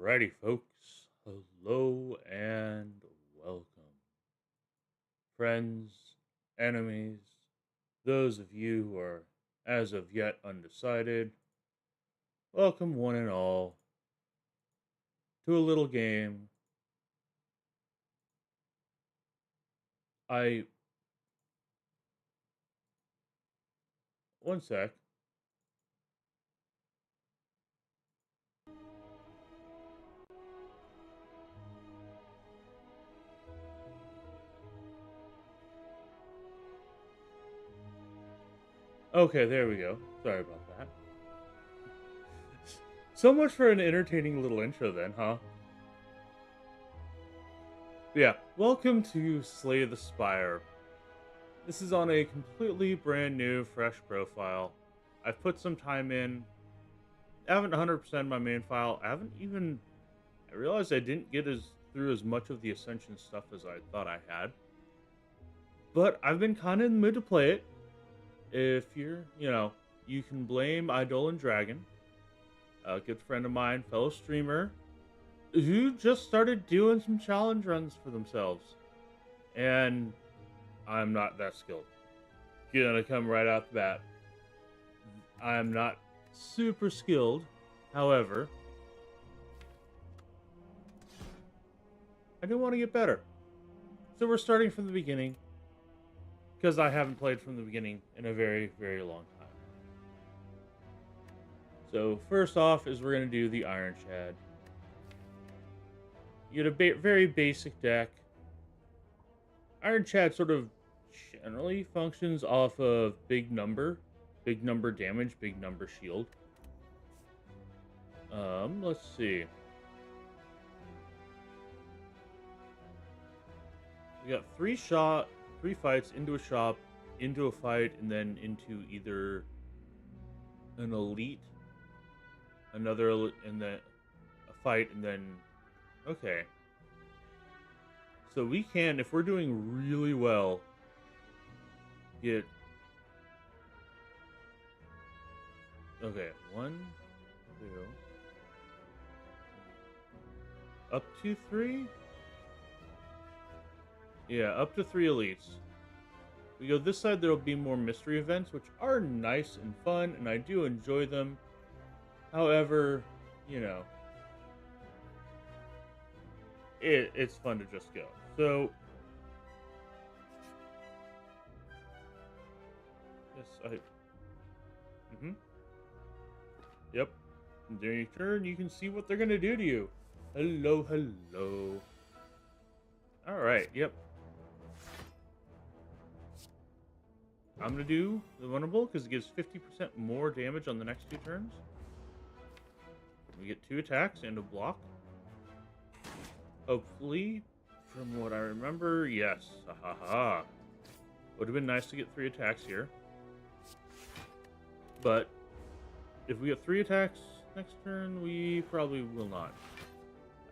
Alrighty, folks. Hello and welcome. Friends, enemies, those of you who are as of yet undecided, welcome one and all to a little game. I. One sec. Okay, there we go. Sorry about that. So much for an entertaining little intro, then, huh? Yeah, welcome to Slay the Spire. This is on a completely brand new, fresh profile. I've put some time in. I haven't 100% my main file. I realized I didn't get through as much of the Ascension stuff as I thought I had. But I've been kind of in the mood to play it. If you can blame Idol and Dragon, a good friend of mine, fellow streamer, who just started doing some challenge runs for themselves. And I'm not that skilled. Gonna come right out the bat. I'm not super skilled. However, I do want to get better. So we're starting from the beginning because I haven't played from the beginning in a very, very long time. So first off is we're going to do the Iron Chad. You get a very basic deck. Iron Chad sort of generally functions off of big number damage, big number shield. Let's see. We got three fights into a shop, into a fight, and then into either an elite, and then a fight, and then okay. So we can, if we're doing really well, get okay, 1, 2, up to 3. Yeah, up to 3 elites. We go this side, there'll be more mystery events, which are nice and fun, and I do enjoy them. However, it's fun to just go. So, yes, Yep. And during your turn, you can see what they're gonna do to you. Hello, hello. Alright, yep. I'm going to do the vulnerable because it gives 50% more damage on the next 2 turns. We get 2 attacks and a block. Hopefully, from what I remember, yes. Ha. Would have been nice to get 3 attacks here. But if we get 3 attacks next turn, we probably will not.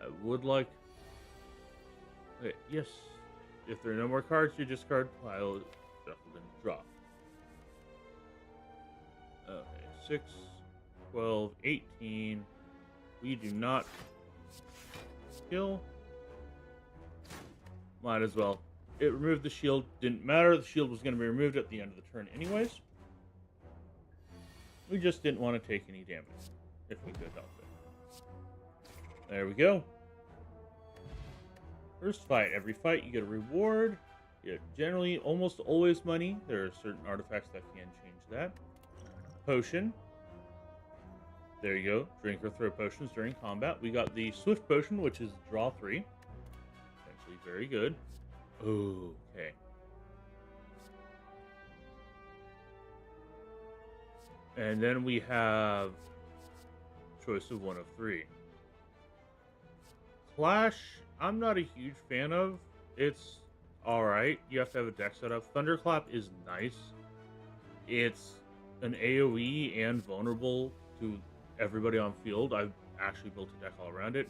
I would like... Okay, yes. If there are no more cards, you discard pile, shuffle, and drop. Okay, 6, 12, 18. We do not kill. Might as well. It removed the shield. Didn't matter. The shield was going to be removed at the end of the turn anyways. We just didn't want to take any damage if we could help it. There we go. First fight. Every fight you get a reward. You get generally almost always money. There are certain artifacts that can change that. Potion. There you go. Drink or throw potions during combat. We got the Swift Potion, which is draw 3. Actually very good. Okay. And then we have choice of 1 of 3. Clash, I'm not a huge fan of. It's alright. You have to have a deck set up. Thunderclap is nice. It's an AoE and vulnerable to everybody on field. I've actually built a deck all around it.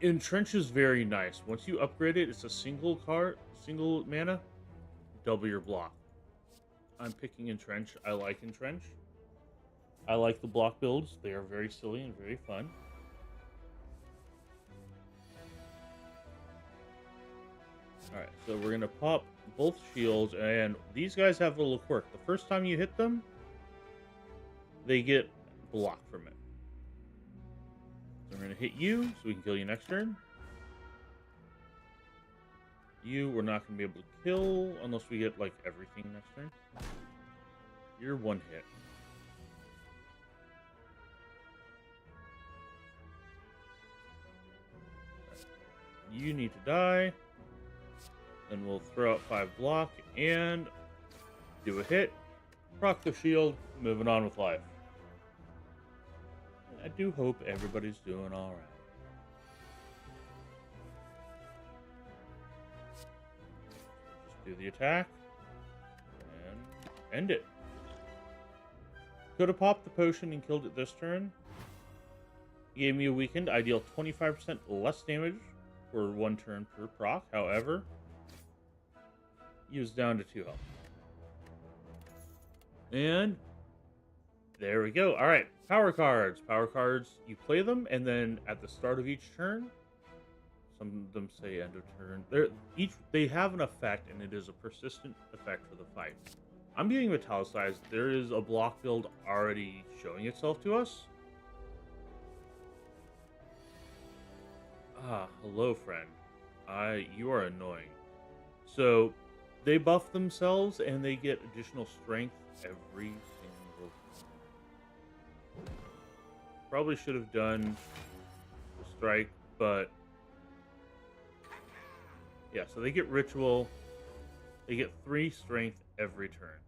Entrench is very nice. Once you upgrade it, it's a single mana, double your block. I'm picking Entrench. I like Entrench. I like the block builds. They are very silly and very fun. Alright, so we're gonna pop both shields, and these guys have a little quirk. The first time you hit them, they get blocked from it. So we're gonna hit you, so we can kill you next turn. You, we're not gonna be able to kill unless we get, like, everything next turn. You're one hit. You need to die. Then we'll throw out 5 block and do a hit. Proc the shield, moving on with life. I do hope everybody's doing alright. Just do the attack and end it. Could have popped the potion and killed it this turn. He gave me a weakened. I deal 25% less damage for 1 turn per proc. However, he was down to 2 health. And there we go. All right, power cards. Power cards, you play them, and then at the start of each turn, some of them say end of turn. They have an effect, and it is a persistent effect for the fight. I'm getting italicized. There is a block build already showing itself to us. Ah, hello, friend. You are annoying. So, they buff themselves, and they get additional strength every single time. Probably should have done the strike, but yeah, so they get ritual. They get 3 strength every turn.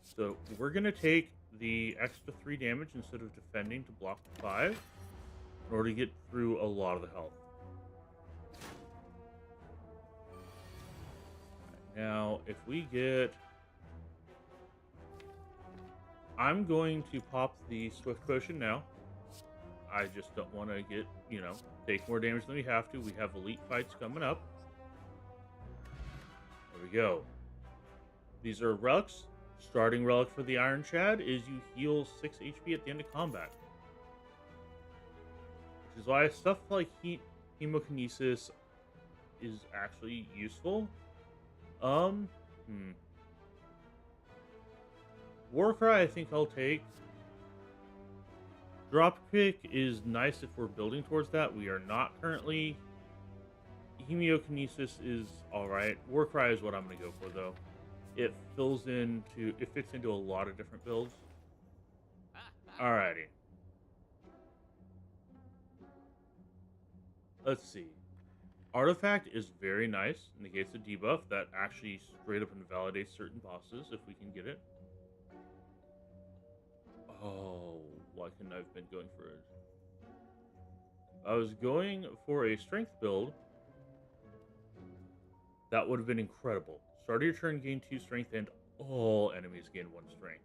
So we're going to take the extra 3 damage instead of defending to block the 5 in order to get through a lot of the health. Now, if we get... I'm going to pop the Swift Potion now. I just don't want to get, take more damage than we have to. We have elite fights coming up. There we go. These are relics. Starting relic for the Iron Shad is you heal 6 HP at the end of combat. Which is why stuff like Hemokinesis is actually useful. Warcry I think I'll take. Dropkick is nice if we're building towards that. We are not currently. Hemokinesis is alright. Warcry is what I'm going to go for, though. It fits into a lot of different builds. Alrighty. Let's see. Artifact is very nice. Negates a debuff that actually straight up invalidates certain bosses if we can get it. Oh, why couldn't I have been going for it? I was going for a strength build. That would have been incredible. Start of your turn, gain 2 strength, and all enemies gain 1 strength.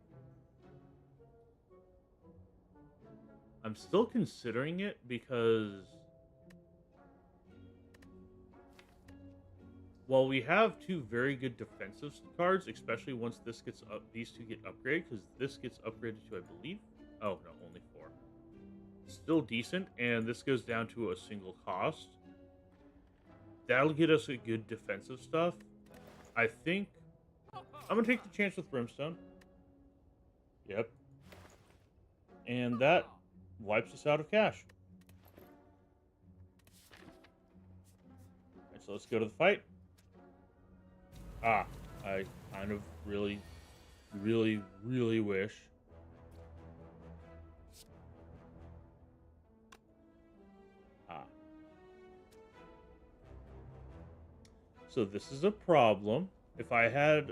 I'm still considering it because while we have 2 very good defensive cards, especially once this gets up, these 2 get upgraded, because this gets upgraded to, I believe, oh no, only 4. Still decent, and this goes down to a single cost. That'll get us a good defensive stuff. I think I'm gonna take the chance with Brimstone. Yep. And that wipes us out of cash. Alright, so let's go to the fight. I kind of really wish. So this is a problem. If I had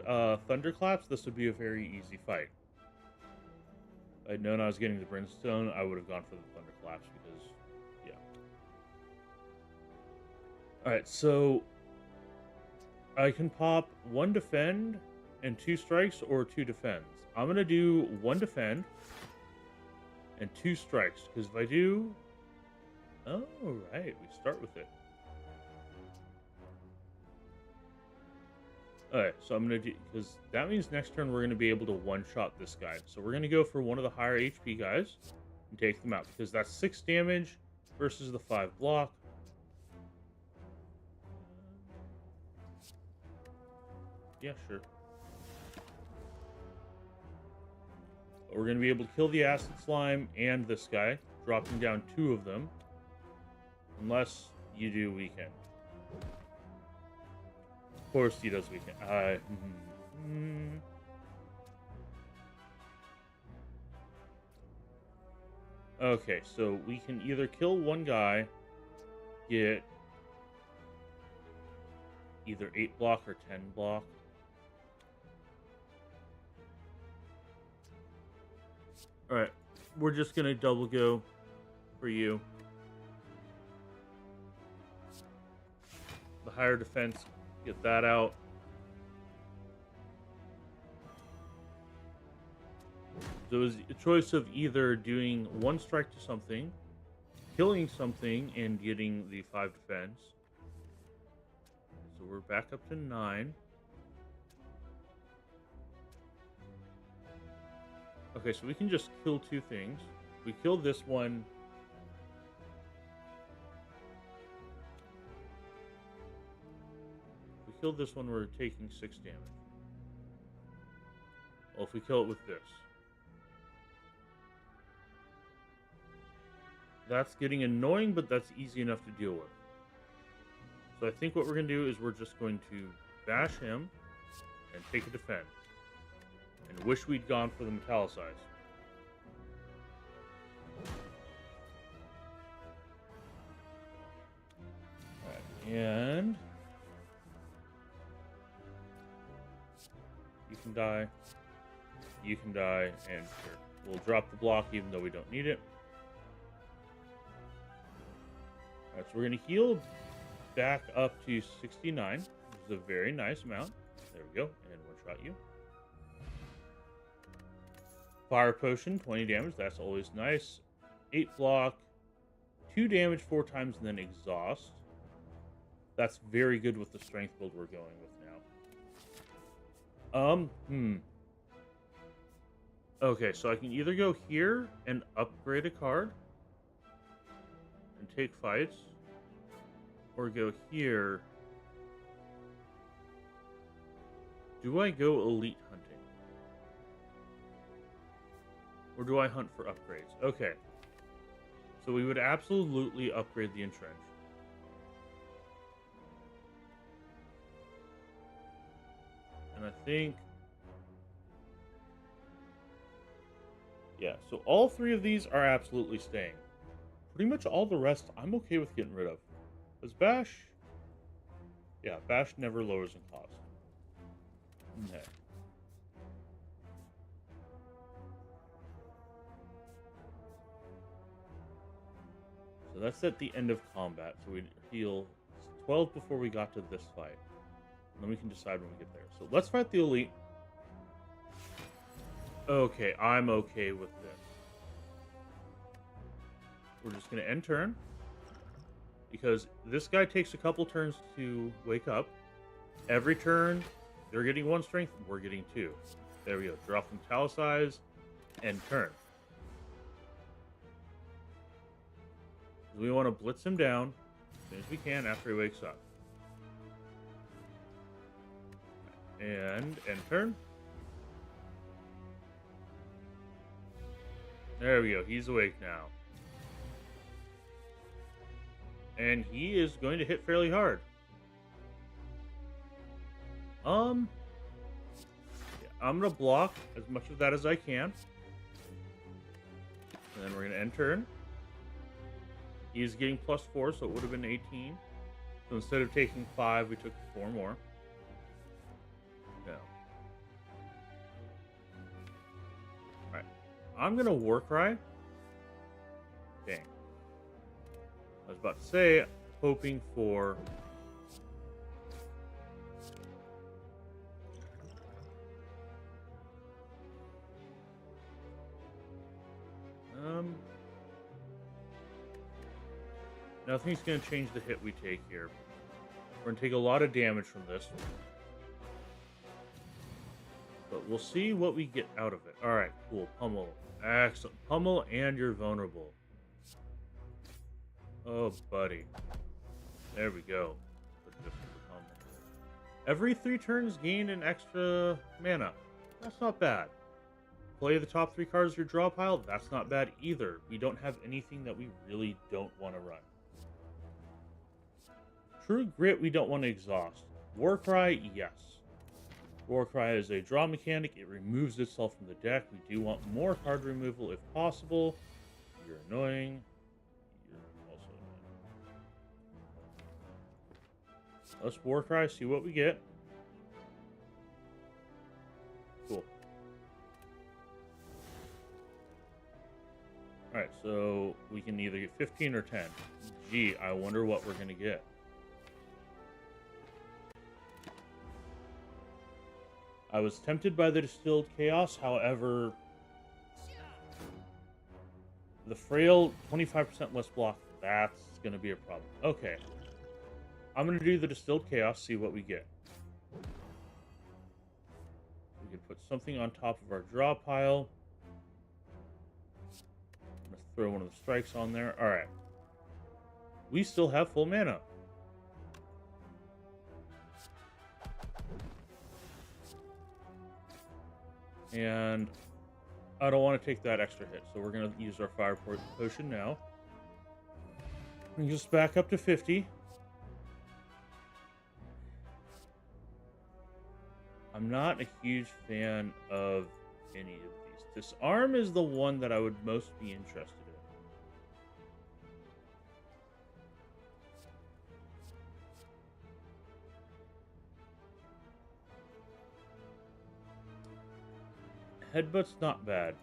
Thunderclaps, this would be a very easy fight. If I'd known I was getting the Brimstone, I would have gone for the Thunderclaps because, yeah. Alright, so I can pop 1 defend and 2 strikes or 2 defends. I'm going to do 1 defend and 2 strikes because if I do... Oh, right, we start with it. Alright, so I'm going to do... Because that means next turn we're going to be able to one-shot this guy. So we're going to go for one of the higher HP guys and take them out. Because that's 6 damage versus the 5 block. Yeah, sure. But we're going to be able to kill the acid slime and this guy, dropping down 2 of them. Unless you do weekend. Of course he does weekend. Okay, so we can either kill one guy, get either 8 block or 10 block. Alright, we're just gonna double go for you. The higher defense, get that out. So it was a choice of either doing 1 strike to something, killing something, and getting the 5 defense. So we're back up to 9. Okay, so we can just kill 2 things. We kill this one. If we kill this one, we're taking 6 damage. Well, if we kill it with this. That's getting annoying, but that's easy enough to deal with. So I think what we're going to do is we're just going to bash him and take a defend. And wish we'd gone for the metallicize. Right, and you can die, and sure. We'll drop the block even though we don't need it. Alright, so we're going to heal back up to 69, which is a very nice amount. There we go, and one-shot you. Fire potion, 20 damage, that's always nice. 8 block, 2 damage 4 times, and then exhaust. That's very good with the strength build we're going with now. Okay, so I can either go here and upgrade a card and take fights, or go here. Do I go elite hunting? Or do I hunt for upgrades? Okay. So we would absolutely upgrade the entrench. And I think... yeah, so all 3 of these are absolutely staying. Pretty much all the rest I'm okay with getting rid of. Because Bash... yeah, Bash never lowers in cost. Okay. So that's at the end of combat. So we heal 12 before we got to this fight. And then we can decide when we get there. So let's fight the elite. Okay, I'm okay with this. We're just going to end turn. Because this guy takes a couple turns to wake up. Every turn, they're getting 1 strength, we're getting 2. There we go. Drop them metallicize, and turn. We want to blitz him down as soon as we can after he wakes up. And end turn. There we go. He's awake now. And he is going to hit fairly hard. Yeah, I'm going to block as much of that as I can. And then we're going to end turn. He's getting +4, so it would have been 18. So instead of taking 5, we took 4 more. No. Alright. I'm going to Warcry. Dang. I was about to say, hoping for... nothing's going to change the hit we take here. We're going to take a lot of damage from this. But we'll see what we get out of it. Alright, cool. Pummel. Excellent. Pummel and you're vulnerable. Oh, buddy. There we go. Every 3 turns, gain an extra mana. That's not bad. Play the top 3 cards of your draw pile. That's not bad either. We don't have anything that we really don't want to run. True Grit, we don't want to exhaust. Warcry, yes. Warcry is a draw mechanic. It removes itself from the deck. We do want more card removal if possible. You're annoying. You're also annoying. Let's Warcry, see what we get. Cool. Alright, so we can either get 15 or 10. Gee, I wonder what we're going to get. I was tempted by the Distilled Chaos, however, the Frail, 25% less block, that's going to be a problem. Okay. I'm going to do the Distilled Chaos, see what we get. We can put something on top of our draw pile. I'm going to throw one of the strikes on there. Alright. We still have full mana. And I don't want to take that extra hit, so we're going to use our Fire Potion now. And just back up to 50. I'm not a huge fan of any of these. Disarm is the one that I would most be interested in. Headbutt's not bad.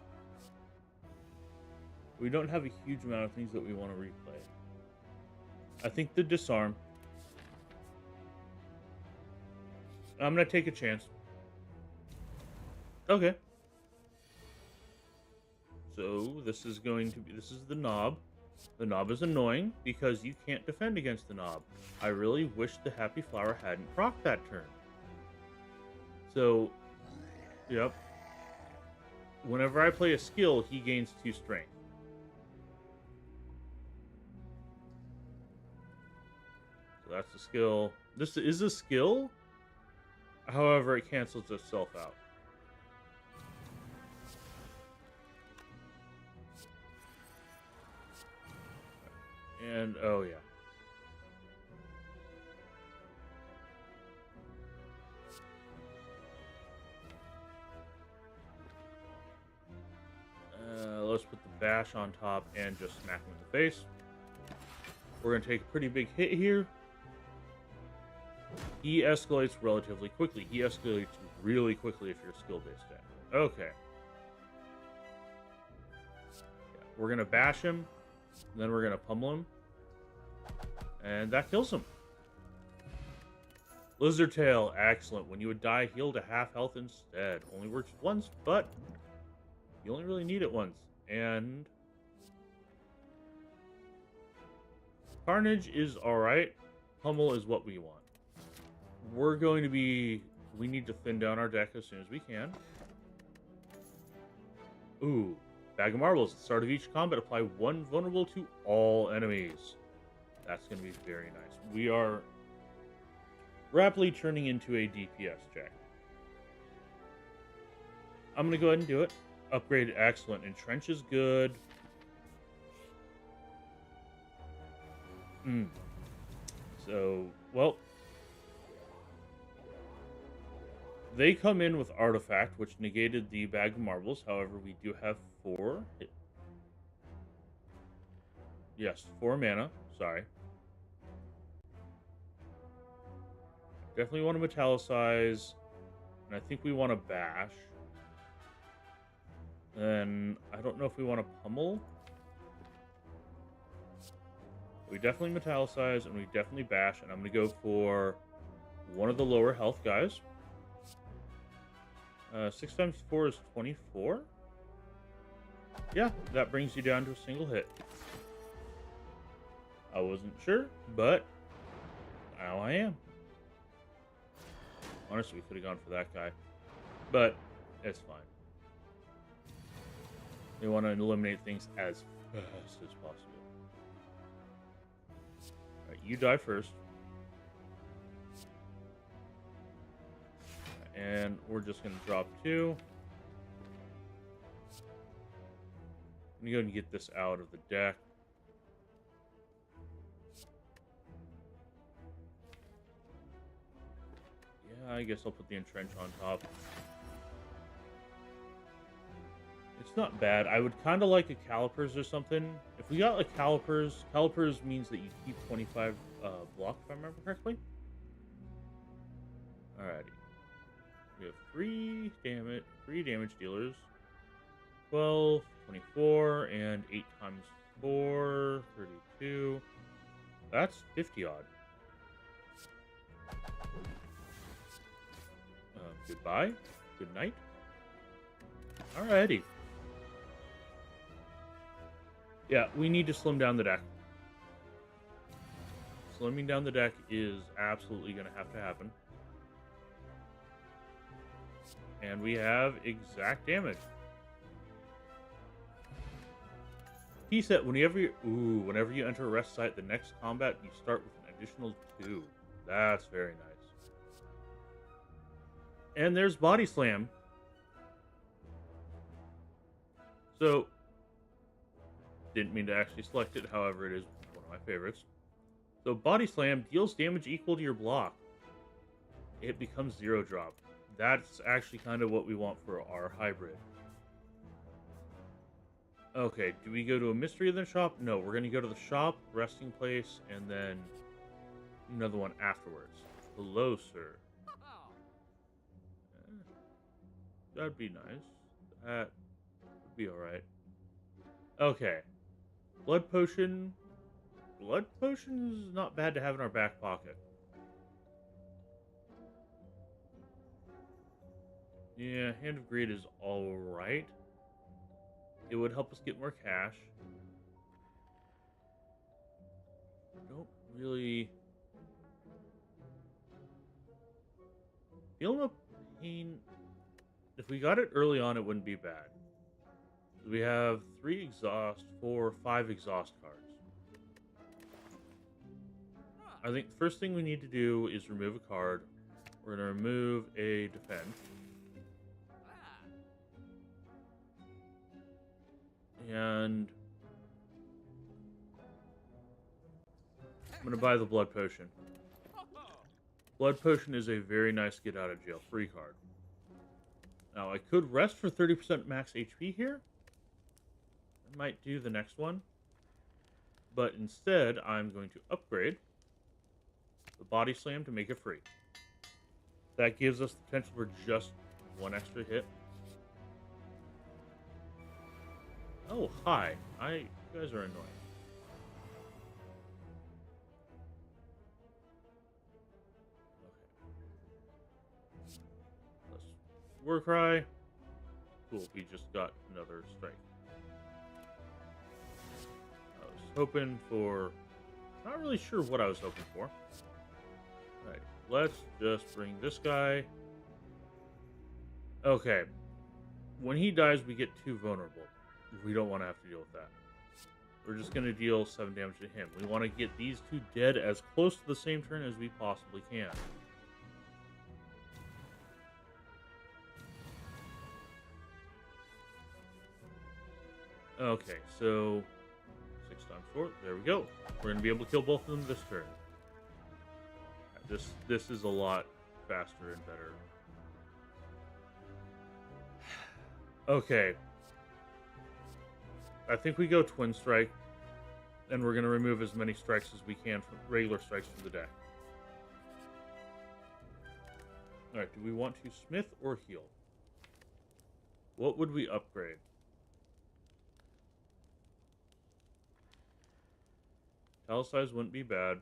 We don't have a huge amount of things that we want to replay. I think the Disarm. I'm going to take a chance. Okay. So this is going to be, this is the knob. The knob is annoying because you can't defend against the knob. I really wish the Happy Flower hadn't procced that turn. So, yep. Whenever I play a skill, he gains 2 strength. So that's the skill. This is a skill. However, it cancels itself out. And, oh yeah. Let's put the bash on top and just smack him in the face. We're going to take a pretty big hit here. He escalates relatively quickly. He escalates really quickly if you're a skill-based deck. Okay. Yeah, we're going to bash him. Then we're going to pummel him. And that kills him. Lizard Tail, excellent. When you would die, heal to half health instead. Only works once, but you only really need it once. And Carnage is alright. Pummel is what we want. We're going to be... We need to thin down our deck as soon as we can. Ooh. Bag of Marbles. At the start of each combat, apply 1 vulnerable to all enemies. That's going to be very nice. We are rapidly turning into a DPS deck. I'm going to go ahead and do it. Upgrade, excellent. Entrench is good. So, well... They come in with Artifact, which negated the Bag of Marbles. However, we do have 4. Yes, 4 mana. Sorry. Definitely want to Metallicize. And I think we want to Bash. Then, I don't know if we want to Pummel. We definitely Metallicize, and we definitely Bash. And I'm going to go for one of the lower health guys. 6 times 4 is 24. Yeah, that brings you down to a single hit. I wasn't sure, but now I am. Honestly, we could have gone for that guy, but it's fine. We want to eliminate things as fast as possible. Alright, you die first. And we're just going to drop 2. I'm going to go and get this out of the deck. Yeah, I guess I'll put the entrench on top. It's not bad. I would kind of like a calipers or something. If we got like calipers means that you keep 25 block, if I remember correctly. Alrighty. We have 3 damage dealers. 12, 24, and 8 times 4, 32. That's 50 odd. Goodbye. Good night. Alrighty. Yeah, we need to slim down the deck. Slimming down the deck is absolutely going to have to happen. And we have exact damage. He said, whenever you enter a rest site, the next combat, you start with an additional 2. That's very nice. And there's Body Slam. So, didn't mean to actually select it, however, it is one of my favorites. So, Body Slam deals damage equal to your block. It becomes 0 drop. That's actually kind of what we want for our hybrid. Okay, do we go to a mystery of the shop? No, we're going to go to the shop, resting place, and then another one afterwards. Hello, sir. That'd be nice. That would be alright. Okay. Blood potion. Blood potion is not bad to have in our back pocket. Yeah, Hand of Greed is alright. It would help us get more cash. Don't really feel no pain. If we got it early on, it wouldn't be bad. We have 3 exhaust, 5 exhaust cards. I think the first thing we need to do is remove a card. We're going to remove a defend. And I'm going to buy the blood potion. Blood potion is a very nice get out of jail free card. Now, I could rest for 30% max HP here. I might do the next one. But instead, I'm going to upgrade the Body Slam to make it free. That gives us the potential for just 1 extra hit. Oh, hi. You guys are annoying. Warcry. Cool, we just got another strike. I was hoping for... Not really sure what I was hoping for. Alright, let's just bring this guy. Okay. When he dies, we get 2 vulnerable. We don't want to have to deal with that. We're just going to deal 7 damage to him. We want to get these 2 dead as close to the same turn as we possibly can. Okay, so 6 times 4. There we go. We're gonna be able to kill both of them this turn. This is a lot faster and better. Okay. I think we go Twin Strike, and we're gonna remove as many strikes as we can from regular strikes from the deck. All right. Do we want to Smith or heal? What would we upgrade? Size wouldn't be bad.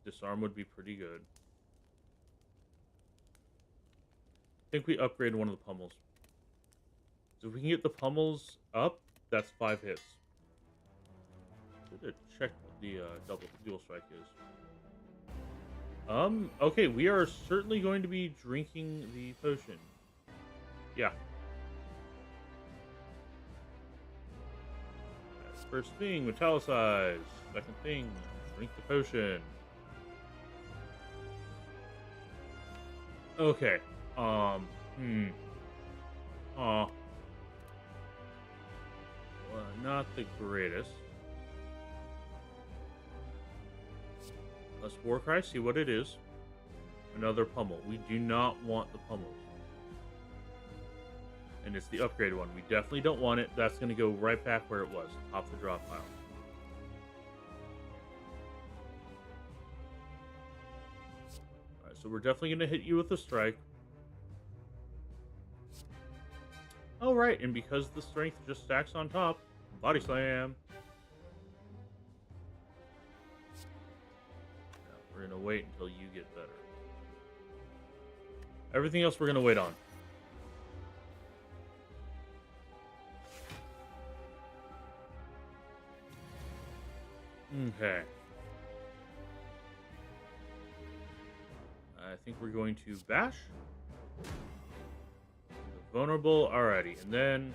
Disarm would be pretty good. I think we upgrade one of the pummels. So if we can get the pummels up, that's 5 hits. Should check what the dual strike is. Okay, we are certainly going to be drinking the potion. Yeah. First thing, metallicize. Second thing, drink the potion. Okay. Hmm. Aw. Well, not the greatest. Let's Warcry, see what it is. Another pummel. We do not want the pummels. And it's the upgraded one. We definitely don't want it. That's going to go right back where it was, top of the drop pile. Alright, so we're definitely going to hit you with a strike. Oh, right, and because the strength just stacks on top, body slam. Now, we're going to wait until you get better. Everything else we're going to wait on. Okay. I think we're going to bash. Vulnerable, alrighty. And then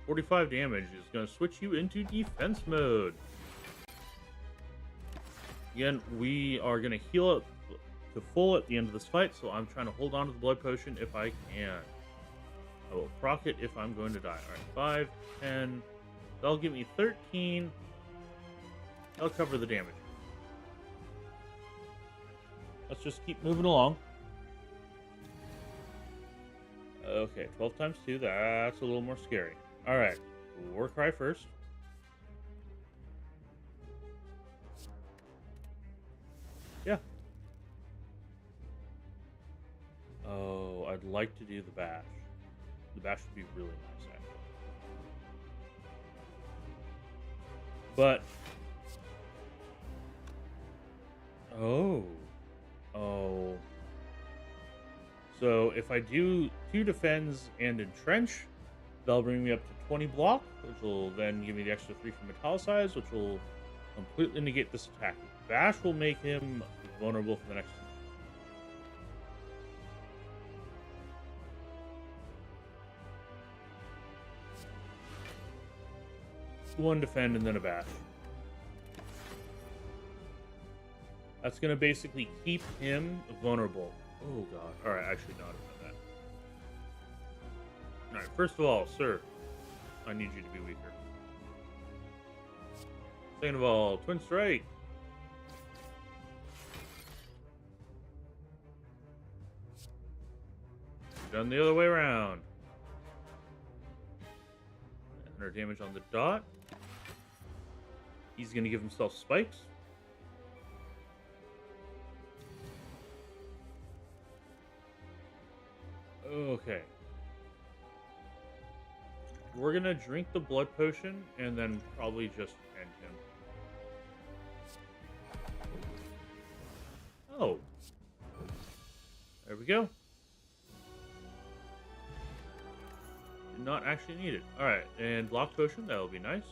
45 damage is going to switch you into defense mode. Again, we are going to heal up to full at the end of this fight, so I'm trying to hold on to the blood potion if I can. I will proc it if I'm going to die. Alright, 5, 10. That'll give me 13. That'll cover the damage. Let's just keep moving along. Okay, 12 times 2. That's a little more scary. Alright, Warcry first. Yeah. Oh, I'd like to do the bash. The bash would be really nice, actually. But... Oh. So if I do 2 defends and entrench, that'll bring me up to 20 block, which will then give me the extra 3 from Metallicize, which will completely negate this attack. Bash will make him vulnerable for the next 1 defend and then a bash. That's going to basically keep him vulnerable. Oh, God. Alright, I should not have done that. Alright, first of all, sir, I need you to be weaker. Second of all, Twin Strike. Done the other way around. 100 damage on the dot. He's going to give himself spikes. Okay. We're gonna drink the blood potion and then probably just end him. Oh. There we go. Did not actually need it. Alright, and block potion, that'll be nice.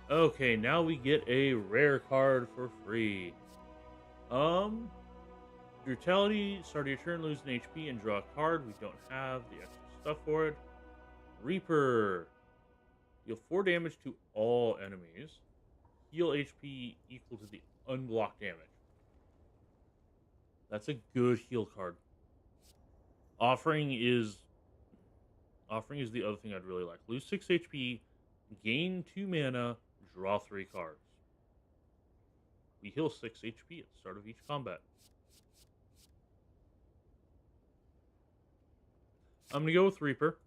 Okay, now we get a rare card for free. Brutality, start of your turn, lose an HP and draw a card. We don't have the extra stuff for it. Reaper. Deal 4 damage to all enemies. Heal HP equal to the unblocked damage. That's a good heal card. Offering is the other thing I'd really like. Lose 6 HP, gain 2 mana, draw 3 cards. We heal 6 HP at the start of each combat. I'm going to go with Reaper.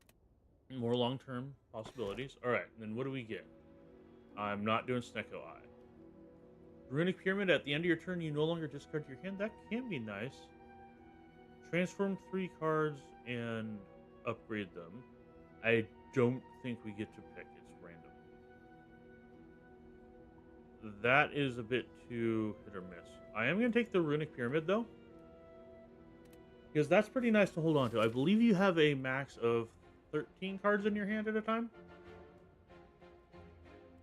More long-term possibilities. Alright, then what do we get? I'm not doing Snecko Eye. Runic Pyramid, at the end of your turn, you no longer discard your hand. That can be nice. Transform 3 cards and upgrade them. I don't think we get to pick. It's random. That is a bit too hit or miss. I am going to take the Runic Pyramid, though. Because that's pretty nice to hold on to. I believe you have a max of 13 cards in your hand at a time.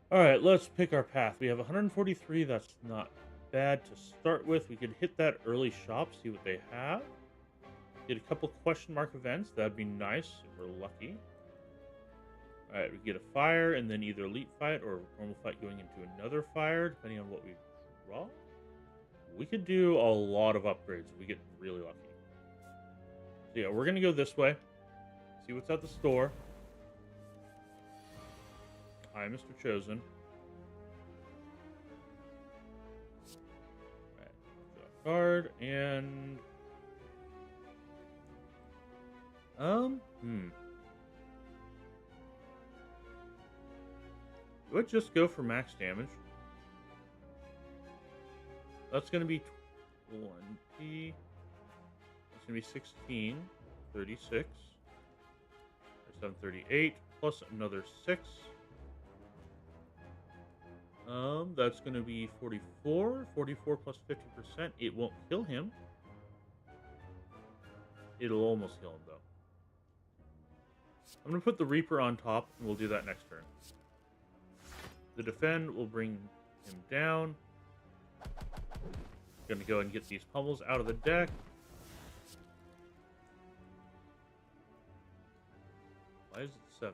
Alright, let's pick our path. We have 143. That's not bad to start with. We could hit that early shop, see what they have. Get a couple question mark events. That'd be nice if we're lucky. Alright, we get a fire and then either elite fight or normal fight going into another fire, depending on what we draw. We could do a lot of upgrades if we get really lucky. So yeah, we're gonna go this way. See what's at the store. Hi, Mr. Chosen. Alright, draw a card and Do I just go for max damage? That's gonna be 20. It's gonna be 16, 36, 37, 38, plus another 6. That's gonna be 44. 44 plus 50%. It won't kill him. It'll almost kill him, though. I'm gonna put the Reaper on top, and we'll do that next turn. The defend will bring him down. Gonna go and get these pummels out of the deck. Why is it 7?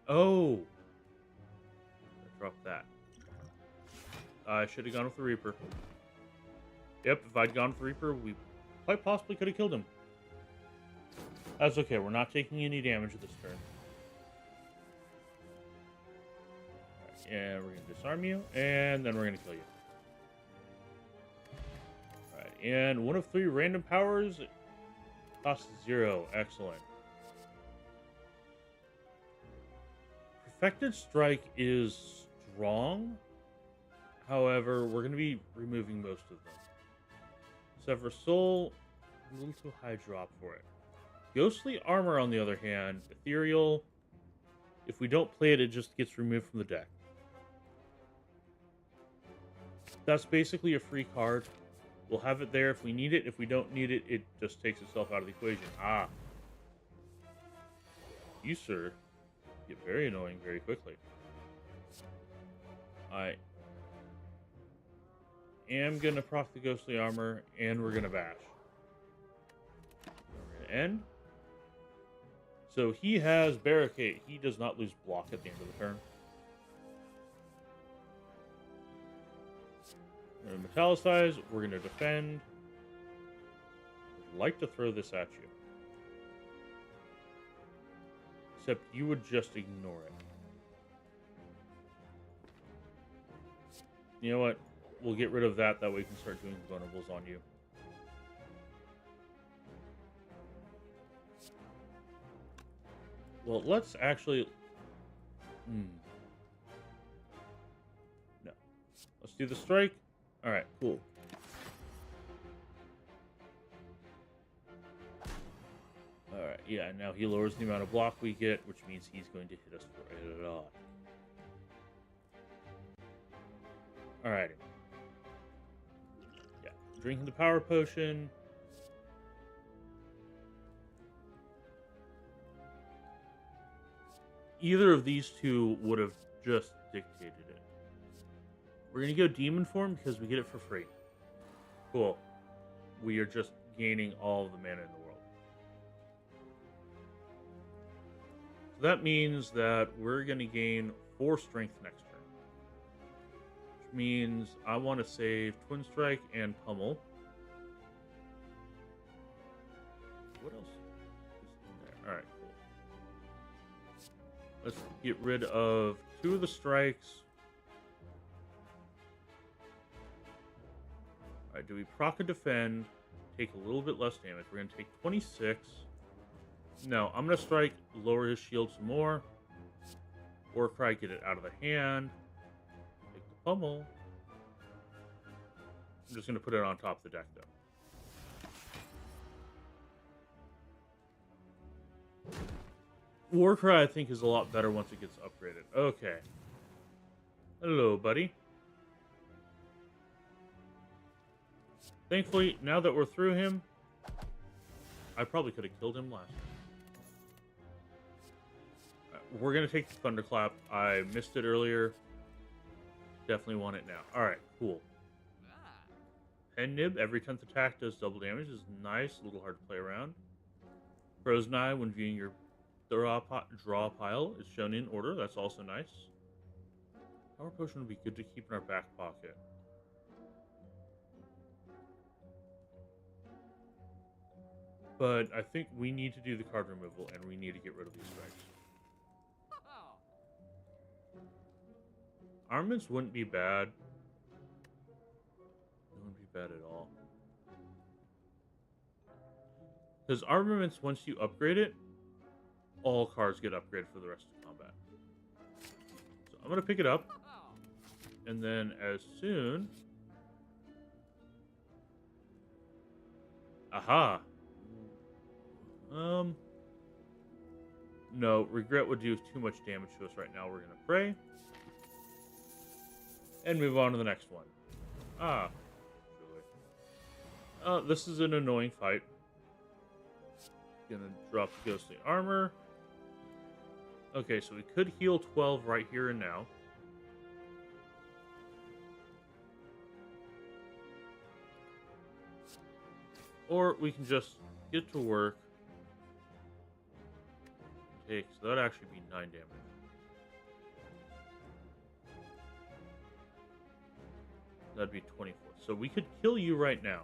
Oh! I dropped that. I should have gone with the Reaper. Yep, if I'd gone with the Reaper, we quite possibly could have killed him. That's okay, we're not taking any damage this turn. Right, and we're going to disarm you, and then we're going to kill you. Alright, and 1 of 3 random powers costs 0. Excellent. Perfected Strike is strong. However, we're going to be removing most of them. Sever Soul, a little too high drop for it. Ghostly Armor, on the other hand, Ethereal, if we don't play it, it just gets removed from the deck. That's basically a free card. We'll have it there if we need it. If we don't need it, it just takes itself out of the equation. Ah. You, sir, get very annoying very quickly. I am going to proc the Ghostly Armor, and we're going to bash. We're going to end. So he has Barricade. He does not lose block at the end of the turn. We're going to Metallicize. We're going to defend. I'd like to throw this at you. Except you would just ignore it. You know what? We'll get rid of that. That way we can start doing vulnerables on you. Well, let's actually... No. Let's do the strike. Alright, cool. Alright, yeah, now he lowers the amount of block we get, which means he's going to hit us for a lot. Alrighty. Yeah, drinking the power potion. Either of these two would have just dictated it. We're going to go demon form because we get it for free. Cool. We are just gaining all of the mana in the world. So that means that we're going to gain 4 strength next turn. Which means I want to save Twin Strike and Pummel. What else is in there? Alright, cool. Let's get rid of 2 of the strikes. Alright, do we proc a defend? Take a little bit less damage. We're going to take 26. No, I'm going to strike, lower his shield some more. Warcry, get it out of the hand. Take the pummel. I'm just going to put it on top of the deck, though. Warcry, I think, is a lot better once it gets upgraded. Okay. Hello, buddy. Thankfully, now that we're through him, I probably could have killed him last time. We're going to take the Thunderclap. I missed it earlier. Definitely want it now. Alright, cool. Pen Nib, every 10th attack does double damage. Is nice. A little hard to play around. Frozen Eye, when viewing your draw pile, is shown in order. That's also nice. Power Potion would be good to keep in our back pocket. But I think we need to do the card removal, and we need to get rid of these strikes. Armaments wouldn't be bad. It wouldn't be bad at all. Because armaments, once you upgrade it, all cards get upgraded for the rest of combat. So I'm going to pick it up. And then as soon... Aha! No, regret would do too much damage to us right now. We're going to pray. And move on to the next one. Ah. This is an annoying fight. Gonna drop the ghostly armor. Okay, so we could heal 12 right here and now. Or we can just get to work. Okay, so that'd actually be 9 damage. That'd be 24. So we could kill you right now.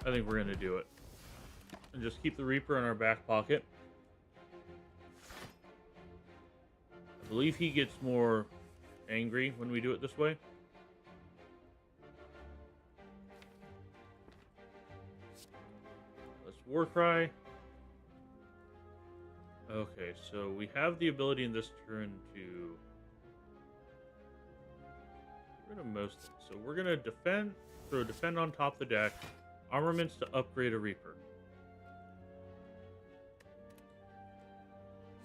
I think we're going to do it. And just keep the Reaper in our back pocket. I believe he gets more angry when we do it this way. Let's Warcry. Okay, so we have the ability in this turn to get rid of most things. So we're going to defend, throw defend on top of the deck. Armaments to upgrade a Reaper.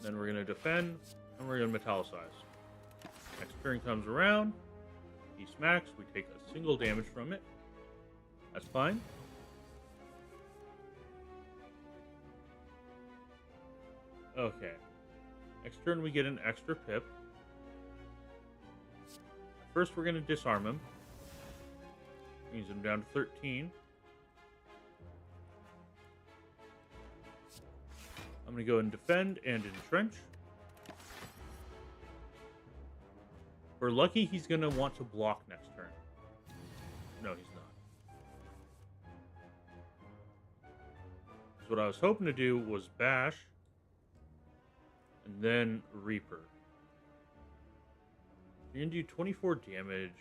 Then we're going to defend, and we're going to metallicize. Next turn comes around. He smacks. We take a single damage from it. That's fine. Okay. Next turn we get an extra pip. First we're going to disarm him. Brings him down to 13. I'm going to go and defend and entrench. If we're lucky, he's going to want to block next turn. No, he's not. So what I was hoping to do was bash and then Reaper. You're going to do 24 damage.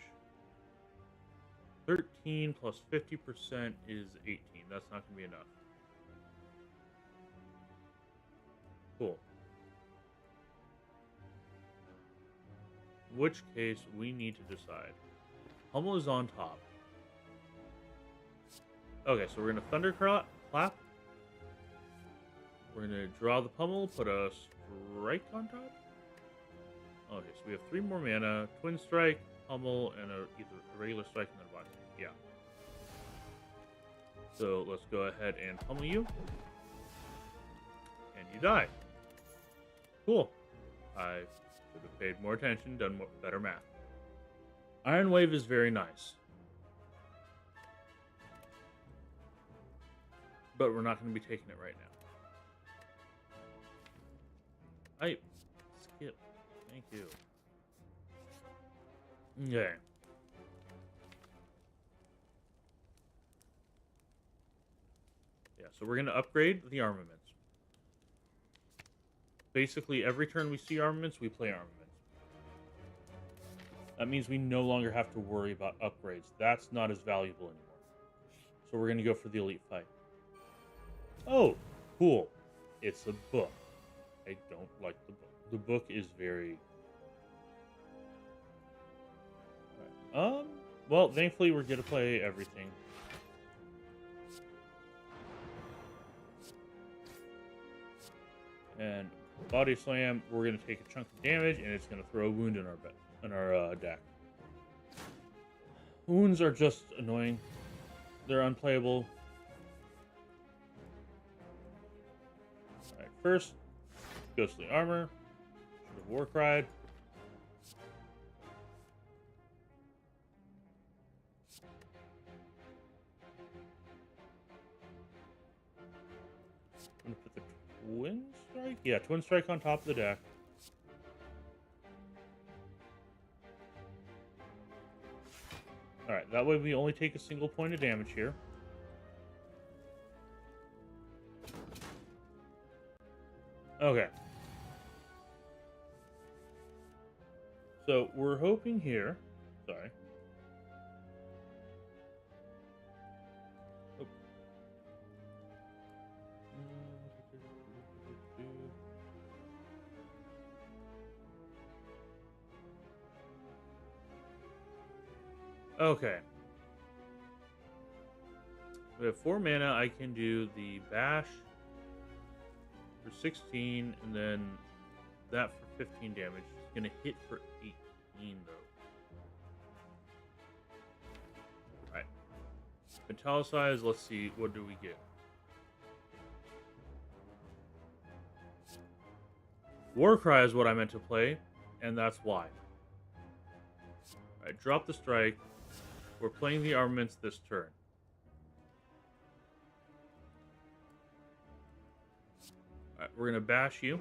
13 plus 50% is 18. That's not going to be enough. Cool. In which case, we need to decide. Hummel is on top. Okay, so we're going to Thunderclap. We're going to draw the Pummel, put a Strike on top. Okay, so we have 3 more mana. Twin Strike, Pummel, and either a regular strike and then a body. Yeah. So let's go ahead and pummel you. And you die. Cool. I should have paid more attention, done better math. Iron Wave is very nice. But we're not going to be taking it right now. Skip. Thank you. Okay. Yeah, so we're going to upgrade the armaments. Basically, every turn we see armaments, we play armaments. That means we no longer have to worry about upgrades. That's not as valuable anymore. So we're going to go for the elite fight. Oh, cool. It's a book. I don't like the book. The book is very... Right. Well, thankfully we're going to play everything. And Body Slam, we're going to take a chunk of damage, and it's going to throw a wound in our deck. Wounds are just annoying. They're unplayable. Alright, first, Ghostly Armor. Should have War Cried. I'm going to put the Twin Strike? Yeah, Twin Strike on top of the deck. Alright, That way we only take a single point of damage here. Okay. So we're hoping here. Sorry. Oh. Okay. We have 4 mana. I can do the bash for 16, and then that for 15 damage. It's gonna hit for 18 though. Alright. Metallicized, let's see, what do we get? Warcry is what I meant to play, and that's why. Alright, drop the strike. We're playing the armaments this turn. Alright, we're gonna bash you.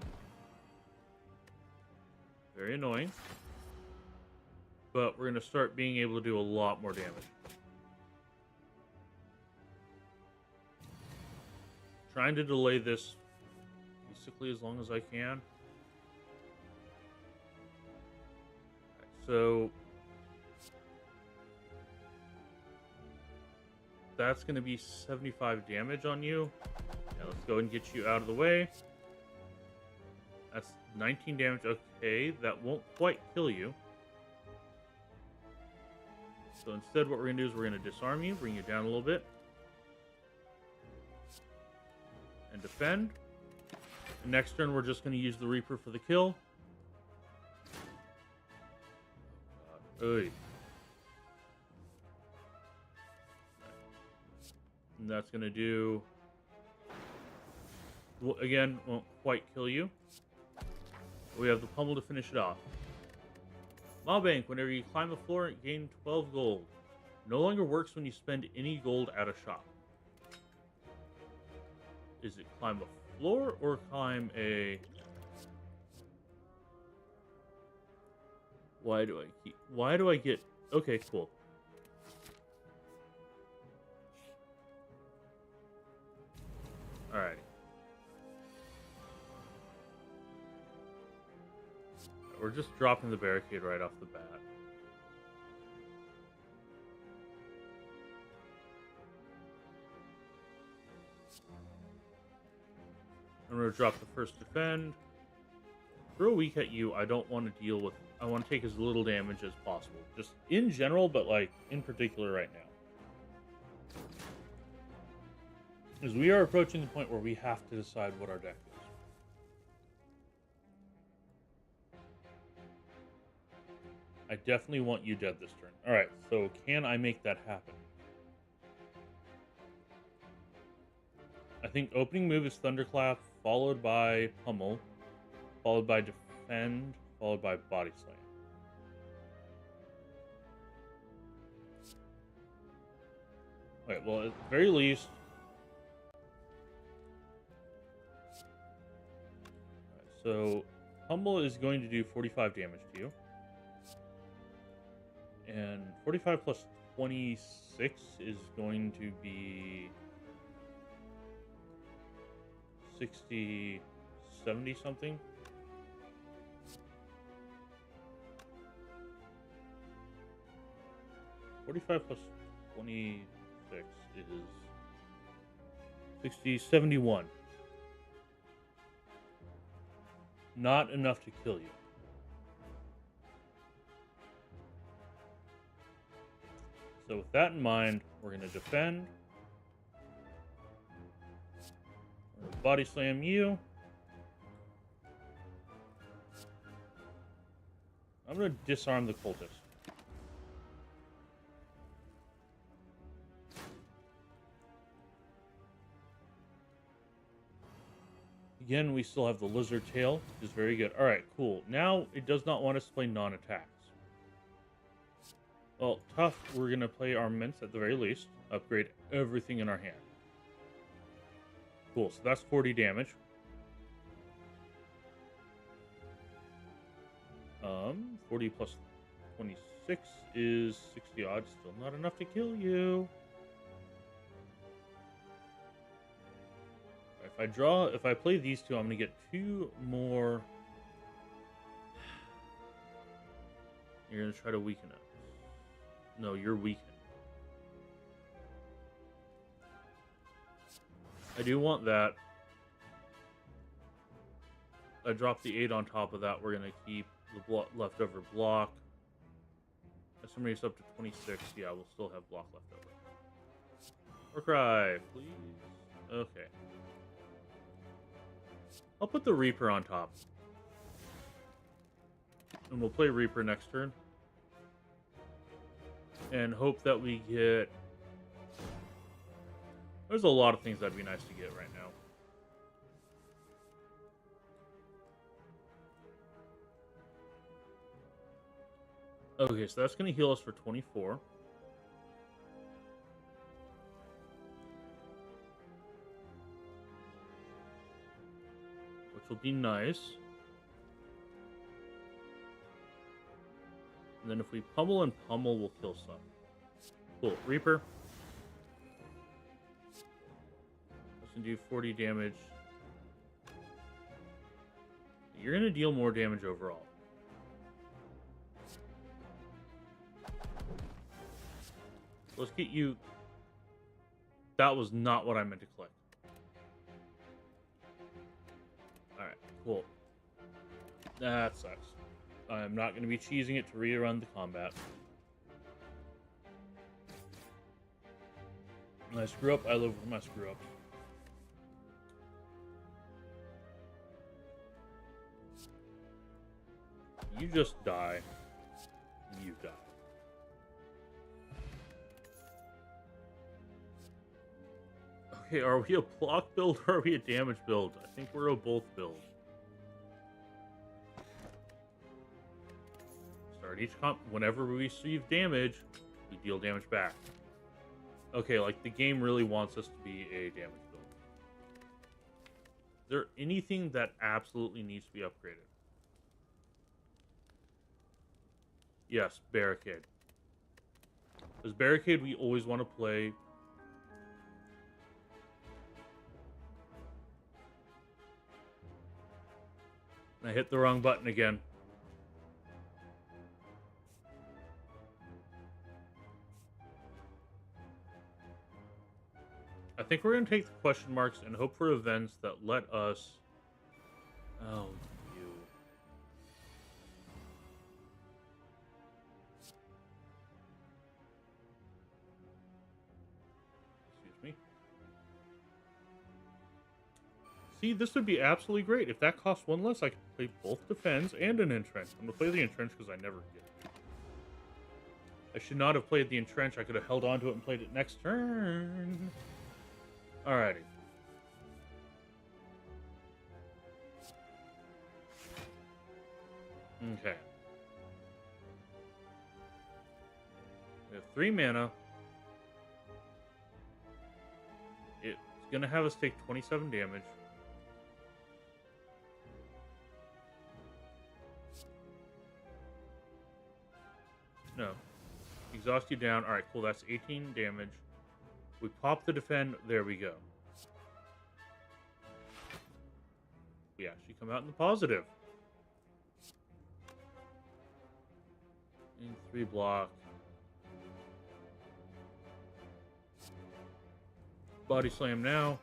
Very annoying. But we're gonna start being able to do a lot more damage. Trying to delay this basically as long as I can. So that's going to be 75 damage on you. Yeah, let's go and get you out of the way. That's 19 damage. Okay, that won't quite kill you. So instead what we're going to do is we're going to disarm you, bring you down a little bit. And defend. And next turn we're just going to use the Reaper for the kill. Oy. And that's going to do... Well, again, won't quite kill you. We have the pummel to finish it off. Mawbank, whenever you climb a floor, gain 12 gold. No longer works when you spend any gold at a shop. Is it climb a floor or climb a... Why do I get... Okay, cool. Alright. We're just dropping the barricade right off the bat. I'm going to drop the first defend. Throw a weak at you, I don't want to deal with... I want to take as little damage as possible. Just in general, but like in particular right now. Because we are approaching the point where we have to decide what our deck is. I definitely want you dead this turn. Alright, so can I make that happen? I think opening move is Thunderclap, followed by Pummel, followed by Defend, followed by Body Slam. Okay, well, at the very least... So, Pummel is going to do 45 damage to you. And 45 plus 26 is going to be 60, 70 something. $45 plus 26 is 60, 71. Not enough to kill you. So with that in mind, we're going to defend. We're gonna body slam you. I'm going to disarm the cultist. Again, we still have the lizard tail, which is very good. Alright, cool. Now, it does not want us to play non-attacks. Well, tough, we're going to play armaments at the very least. Upgrade everything in our hand. Cool, so that's 40 damage. 40 plus 26 6 is 60 odds. Still not enough to kill you. If I play these two, I'm gonna get 2 more. You're gonna try to weaken it. No, you're weakened. I do want that. I dropped the 8 on top of that. We're gonna keep the leftover block. If somebody's up to 26, yeah, we'll still have block left over. Warcry, please. Okay. I'll put the Reaper on top. And we'll play Reaper next turn. And hope that we get... There's a lot of things that'd be nice to get right now. Okay, so that's going to heal us for 24. Which will be nice. And then if we pummel and pummel, we'll kill some. Cool. Reaper. That's going to do 40 damage. You're going to deal more damage overall. Let's get you... That was not what I meant to click. Alright, cool. That sucks. I'm not going to be cheesing it to rerun the combat. When I screw up, I live with my screw ups. You just die. You die. Okay, are we a block build or are we a damage build? I think we're a both build. Start each comp. Whenever we receive damage, we deal damage back. Okay, like the game really wants us to be a damage build. Is there anything that absolutely needs to be upgraded? Yes, Barricade. As Barricade, we always want to play... I hit the wrong button again. I think we're going to take the question marks and hope for events that let us... Oh, you. Excuse me. See, this would be absolutely great. If that costs 1 less, I could play both Defense and an Entrench. I'm going to play the Entrench because I never get it. I should not have played the Entrench. I could have held on to it and played it next turn. Alrighty. Okay. We have 3 mana. It's going to have us take 27 damage. No. Exhaust you down. Alright, cool. That's 18 damage. We pop the defend. There we go. We actually come out in the positive. In 3 block. Body slam now.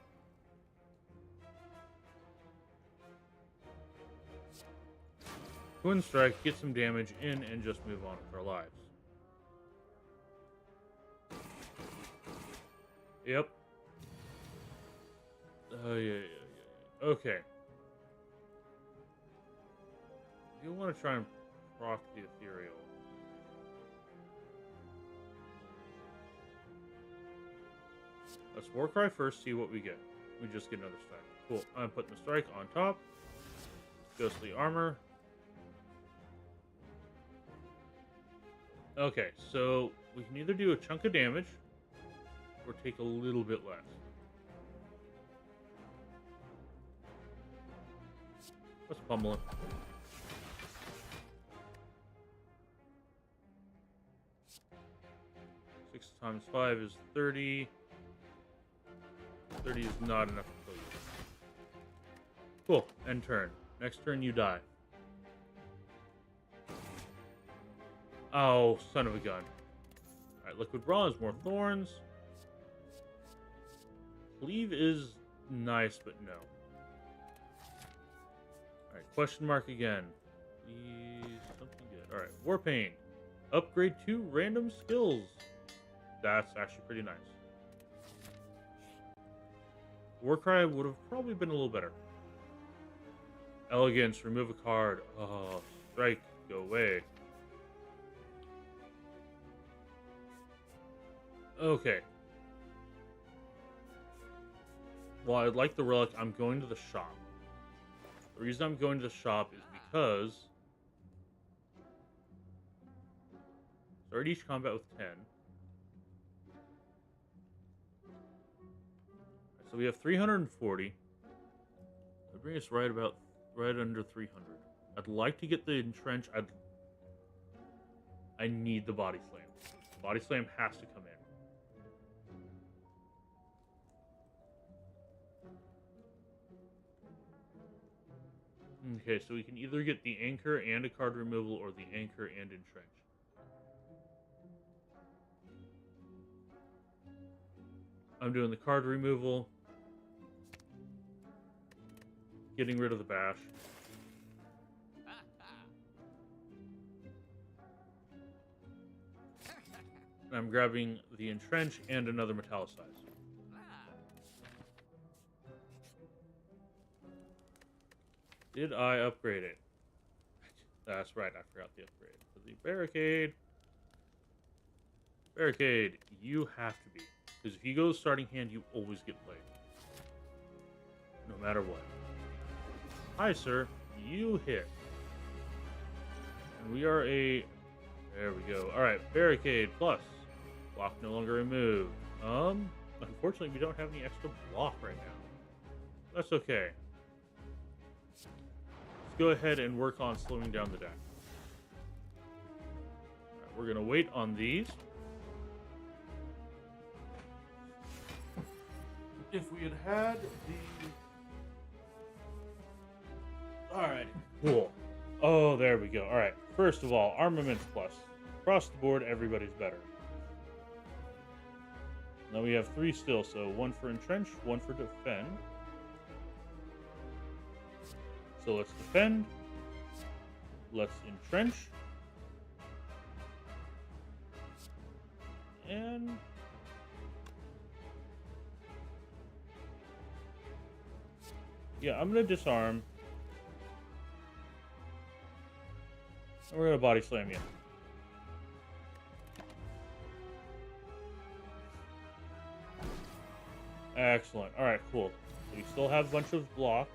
Twin strike, get some damage in, and just move on with our lives. Yep. Oh, yeah. Okay. You want to try and proc the ethereal. Let's Warcry first, see what we get. We just get another strike. Cool. I'm putting the strike on top. Ghostly armor. Okay, so we can either do a chunk of damage or take a little bit less. Let's pummel it. times 5 is 30. 30 is not enough to kill you. Cool. End turn. Next turn, you die. Oh, son of a gun. Alright, Liquid Bronze, more thorns. Cleave is nice, but no. Alright, question mark again. Please, something good. Alright, Warpaint. Upgrade 2 random skills. That's actually pretty nice. Warcry would have probably been a little better. Elegance, remove a card. Oh, strike, go away. Okay. Well, I'd like the relic. I'm going to the shop. The reason I'm going to the shop is because start each combat with 10. So we have 340. That brings us right under 300. I'd like to get the entrench. I need the body slam. Body slam has to come in. Okay, so we can either get the anchor and a card removal, or the anchor and entrench. I'm doing the card removal. Getting rid of the bash. And I'm grabbing the entrench and another metallicize. Did I upgrade it? That's right, I forgot the upgrade. For the barricade. Barricade, you have to be. Because if you go starting hand, you always get played. No matter what. Hi, sir. You hit. And we are a... There we go. Alright, barricade plus. Block no longer removed. Unfortunately, we don't have any extra block right now. That's okay. Let's go ahead and work on slowing down the deck. Right, we're going to wait on these. If we had the... Alright, cool. Oh, there we go. Alright, first of all, armaments plus. Across the board, everybody's better. Now we have 3 still, so 1 for entrench, 1 for defend. So let's defend. Let's entrench. And... yeah, I'm going to disarm. And we're going to body slam you. Excellent. Alright, cool. So we still have a bunch of block.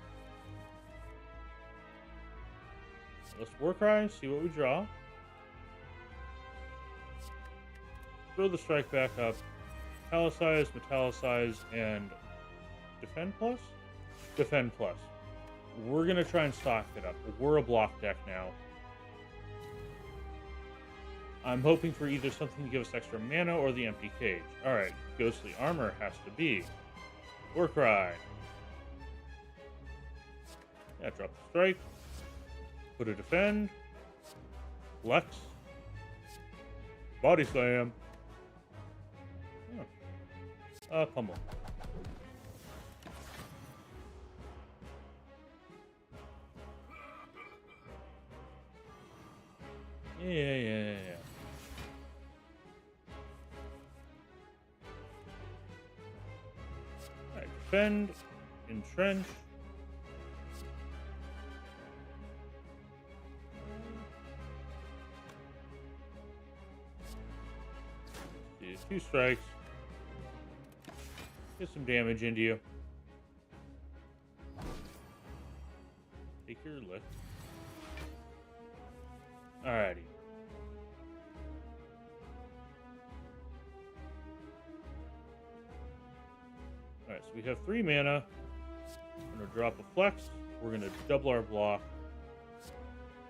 Let's Warcry, see what we draw. Throw the strike back up. Metallicize, and defend plus? Defend plus. We're going to try and stock it up. We're a block deck now. I'm hoping for either something to give us extra mana or the empty cage. Alright, ghostly armor has to be. Warcry. Yeah, drop the strike. Put a defend. Flex. Body slam. Oh. Pummel. Yeah. Alright, defend, entrench. Do 2 strikes. Get some damage into you. Take your lift. Alrighty. Alright, so we have 3 mana. I'm going to drop a flex. We're going to double our block.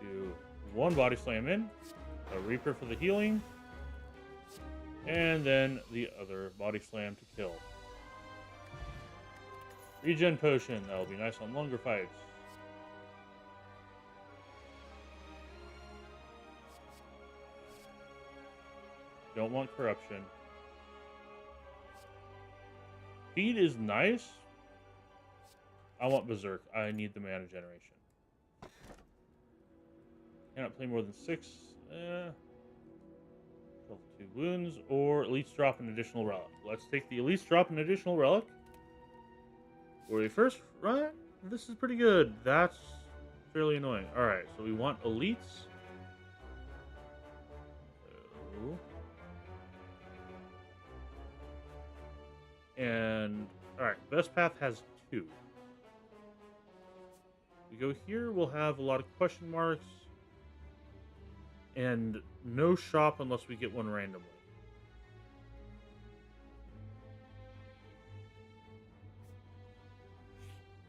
Do 1 body slam in. A Reaper for the healing. And then the other body slam to kill. Regen potion. That'll be nice on longer fights. Don't want corruption. Speed is nice. I want Berserk. I need the mana generation. Cannot play more than 6. 2 wounds, or at least drop an additional relic. Let's take the at least drop an additional relic. For the first run, this is pretty good. That's fairly annoying. Alright, so we want elites. So... And, alright, best path has 2. We go here, we'll have a lot of question marks. And no shop unless we get one randomly.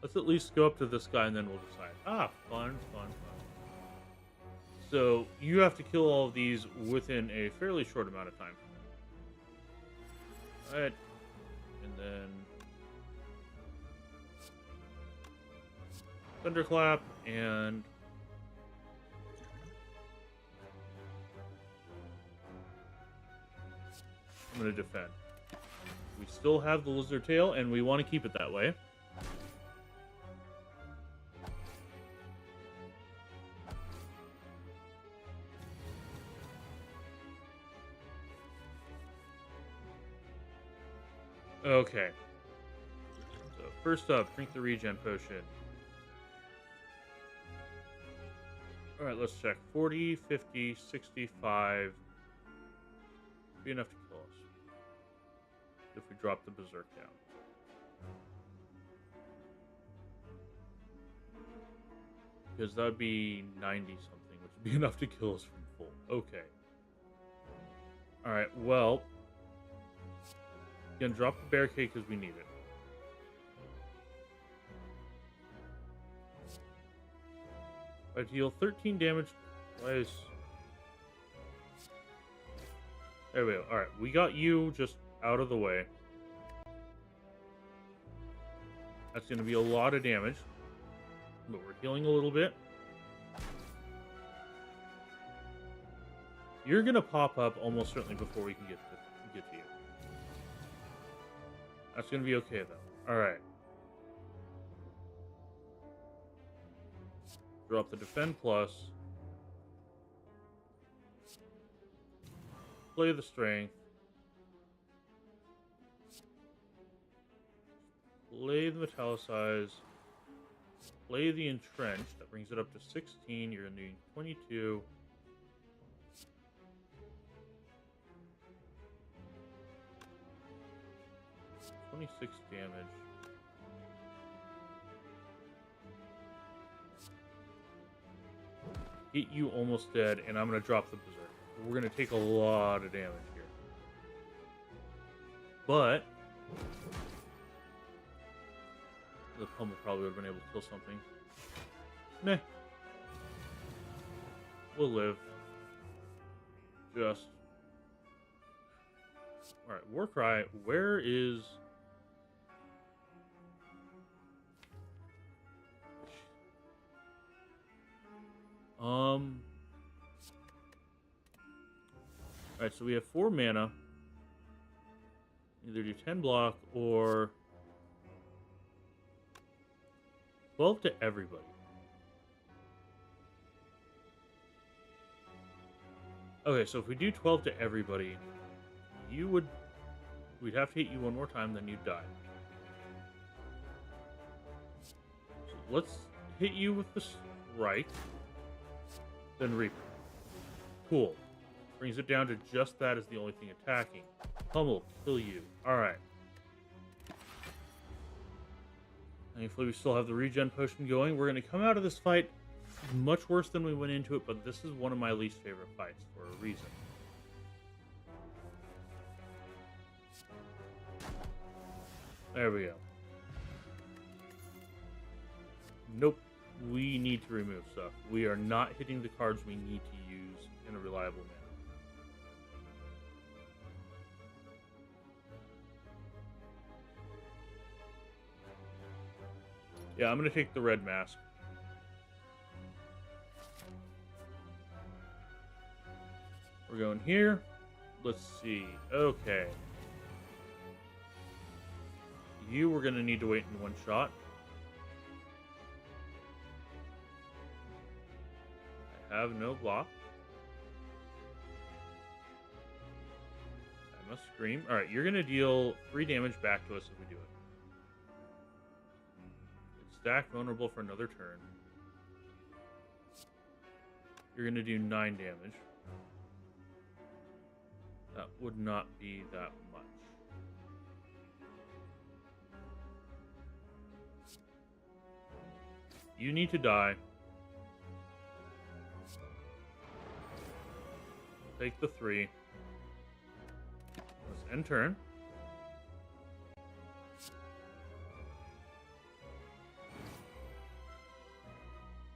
Let's at least go up to this guy and then we'll decide. Ah, fun. So, you have to kill all of these within a fairly short amount of time. Alright. And then... Thunderclap, and... I'm going to defend. We still have the lizard tail, and we want to keep it that way. Okay. So first up, drink the regen potion. Alright, let's check. 40, 50, 65. Be enough to kill us. If we drop the Berserk down. Because that would be 90 something, which would be enough to kill us from full. Okay. Alright, well. Again, drop the barricade because we need it. I deal 13 damage twice. There we go. Alright, we got you just out of the way. That's going to be a lot of damage. But we're healing a little bit. You're going to pop up almost certainly before we can get to you. That's going to be okay, though. Alright. Drop the defend plus. Play the strength. Play the metallicize. Play the entrenched. That brings it up to 16. You're going to need 22. $26 damage. Get you almost dead, and I'm going to drop the Berserk. We're going to take a lot of damage here. But the pummel probably would have been able to kill something. Meh. We'll live. Just. Alright, Warcry, where is... Alright, so we have 4 mana. Either do 10 block or 12 to everybody. Okay, so if we do 12 to everybody, we'd have to hit you one more time, then you'd die. So let's hit you with the strike, then Reaper. Cool. Brings it down to just that as the only thing attacking. Pummel, kill you. Alright. Thankfully, we still have the regen potion going. We're going to come out of this fight much worse than we went into it, but this is one of my least favorite fights for a reason. There we go. Nope. We need to remove stuff. We are not hitting the cards we need to use in a reliable manner. Yeah, I'm gonna take the red mask. We're going here. Let's see. Okay. You were gonna need to wait in one shot. I have no block. I must scream. Alright, you're gonna deal 3 damage back to us if we do it. It's stacked vulnerable for another turn. You're gonna do 9 damage. That would not be that much. You need to die. Take the 3. Let's end turn.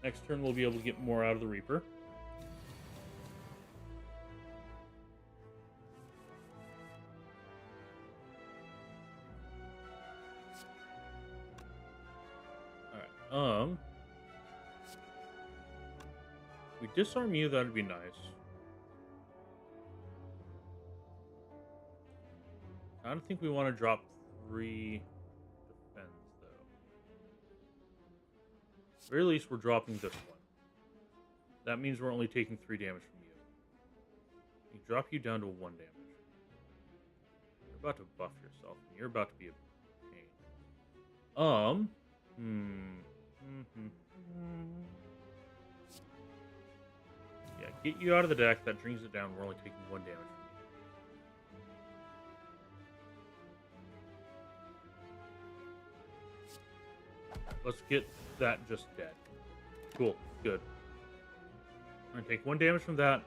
Next turn we'll be able to get more out of the Reaper. Alright, we disarm you, that'd be nice. I don't think we want to drop 3 defense, though. At the very least, we're dropping this one. That means we're only taking 3 damage from you. We drop you down to 1 damage. You're about to buff yourself, and you're about to be a pain. Yeah, get you out of the deck. That brings it down. We're only taking 1 damage from you. Let's get that just dead. Cool. Good. We're going to take 1 damage from that.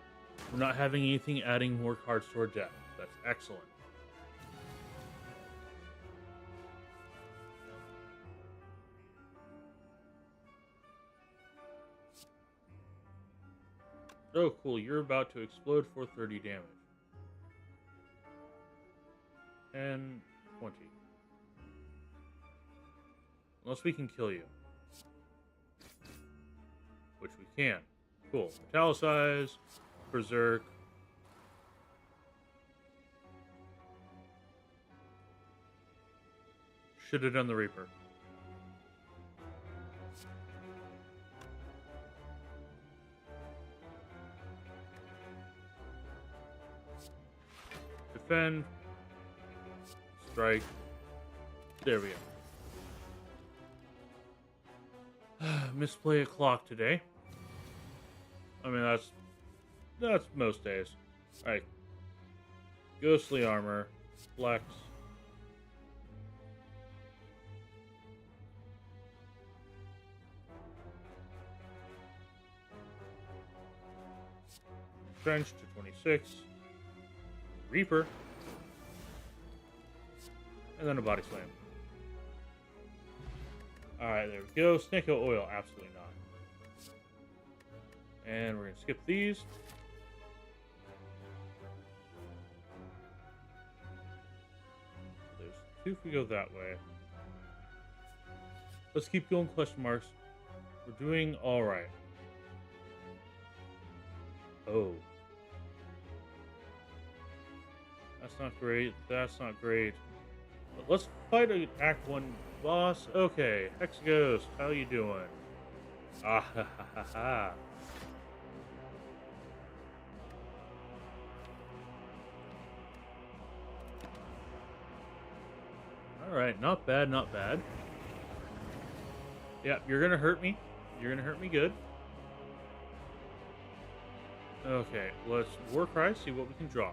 We're not having anything adding more cards to our deck. That's excellent. Oh, cool. You're about to explode for 30 damage. And 20. Unless we can kill you. Which we can. Cool. Metallicize. Berserk. Should have done the Reaper. Defend. Strike. There we go. Misplay a clock today. I mean, that's most days. Alright. Ghostly armor. Flex. Trench to 26. Reaper. And then a body slam. Alright, there we go. Snake oil, absolutely not. And we're going to skip these. There's 2 if we go that way. Let's keep going question marks. We're doing alright. Oh. That's not great. That's not great. But let's fight an Act 1 boss. Okay, Hexaghost, how you doing? Ah ha ha ha ha. Alright, not bad, not bad. Yeah, you're gonna hurt me. You're gonna hurt me good. Okay, let's Warcry, see what we can draw.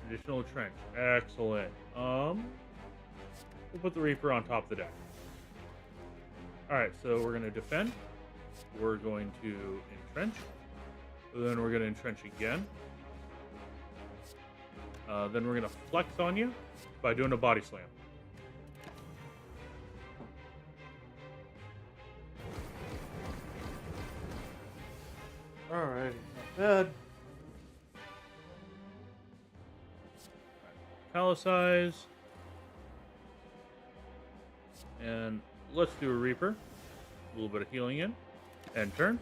Additional trench. Excellent. We'll put the Reaper on top of the deck. Alright, so we're going to defend. We're going to entrench. Then we're going to entrench again. Then we're going to flex on you by doing a body slam. Alright, not bad. Metallicize. And Let's do a Reaper. A little bit of healing in. End turn.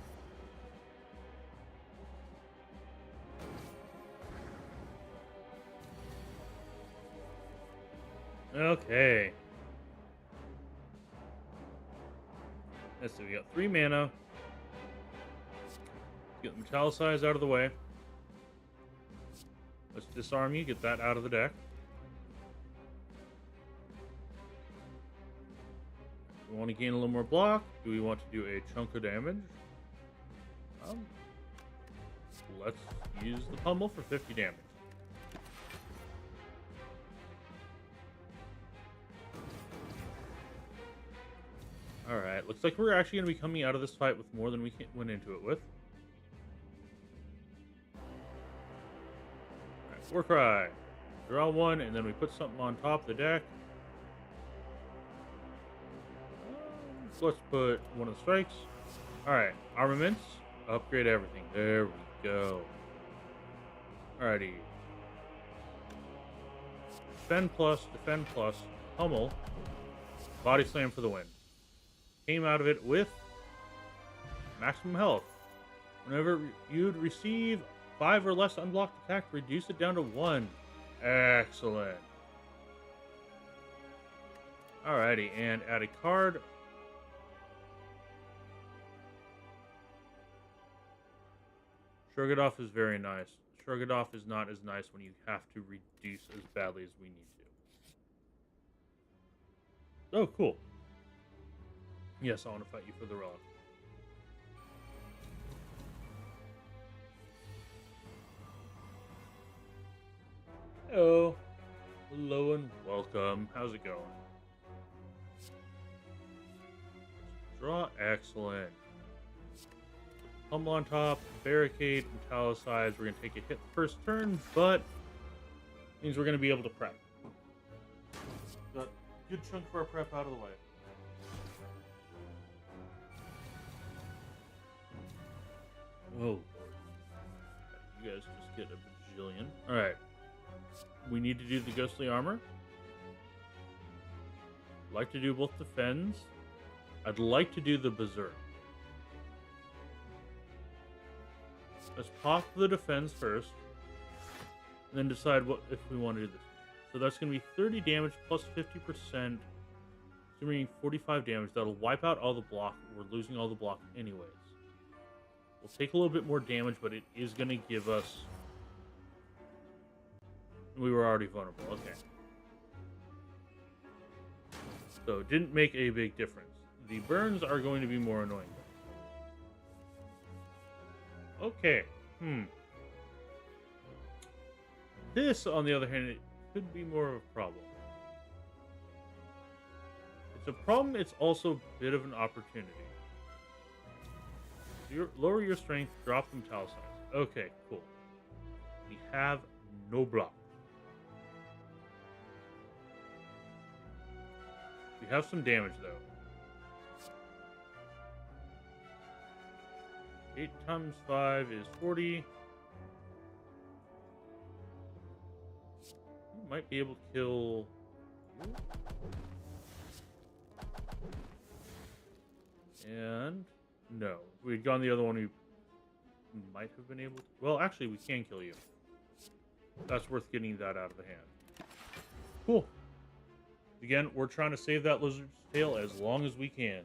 Okay. Let's see, we got 3 mana. Get the Metallicize out of the way. Let's disarm you, get that out of the deck. We want to gain a little more block. Do we want to do a chunk of damage? Let's use the pummel for 50 damage. Alright, looks like we're actually going to be coming out of this fight with more than we went into it with. Alright, Warcry. Draw 1, and then we put something on top of the deck. So let's put one of the strikes. Alright, armaments. Upgrade everything. There we go. Alrighty. Defend plus, pummel. Body slam for the win. Came out of it with maximum health. Whenever you'd receive 5 or less unblocked attack, reduce it down to 1. Excellent. Alrighty, and add a card. Shrug It Off is very nice. Shrug It Off is not as nice when you have to reduce as badly as we need to. Oh, cool. Yes, I want to fight you for the relic. Hello. Hello and welcome. How's it going? Draw, excellent. Pummel on top, barricade, metallicize. We're going to take a hit the first turn, but means we're going to be able to prep. Got a good chunk of our prep out of the way. Oh, Lord. You guys just get a bajillion. Alright. We need to do the ghostly armor. I'd like to do both defends. I'd like to do the berserk. Let's pop the defense first, and then decide what if we want to do this. So that's going to be 30 damage plus 50%, assuming 45 damage. That'll wipe out all the block. We're losing all the block anyways. We'll take a little bit more damage, but it is going to give us... We were already vulnerable. Okay. So it didn't make a big difference. The burns are going to be more annoying. Okay. This, on the other hand, it could be more of a problem. It's a problem, it's also a bit of an opportunity. Lower your strength, drop the metallicize. Okay, cool. We have no block. We have some damage, though. 8 times 5 is 40. You might be able to kill... And... No. If we'd gone the other one, we might have been able to... Well, actually, we can kill you. That's worth getting that out of the hand. Cool. Again, we're trying to save that lizard's tail as long as we can.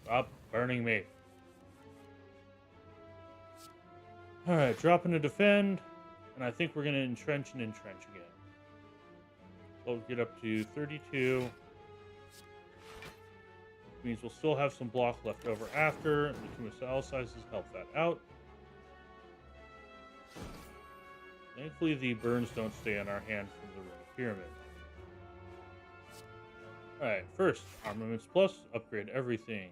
Stop burning me. Alright, dropping to defend. And I think we're going to entrench and entrench again. So we'll get up to 32. Means we'll still have some block left over after. The 2 metallicises help that out. Thankfully, the burns don't stay on our hand from the Runic Pyramid. Alright, first, Armaments Plus, upgrade everything.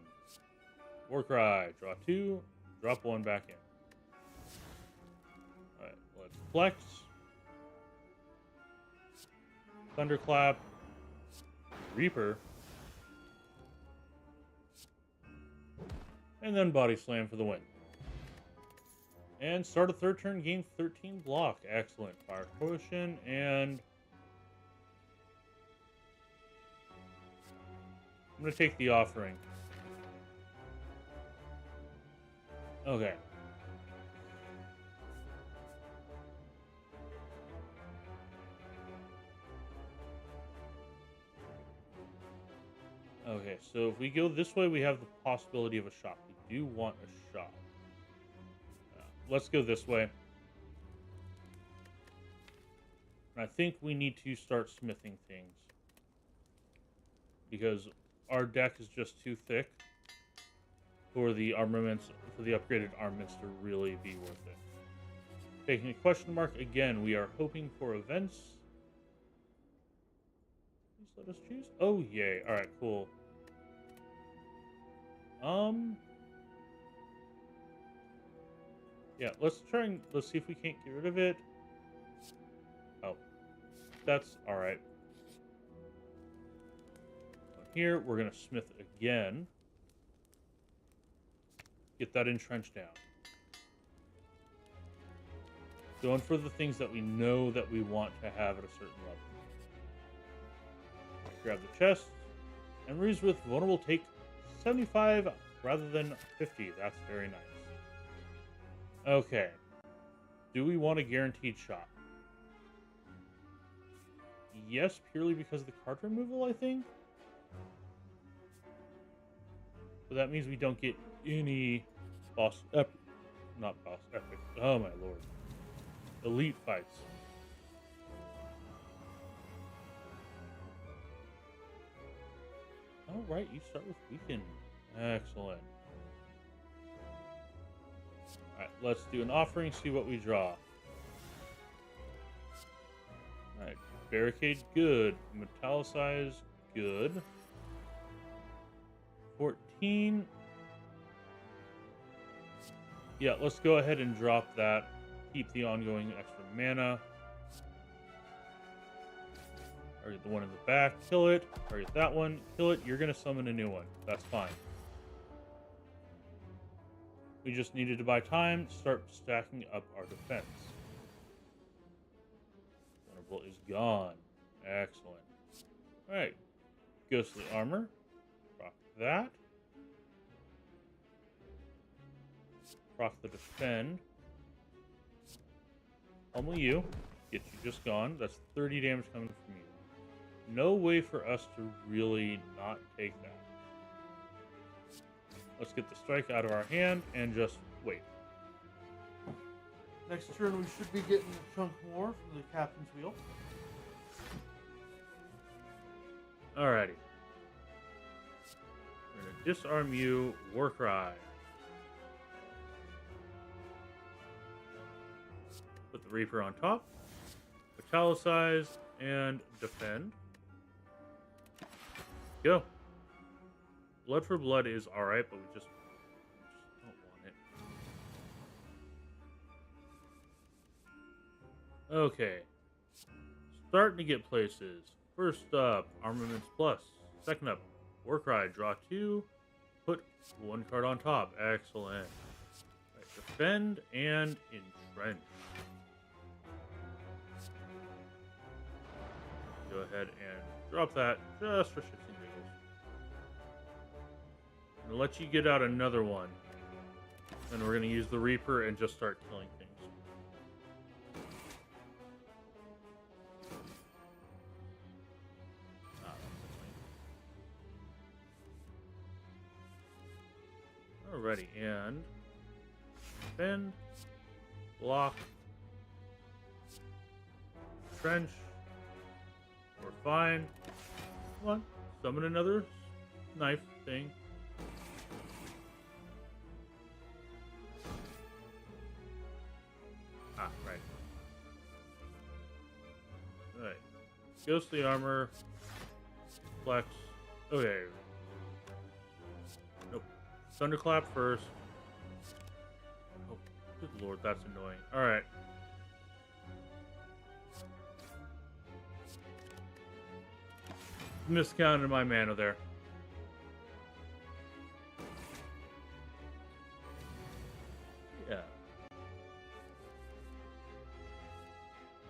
Warcry, draw 2, drop 1 back in. Alright, let's flex. Thunderclap. Reaper. And then Body Slam for the win. And start a third turn, gain 13 block. Excellent. Fire Potion and... I'm gonna take the offering. Okay. Okay, so if we go this way, we have the possibility of a shop. We do want a shop. Let's go this way. And I think we need to start smithing things. Because our deck is just too thick for the armaments, for the upgraded armaments to really be worth it. Taking a question mark again, we are hoping for events. Please let us choose. Oh, yay. All right, cool. Yeah, let's see if we can't get rid of it. Oh, that's all right. Here, we're gonna smith again. Get that entrenched down. Going for the things that we know that we want to have at a certain level. Grab the chest. Enemies with vulnerable take 75 rather than 50. That's very nice. Okay. Do we want a guaranteed shop? Yes, purely because of the card removal, I think. But that means we don't get any boss epic. Not boss epic. Oh my lord. Elite fights. All right, you start with weaken. Excellent. All right, let's do an offering. See what we draw. All right, barricade good. Metallicize good. 14. Yeah, let's go ahead and drop that. Keep the ongoing extra mana. Target the one in the back, kill it. Target that one, kill it. You're going to summon a new one. That's fine. We just needed to buy time to start stacking up our defense. Vulnerable is gone. Excellent. Alright. Ghostly armor. Rock that. Rock the defend. Pummel you. Get you just gone. That's 30 damage coming from you. No way for us to really not take that. Let's get the strike out of our hand and just wait. Next turn we should be getting a chunk more from the captain's wheel. Alrighty. We're going to disarm you, Warcry. Put the Reaper on top. Metallicize and defend. Go. Blood for blood is alright, but we just don't want it. Okay. Starting to get places. First up, Armaments Plus. Second up, Warcry. Draw 2. Put 1 card on top. Excellent. Right, defend and entrench. Go ahead and drop that just for shits and giggles. I'm gonna let you get out another one. And we're gonna use the Reaper and just start killing things. Alrighty, and defend, block, trench. We're fine. Come on, summon another knife thing. Ah, right. Alright. Ghostly armor. Flex. Okay. Nope. Thunderclap first. Oh, good lord, that's annoying. Alright. Miscounted my mana there. Yeah.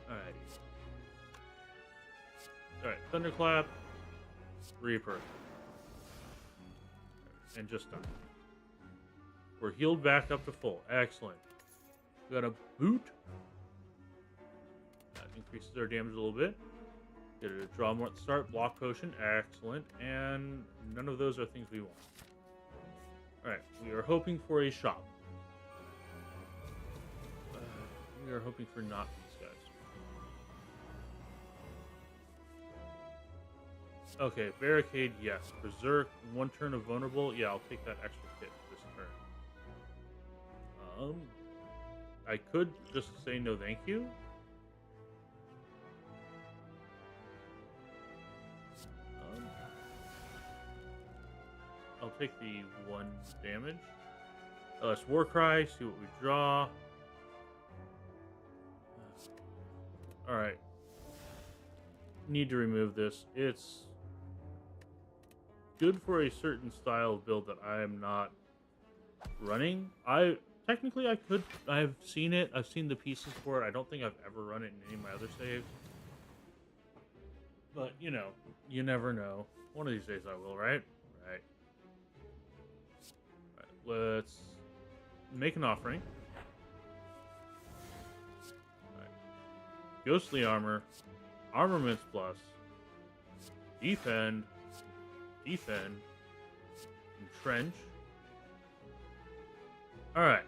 Alrighty. Alright, Thunderclap. Reaper. and just done. We're healed back up to full. Excellent. We got a boot. That increases our damage a little bit. Get a draw more at the start. Block potion. Excellent. And none of those are things we want. Alright, we are hoping for a shop. We are hoping for not these guys. Okay, barricade, yes. Berserk, 1 turn of vulnerable. Yeah, I'll take that extra hit this turn. I could just say no thank you. I'll take the 1 damage. Let's Warcry, see what we draw. Alright. Need to remove this. It's good for a certain style of build that I am not running. Technically I could. I've seen it. I've seen the pieces for it. I don't think I've ever run it in any of my other saves. But, you know, you never know. One of these days I will, right? Right. Let's make an offering. Right. Ghostly armor, armaments plus, defend, entrench. Alright.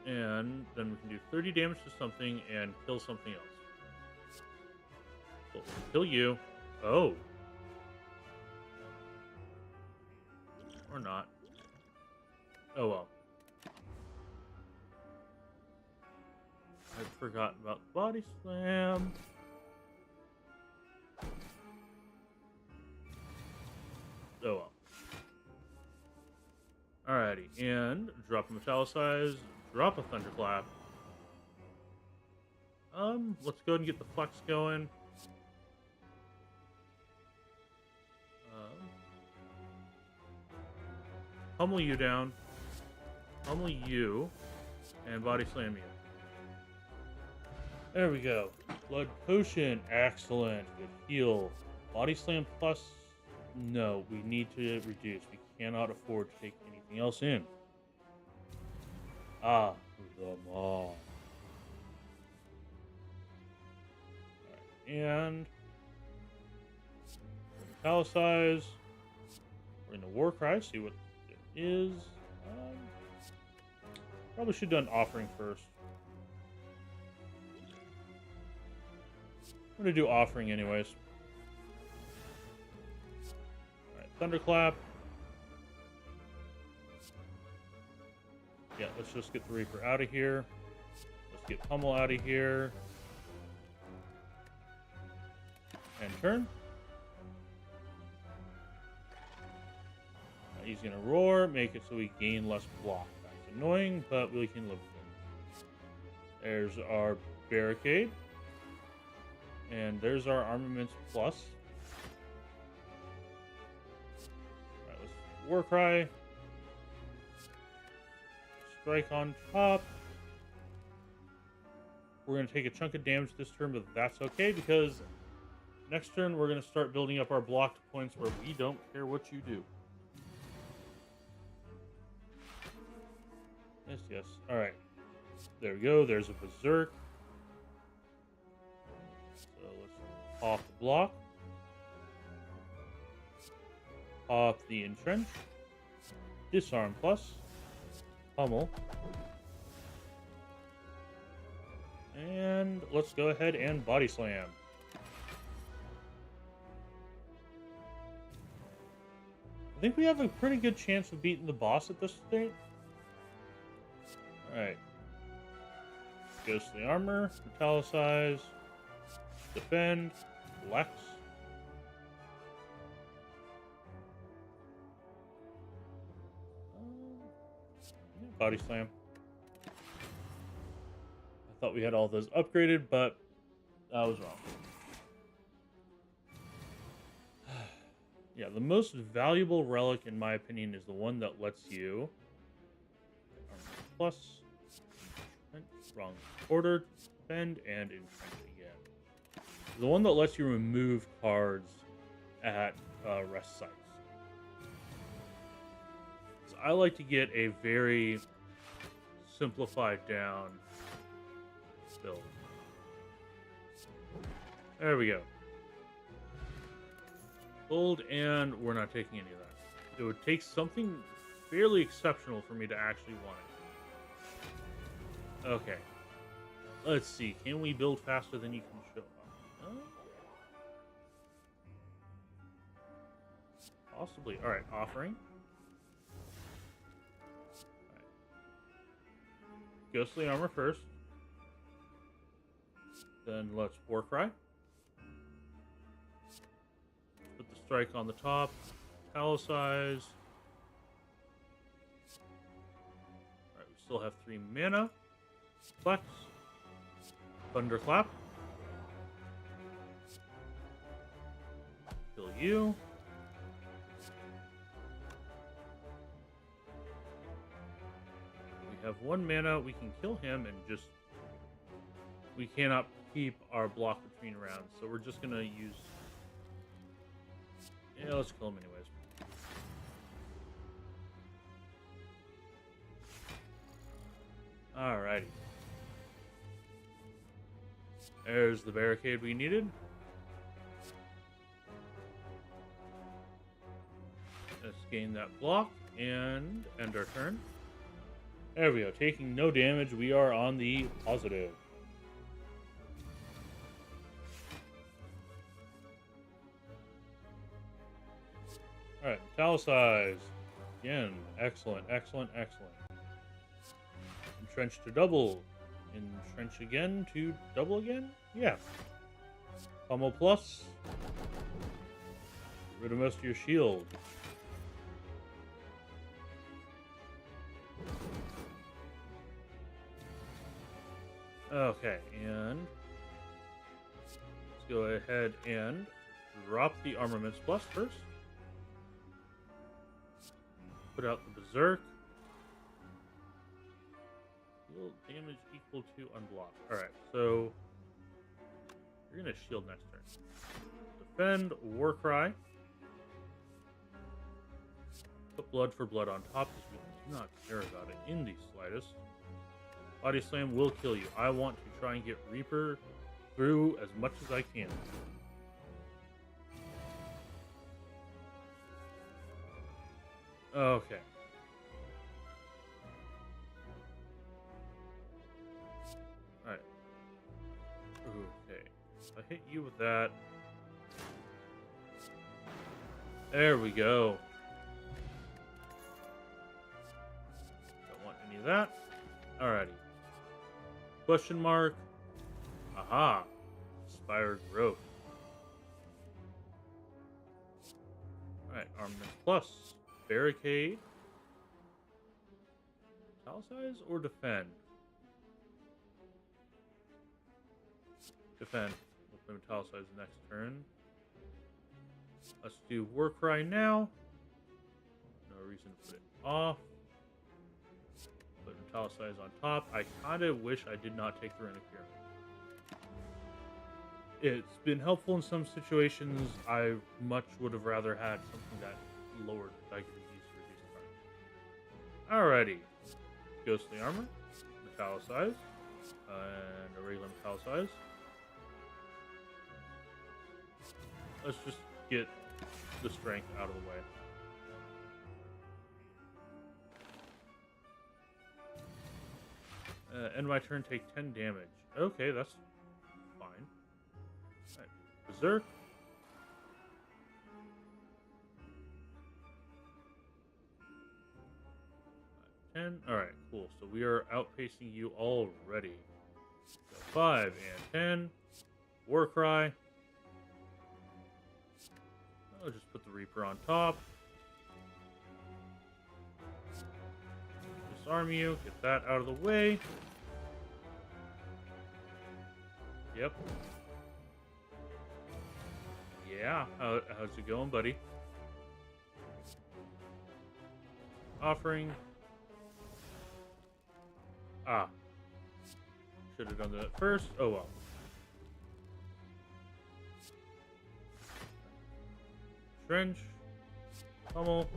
And then we can do 30 damage to something and kill something else. So we'll kill you. Oh. Or not. Oh well. I'd forgotten about the body slam. Oh well. Alrighty, and drop a metallicize, drop a thunderclap. Let's go ahead and get the flex going. Pummel you down. Pummel you. And body slam you. There we go. Blood potion. Excellent. Good heal. Body slam plus. No, we need to reduce. We cannot afford to take anything else in. Ah, the maw. Right. And metallicize. We're in the war cry. See what there is. Probably should have done offering first. I'm gonna do offering anyways. Alright, thunderclap. Yeah, let's just get the Reaper out of here. Let's get Pummel out of here. And turn. He's gonna roar, make it so we gain less block. That's annoying, but we can live with it. There's our barricade. And there's our armaments plus. Alright, let's Warcry. Strike on top. We're going to take a chunk of damage this turn, but that's okay because next turn we're going to start building up our blocked points where we don't care what you do. Yes, yes. Alright. There we go. There's a Berserk. So let's off the block. Off the entrench. Disarm plus. Pummel. And let's go ahead and body slam. I think we have a pretty good chance of beating the boss at this state. Alright. Ghostly armor, metallicize, defend, flex. Body slam. I thought we had all those upgraded, but I was wrong. Yeah, the most valuable relic, in my opinion, is the one that lets you plus wrong order, defend, and entrench again. The one that lets you remove cards at rest sites. I like to get a very simplified down build. There we go. Gold, and we're not taking any of that. It would take something fairly exceptional for me to actually want it. Okay. Let's see. Can we build faster than you can show up? Possibly. Alright, offering. All right. Ghostly armor first. Then let's Warcry. Put the strike on the top. Italicize. Alright, we still have 3 mana. Flex. Thunderclap. Kill you. We have 1 mana. We can kill him and just... We cannot keep our block between rounds, so we're just gonna use... Yeah, let's kill him anyways. Alrighty. There's the barricade we needed. Let's gain that block and end our turn. There we go. Taking no damage. We are on the positive. Alright, Italicize. Again, excellent, excellent, excellent. Entrench to double. Entrench again to double again? Yeah. Pummel plus. Get rid of most of your shield. Okay, and let's go ahead and drop the Armaments Plus first. Put out the Berserk. Deal damage equal to unblock. Alright, so you're going to shield next turn. Defend, Warcry. Put blood for blood on top because we do not care about it in the slightest. Body Slam will kill you. I want to try and get Reaper through as much as I can. Okay. Alright. Okay. So I hit you with that. There we go. Don't want any of that. Alrighty. Question mark. Aha. Spire growth. Alright, Armaments Plus. Barricade. Italicize or defend? Defend. We'll put Italicize next turn. Let's do Warcry now. No reason to put it off. Put Italicize on top. I kind of wish I did not take the Runic Pyramid. It's been helpful in some situations. I much would have rather had something that lowered I could use to reduce the card. Alrighty. Ghostly Armor. Italicize. And a regular Italicize. Let's just get the strength out of the way. End my turn, take 10 damage. Okay, that's fine. Alright, Berserk. Alright, cool. So we are outpacing you already. So 5 and 10. Warcry. I'll just put the Reaper on top. Disarm you. Get that out of the way. Yep. Yeah. How's it going, buddy? Offering. Ah. Should have done that first. Oh well. Trench. Pummel.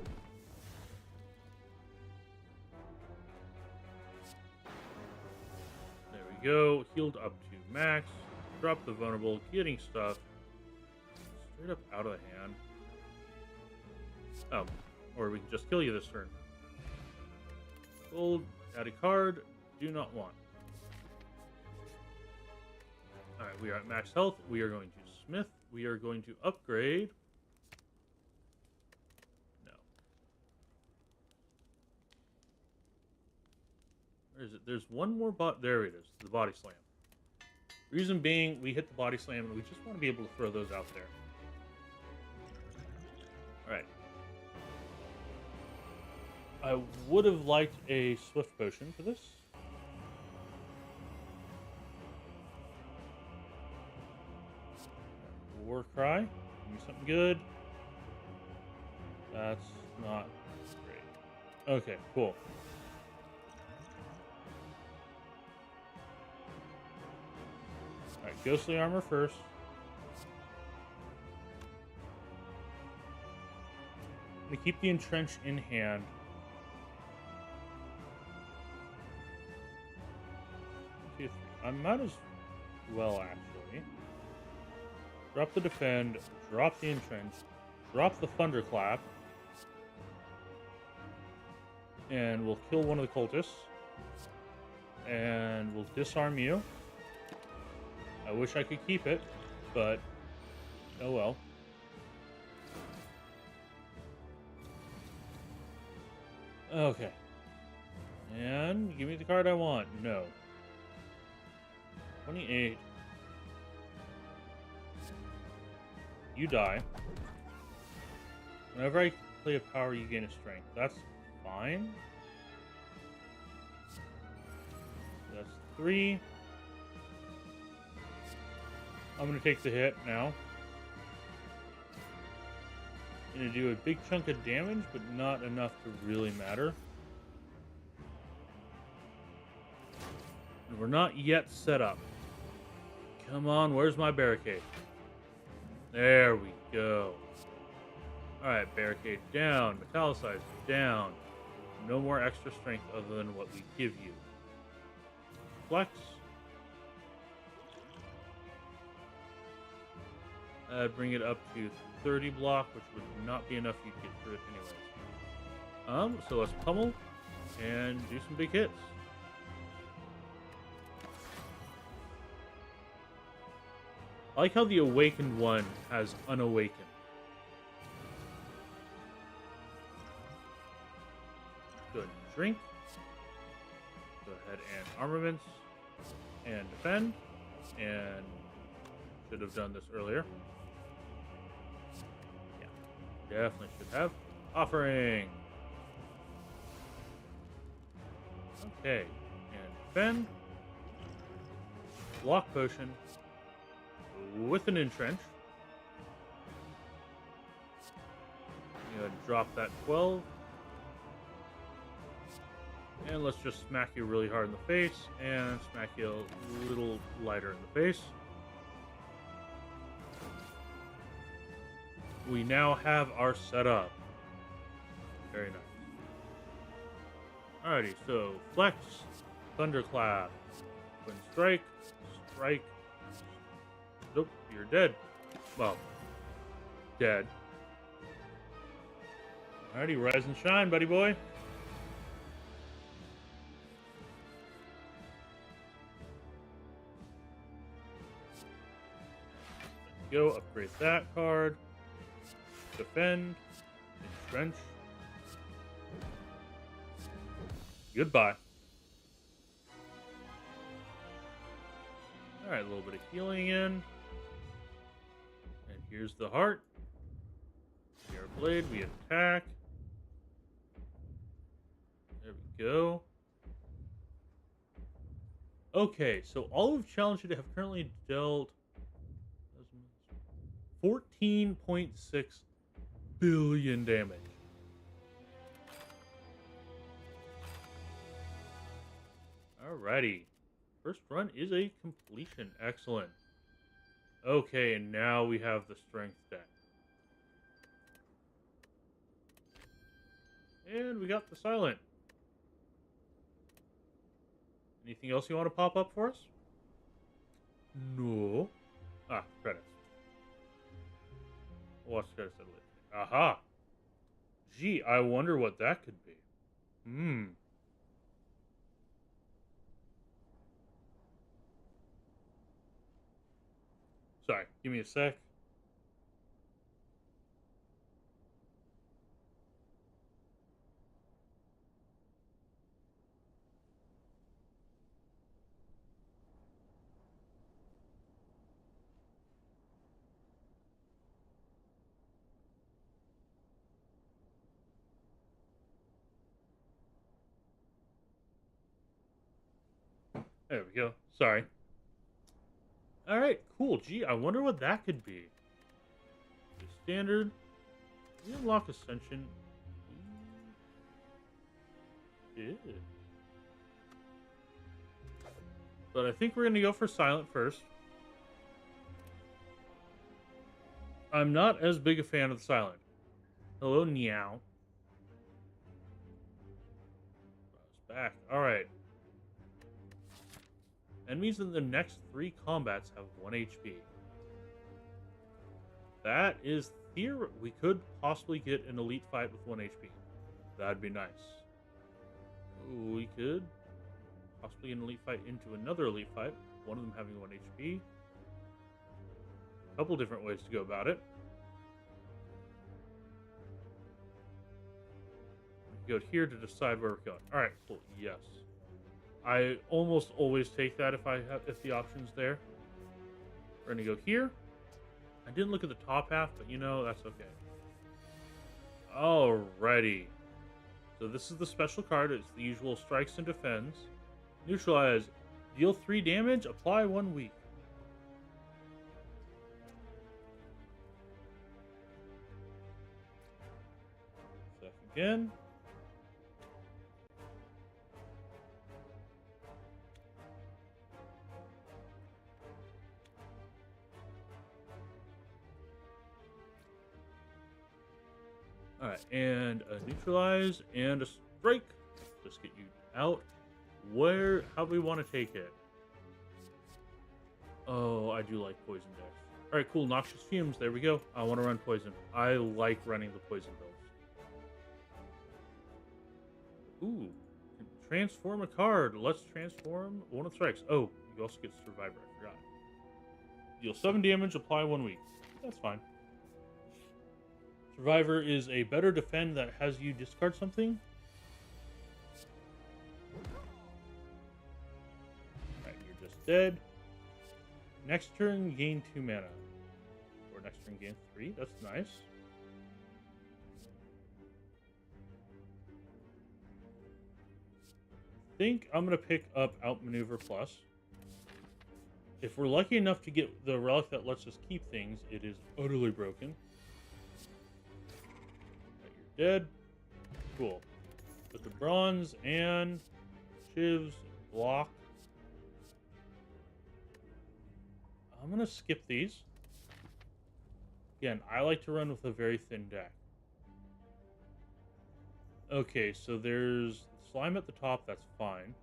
we go. Healed up to max. Drop the vulnerable. Getting stuff. Straight up out of the hand. Oh. Or we can just kill you this turn. Gold. Add a card. Do not want. Alright, we are at max health. We are going to smith. We are going to upgrade. No. Where is it? There's one more there it is. The body slam. Reason being, we hit the body slam and we just want to be able to throw those out there. Alright. I would have liked a swift potion for this. War cry. Give me something good. That's not great. Okay, cool. Alright, ghostly armor first. I'm gonna keep the entrench in hand. 2, 3. I might as well actually. Drop the defend, drop the entrench, drop the thunderclap, and we'll kill one of the cultists. And we'll disarm you. I wish I could keep it, but oh well. Okay. And give me the card I want. No. 28. You die. Whenever I play a power, you gain a strength. That's fine. That's 3. I'm going to take the hit now. Going to do a big chunk of damage, but not enough to really matter. And we're not yet set up. Come on, where's my barricade? There we go. Alright, barricade down. Metallicize down. No more extra strength other than what we give you. Flex. Bring it up to 30 block, which would not be enough. You'd get through it anyways. So let's pummel and do some big hits. I like how the awakened one has unawakened. Good. Drink. Go ahead and armaments. And defend. And should have done this earlier. Yeah. Definitely should have. Offering. Okay. And defend. Block potion. With an entrench. Go ahead and drop that 12. And let's just smack you really hard in the face and smack you a little lighter in the face. We now have our setup. Very nice. Alrighty, so flex, thunderclap, twin strike, strike. Nope, you're dead. Well, dead. Alrighty, rise and shine, buddy boy. Go, upgrade that card. Defend. Entrench. Goodbye. Alright, a little bit of healing in. And here's the heart. Our blade, we attack. There we go. Okay, so all of Challenge have currently dealt 14.6 billion damage. Alrighty. First run is a completion. Excellent. Okay, and now we have the strength deck. And we got the silent. Anything else you want to pop up for us? No. Ah, credits. Watch credits at later. Aha! Gee, I wonder what that could be. Hmm. Sorry, give me a sec. There we go. Sorry. Alright, cool. Gee, I wonder what that could be. The standard. We unlock Ascension. Yeah. But I think we're going to go for Silent first. I'm not as big a fan of the Silent. Hello, Meow. Back. Alright. Enemies in the next 3 combats have 1 HP. That is we could possibly get an elite fight with 1 HP. That'd be nice. We could possibly get an elite fight into another elite fight, one of them having 1 HP. A couple different ways to go about it. We go here to decide where we're going. Alright, cool. Yes. I almost always take that if the option's there. We're gonna go here. I didn't look at the top half, but you know, that's okay. Alrighty. So this is the special card. It's the usual strikes and defends. Neutralize. Deal 3 damage, apply 1 weak. Check again. Alright, and a neutralize and a strike. Just get you out. How do we want to take it? Oh, I do like poison dex. Alright, cool. Noxious fumes. There we go. I want to run poison. I like running the poison builds. Ooh. Transform a card. Let's transform one of the strikes. Oh, you also get Survivor. I forgot. Deal 7 damage, apply 1 week. That's fine. Survivor is a better defend that has you discard something. Alright, you're just dead. Next turn, gain 2 mana. Or next turn, gain 3. That's nice. I think I'm going to pick up Outmaneuver Plus. If we're lucky enough to get the relic that lets us keep things, it is utterly broken. Dead. Cool. With the bronze and shivs, block. I'm going to skip these. Again, I like to run with a very thin deck. Okay, so there's slime at the top. That's fine.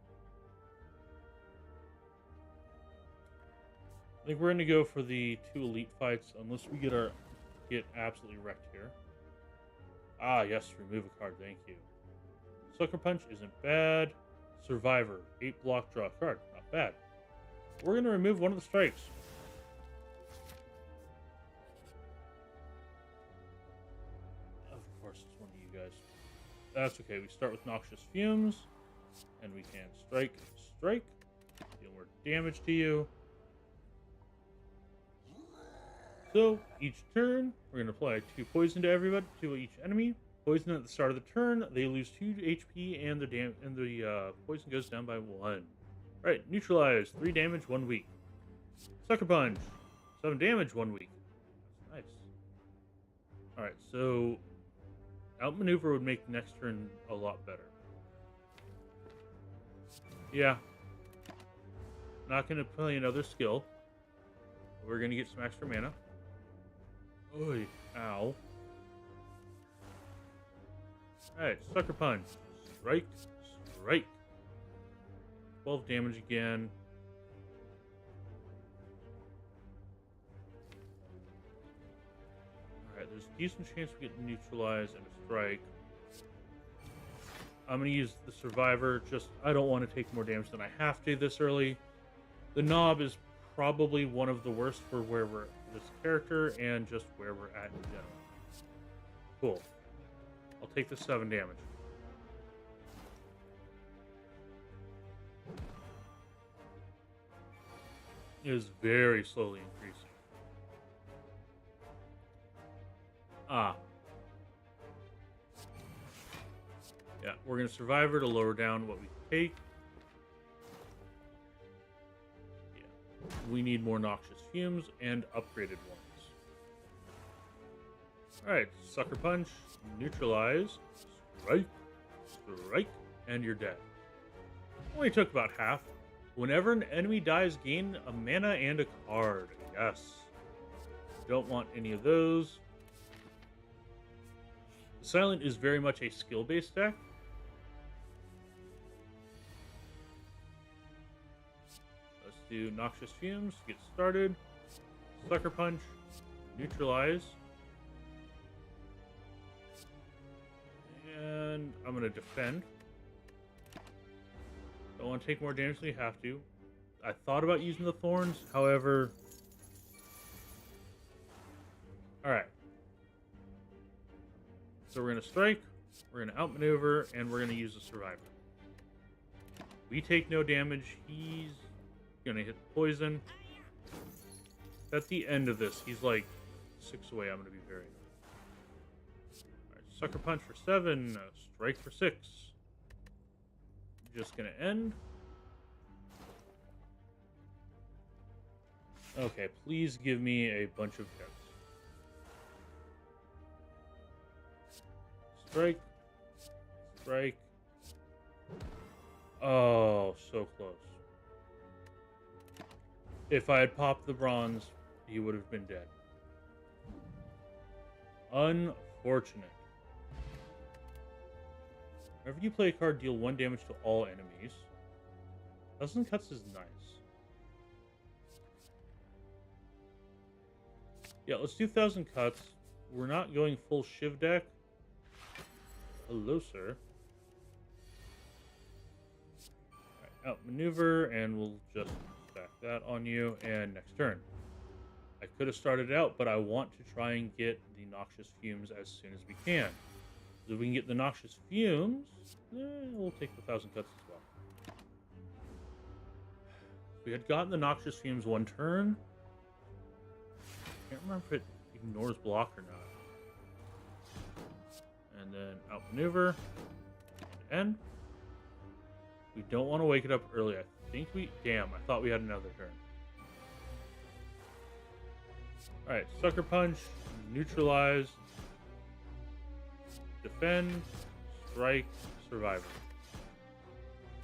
I think we're going to go for the 2 elite fights unless we get absolutely wrecked here. Ah, yes, remove a card, thank you. Sucker Punch isn't bad. Survivor, 8 block, draw a card. Not bad. We're going to remove one of the strikes. Of course, it's one of you guys. That's okay. We start with Noxious Fumes, and we can strike, deal more damage to you. So, each turn, we're going to apply 2 poison to everybody, to each enemy. Poison at the start of the turn, they lose 2 HP, and the poison goes down by 1. Alright, neutralize, 3 damage, 1 weak. Sucker Punch, 7 damage, 1 weak. That's nice. Alright, so Outmaneuver would make next turn a lot better. Yeah. Not going to play another skill. We're going to get some extra mana. Oy, ow. Alright, Sucker Punch. Strike, strike. 12 damage again. Alright, there's a decent chance we get neutralized and a strike. I'm going to use the survivor. I don't want to take more damage than I have to this early. The knob is probably one of the worst for where we're this character and just where we're at in general. Cool. I'll take the 7 damage. It is very slowly increasing. Ah. Yeah, we're going to survivor to lower down what we take. Yeah. We need more noxious fumes and upgraded ones. Alright, sucker punch, neutralize, strike, and you're dead. Only took about half. Whenever an enemy dies, gain a mana and a card. Yes. Don't want any of those. The Silent is very much a skill-based deck. Let's do Noxious Fumes to get started. Sucker Punch, neutralize. And I'm going to defend. Don't want to take more damage than we have to. I thought about using the Thorns, however... Alright. So we're going to strike, we're going to outmaneuver, and we're going to use the survivor. We take no damage. He's going to hit poison. At the end of this, he's like 6 away. I'm going to be very annoyed. Alright, sucker punch for 7, strike for 6. Just going to end. Okay, please give me a bunch of hits. Strike. Strike. Oh, so close. If I had popped the bronze, he would have been dead. Unfortunate. Whenever you play a card, deal 1 damage to all enemies. 1,000 cuts is nice. Yeah, let's do 1,000 cuts. We're not going full Shiv deck. Hello, sir. Alright, outmaneuver, and we'll just stack that on you. And next turn. I could have started out, but I want to try and get the Noxious Fumes as soon as we can. So if we can get the Noxious Fumes, we'll take the 1,000 cuts as well. If we had gotten the Noxious Fumes 1 turn, I can't remember if it ignores block or not. And then outmaneuver, end. We don't want to wake it up early. I think we... Damn, I thought we had another turn. Alright, Sucker Punch, neutralize, defend, strike, survivor.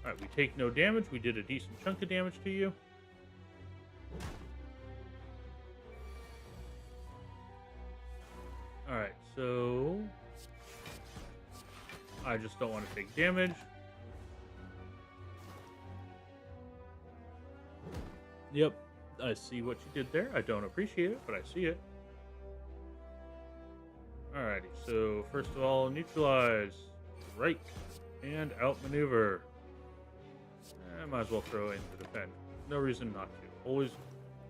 Alright, we take no damage. We did a decent chunk of damage to you. Alright, so... I just don't want to take damage. Yep, I see what you did there. I don't appreciate it, but I see it. Alrighty, so first of all, neutralize, right, and outmaneuver. I might as well throw in the defend. No reason not to. Always,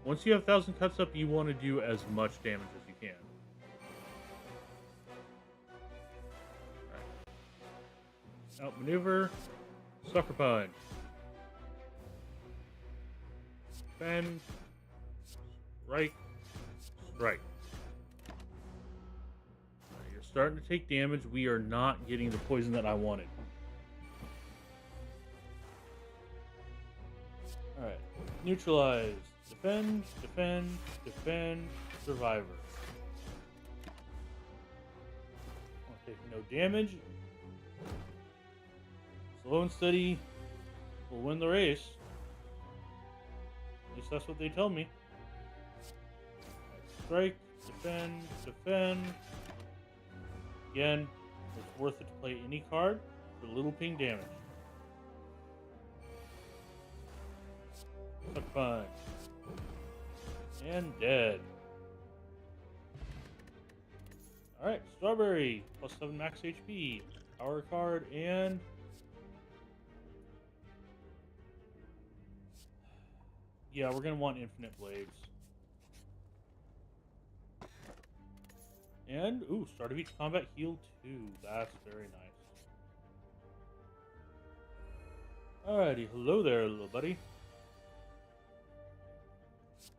once you have 1,000 cuts up, you want to do as much damage as you can. Outmaneuver, sucker punch, defend, strike, strike. Right, you're starting to take damage. We are not getting the poison that I wanted. Alright, neutralize, defend, defend, defend, survivor. I'll take no damage. Slow and steady will win the race. At least that's what they tell me. Strike, defend, defend. Again, it's worth it to play any card for little ping damage. Sucker punch. And dead. Alright, Strawberry. +7 max HP. Power card and... yeah, we're going to want Infinite Blades. And, ooh, start of each combat heal 2. That's very nice. Alrighty, hello there, little buddy.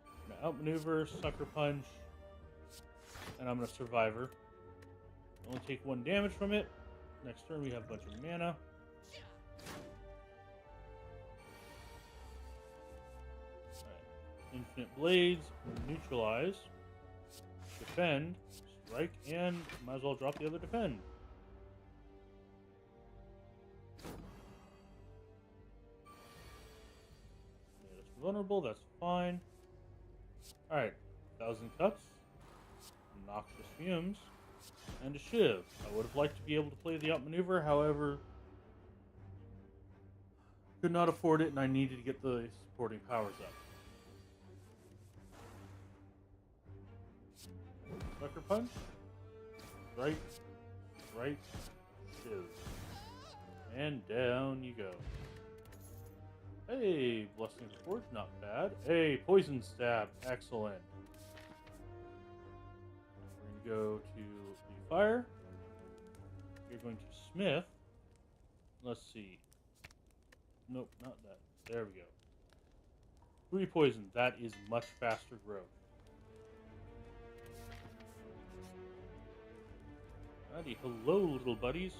I'm going to outmaneuver, Sucker Punch, and I'm going to Survivor. Only take 1 damage from it. Next turn we have a bunch of mana. Alright. Infinite Blades, Neutralize, Defend, Strike, and might as well drop the other Defend. Yeah, that's vulnerable, that's fine. Alright, 1,000 Cuts, Noxious Fumes, and a Shiv. I would have liked to be able to play the outmaneuver, however, could not afford it and I needed to get the supporting powers up. Sucker Punch, Strike, Strike, Shiv. And down you go. Hey, Blessing of the Forge, not bad. Hey, Poison Stab, excellent. We're going to go to the Fire. You're going to Smith. Let's see. Nope, not that. There we go. 3 poison. That is much faster growth. Alrighty, hello, little buddies.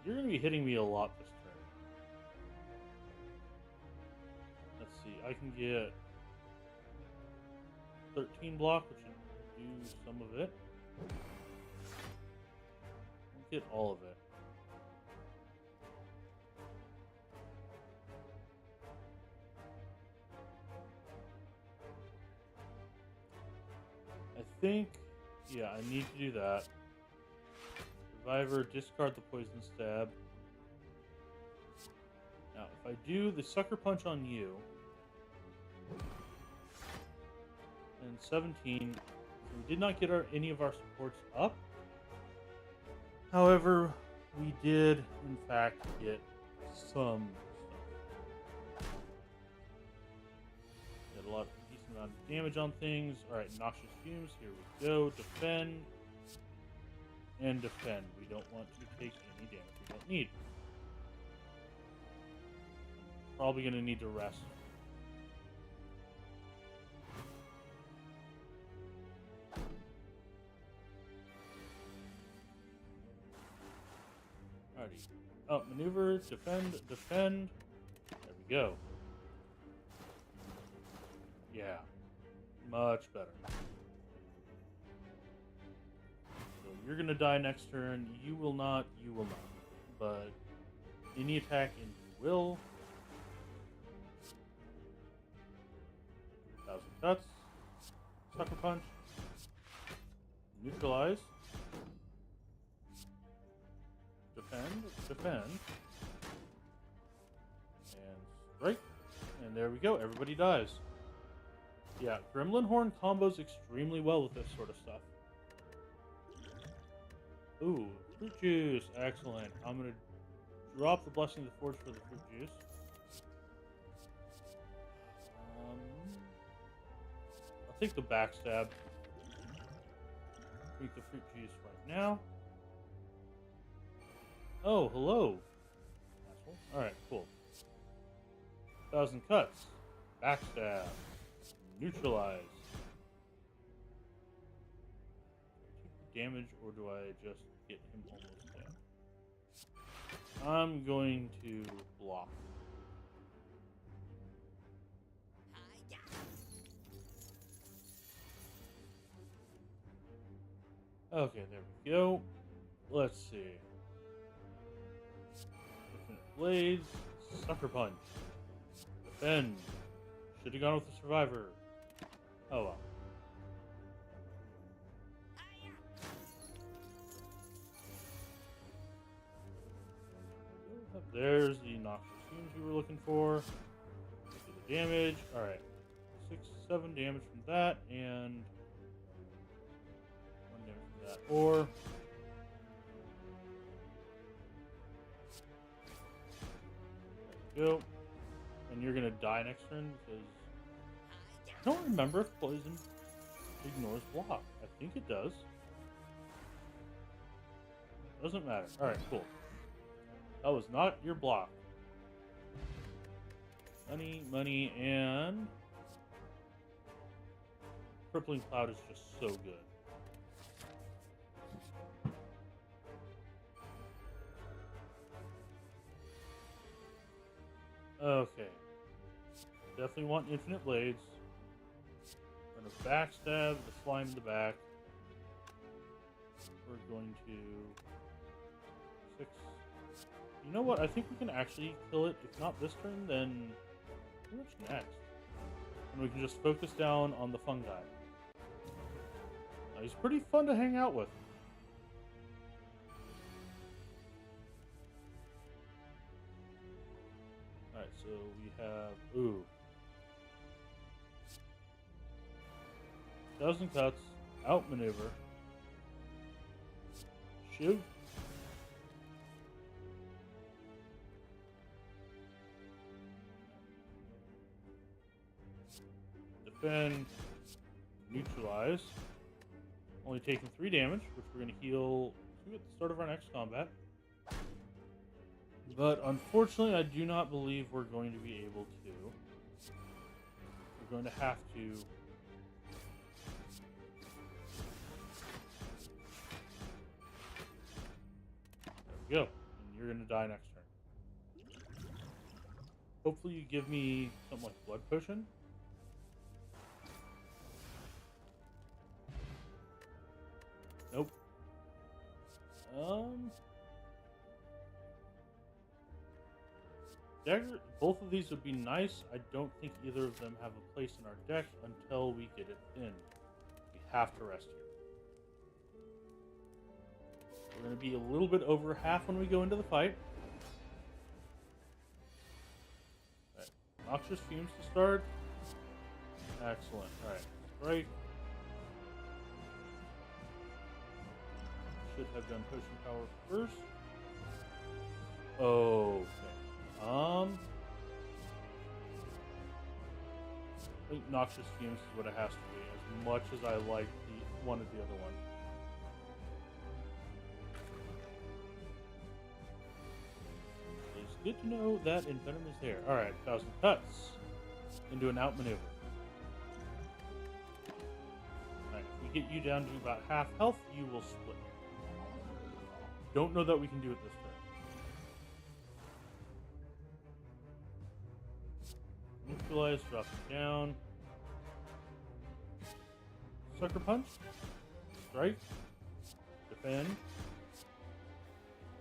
You're going to be hitting me a lot this turn. Let's see. I can get 13 block, which should do some of it. I'll get all of it. I think, yeah, I need to do that. Survivor, discard the Poison Stab. Now, if I do the Sucker Punch on you, and 17, so we did not get any of our supports up. However, we did, in fact, get some stuff. Get a decent amount of damage on things. Alright, Noxious Fumes, here we go. Defend. And defend. We don't want to take any damage we don't need. Probably going to need to rest. Alrighty. Oh, maneuver, defend, defend. There we go. Yeah. Much better. You're gonna die next turn. You will not. You will not. But any attack, and you will. 1,000 Cuts. Sucker Punch. Neutralize. Defend. Defend. And strike. And there we go. Everybody dies. Yeah, Gremlin Horn combos extremely well with this sort of stuff. Ooh, fruit juice. Excellent. I'm going to drop the Blessing of the Forge for the fruit juice. I'll take the backstab. Take the fruit juice right now. Oh, hello. Alright, cool. 1,000 Cuts. Backstab. Neutralize. Damage, or do I just get him almost dead? I'm going to block. Okay, there we go. Let's see. Infinite Blades. Sucker Punch. Defend. Should have gone with the Survivor. Oh well. There's the Noxious you were looking for. Do the damage. Alright. 6, 7 damage from that, and 1 damage from that. Or there we go. And you're gonna die next turn because I don't remember if poison ignores block. I think it does. Doesn't matter. Alright, cool. That was not your block. Money, money, and Crippling Cloud is just so good. Okay. Definitely want Infinite Blades. We're going to backstab the slime in the back. We're going to 6. You know what? I think we can actually kill it. If not this turn, then pretty much next. And we can just focus down on the fungi. Now, he's pretty fun to hang out with. Alright, so we have... Ooh. 1,000 cuts. Outmaneuver. Shiv. Defend. Neutralize. Only taking 3 damage, which we're going to heal 2 at the start of our next combat. But unfortunately, I do not believe we're going to be able to. We're going to have to. There we go. And you're going to die next turn. Hopefully you give me something like Blood Potion. Nope. Dagger, both of these would be nice. I don't think either of them have a place in our deck until we get it in. We have to rest here. We're going to be a little bit over half when we go into the fight. All right. Noxious Fumes to start. Excellent. Alright. Strike. Should have done Potion Power first. Okay. I think Noxious Fumes is what it has to be, as much as I like the one of the other one. It's good to know that Envenom is there. Alright, 1,000 cuts into an outmaneuver. Alright, if we get you down to about half health, you will split. Don't know that we can do it this turn. Neutralize, drop it down. Sucker Punch. Strike. Defend.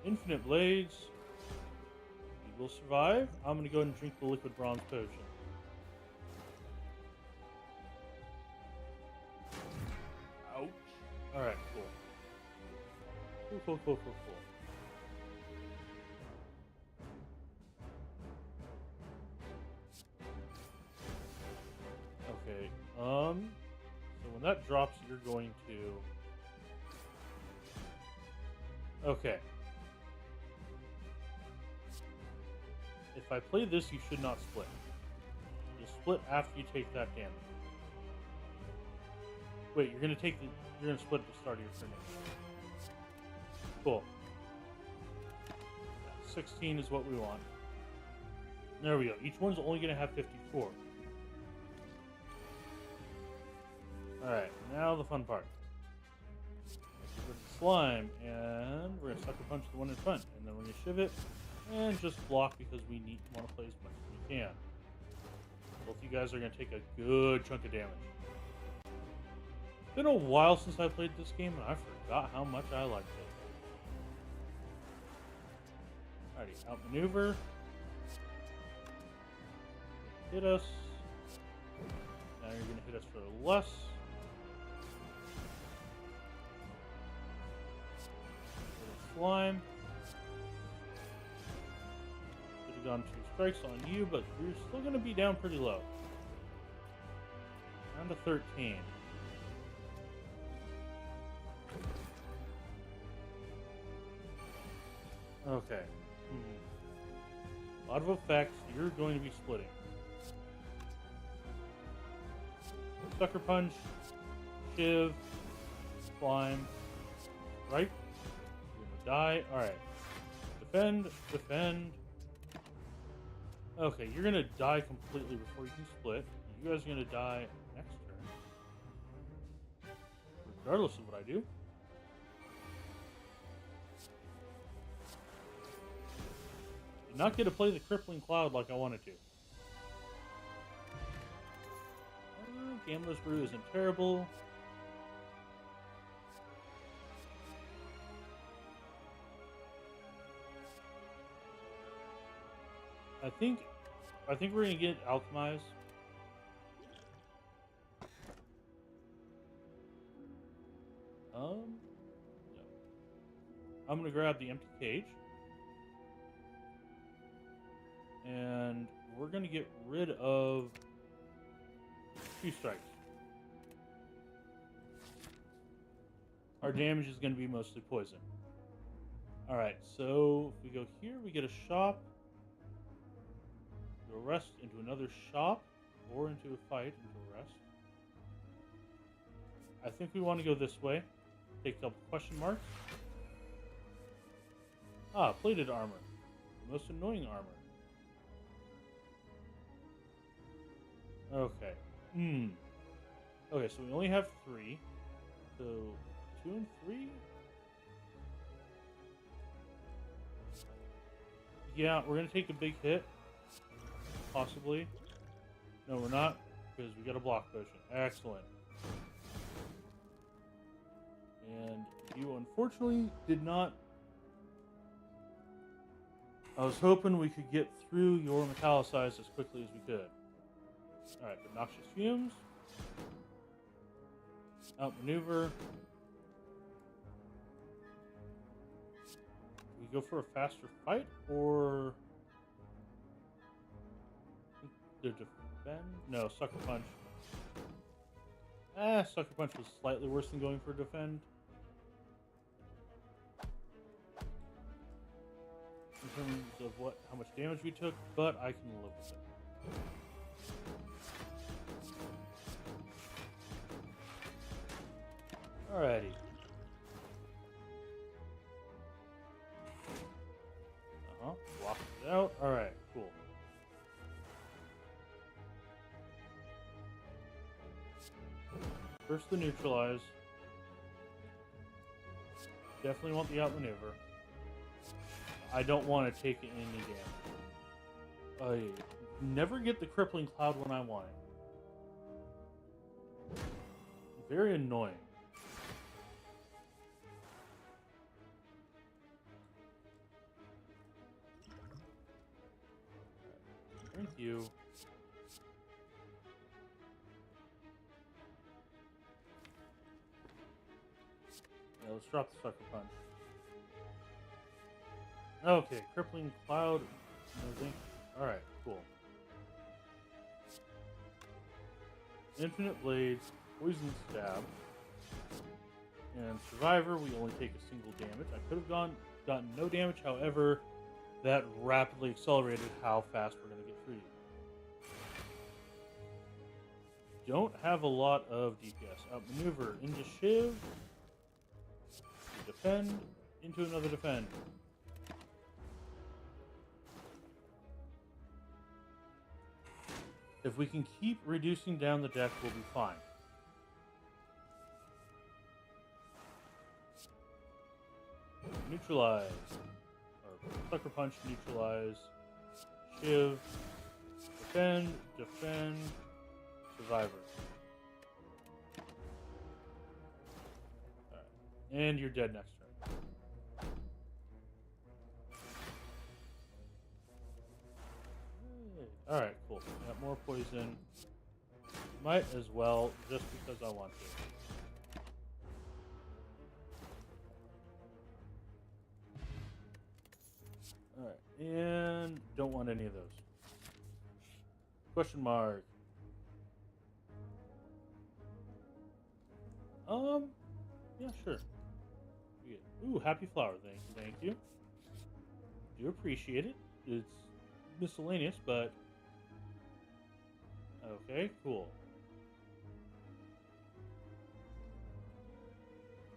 Infinite Blades. You will survive. I'm going to go ahead and drink the Liquid Bronze Potion. Ouch. Alright, cool. Cool. Okay, so when that drops, you're going to... Okay. If I play this, you should not split. You'll split after you take that damage. Wait, you're gonna split at the start of your turn. Cool. 16 is what we want. There we go. Each one's only gonna have 54. Alright, now the fun part. With the slime, and we're gonna sucker punch the one in front, and then we're gonna shiv it, and just block because we want to play as much as we can. Both you guys are gonna take a good chunk of damage. It's been a while since I played this game, and I forgot how much I liked it. Alrighty, outmaneuver. Hit us. Now you're gonna hit us for less. Slime. actually gone 2 strikes on you, but you're still going to be down pretty low. Down to 13. Okay. A lot of effects. You're going to be splitting. Sucker Punch, Shiv, Slime, right? You're gonna die. Alright. Defend, defend. Okay, you're gonna die completely before you can split. You guys are gonna die next turn. Regardless of what I do. Did not get to play the Crippling Cloud like I wanted to. Gambler's Brew isn't terrible. I think we're gonna get Alchemize. No. I'm gonna grab the empty cage. And we're gonna get rid of 2 strikes. Our damage is going to be mostly poison. Alright, so if we go here, we get a shop. Go rest into another shop, or into a fight, into a rest. I think we want to go this way. Take a couple question marks. Ah, plated armor. The most annoying armor. Okay. Okay, so we only have 3. So 2 and 3? Yeah, we're gonna take a big hit. Possibly. No, we're not, because we got a block potion. Excellent. And you unfortunately did not. I was hoping we could get through your metallicize as quickly as we could. Alright, but Noxious Fumes. Outmaneuver. Do we go for a faster fight, or the defend? No, Sucker Punch. Sucker Punch was slightly worse than going for defend. In terms of how much damage we took, but I can live with it. Alrighty. Block it out. Alright, cool. First the neutralize. Definitely want the outmaneuver. I don't want to take any damage. I never get the crippling cloud when I want it. Very annoying. Thank you. Yeah, let's drop the Sucker Punch. Okay, Crippling Cloud. No thank you. Alright, cool. Infinite Blades, Poison Stab, and Survivor, we only take a single damage. I could have gotten no damage, however, that rapidly accelerated how fast we're going to get through you. Don't have a lot of DPS. Outmaneuver into Shiv, defend, into another defend. If we can keep reducing down the deck, we'll be fine. Neutralize. Or Sucker Punch, neutralize. Shiv. Defend, defend. Survivor. Alright. And you're dead next turn. Alright, cool. Got more poison. Might as well, just because I want to. Alright, And don't want any of those. Question mark. Yeah, sure. Ooh, happy flower. Thank you. Do appreciate it. It's miscellaneous, but okay, cool.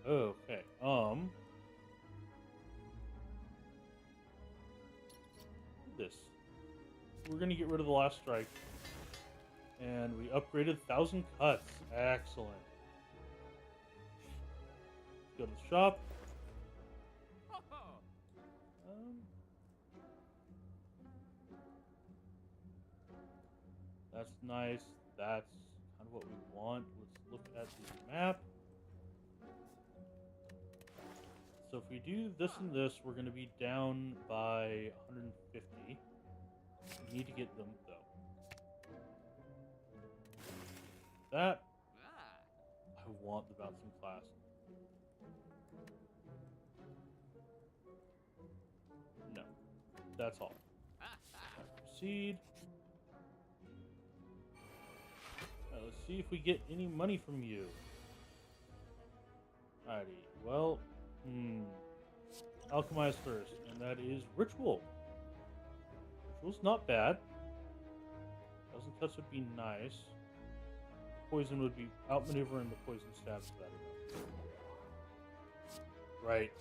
Okay. This. We're gonna get rid of the last strike, and we upgraded 1,000 cuts. Excellent. Let's go to the shop. That's nice. That's kind of what we want. Let's look at the map. So if we do this and this, we're going to be down by 150. We need to get them, though. That, I want the bouncing class. No. That's all. Proceed. Let's see if we get any money from you. Alrighty. Well, alchemize first, and that is ritual. Ritual's not bad. 1,000 cuts would be nice. Poison would be outmaneuvering the poison stabs better. Right.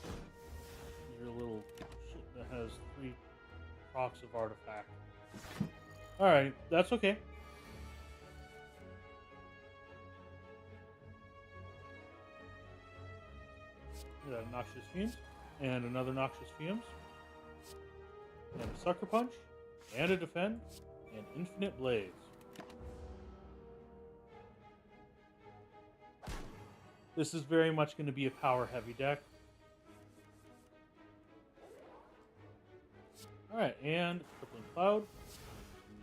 Your little shit that has 3 procs of artifact. Alright, that's okay. Noxious Fumes, and another Noxious Fumes, and a Sucker Punch, and a Defend, and Infinite Blades. This is very much going to be a power-heavy deck. Alright, and Crippling Cloud,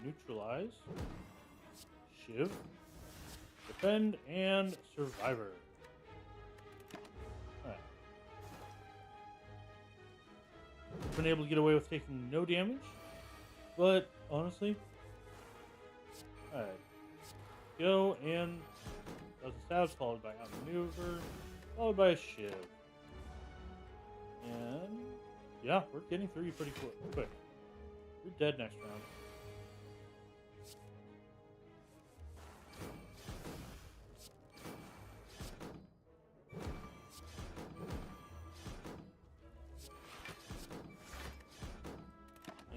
Neutralize, Shiv, Defend, and Survivor. Been able to get away with taking no damage, but honestly, alright, go and does a stab followed by outmaneuver, followed by a shiv, and yeah, we're getting through you pretty quick. You're dead next round.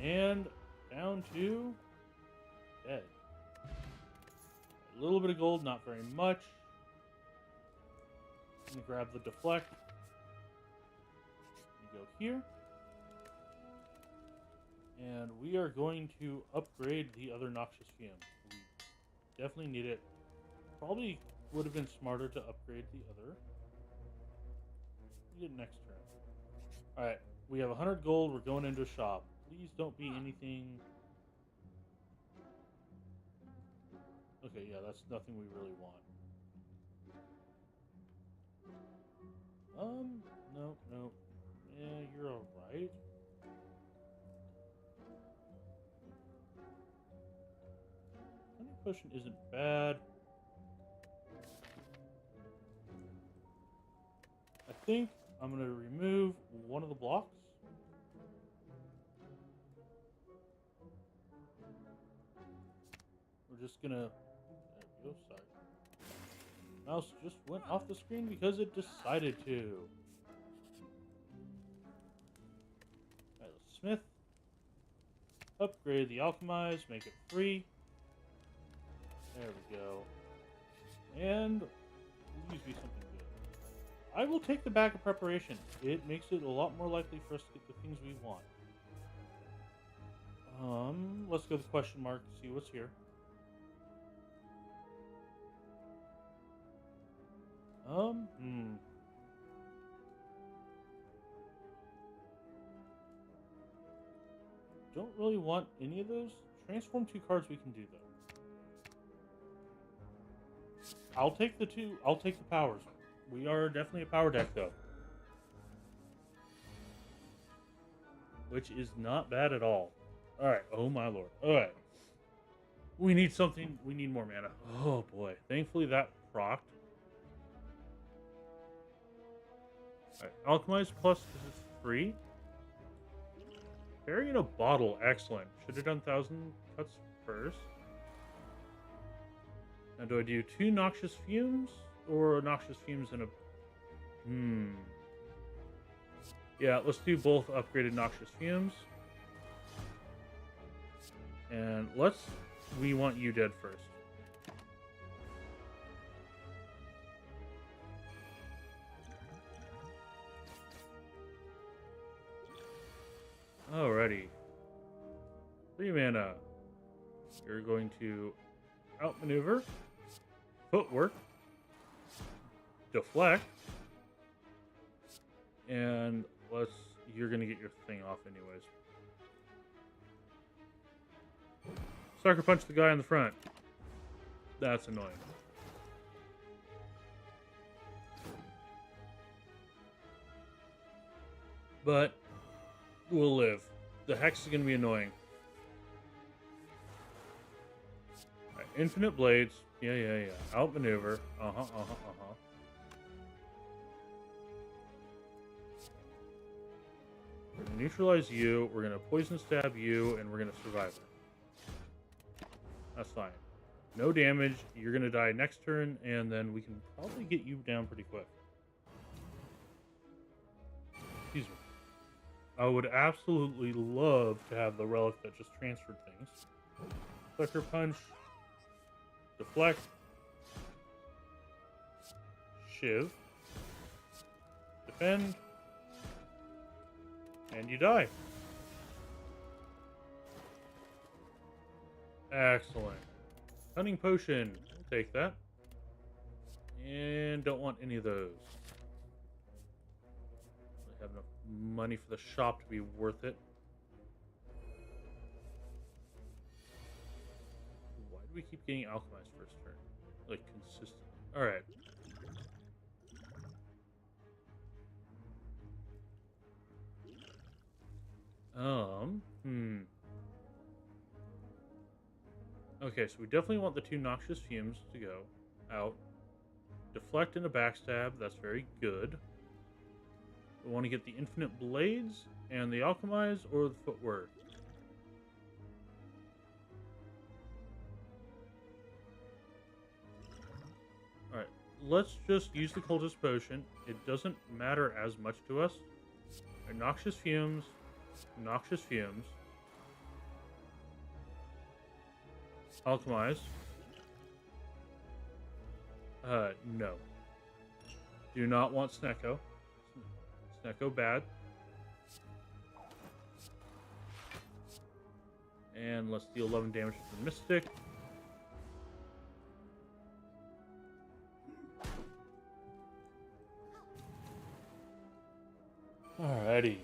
And down to dead. A little bit of gold, not very much. I'm gonna grab the deflect. We go here. And we are going to upgrade the other Noxious Fume. We definitely need it. Probably would have been smarter to upgrade the other. We get next turn. Alright, we have 100 gold. We're going into a shop. Please don't be anything... Okay, yeah, that's nothing we really want. No. Yeah, you're alright. Honey Potion isn't bad. I think I'm going to remove one of the blocks. We're just gonna... There we go, sorry. Mouse just went off the screen because it decided to. Alright, let's smith. Upgrade the alchemize, make it free. There we go. And please be something good. I will take the bag of preparation. It makes it a lot more likely for us to get the things we want. Let's go to the question mark, see what's here. Don't really want any of those. Transform 2 cards we can do, though. I'll take the 2. I'll take the powers. We are definitely a power deck, though. which is not bad at all. All right. Oh my lord. All right. We need something. We need more mana. Oh boy. Thankfully that procced. All right. Alchemize plus this is free. Fairy in a bottle. Excellent. Should have done 1,000 cuts first. Now, do I do 2 noxious fumes or noxious fumes and a... Yeah, let's do both upgraded noxious fumes. And we want you dead first. Alrighty. 3 mana. You're going to outmaneuver, footwork, deflect, and you're gonna get your thing off anyways. Sucker punch the guy in the front. That's annoying. But we'll live. The hex is gonna be annoying. Right, infinite blades. Yeah. Outmaneuver. We're gonna neutralize you. We're gonna poison stab you, and we're gonna survive it. That's fine. No damage. You're gonna die next turn, and then we can probably get you down pretty quick. Excuse me. I would absolutely love to have the relic that just transferred things. Sucker punch. Deflect. Shiv. Defend. And you die. Excellent. Cunning potion. I'll take that. And don't want any of those. I have enough money for the shop to be worth it. Why do we keep getting alchemized first turn? Like, consistently. Alright. Okay, so we definitely want the 2 noxious fumes to go out. Deflect and a backstab, that's very good. We want to get the infinite blades and the alchemize or the footwork. Alright, let's just use the cultist potion. It doesn't matter as much to us. Right, noxious fumes. Noxious fumes. Alchemize. No. Do not want Snecko. Snecko bad. And let's deal 11 damage to the Mystic. Alrighty.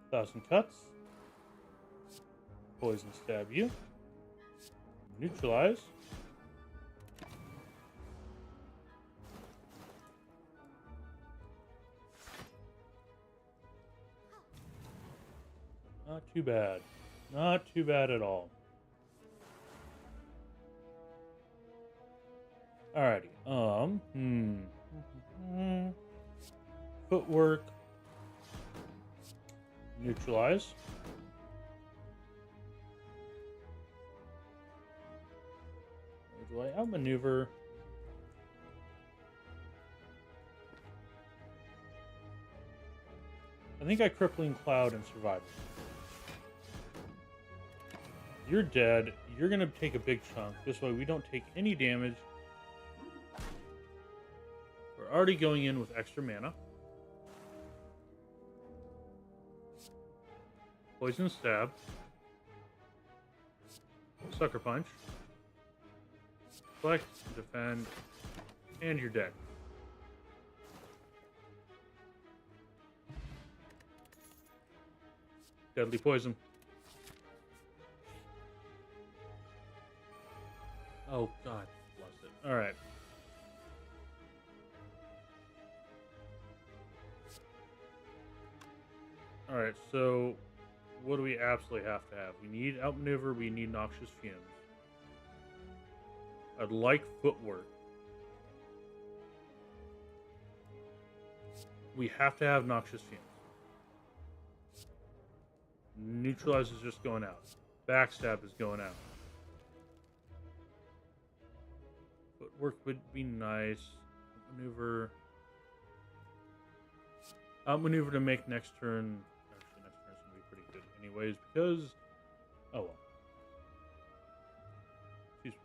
1,000 cuts. Poison stab you. Neutralize. Not too bad. Not too bad at all. Alrighty. Footwork. Neutralize. Do I outmaneuver? I think I crippling cloud and survive. You're dead. You're gonna take a big chunk. This way we don't take any damage. We're already going in with extra mana. Poison stab. Sucker punch. Deflect, defend, and you're dead. Deadly poison. Oh god, lost it. Alright. Alright, so what do we absolutely have to have? We need outmaneuver, we need noxious fumes. I'd like footwork. We have to have noxious fumes. Neutralize is just going out. Backstab is going out. Footwork would be nice. Maneuver. Outmaneuver to make next turn. Actually, next turn's gonna be pretty good anyways, because oh well. Excuse me.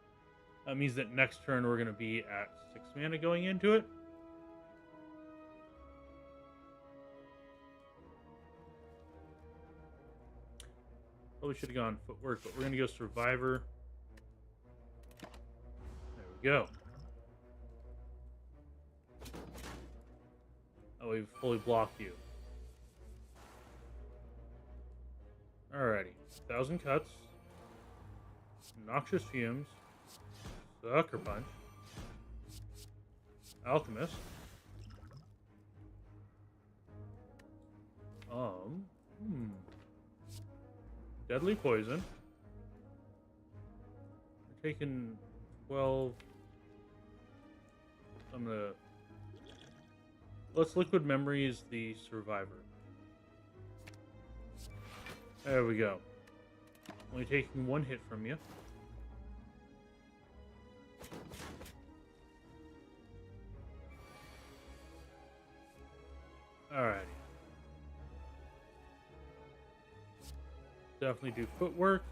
That means that next turn we're gonna be at 6 mana going into it. Probably should have gone footwork, but we're gonna go survivor. There we go. Oh, we've fully blocked you. Alrighty. 1,000 cuts. Noxious fumes. Sucker punch. Alchemist. Deadly poison. We're taking 12. I'm gonna. Let's liquid memories the survivor. There we go. Only taking 1 hit from you. Alrighty. Definitely do footwork.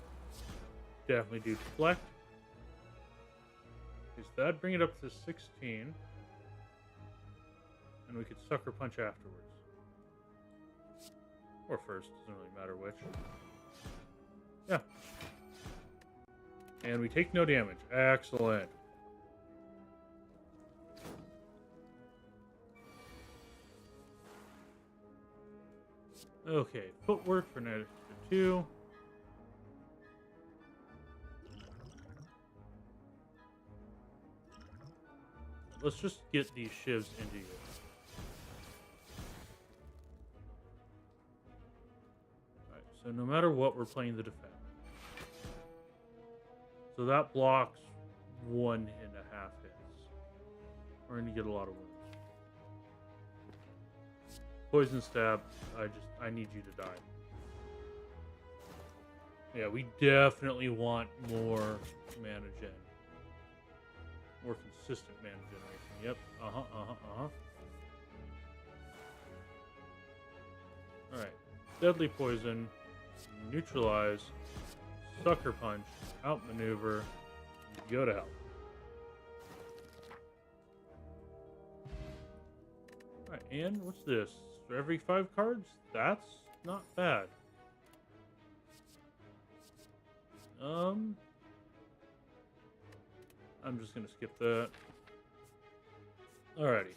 Definitely do deflect. Okay, so that'd bring it up to 16. And we could sucker punch afterwards. Or first, doesn't really matter which. Yeah. And we take no damage. Excellent. Okay, footwork for an extra 2. Let's just get these shivs into you. Alright, so no matter what, we're playing the defense. So that blocks 1.5 hits. We're going to get a lot of wounds. Poison stab, I need you to die. Yeah, we definitely want more mana gen. More consistent mana generation. Yep. Alright. Deadly poison. Neutralize. Sucker punch. Outmaneuver. Go to hell. Alright, and what's this? For every 5 cards? That's not bad. I'm just gonna skip that. Alrighty.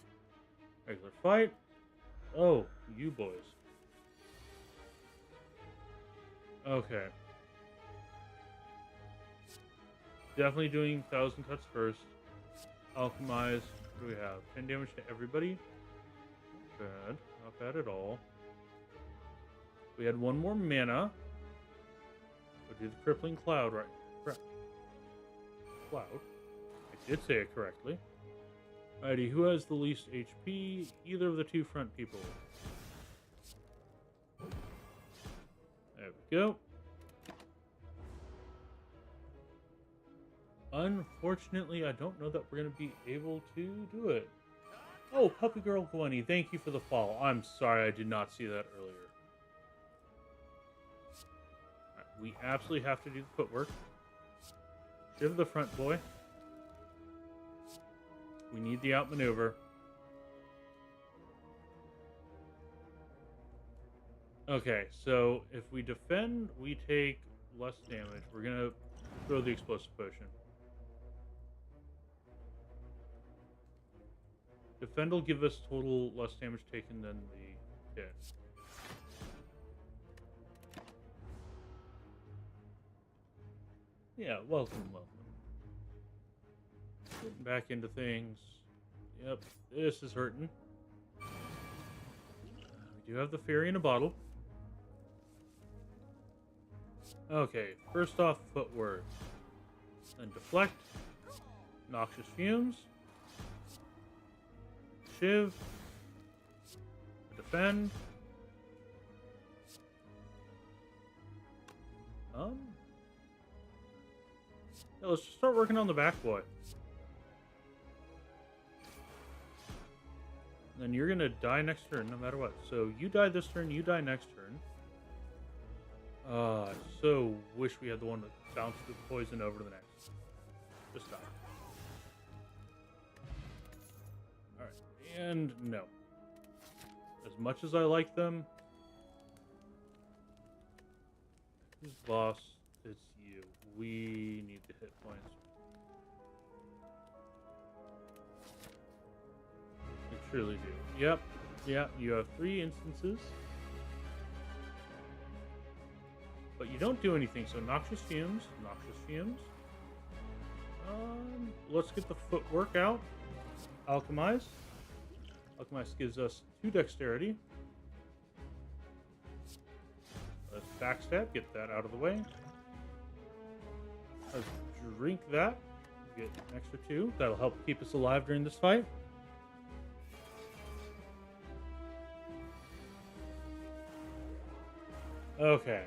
Regular fight. Oh, you boys. Okay. Definitely doing 1,000 cuts first. Alchemize. What do we have? 10 damage to everybody. Not bad. Not bad at all. We had 1 more mana. We'll do the crippling cloud, right? Correct. Cloud. I did say it correctly. Alrighty, who has the least HP? Either of the 2 front people. There we go. Unfortunately, I don't know that we're going to be able to do it. Oh, Puppy Girl Gwenny, thank you for the follow. I'm sorry I did not see that earlier. Right, we absolutely have to do the footwork. Shiv the front boy. We need the outmaneuver. Okay, so if we defend, we take less damage. We're going to throw the explosive potion. Defend will give us total less damage taken than the hit. Yeah, welcome. Getting back into things. Yep, this is hurting. We do have the fairy in a bottle. Okay, first off, footwork. Then deflect. Noxious fumes. Shiv. Defend. Yeah, let's just start working on the back boy. Then you're gonna die next turn, no matter what. So you die this turn, you die next turn. I so wish we had the one that bounced the poison over to the next. Just die. Alright, and no. As much as I like them, who's boss? It's you. We need the hit points. We truly do. Yep. Yeah, you have 3 instances. But you don't do anything, so noxious fumes, noxious fumes. Let's get the footwork out. Alchemize. Alchemize gives us 2 dexterity. Let's backstab, get that out of the way. Let's drink that, get an extra 2. That'll help keep us alive during this fight. Okay.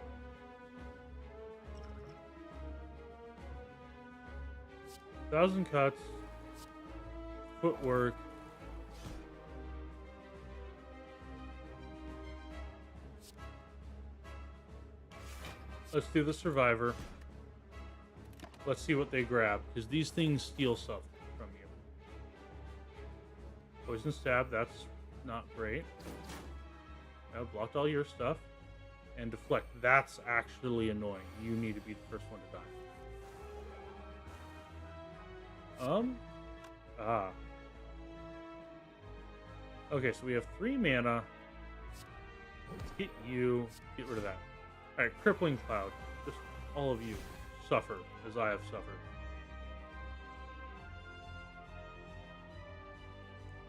Thousand cuts, footwork. Let's do the survivor. Let's see what they grab, because these things steal stuff from you. Poison stab, that's not great. I blocked all your stuff. And deflect, that's actually annoying. You need to be the first one to die. Okay, so we have 3 mana. Let's get you. Get rid of that. Alright, Crippling Cloud. Just all of you suffer as I have suffered.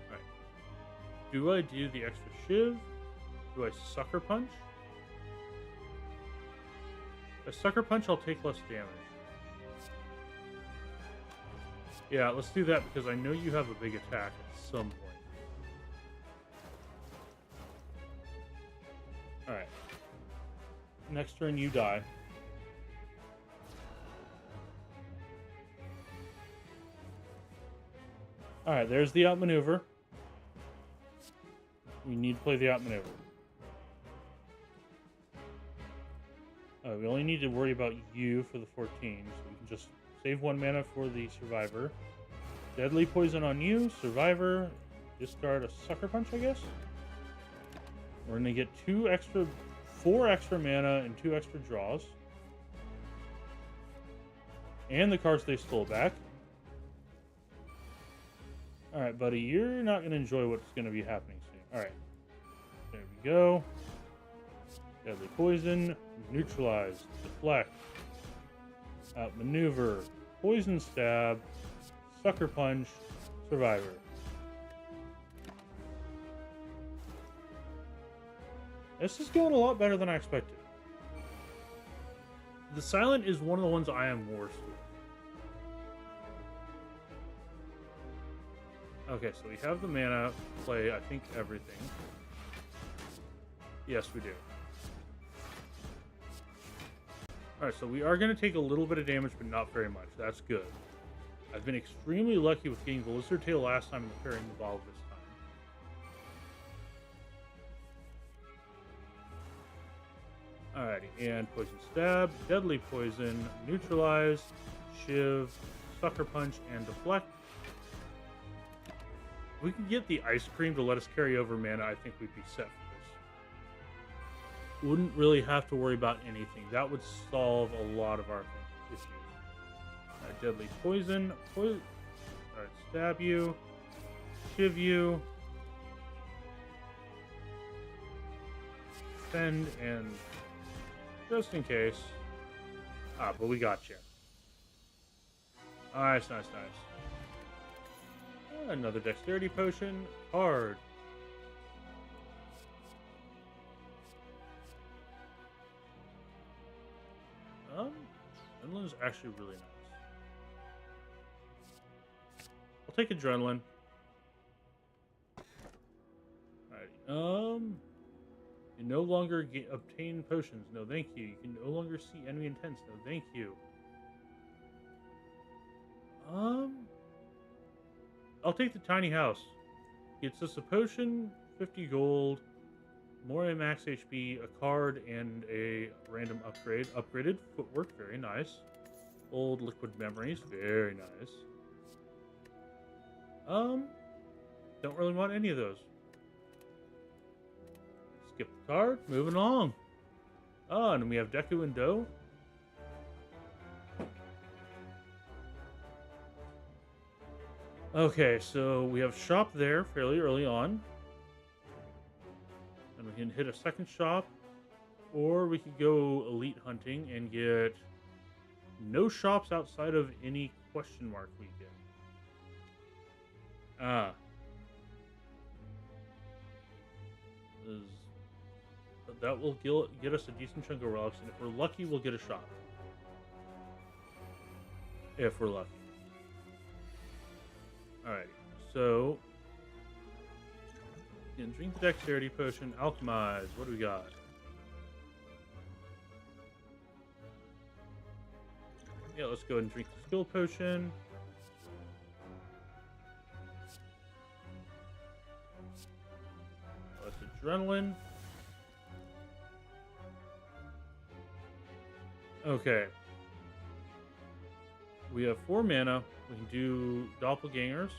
Alright. Do I do the extra Shiv? Do I Sucker Punch? If I Sucker Punch, I'll take less damage. Yeah, let's do that because I know you have a big attack at some point. Alright. Next turn, you die. Alright, there's the outmaneuver. We need to play the outmaneuver. We only need to worry about you for the 14, so we can just save 1 mana for the survivor. Deadly poison on you, survivor. Discard a Sucker Punch, I guess. We're gonna get 4 extra mana and 2 extra draws. And the cards they stole back. Alright, buddy, you're not gonna enjoy what's gonna be happening soon. Alright. There we go. Deadly poison, neutralize, deflect, outmaneuver, poison stab, sucker punch, survivor. This is going a lot better than I expected. The silent is one of the ones I am worst with. Okay, so we have the mana to play, I think, everything. Yes, we do. Alright, so we are going to take a little bit of damage, but not very much. That's good. I've been extremely lucky with getting the Lizard Tail last time and the Parrying Evolve this time. Alrighty, and Poison Stab, Deadly Poison, Neutralize, Shiv, Sucker Punch, and Deflect. If we could get the Ice Cream to let us carry over mana, I think we'd be set for this. Wouldn't really have to worry about anything. That would solve a lot of our issues. Deadly Poison. Alright, stab you. Shiv you. Defend, and just in case. But we got you. Nice, nice, nice. Another Dexterity Potion. Hard. is actually really nice. I'll take adrenaline. Alrighty. You no longer obtain potions. No, thank you. You can no longer see enemy intents. No, thank you. I'll take the tiny house. Gets us a potion, 50 gold, more max HP, a card, and a random upgrade. Upgraded footwork, very nice. Old liquid memories, very nice. Don't really want any of those. Skip the card, moving along. Oh, and we have Deku and Do. Okay, so we have shop there fairly early on. And we can hit a second shop. Or we could go elite hunting and get no shops outside of any question mark we get. That will get us a decent chunk of relics, and if we're lucky, we'll get a shop. If we're lucky. Alright, so you can drink the dexterity potion, alchemize. What do we got? Yeah, let's go ahead and drink the skill potion. That's adrenaline. Okay. We have 4 mana. We can do doppelgangers.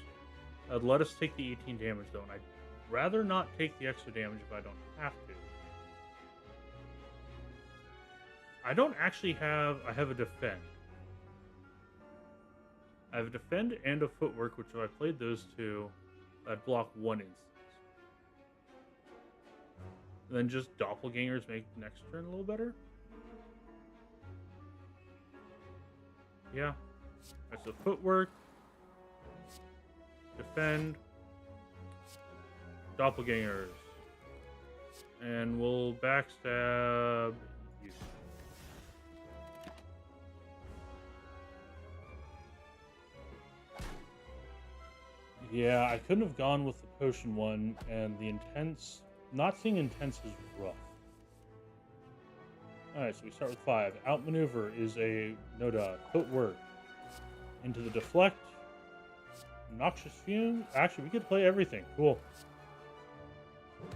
Let us take the 18 damage though, and I'd rather not take the extra damage if I don't have to. I don't actually have... I have a defend. I have a defend and a footwork, which if I played those two, I'd block 1 instance. And then just doppelgangers make next turn a little better. Yeah. Alright, so footwork, defend, doppelgangers, and we'll backstab you. Yeah, I couldn't have gone with the potion one, and the intense, not seeing intense is rough. Alright, so we start with 5. Outmaneuver is a no dodge. Footwork. Into the deflect. Noxious fume. Actually, we could play everything. Cool.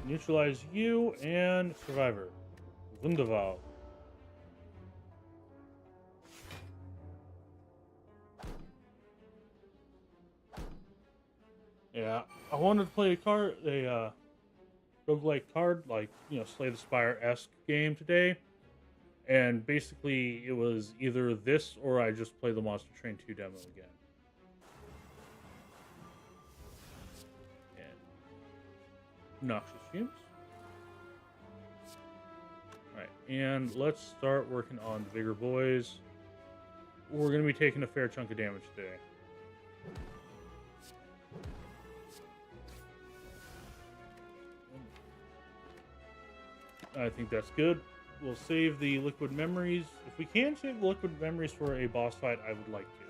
Neutralize you and survivor. Wunderval. Yeah, I wanted to play a roguelike card, like, Slay the Spire-esque game today. And basically, it was either this or I just play the Monster Train 2 demo again. And Noxious Fumes. Alright, and let's start working on the bigger boys. We're going to be taking a fair chunk of damage today. I think that's good. We'll save the liquid memories. If we can save the liquid memories for a boss fight, I would like to.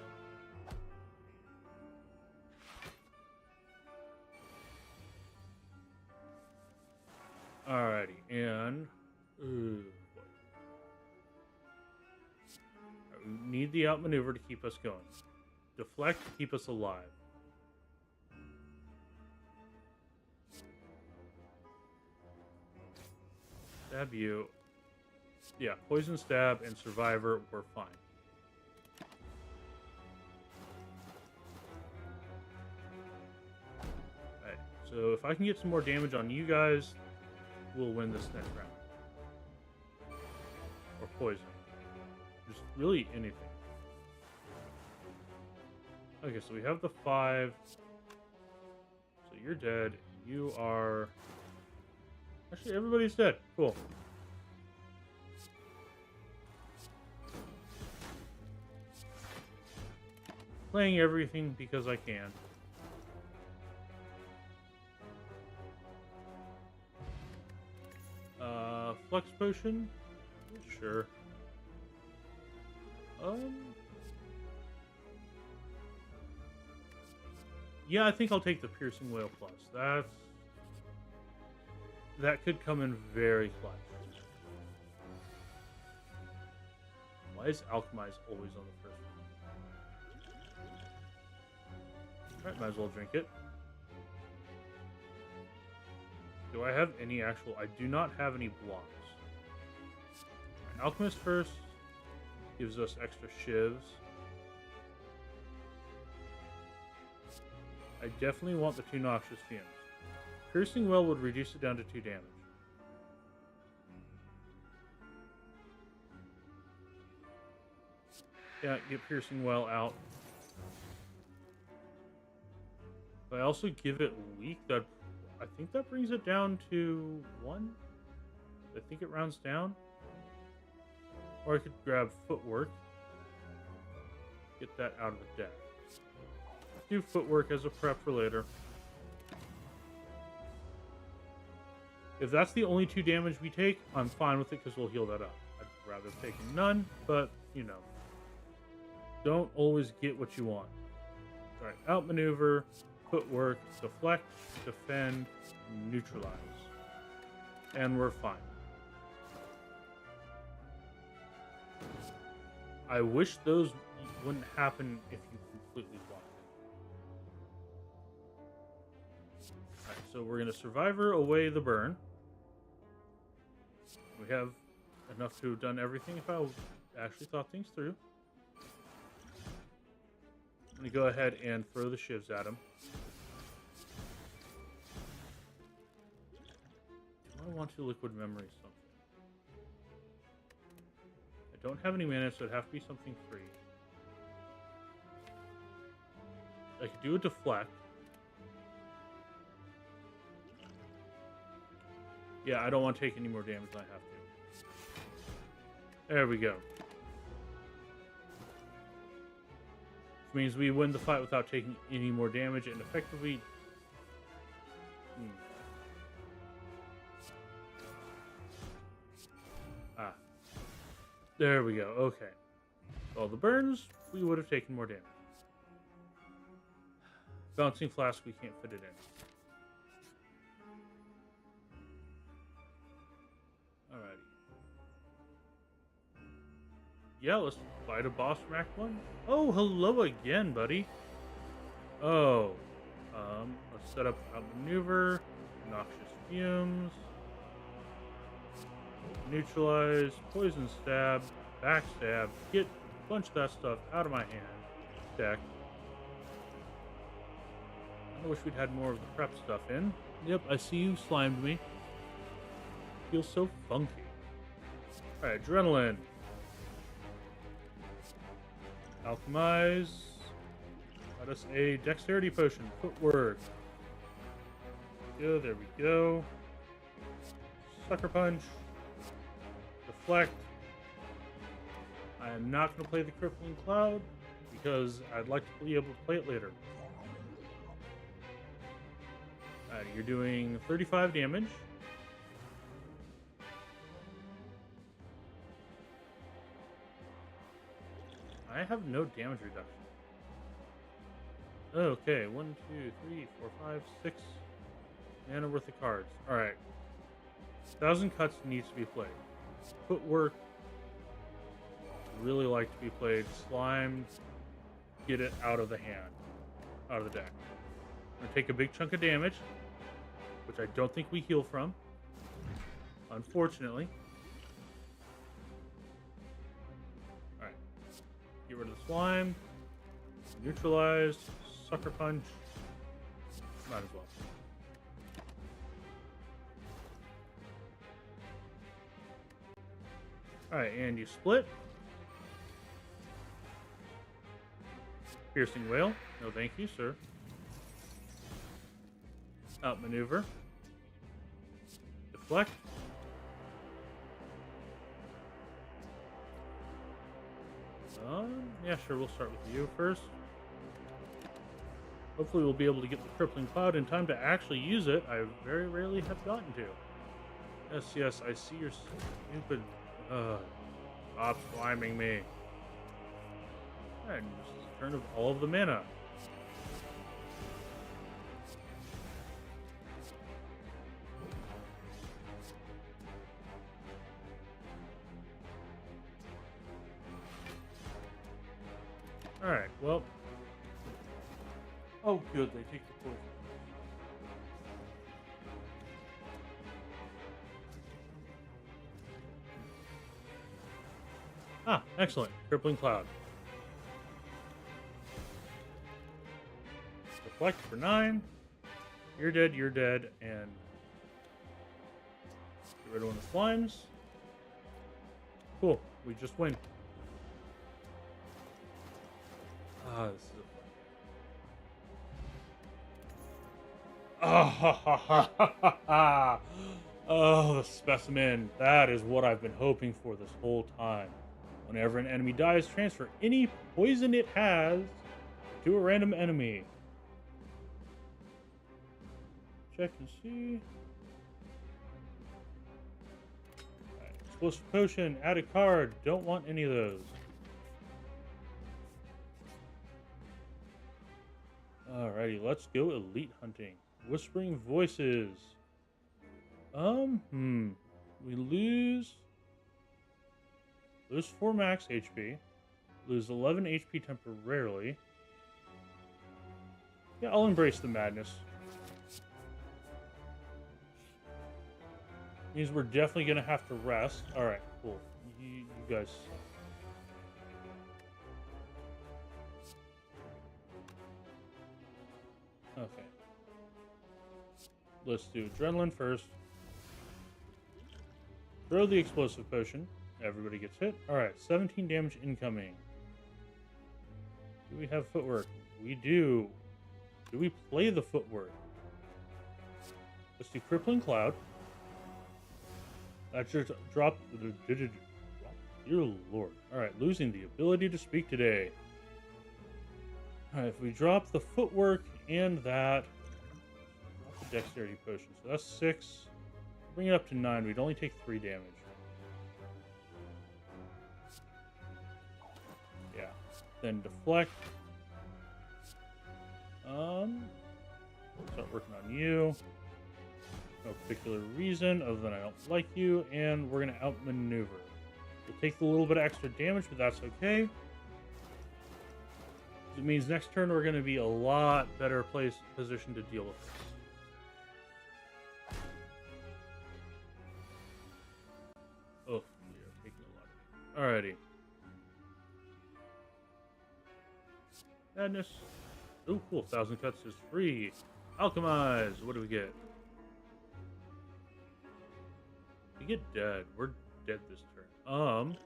Alrighty, and we need the outmaneuver to keep us going. Deflect to keep us alive. Stab you. Yeah, poison stab and survivor were fine. Alright, so if I can get some more damage on you guys, we'll win this next round. Or poison. Just really anything. Okay, so we have the 5. So you're dead. You are... Actually, everybody's dead. Cool. Playing everything because I can. Flex potion? Sure. Yeah, I think I'll take the Piercing Whale Plus. That could come in very clutch. Why is Alchemize always on the first one? Alright, might as well drink it. Do I have any actual... I do not have any blocks. Right, Alchemist first. Gives us extra shivs. I definitely want the 2 Noxious Fumes. Piercing Well would reduce it down to 2 damage. Yeah, get Piercing Well out. If I also give it Leak, I think that brings it down to 1. I think it rounds down. Or I could grab Footwork. Get that out of the deck. Do Footwork as a prep for later. If that's the only 2 damage we take, I'm fine with it because we'll heal that up. I'd rather have taken none, but, you know. Don't always get what you want. Alright, outmaneuver, Footwork, deflect, defend, neutralize. And we're fine. I wish those wouldn't happen if you completely block it. Alright, so we're going to Survivor away the burn. We have enough to have done everything if I actually thought things through. I'm going to go ahead and throw the shivs at him. Do I want to Liquid Memory something? I don't have any mana, so it'd have to be something free. I could do a Deflect. Yeah, I don't want to take any more damage than I have to. There we go. Which means we win the fight without taking any more damage, and effectively... Ah. There we go, okay. Well, the burns, we would have taken more damage. Bouncing Flask, we can't fit it in. Alrighty. Yeah, let's fight a boss from Act 1. Oh, hello again, buddy. Oh. Let's set up Outmaneuver, Noxious Fumes, Neutralize, Poison Stab, Backstab, get a bunch of that stuff out of my hand. Deck. I wish we'd had more of the prep stuff in. Yep, I see you slimed me. Feels so funky. Alright, Adrenaline. Alchemize. Got us a Dexterity Potion. Footwork. There we go. Sucker Punch. Deflect. I am not going to play the Crippling Cloud because I'd like to be able to play it later. Alright, you're doing 35 damage. I have no damage reduction. Okay, 1, 2, 3, 4, 5, 6 mana worth of cards. Alright. 1,000 Cuts needs to be played. Footwork. Really like to be played. Slime. Get it out of the hand. Out of the deck. I'm going to take a big chunk of damage, which I don't think we heal from. Unfortunately. Alright. Get rid of the slime. Neutralize. Sucker Punch. Might as well. Alright, and you split. Piercing Whale. No thank you, sir. Outmaneuver. Deflect. Yeah, sure, we'll start with you first. Hopefully we'll be able to get the Crippling Cloud in time to actually use it. I very rarely have gotten to. Yes, I see your stupid... Stop sliming me. Alright, and just a turn of all of the mana. Alright, well. Oh, good, they take the poison. Ah, excellent. Crippling Cloud. Deflect for 9. You're dead, and get rid of one of the slimes. Cool, we just win. Ah, this is a fun. Oh, the specimen. That is what I've been hoping for this whole time. Whenever an enemy dies, transfer any poison it has to a random enemy. Check and see. Right. Explosive potion, add a card. Don't want any of those. Alrighty, let's go elite hunting. Whispering voices. We lose 4 max HP. Lose 11 HP temporarily. Yeah, I'll embrace the madness. Means we're definitely gonna have to rest. Alright, cool. You guys. Okay. Let's do adrenaline first. Throw the explosive potion. Everybody gets hit. Alright, 17 damage incoming. Do we have footwork? We do. Do we play the footwork? Let's do Crippling Cloud. That just dropped. Dear Lord. Alright, losing the ability to speak today. Alright, if we drop the footwork and that. Drop the dexterity potion. So that's 6. Bring it up to 9. We'd only take 3 damage. Yeah. Then deflect. Start working on you. No particular reason other than I don't like you, and we're gonna outmaneuver. We'll take the little bit of extra damage, but that's okay. It means next turn we're gonna be a lot better position to deal with this. Oh, we are taking a lot of it. Alrighty. Madness. Oh, cool. 1,000 cuts is free. Alchemize. What do we get? We get dead. We're dead this turn.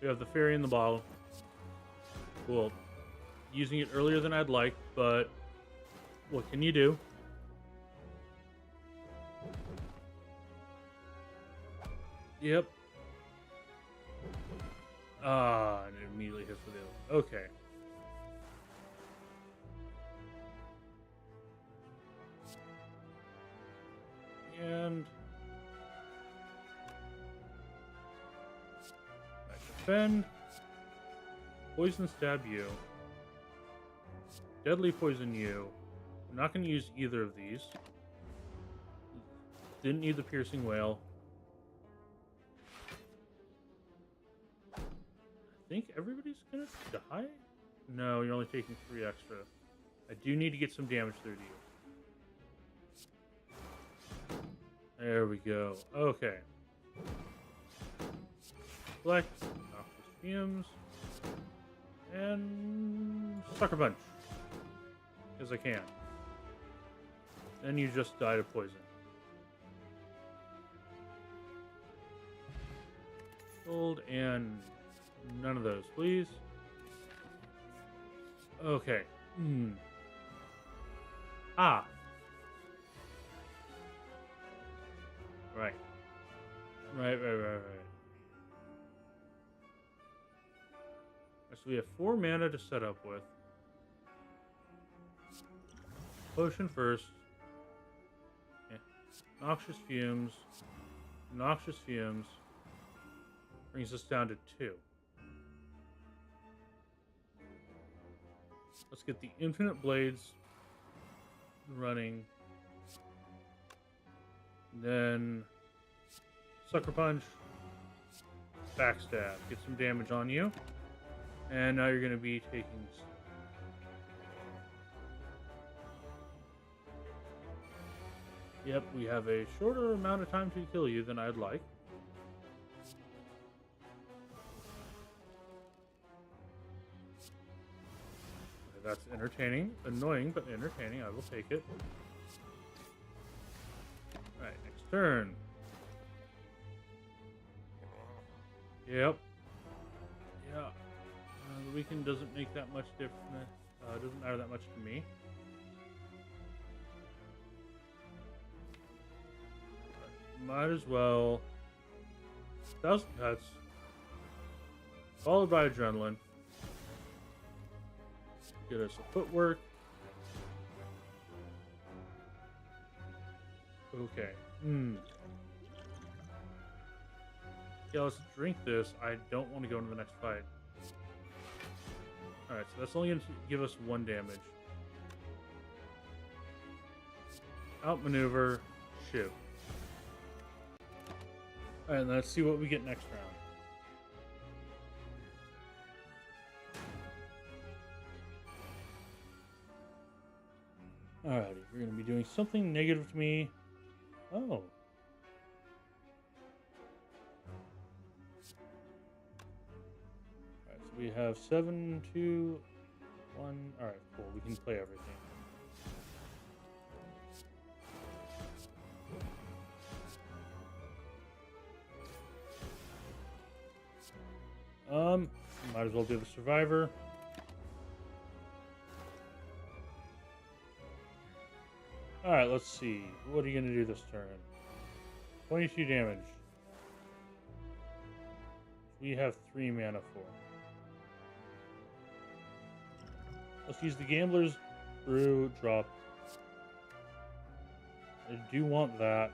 We have the fairy in the bottle. Cool. Using it earlier than I'd like, but what can you do? Yep. And it immediately hits with the other. Okay. And defend. Poison stab you. Deadly poison you. I'm not going to use either of these. Didn't need the piercing wail. I think everybody's going to die? No, you're only taking 3 extra. I do need to get some damage through to you. There we go. Okay. Select. Noxious fumes. And sucker punch. As I can. Then you just died of poison. Gold and none of those, please. Okay. Ah. Right. Right. So we have 4 mana to set up with. Potion first. Yeah. Noxious fumes. Noxious fumes. Brings us down to 2. Let's get the infinite blades running. Then sucker punch, backstab, get some damage on you. And now you're going to be taking... Yep, we have a shorter amount of time to kill you than I'd like. That's entertaining. Annoying, but entertaining. I will take it. Alright, next turn. Yep. Yeah. The weekend doesn't make that much difference. Doesn't matter that much to me. But might as well. 1,000 cuts. Followed by adrenaline. Get us a footwork. Okay. Yeah, let's drink this. I don't want to go into the next fight. Alright, so that's only going to give us 1 damage. Outmaneuver, shiv. Alright, let's see what we get next round. Alrighty, we're going to be doing something negative to me. Oh. Alright, so we have 7, 2, 1. Alright, cool. We can play everything. Might as well do the survivor. Alright, let's see. What are you going to do this turn? 22 damage. We have 3 mana for. Let's use the Gambler's Brew drop. I do want that.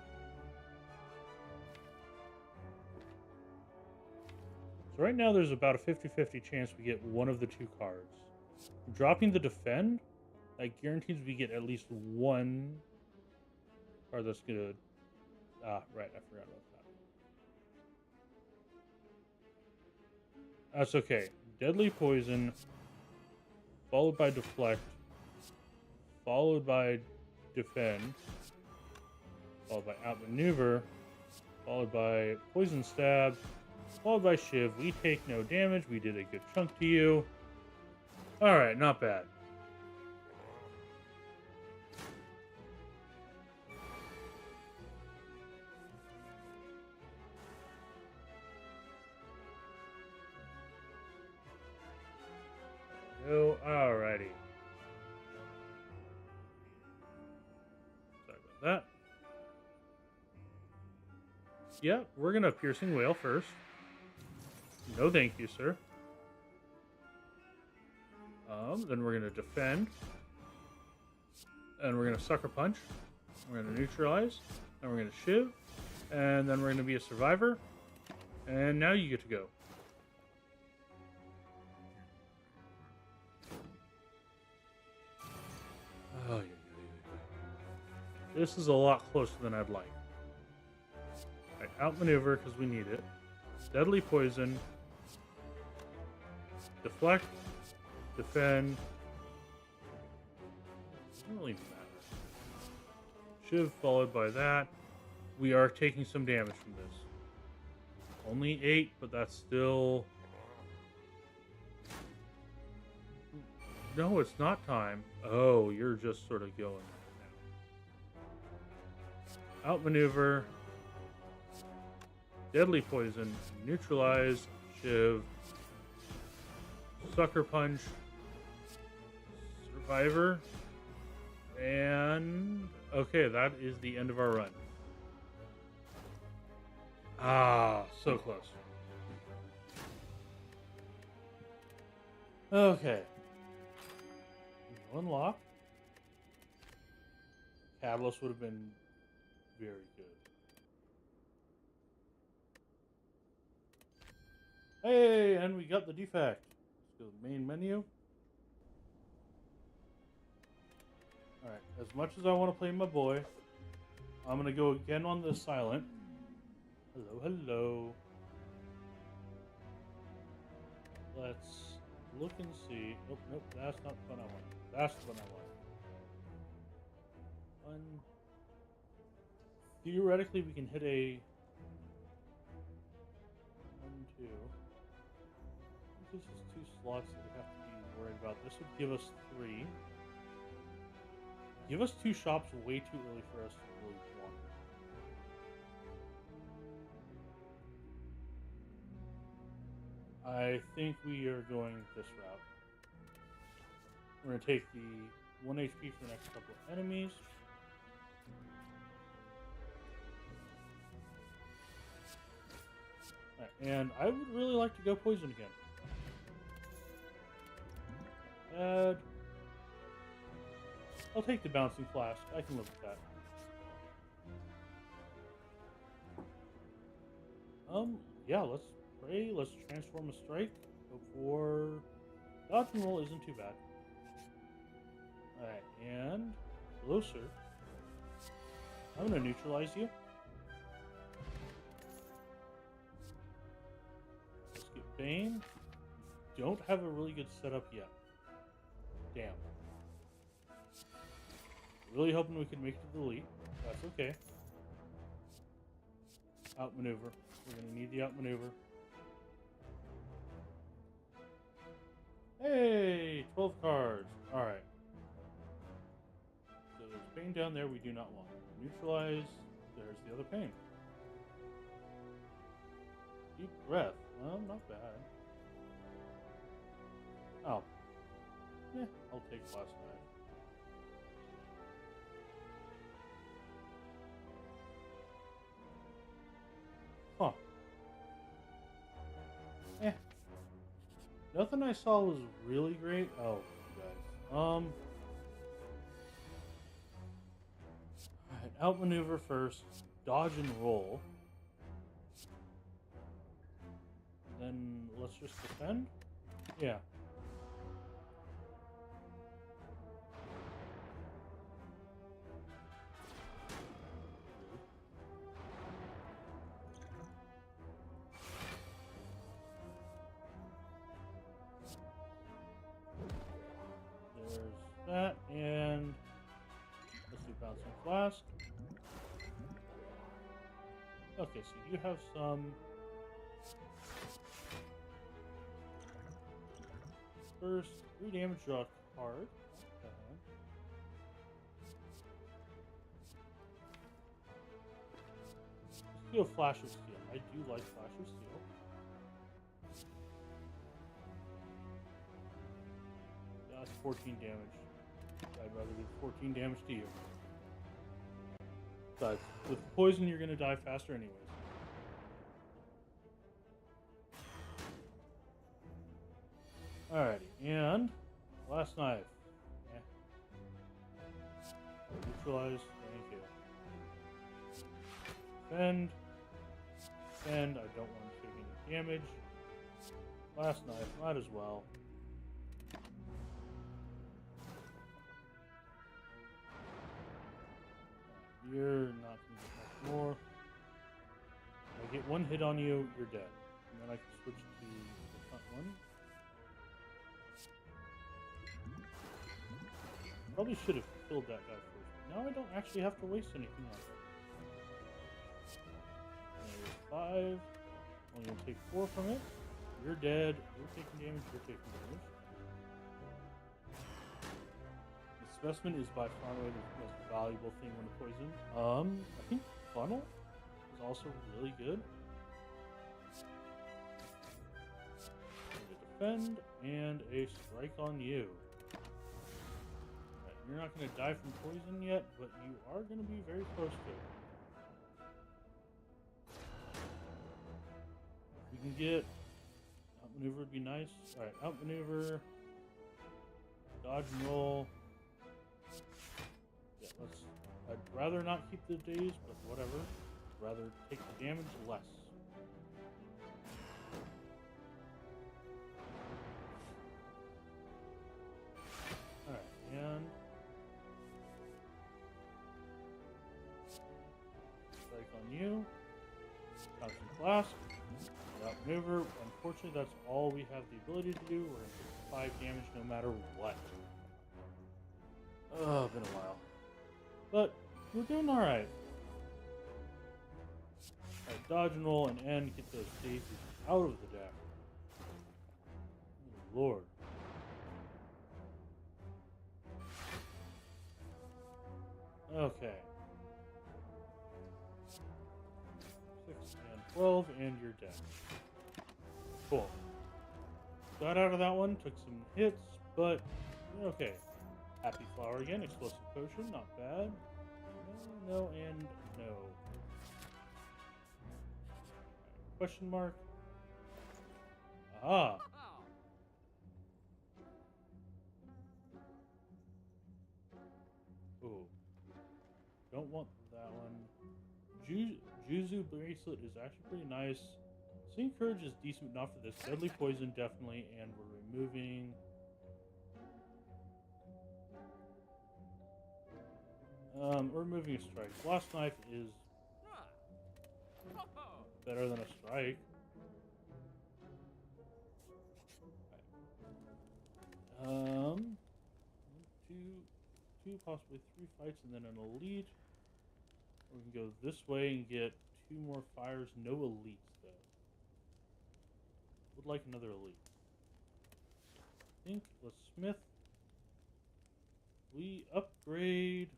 So right now there's about a 50-50 chance we get one of the 2 cards. Dropping the Defend, that guarantees we get at least 1 card that's good. Ah, right, I forgot about that. That's okay. Deadly Poison, followed by Deflect, followed by Defend, followed by Outmaneuver, followed by Poison Stab, followed by Shiv. We take no damage. We did a good chunk to you. Alright, not bad. Oh, alrighty. Sorry about that. Yeah, we're gonna Piercing Wail first. No thank you, sir. Then we're gonna Defend. And we're gonna Sucker Punch. We're gonna Neutralize. And we're gonna Shiv. And then we're gonna be a Survivor. And now you get to go. Oh, this is a lot closer than I'd like. Right, Outmaneuver because we need it. Deadly Poison. Deflect. Defend. Doesn't really matter. Shiv followed by that. We are taking some damage from this. Only 8, but that's still... No, it's not time. Oh, you're just sort of going now. Outmaneuver. Deadly Poison. Neutralize. Shiv. Sucker Punch. Survivor. And... okay, that is the end of our run. Ah, so close. Okay. Unlock. Catalyst would have been very good. Hey, and we got the defect. Let's go to the main menu. Alright, as much as I want to play my boy, I'm going to go again on the silent. Hello, hello. Let's look and see. Nope, nope, that's not the one I want. That's the one I want. One. Theoretically, we can hit a 1, 2. This is 2 slots that we have to be worried about. This would give us 3. Give us 2 shops way too early for us to really want. I think we are going this route. We're going to take the 1 HP for the next couple of enemies. Right, and I would really like to go poison again. I'll take the bouncing flask. I can live with that. Yeah, let's pray. Let's transform a strike. Hope for dodge and roll isn't too bad. Alright, and hello, sir. I'm gonna neutralize you. Let's get Bane. Don't have a really good setup yet. Damn. Really hoping we can make it to the lead. That's okay. Outmaneuver. We're going to need the outmaneuver. Hey! 12 cards. Alright. So there's pain down there we do not want. Neutralize. There's the other pain. Deep breath. Well, not bad. Oh. I'll take last night. Huh. Nothing I saw was really great. Oh, you guys. Alright, outmaneuver first. Dodge and roll. Then let's just defend? Yeah. That, and let's do bouncing flask. Okay, so you have some first 3 damage, draw a card. Okay. Let's do a flash of steel. I do like flash of steel. That's 14 damage. I'd rather do 14 damage to you. But with poison, you're going to die faster anyways. Alrighty, and last knife. Neutralize, thank you. Defend. Defend, I don't want to take any damage. Last knife, might as well. You're not going to get much more. If I get 1 hit on you, you're dead. And then I can switch to the front one. Probably should have killed that guy first. Now I don't actually have to waste anything on it. There's 5. Only going to take 4 from it. You're dead. You're taking damage. You're taking damage. Specimen is by far away the most valuable thing when poison. I think funnel is also really good. A defend and a strike on you. Right, you're not going to die from poison yet, but you are going to be very close to it. If we can get outmaneuver would be nice. All right, outmaneuver, dodge and roll. Yeah, I'd rather not keep the daze, but whatever. I'd rather take the damage less. Alright, and on you. Constant Blast. Outmaneuver. Unfortunately, that's all we have the ability to do. We're going to take 5 damage no matter what. Oh, been a while. But we're doing alright. Alright, dodge and roll and end. Get those daisies out of the deck. Oh, Lord. Okay. 6 and 12, and you're dead. Cool. Got out of that one, took some hits, but okay. Happy Flower again, Explosive Potion, not bad. No, and no. Question mark. Aha! Ooh. Don't want that one. Juzu Bracelet is actually pretty nice. Sing Courage is decent, not for this. Deadly Poison, definitely, and we're removing... we're removing a strike. Blast Knife is better than a strike. Two, possibly 3 fights, and then an elite. We can go this way and get 2 more fires. No elites, though. Would like another elite. I think, let's smith. We upgrade...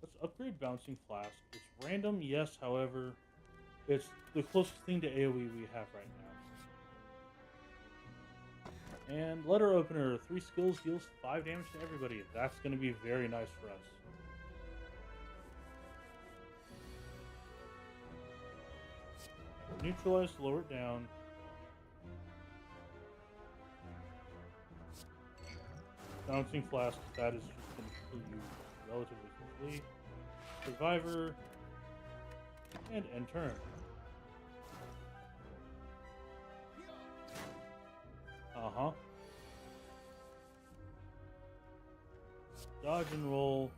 Let's upgrade Bouncing Flask. It's random, yes, however, it's the closest thing to AoE we have right now. And Letter Opener, 3 skills, deals 5 damage to everybody. That's going to be very nice for us. Neutralize, lower it down. Bouncing Flask, that is just going to kill you relatively quickly. Survivor, and end turn. Uh-huh. Dodge and roll,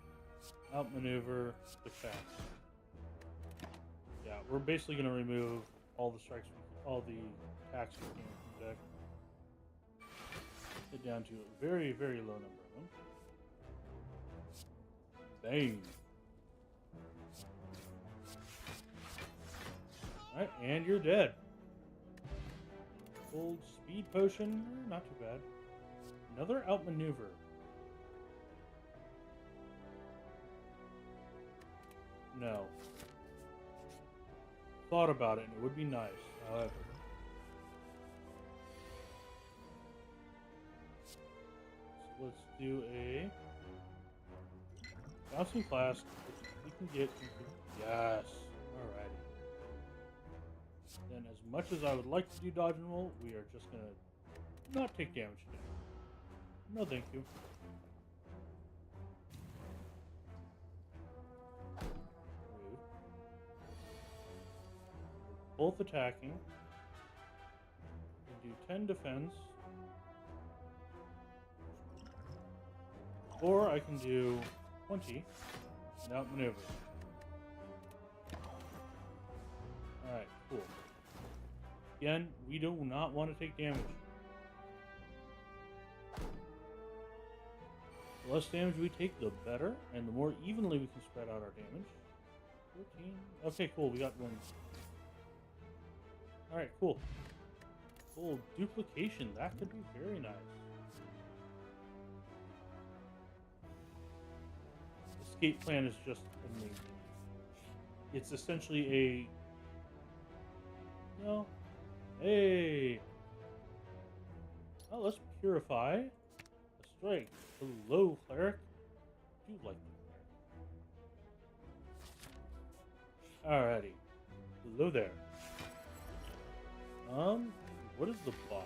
outmaneuver, defense. Yeah, we're basically going to remove all the strikes, all the attacks we can from the deck. Get down to a very, very low number of them. Bang. Alright, and you're dead. Gold speed potion, not too bad. Another outmaneuver. No. Thought about it, and it would be nice, however. So let's do a Bouncing Flask. We can get... Yes. Alrighty. Then as much as I would like to do dodge and roll, we are just going to not take damage today. No thank you. Rude. Both attacking. We do 10 defense. Or I can do 20 and outmaneuver. Alright, cool. Again, we do not want to take damage. The less damage we take, the better, and the more evenly we can spread out our damage. 14. Okay, cool, we got one. Alright, cool. Full duplication, that could be very nice. Escape plan is just amazing. It's essentially a... No. Hey! Oh, let's purify. A strike. Hello, cleric. I do like that cleric. Alrighty. Hello there. What is the boss?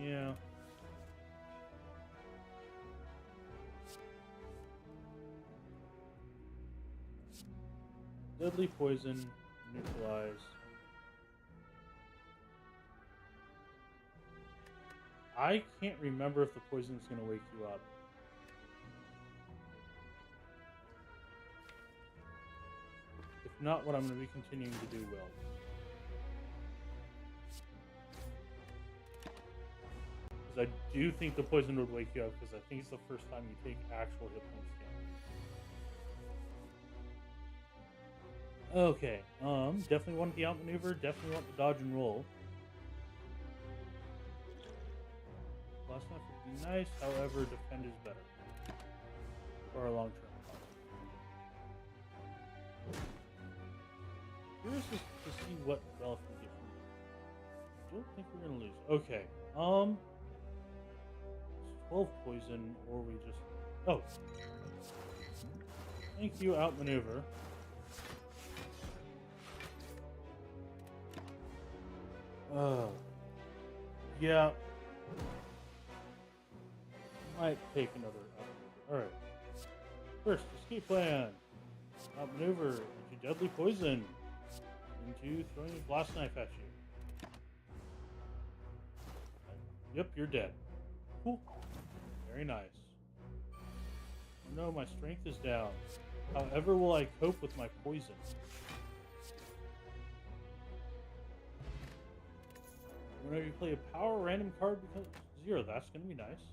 Yeah. Deadly poison, neutralize. I can't remember if the poison is going to wake you up. not what I'm going to be continuing to do well. Because I do think the poison would wake you up, because I think it's the first time you take actual hit points damage. Okay, definitely want the outmaneuver, definitely want the dodge and roll. Last knife would be nice, however, defend is better for a long term. Curious to see what Relic we get from it. I don't think we're gonna lose. Okay. 12 poison, or we just... Oh. Thank you, outmaneuver. Yeah. Might take another outmaneuver. Alright. First, escape plan. Outmaneuver into deadly poison. Into throwing a blast knife at you. Yep, you're dead. Cool. Very nice. No, my strength is down. However will I cope with my poison? Whenever you play a power random card becomes 0, that's going to be nice.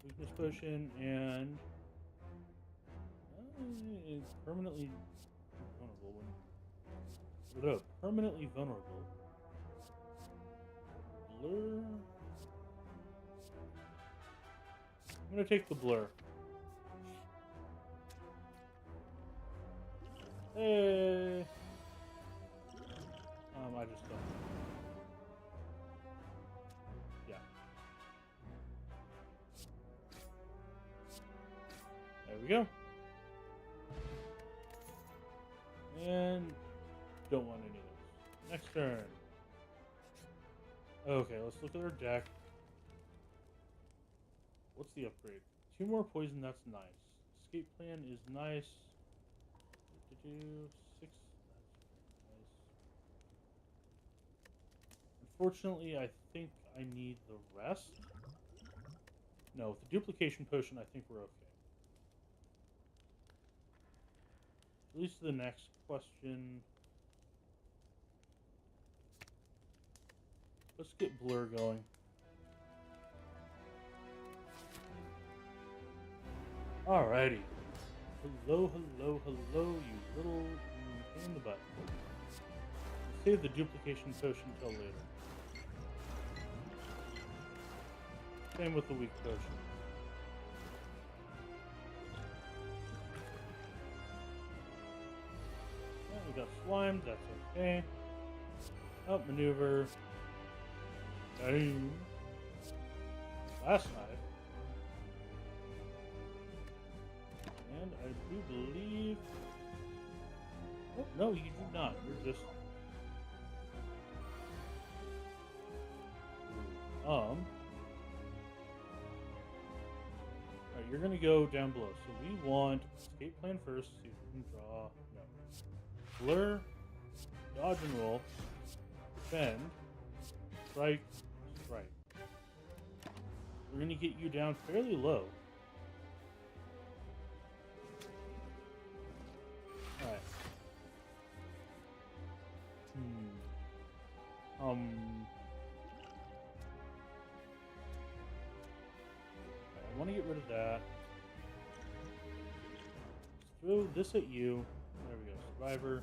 Weakness potion and permanently vulnerable. Permanently vulnerable. Blur. I'm gonna take the blur. Hey. I just don't. Yeah. There we go. And don't want any of those. Next turn. Okay, let's look at our deck. What's the upgrade? 2 more poison, that's nice. Escape plan is nice. 6, that's nice. Unfortunately, I think I need the rest. No, with the duplication potion, I think we're okay. At least the next question. Let's get Blur going. Alrighty. Hello, hello, hello, you little pain in the butt. Save the duplication potion till later. Same with the weak potion. Well, we got slimed, that's okay. Outmaneuver. Dang. Last knife. And I do believe... Oh, no, you do not. You're just... Alright, you're gonna go down below. So we want escape plan first, see if we can draw... No. Blur, dodge and roll, defend, strike, strike. We're gonna get you down fairly low. Alright. I want to get rid of that. Let's throw this at you. There we go. Survivor.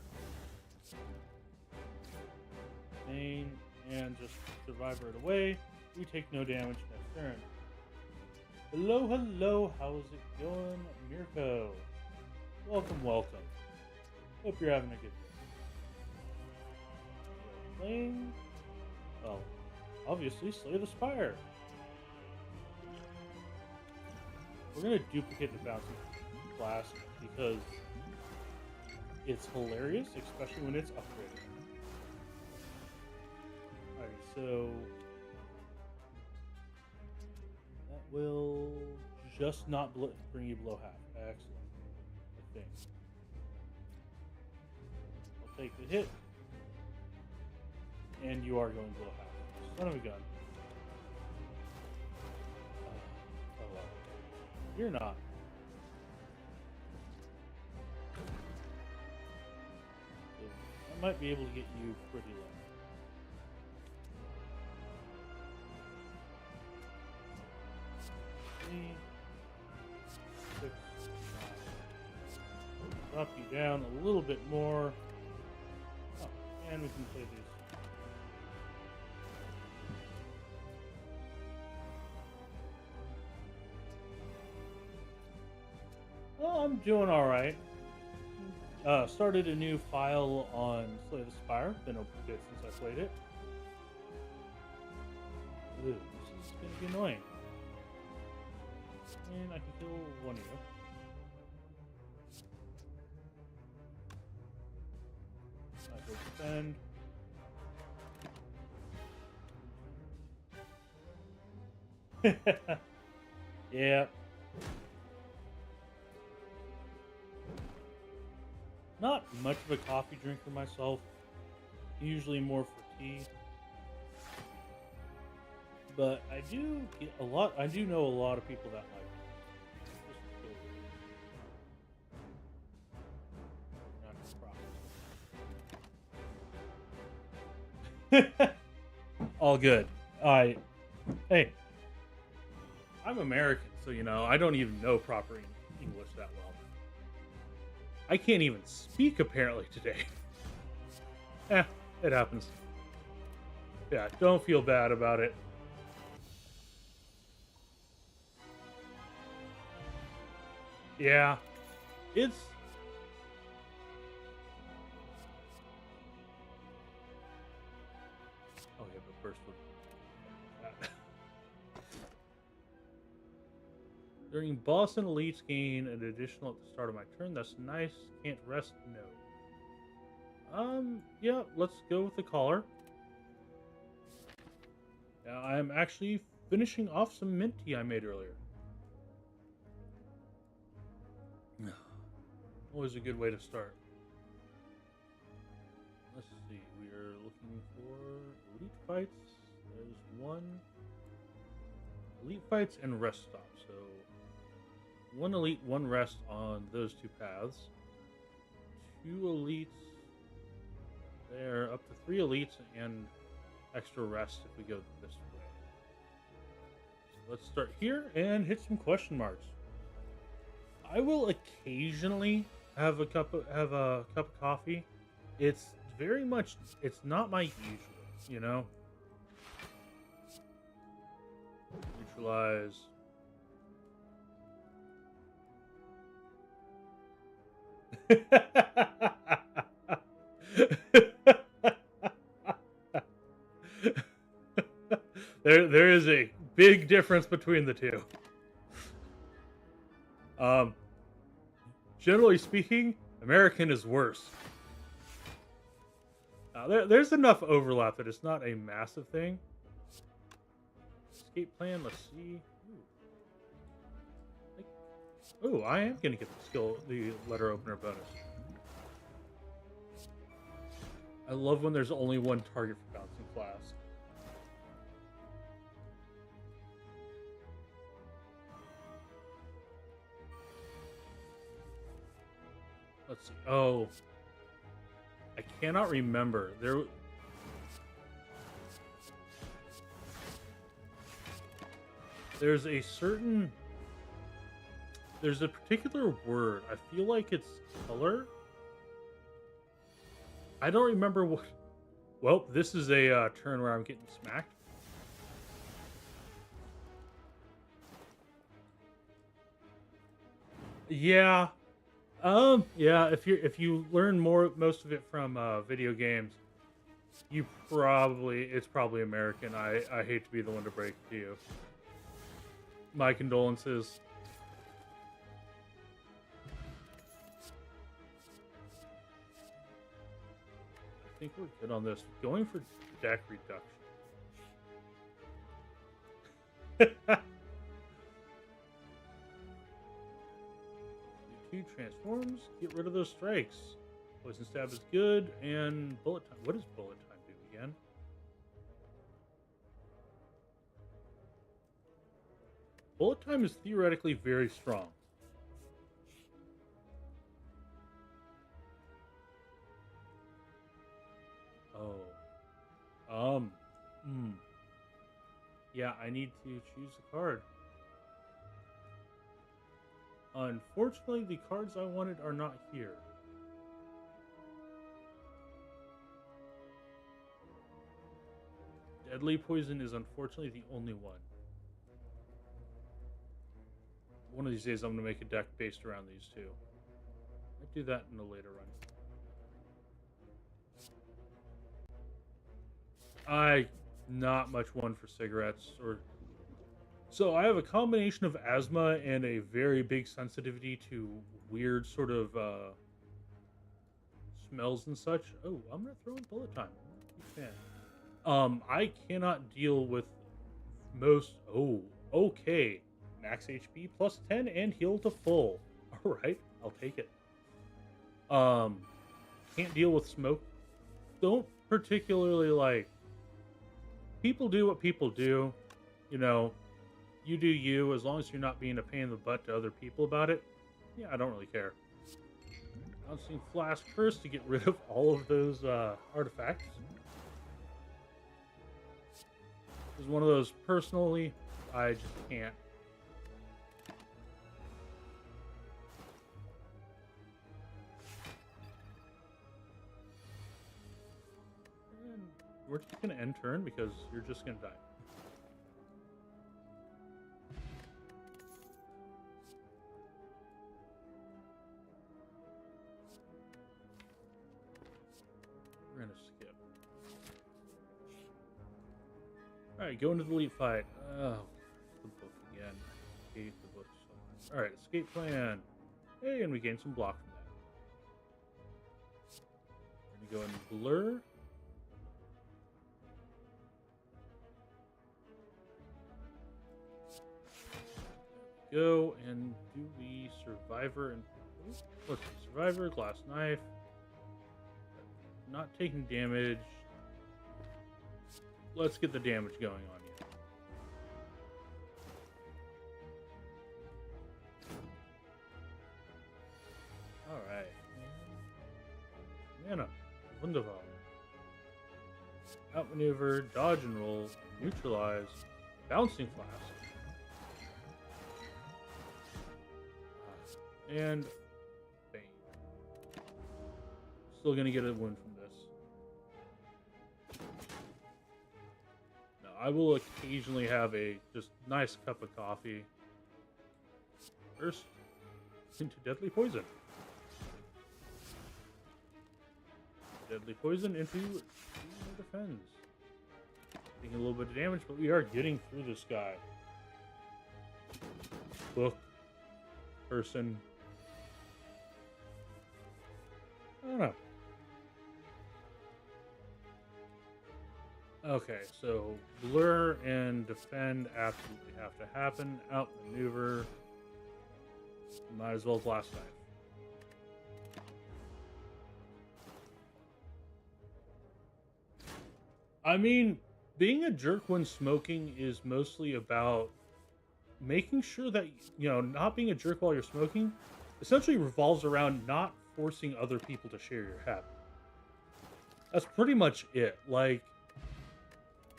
Main. And just Survivor it away. We take no damage next turn. Hello, hello. How's it going, Mirko? Welcome, welcome. Hope you're having a good day. Playing... Well, obviously, Slay the Spire. We're going to duplicate the Bouncing Blast because it's hilarious, especially when it's upgraded. Alright, so... that will just not bring you below half. Excellent. I think. I'll take the hit. And you are going below half. Son of a gun. Oh well. You're not. I might be able to get you pretty low. Three, 6, 9. Drop you down a little bit more. Oh, and we can play these. Well, I'm doing all right. Started a new file on Slay the Spire. Been a bit since I played it. Ooh, this is gonna be annoying. And I can kill one of you. I will defend. Yeah. Not much of a coffee drinker myself. Usually more for tea. But I do get a lot. I do know a lot of people that like it. All good. Hey, I'm American, so I don't even know proper English that well. I can't even speak apparently today. It happens. Yeah, don't feel bad about it. Yeah, it's... Oh, yeah, but first one. During boss and elites gain an additional at the start of my turn. That's nice. Can't rest? No. Yeah, let's go with the collar. Now, I'm actually finishing off some mint tea I made earlier. Always a good way to start. Let's see. We are looking for elite fights. There's one. Elite fights and rest stops. So, one elite, one rest on those two paths. 2 elites there, up to 3 elites and extra rest if we go this way. So let's start here and hit some question marks. I will occasionally have a cup of coffee. It's very much, it's not my usual, Neutralize. there is a big difference between the two. Generally speaking, American is worse. There's enough overlap that it's not a massive thing. Escape plan, let's see. Ooh, I am going to get the letter opener bonus. I love when there's only one target for bouncing class. Let's see. Oh, I cannot remember. There's a particular word. I feel like it's color. I don't remember what. Well, this is a turn where I'm getting smacked. Yeah. Yeah, if you learn most of it from video games, it's probably American. I hate to be the one to break it to you. My condolences. I think we're good on this. Going for deck reduction. 2 transforms. Get rid of those strikes. Poison stab is good, and bullet time. What does bullet time do again? Bullet time is theoretically very strong. Oh. Hmm. Yeah, I need to choose a card. Unfortunately, the cards I wanted are not here. Deadly Poison is unfortunately the only one. One of these days, I'm going to make a deck based around these two. I'd do that in a later run. Not much one for cigarettes or. So I have a combination of asthma and a very big sensitivity to weird sort of smells and such. Oh, I'm gonna throw in bullet time. I'm a huge fan. I cannot deal with most. Oh, okay. Max HP plus 10 and heal to full. All right, I'll take it. Um, can't deal with smoke. Don't particularly like. People do what people do. You know, you do you. As long as you're not being a pain in the butt to other people about it. Yeah, I don't really care. Bouncing Flask first to get rid of all of those artifacts. Is one of those personally, I just can't. And we're just gonna end turn because you're just gonna die. We're gonna skip. Alright, go into the lead fight. Oh, the book again. I hate the book so much. Alright, escape plan. Hey, and we gain some block from that. We're gonna go and blur. Go and do we survivor and let's see, survivor, glass knife. Not taking damage. Let's get the damage going on you. Alright. Mana. Wunderbar. Outmaneuver, dodge and roll, neutralize, bouncing flask. And Bane. Still gonna get a win from this. Now, I will occasionally have a just nice cup of coffee. First, into Deadly Poison. Deadly Poison into defends. Taking a little bit of damage, but we are getting through this guy. Book. Person. I don't know. Okay, so blur and defend absolutely have to happen. Outmaneuver. Might as well blast knife. I mean, being a jerk when smoking is mostly about making sure that, you know, not being a jerk while you're smoking essentially revolves around not forcing other people to share your habit. That's pretty much it. Like,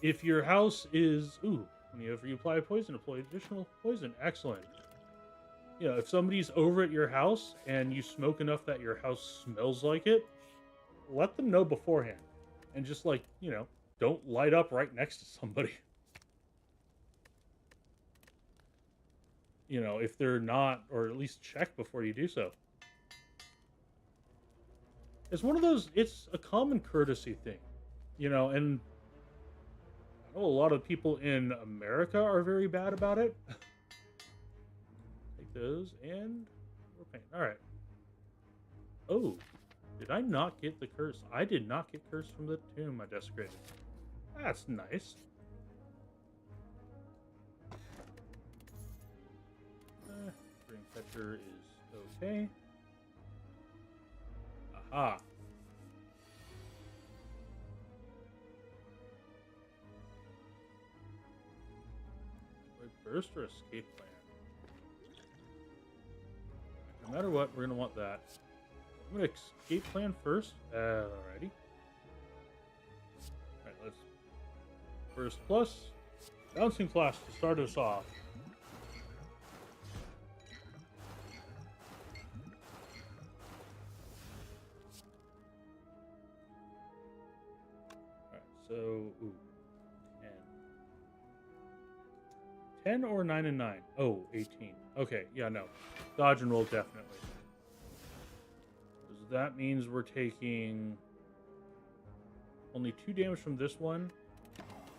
if your house is, whenever you apply poison, apply additional poison. Excellent. You know, if somebody's over at your house and you smoke enough that your house smells like it, let them know beforehand. And just, like, you know, don't light up right next to somebody. You know, if they're not, or at least check before you do so. It's one of those, it's a common courtesy thing, you know, and I know a lot of people in America are very bad about it. Take those, and we're paying. Alright. Oh, did I not get the curse? I did not get curse from the tomb I desecrated. That's nice. Dreamcatcher is okay. Aha. Burst or escape plan? No matter what, we're going to want that. I'm going to escape plan first. Alrighty. Burst plus, bouncing class to start us off. Alright, so, ooh, 10. 10 or 9 and 9? Oh, 18. Okay, yeah, no. Dodge and roll, definitely. So that means we're taking only 2 damage from this one,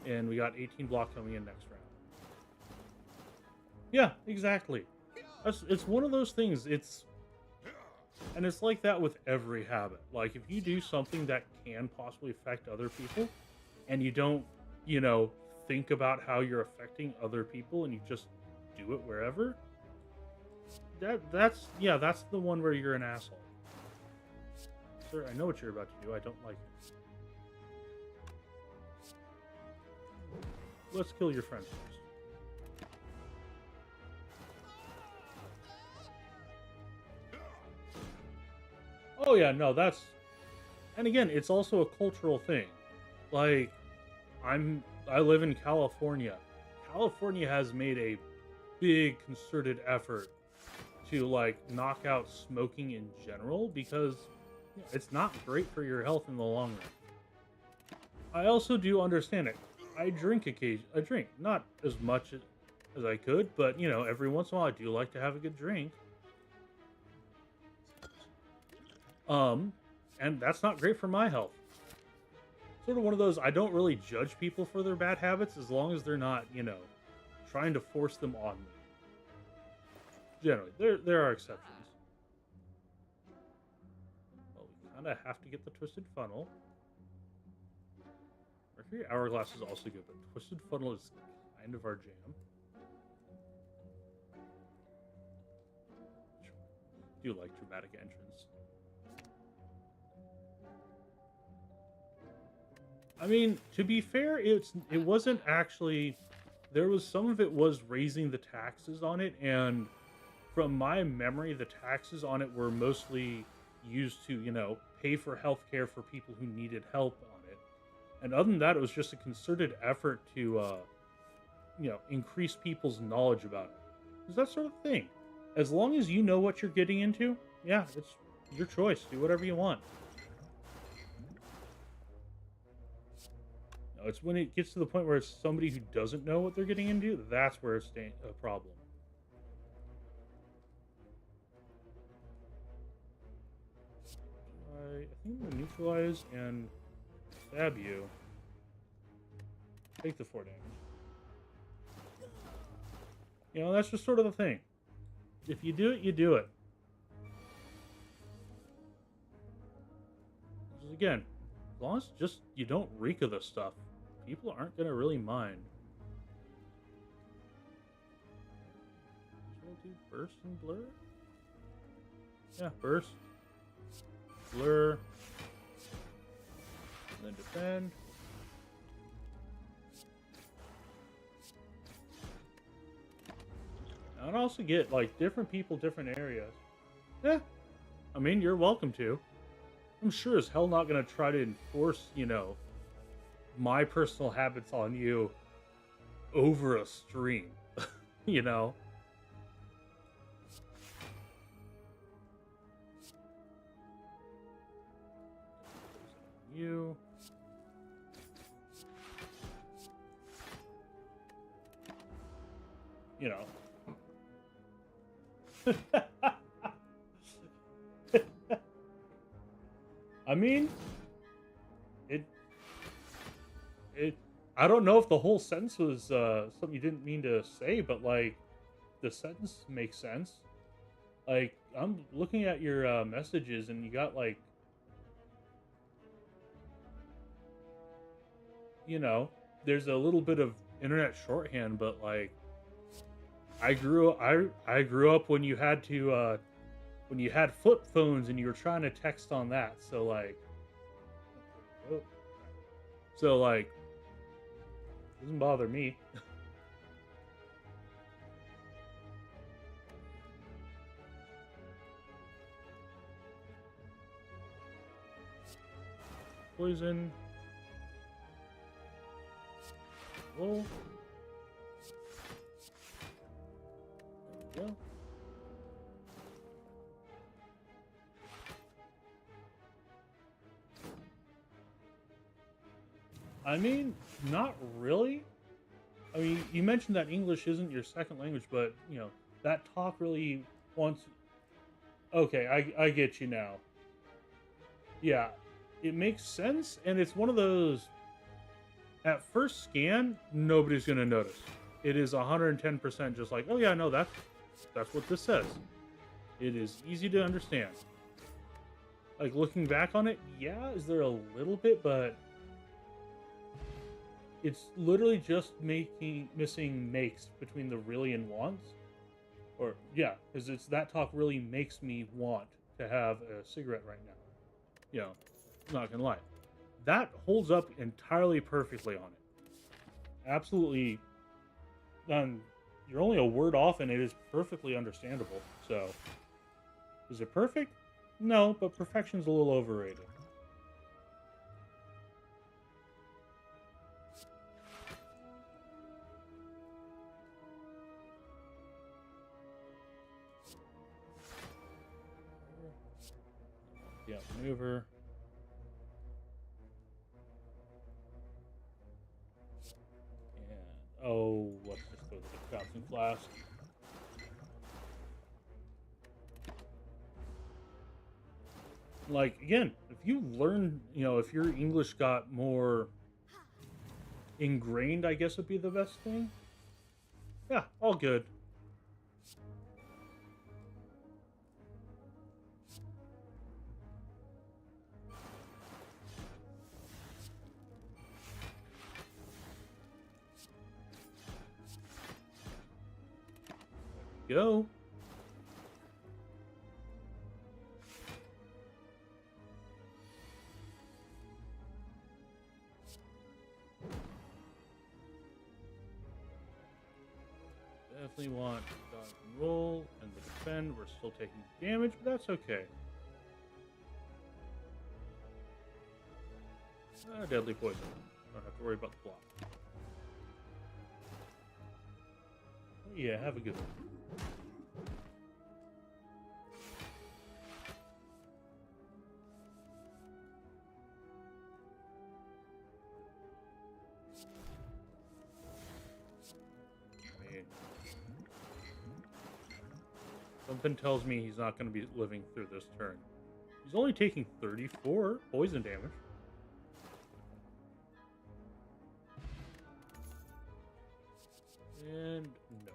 and we got 18 block coming in next round. Yeah, exactly. It's one of those things. It's like that with every habit. Like, if you do something that can possibly affect other people, and you don't, think about how you're affecting other people, and you just do it wherever, that's the one where you're an asshole. Sir, I know what you're about to do. I don't like it. Let's kill your friend first. Oh yeah, no, that's... And again, it's also a cultural thing. Like, I live in California. California has made a big concerted effort to, like, knock out smoking in general because it's not great for your health in the long run. I also do understand it. I drink not as much as I could, but every once in a while I do like to have a good drink. And that's not great for my health. Sort of one of those, I don't really judge people for their bad habits as long as they're not, trying to force them on me. Generally, there are exceptions. Well, we kind of have to get the Twisted Funnel. Mercury Hourglass is also good, but Twisted Funnel is kind of our jam. Do like dramatic entrance. I mean, to be fair, it wasn't actually... There was some of it was raising the taxes on it, and from my memory, the taxes on it were mostly used to, pay for healthcare for people who needed help on it. And other than that, it was just a concerted effort to, increase people's knowledge about it. It's that sort of thing. As long as you know what you're getting into, yeah, it's your choice. Do whatever you want. No, it's when it gets to the point where it's somebody who doesn't know what they're getting into, that's where it's a problem. I think I'm going to neutralize and stab you. Take the 4 damage. That's just sort of the thing. If you do it, you do it. Because again, as long as just you don't reek of this stuff, people aren't going to really mind. Should I do burst and blur? Yeah, burst. Blur. And then defend. I'd also get, like, different people, different areas. Yeah. I mean, you're welcome to. I'm sure as hell not going to try to enforce, my personal habits on you over a stream. You. I mean, I don't know if the whole sentence was something you didn't mean to say, but, like, the sentence makes sense. Like, I'm looking at your messages, and you got, like, there's a little bit of internet shorthand, but, like, I grew up when you had to when you had flip phones and you were trying to text on that, so like doesn't bother me. Poison. roll. There we go. I mean, not really. I mean, you mentioned that English isn't your second language, but you know that talk really wants. Okay, I get you now. Yeah, it makes sense, and it's one of those. At first scan, nobody's gonna notice. It is 110% just like, oh yeah, no, that's what this says. It is easy to understand. Like looking back on it, yeah, is there a little bit, but it's literally just missing makes between the really and wants. Or yeah, because it's that talk really makes me want to have a cigarette right now. You know, I'm not gonna lie. That holds up entirely perfectly on it. Absolutely. You're only a word off, and it is perfectly understandable. So, is it perfect? No, but perfection's a little overrated. Yeah, maneuver. And oh, let's just go to the bouncing flask. Like again, if you learn, you know, if your English got more ingrained, I guess would be the best thing. Yeah, all good. Go. Definitely want dodge and roll and the defend. We're still taking damage, but that's okay. Deadly poison. Don't have to worry about the block. Yeah, have a good one. I mean, something tells me he's not going to be living through this turn. He's only taking 34 poison damage. And no.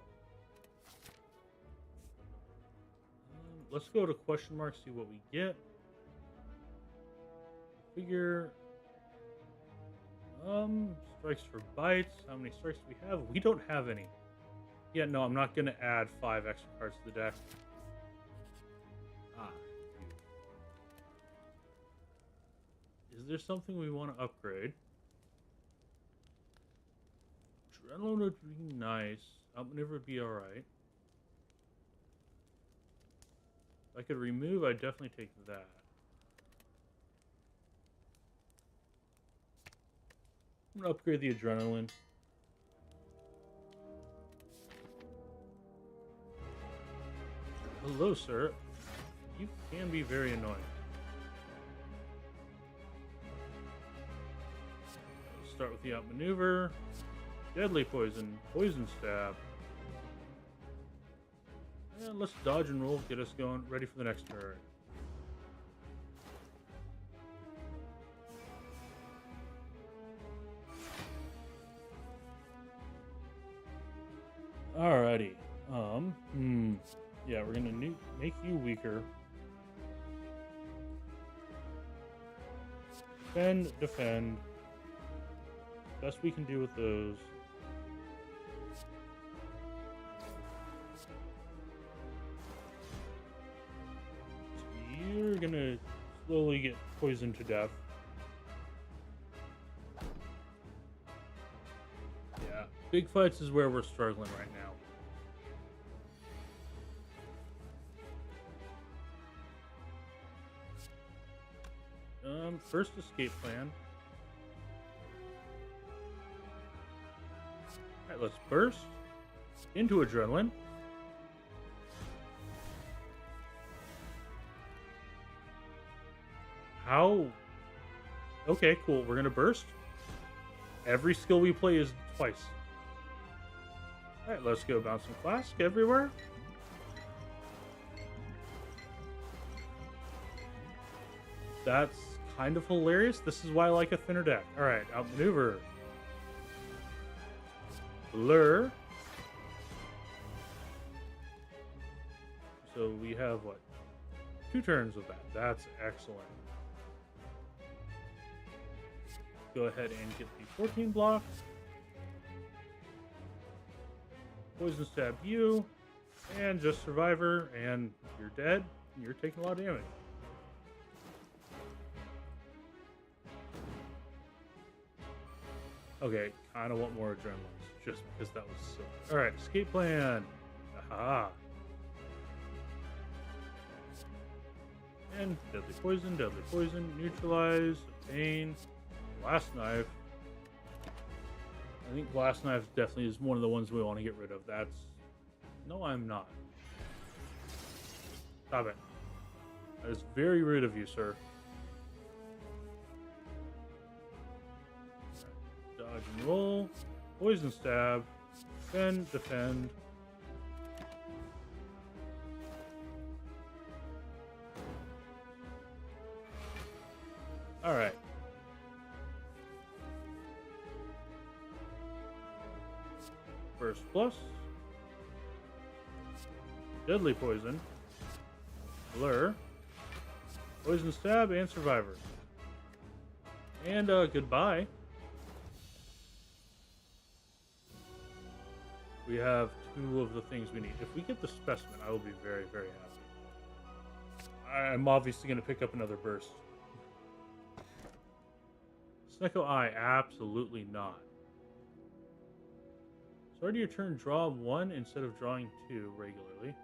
Let's go to question mark, see what we get. Figure. Strikes for bites. How many strikes do we have? We don't have any. Yeah, no, I'm not going to add 5 extra cards to the deck. Ah. Is there something we want to upgrade? Adrenaline would be nice. Outmaneuver would be alright. If I could remove, I'd definitely take that. I'm going to upgrade the adrenaline. Hello, sir. You can be very annoying. Let's start with the outmaneuver. Deadly poison. Poison stab. And let's dodge and roll. Get us going. Ready for the next turn. Alrighty. Yeah, we're gonna make you weaker. Defend. Best we can do with those. You're gonna slowly get poisoned to death. Yeah, big fights is where we're struggling right now. First escape plan. let's burst into adrenaline. How? Okay, cool. We're gonna burst. Every skill we play is twice. All right, let's go bouncing flask everywhere. That's kind of hilarious. This is why I like a thinner deck. All right, outmaneuver. Blur. So we have what? 2 turns of that. That's excellent. Go ahead and get the 14 block. Poison stab you. And just survivor. And you're dead. And you're taking a lot of damage. Okay, kind of want more adrenaline. Just because that was so... Alright, escape plan. Aha. And deadly poison, neutralize, obtain, blast knife. I think blast knife definitely is one of the ones we want to get rid of. That's... No, I'm not. Stop it. That is very rude of you, sir. Dodge and roll. Poison stab. Defend. All right. Burst plus. Deadly poison. Blur. Poison stab and survivor. And goodbye. We have 2 of the things we need. If we get the specimen, I will be very, very happy. I'm obviously going to pick up another burst. Snecko Eye, absolutely not. Start of your turn, draw 1 instead of drawing 2 regularly.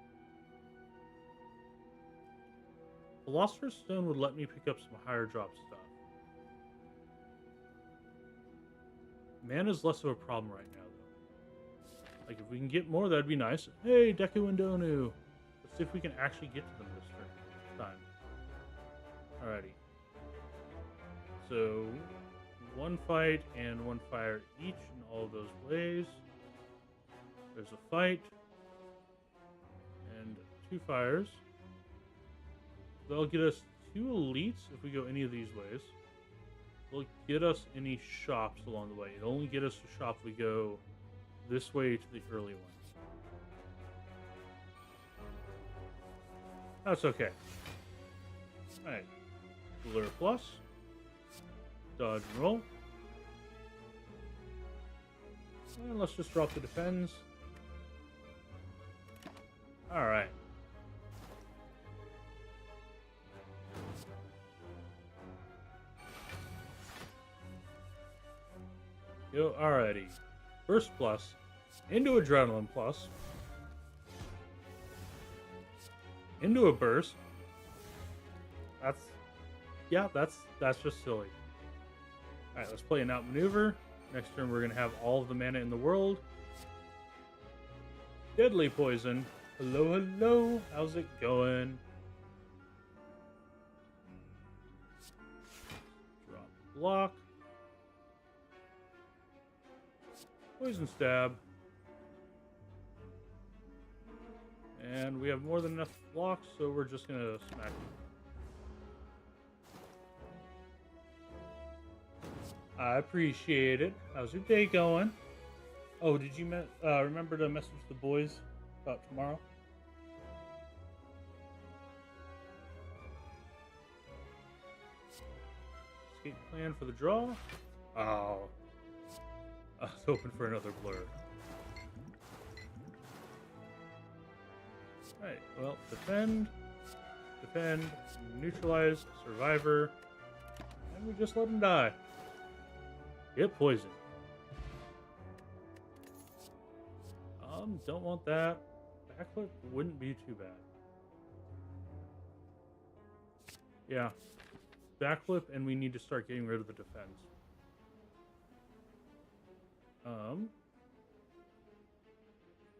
Philosopher's Stone would let me pick up some higher drop stuff. Mana's less of a problem right now, though. Like, if we can get more, that'd be nice. Hey, Deku and Donu! Let's see if we can actually get to them this time. Alrighty. So... 1 fight and 1 fire each in all of those ways. There's a fight and 2 fires. They'll get us 2 elites if we go any of these ways. They'll get us any shops along the way. It'll only get us a shop if we go this way to the early ones. That's okay. Alright. Blur plus. Dodge and roll. And let's just drop the defense. Alright. Yo, alrighty. Burst plus. Into adrenaline plus. Into a burst. That's just silly. Alright, let's play an outmaneuver. Next turn, we're going to have all of the mana in the world. Deadly poison. Hello, hello. How's it going? Drop block. Poison stab. And we have more than enough blocks, so we're just going to smack them. I appreciate it. How's your day going? Oh, did you remember to message the boys about tomorrow? Escape plan for the draw? Oh. I was hoping for another blur. Alright, well, defend, neutralize, survivor, and we just let him die. Get poisoned. Don't want that. Backflip wouldn't be too bad. Yeah. Backflip, and we need to start getting rid of the defense.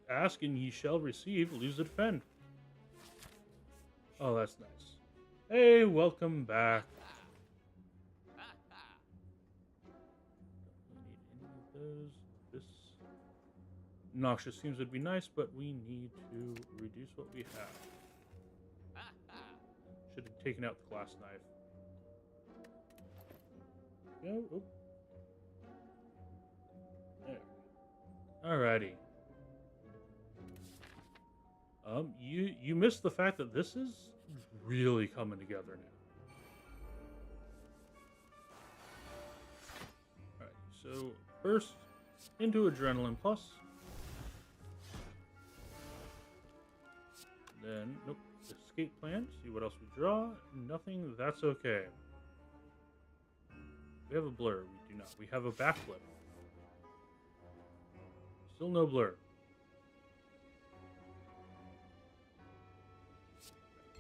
Ask and ye shall receive. Lose to defend. Oh, that's nice. Hey, welcome back. Don't need any of those. This noxious seems would be nice, but we need to reduce what we have. Should have taken out the glass knife. Go. Oh. There. Alrighty. You missed the fact that this is really coming together now. Alright, so first into Adrenaline Plus. Then, nope, escape plan. See what else we draw. Nothing, that's okay. We have a blur. We do not. We have a backflip. Still no blur.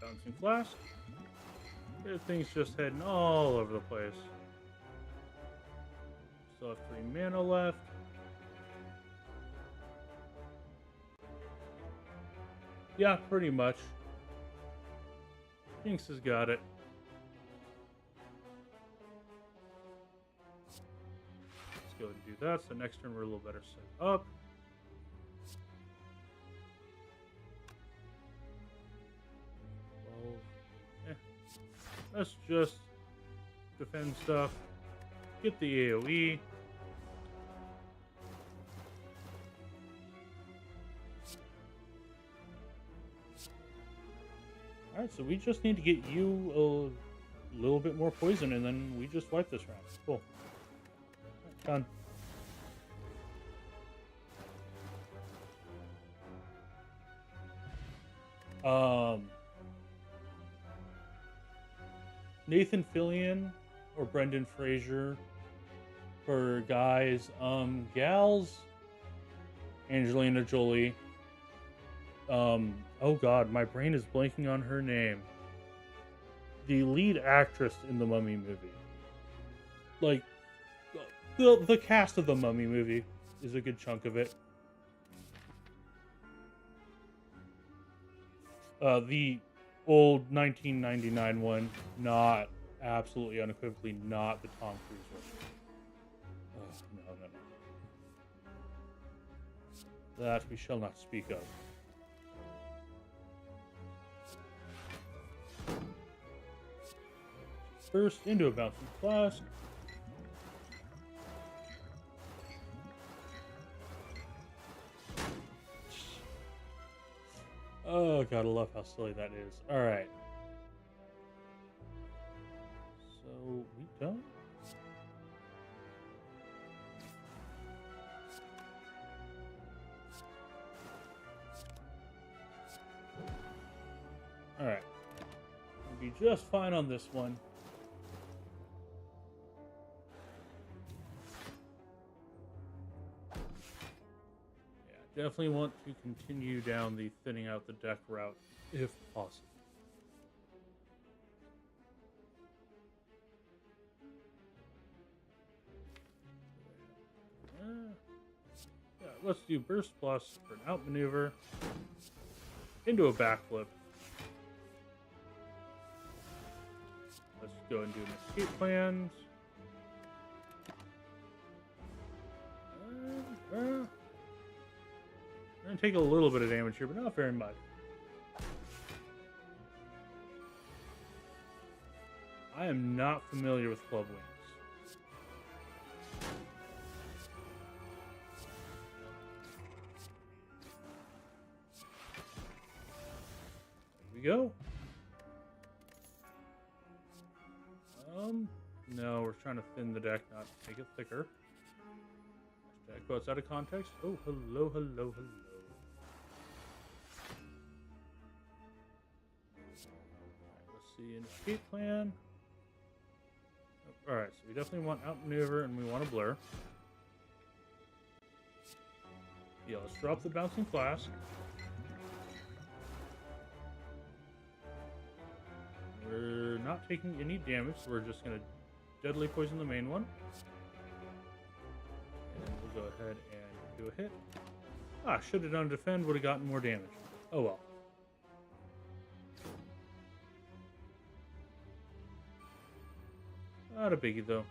Bouncing flask. Everything's just heading all over the place. Still have 3 mana left. Yeah, pretty much. Jinx has got it. Let's go ahead and do that. So next turn we're a little better set up. Let's just defend stuff. Get the AoE. Alright, so we just need to get you a little bit more poison, and then we just wipe this round. Cool. Right, done. Nathan Fillion or Brendan Fraser for guys. Gals, Angelina Jolie. Oh god, my brain is blanking on her name. The lead actress in the Mummy movie. Like, the cast of the Mummy movie is a good chunk of it. The old 1999 one, not absolutely unequivocally not the Tom Cruise one. Oh, no. That we shall not speak of. First into a bouncing flask. Oh, God, I love how silly that is. All right. So, we done? All right. We'll be just fine on this one. Definitely want to continue down the thinning out the deck route, if possible. Yeah, let's do Burst Plus for an outmaneuver into a backflip. Let's go and do an escape plans. I'm going to take a little bit of damage here, but not very much. I am not familiar with Club Wings. There we go. No, we're trying to thin the deck, not make it thicker. Deck goes out of context. Oh, hello, hello, hello. See an escape plan. Alright, so we definitely want outmaneuver and we want to blur. Yeah, let's drop the bouncing flask. We're not taking any damage, so we're just going to deadly poison the main one. And we'll go ahead and do a hit. Ah, should have done defend, would have gotten more damage. Oh well. Not a biggie though.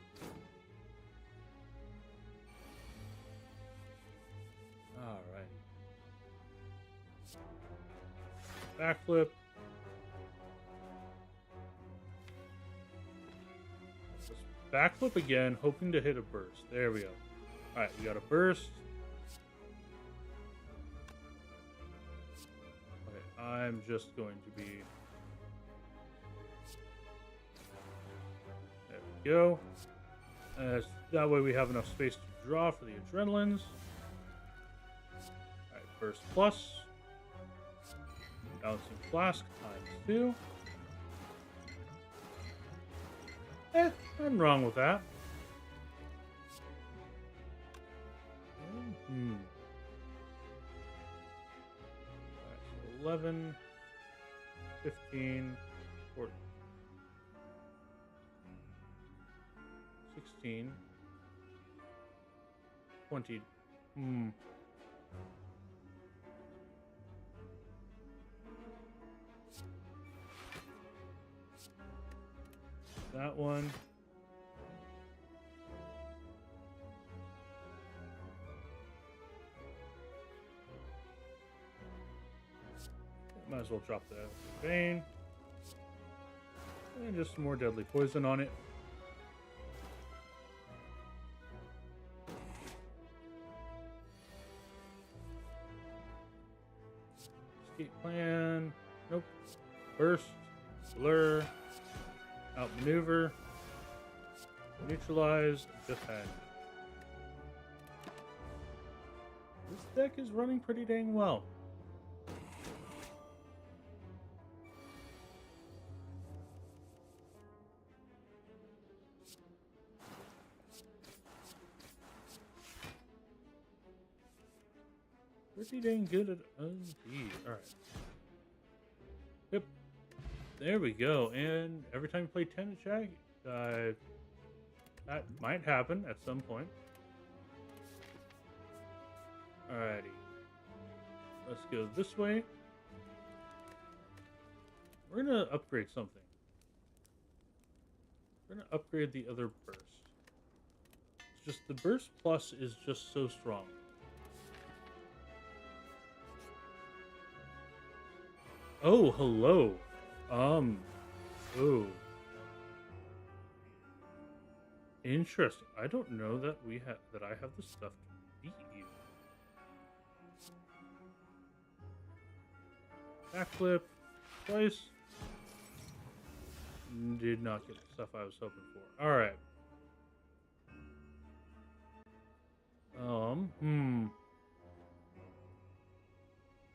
Alright. Backflip. Just backflip again, hoping to hit a burst. There we go. Alright, we got a burst. Okay, I'm just going to be... There we go. That way we have enough space to draw for the adrenalines. Alright, burst plus. Bouncing flask ×2. Nothing wrong with that. Alright, so 11, 15, 14, 16, 20. That one. Might as well drop the vein. And just some more deadly poison on it. Escape plan. Nope. Burst. Blur. Outmaneuver. Neutralize. Defend. This deck is running pretty dang well. Pretty dang good at indeed. Alright. Yep. There we go. And every time you play 10 attack, that might happen at some point. Alrighty. Let's go this way. We're gonna upgrade something. We're gonna upgrade the other burst. It's just the burst plus is just so strong. Oh, hello. Oh. Interesting. I don't know that I have the stuff to beat you. Backflip twice. Did not get the stuff I was hoping for. All right.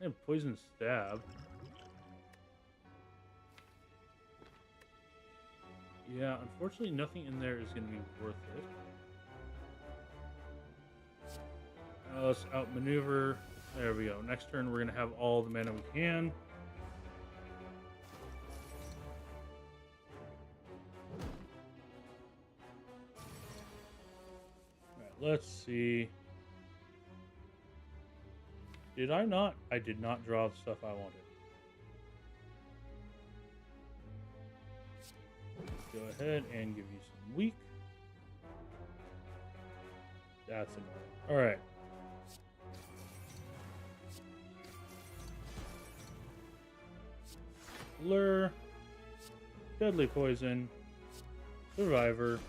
And poison stab. Yeah, unfortunately nothing in there is going to be worth it. Let's outmaneuver. There we go. Next turn we're going to have all the mana we can. Alright, let's see. Did I not? I did not draw the stuff I wanted. Go ahead and give you some weak. That's annoying. Alright. Lure. Deadly poison. Survivor.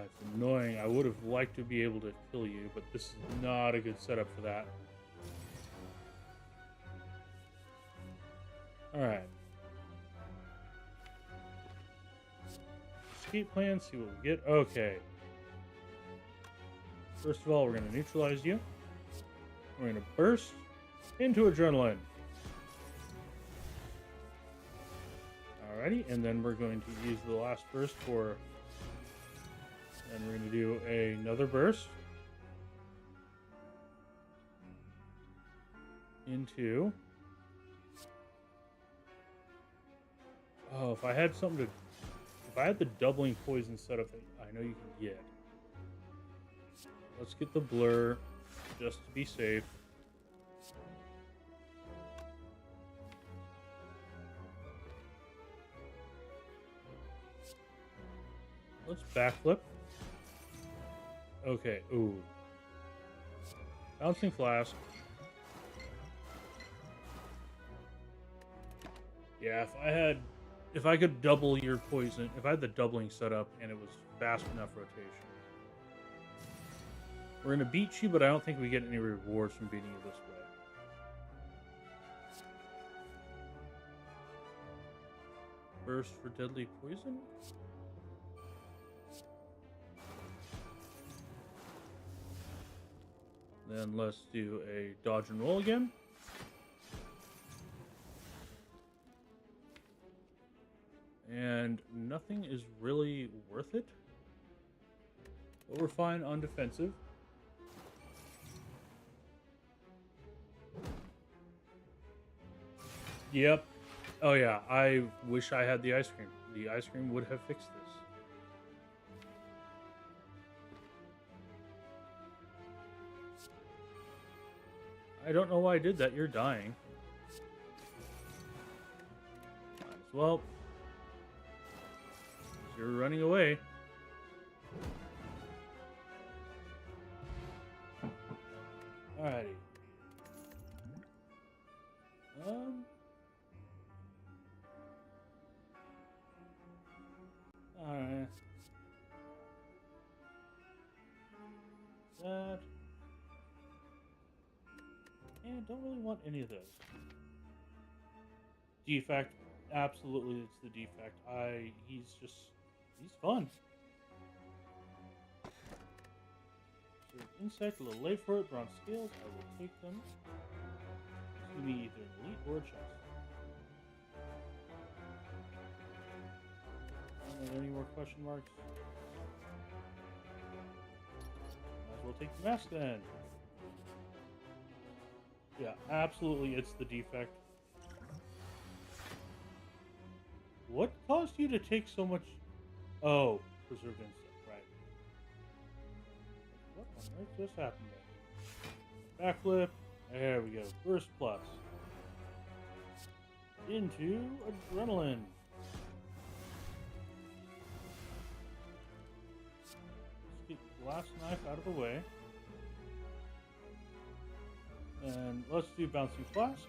It's annoying. I would have liked to be able to kill you, but this is not a good setup for that. Alright. Escape plan, see what we get. Okay. First of all, we're going to neutralize you. We're going to burst into adrenaline. Alrighty, and then we're going to use the last burst for... And we're going to do another burst. Into... Oh, if I had something to... If I had the doubling poison setup that I know you can get. Let's get the blur. just to be safe. Let's backflip. Okay, ooh. Bouncing flask. Yeah, if I could double your poison, if I had the doubling set up and it was fast enough rotation. We're gonna beat you, but I don't think we get any rewards from beating you this way. Burst for deadly poison? Then let's do a dodge and roll again. And nothing is really worth it. But we're fine on defensive. Yep. Oh yeah, I wish I had the ice cream. The ice cream would have fixed this. I don't know why I did that. You're dying. Might as well. You're running away. Alrighty. Alright. That. And don't really want any of those. Defect. Absolutely, it's the defect. He's fun. So insect, a little late for it. Bronze scales, I will take them. It's gonna be either an elite or a chest. Are there any more question marks? Might as well take the mask then. Yeah, absolutely, it's the defect. What caused you to take so much? Oh, preserved insect, right. What on earth just happened there? Backflip. There we go. Burst plus. Into adrenaline. Let's get the last knife out of the way. And let's do bouncing flask.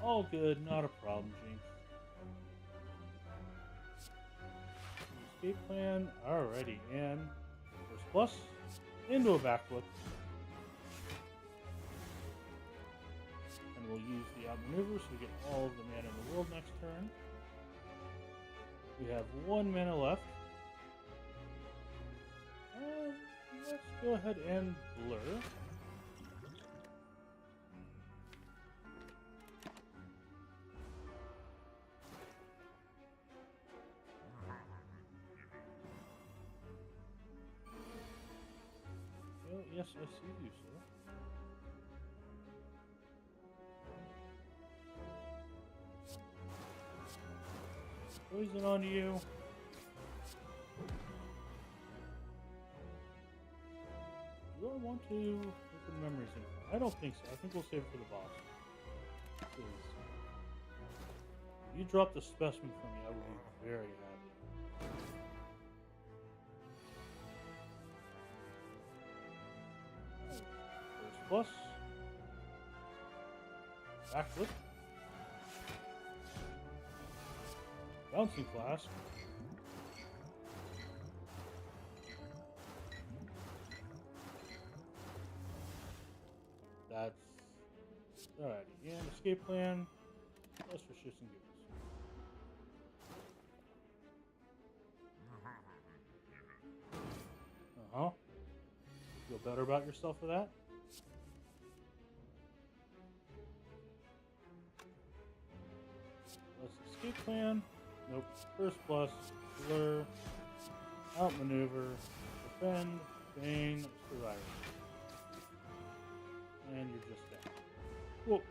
All good, not a problem, Jinx. Escape plan, alrighty, and first plus into a backflip. And we'll use the outmaneuver so we get all of the mana in the world next turn. We have 1 mana left. Let's go ahead and blur. Oh, yes, I see you, sir. Poison on you. Do I want to open memories in? I don't think so. I think we'll save it for the boss. Please. If you drop the specimen for me, I will be very happy. First plus. Backflip. Bouncing flask. That's alright. And escape plan. Just for shits and giggles. Uh-huh. Feel better about yourself for that? Let's escape plan. Nope. First plus, blur, outmaneuver, defend, feign, survivor. And you're just dead. Cool.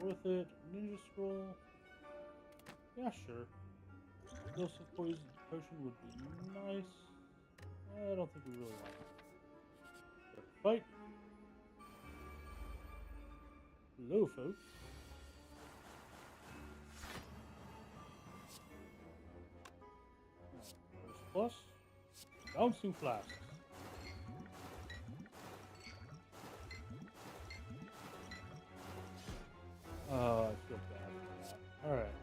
worth it. Ninja scroll. Yeah, sure. Explosive poison potion would be nice. I don't think we really want it. But fight. Hello, folks. First plus. Bouncing flasks. Oh, I feel bad for that. Alright.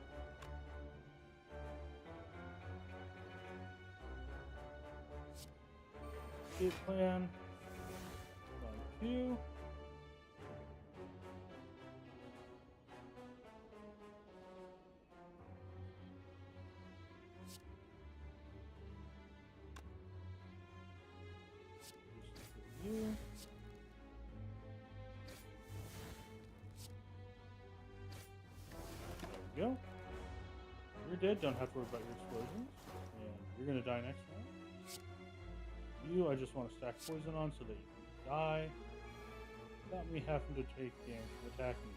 Escape plan. Q. You. There we go. You're dead. Don't have to worry about your explosions. And you're gonna die next round. You, I just want to stack poison on so that you can die without me having to take damage from attacking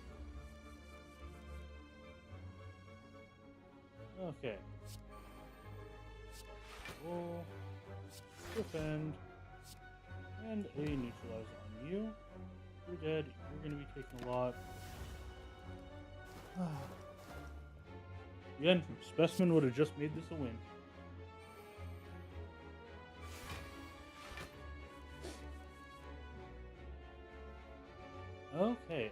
you. Okay. Roll. Defend. And a neutralize on you. You're dead. You're going to be taking a lot. Again, Specimen would have just made this a win. Okay,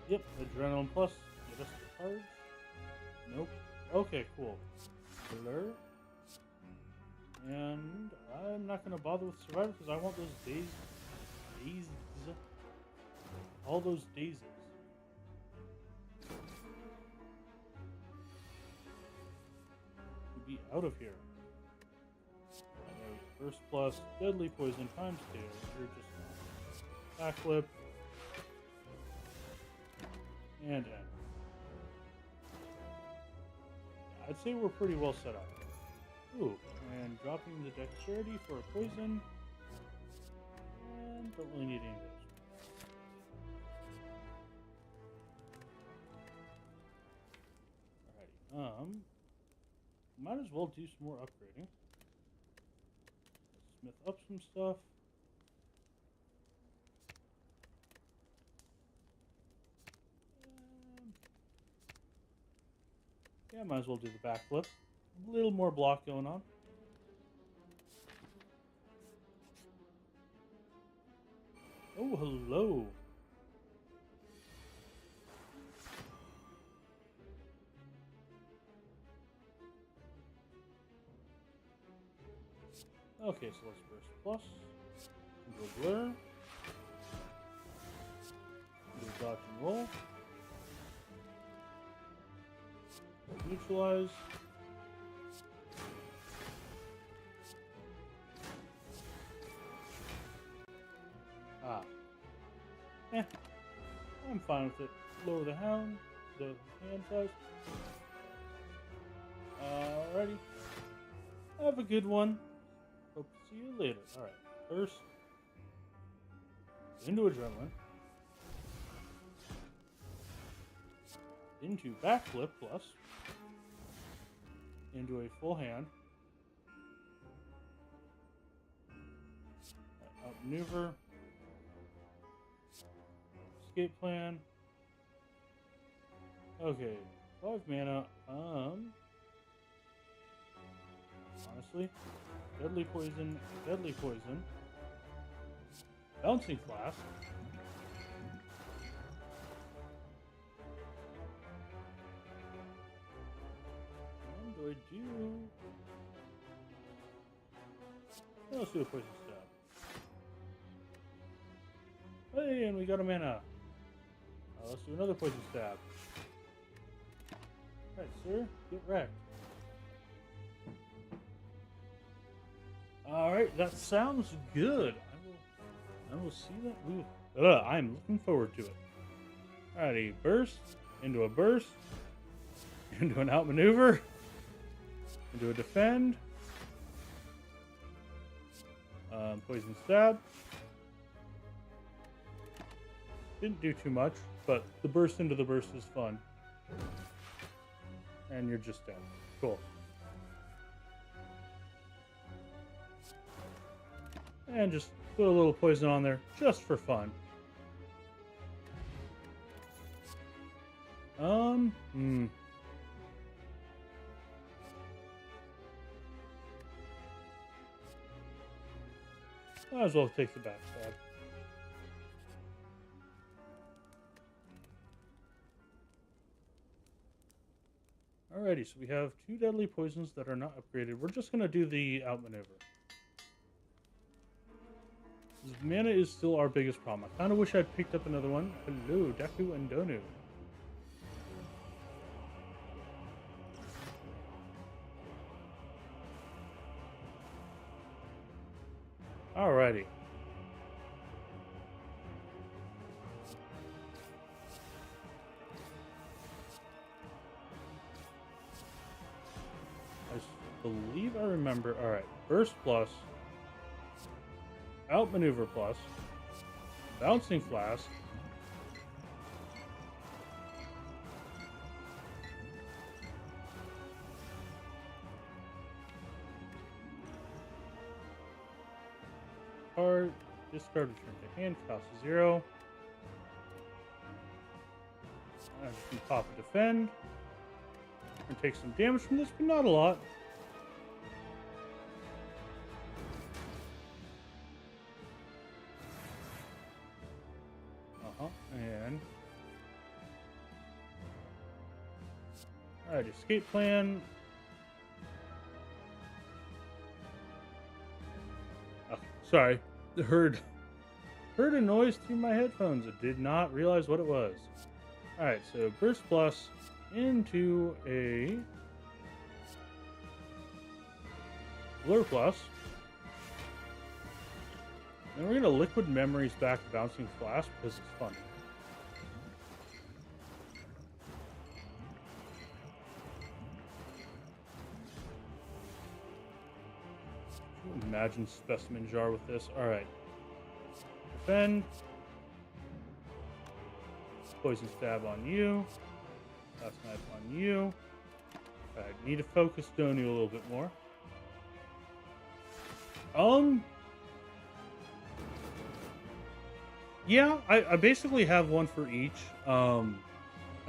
yep, Adrenaline Plus, get us the cards. Nope. Okay, cool. Blur. And I'm not going to bother with Survivor because I want those days. All those dazes. To be out of here. First plus, deadly poison times 2. You're just backflip. And end. I'd say we're pretty well set up. Ooh, and dropping the dexterity for a poison. And don't really need any of those. Alrighty. Might as well do some more upgrading. Smith up some stuff. Yeah, might as well do the backflip. A little more block going on. Oh, hello. Okay, so let's burst plus. Go blur. Do dodge and roll. Neutralize. I'm fine with it. Lower the hand size. Alrighty. Have a good one. Hope to see you later. Alright. First, into Adrenaline. Into Backflip plus. Into a full hand. Outmaneuver. Escape plan. Okay, 5 mana. Honestly, deadly poison, bouncing flask. What do I do? Let's do a poison stab. Hey, and we got a mana. Let's do another poison stab. Alright, sir, get wrecked. Alright, that sounds good. I will see that. Ooh. I'm looking forward to it. Alrighty, burst, into a burst, into an outmaneuver, into a defend, poison stab, Didn't do too much, but the burst into the burst is fun. And you're just dead. Cool. And just put a little poison on there, just for fun. Might as well take the backstab. Alrighty, so we have 2 deadly poisons that are not upgraded. We're just going to do the outmaneuver. Mana is still our biggest problem. I kind of wish I'd picked up another one. Hello, Deku and Donu. Alrighty. I believe I remember. Alright. Burst plus. Outmaneuver plus. Bouncing flask. Card. Discard, return to hand. Cost 0. I can pop a defend. And take some damage from this, but not a lot. And alright, escape plan. Oh, sorry, heard a noise through my headphones. I did not realize what it was. Alright, so burst plus into a blur plus. And we're gonna liquid memories back bouncing flash because it's fun. Imagine specimen jar with this. Alright. Defend. Poison stab on you. Last knife on you. Alright, need to focus Donu a little bit more. Yeah, I basically have one for each. I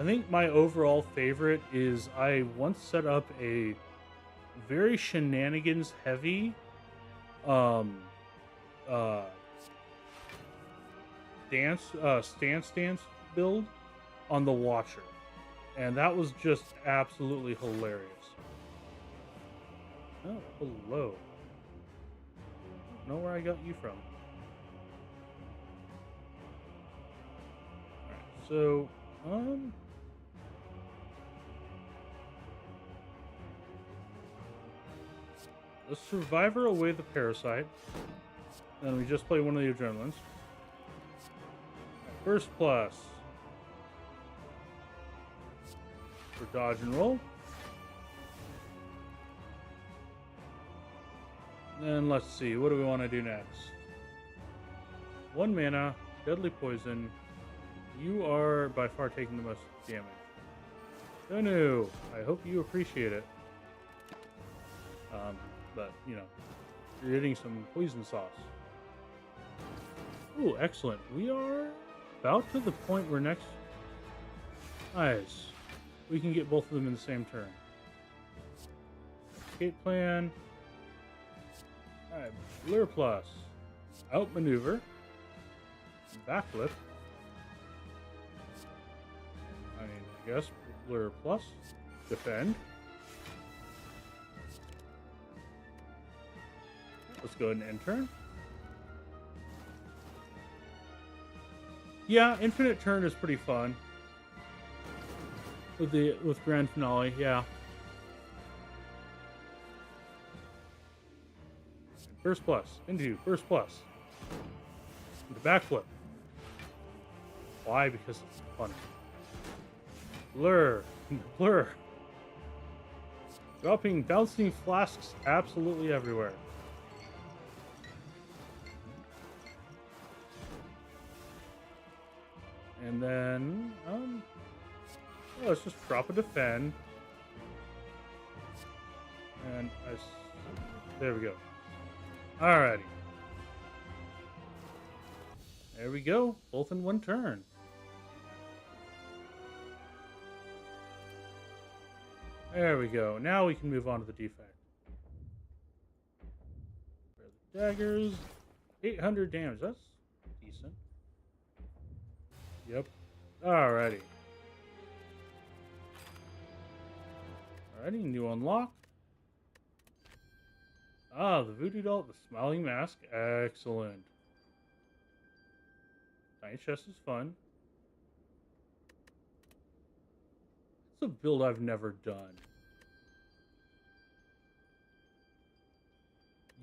think my overall favorite is I once set up a very shenanigans heavy stance build on the Watcher. And that was just absolutely hilarious. Oh, hello. I don't know where I got you from. Alright, so, the Survivor away the Parasite. Then we just play one of the Adrenalines. First plus. For dodge and roll. And let's see, what do we want to do next? 1 mana, deadly poison. You are by far taking the most damage. Donu, I hope you appreciate it. But, you know, you're getting some poison sauce. Ooh, excellent. We are about to the point where next... Nice. We can get both of them in the same turn. Escape plan. Alright, Blur plus. Outmaneuver. Backflip. I guess Blur plus. Defend. Let's go ahead and end turn. Yeah, infinite turn is pretty fun. With Grand Finale, yeah. Burst plus. Into Burst plus. Into backflip. Why? Because it's fun. Blur. Blur. Dropping bouncing flasks absolutely everywhere. And then, let's just drop a defend. And there we go. Alrighty. There we go. Both in one turn. There we go. Now we can move on to the defect. The daggers. 800 damage. That's decent. Yep. Alrighty. Alrighty, new unlock. Ah, the voodoo doll, the smiling mask. Excellent. Tiny chest is fun. It's a build I've never done.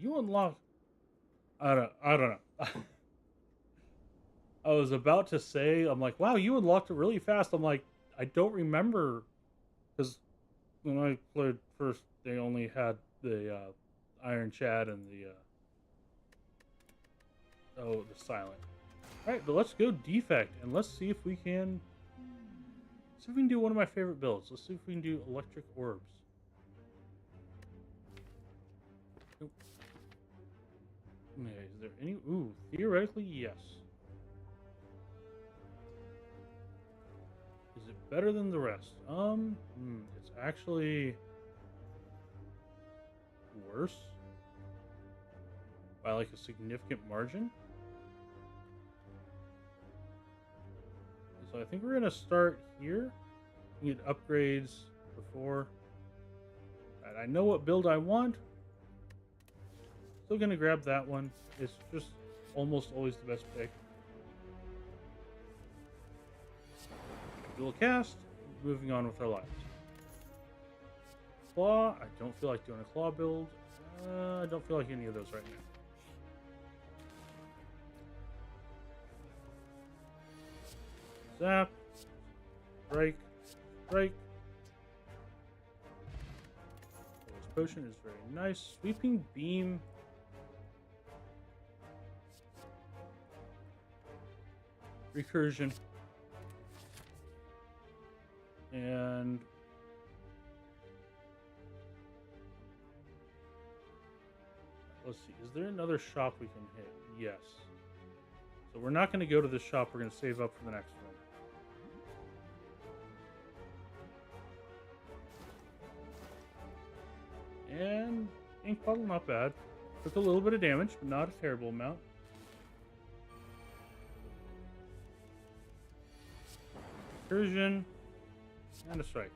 You unlock... I don't know. I was about to say, I'm like, wow, you unlocked it really fast. I'm like, I don't remember. Because when I played first, they only had the Iron Chad and the silent. Alright, but let's go defect and let's see if we can do one of my favorite builds. Let's see if we can do electric orbs. Nope. Okay, is there any... Ooh, theoretically, yes. Is it better than the rest? It's actually worse by like a significant margin. So I think we're gonna start here. Get upgrades before. Right, I know what build I want. Still gonna grab that one. It's just almost always the best pick. Dual cast. Moving on with our lives. Claw. I don't feel like doing a claw build. I don't feel like any of those right now. Zap. Strike. Strike. This potion is very nice. Sweeping beam. Recursion. And let's see, is there another shop we can hit? Yes. So we're not going to go to this shop, we're going to save up for the next one. And ink bottle, not bad. Took a little bit of damage, but not a terrible amount. Recursion. And a strike.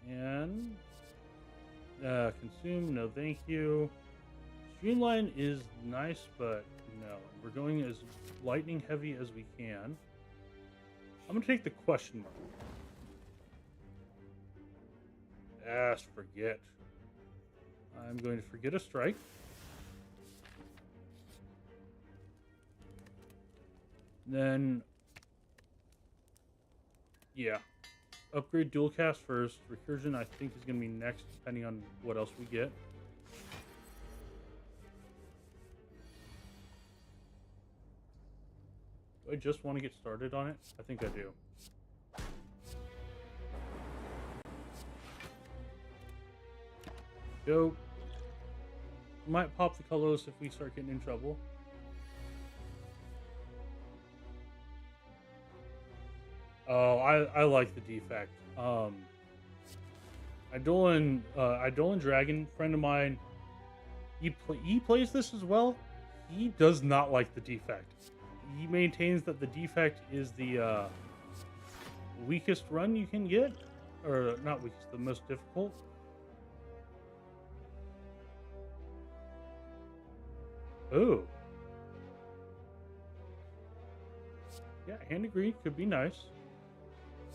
And consume, no thank you. Streamline is nice, but no. We're going as lightning heavy as we can. I'm going to take the question mark. Yes, forget. I'm going to forget a strike. Then... yeah. Upgrade dual cast first. Recursion, I think, is going to be next, depending on what else we get. Do I just want to get started on it? I think I do. Go. Might pop the colors if we start getting in trouble. Oh, I like the defect. Idolin Dragon, friend of mine, he plays this as well. He does not like the defect. He maintains that the defect is the weakest run you can get, or not weakest, the most difficult. Oh, yeah, Hand of Greed could be nice.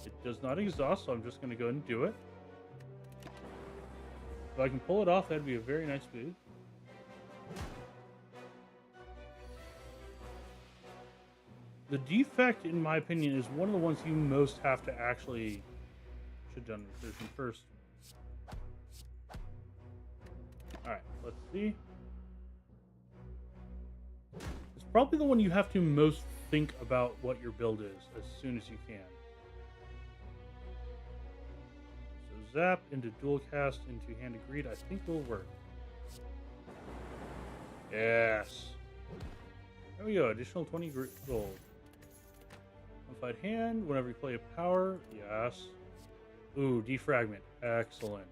It does not exhaust, so I'm just going to go ahead and do it. If I can pull it off, that'd be a very nice move. The defect, in my opinion, is one of the ones you most have to actually... should have done recursion first. Alright, let's see. This probably the one you have to most think about what your build is as soon as you can. So zap into dual cast into hand of greed, I think will work. Yes. There we go. Additional 20 gold. Modified hand. Whenever you play a power. Yes. Ooh, defragment. Excellent.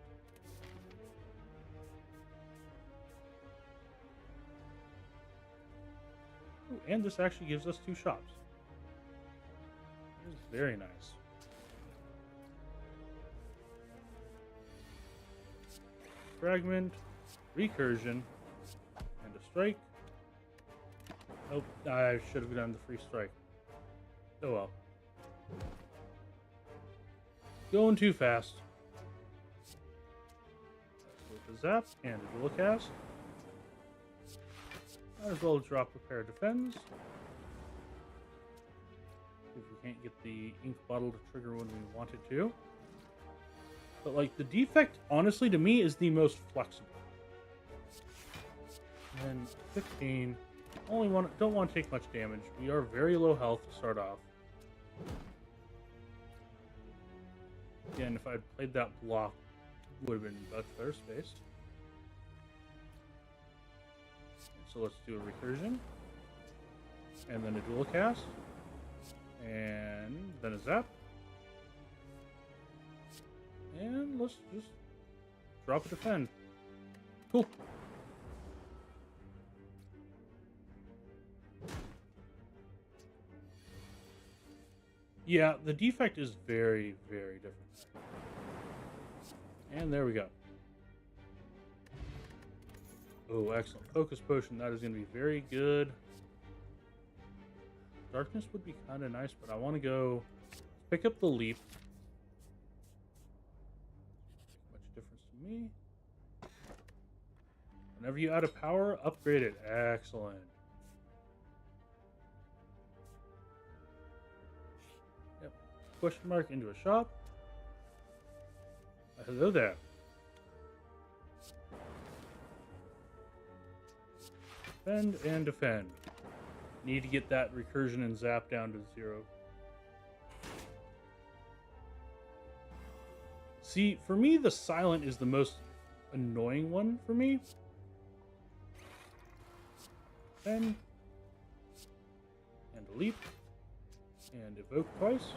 Ooh, and this actually gives us 2 shops. This is very nice. Fragment, recursion, and a strike. Nope, I should have done the free strike. Oh well. Going too fast. With a zap and a dual cast. Might as well drop repair defends. If we can't get the ink bottle to trigger when we want it to. But like the defect, honestly, to me is the most flexible. And 15. Don't want to take much damage. We are very low health to start off. Again, if I'd played that block, would have been much better spaced. So let's do a recursion. And then a dual cast. And then a zap. And let's just drop a defend. Cool. Yeah, the defect is very, very different. And there we go. Oh, excellent. Focus potion. That is going to be very good. Darkness would be kind of nice, but I want to go pick up the leap. Much difference to me. Whenever you add a power, upgrade it. Excellent. Yep. Question mark into a shop. Hello there. Defend and defend. Need to get that recursion and zap down to 0. See, for me, the silent is the most annoying one for me. Defend. And a leap. And evoke twice.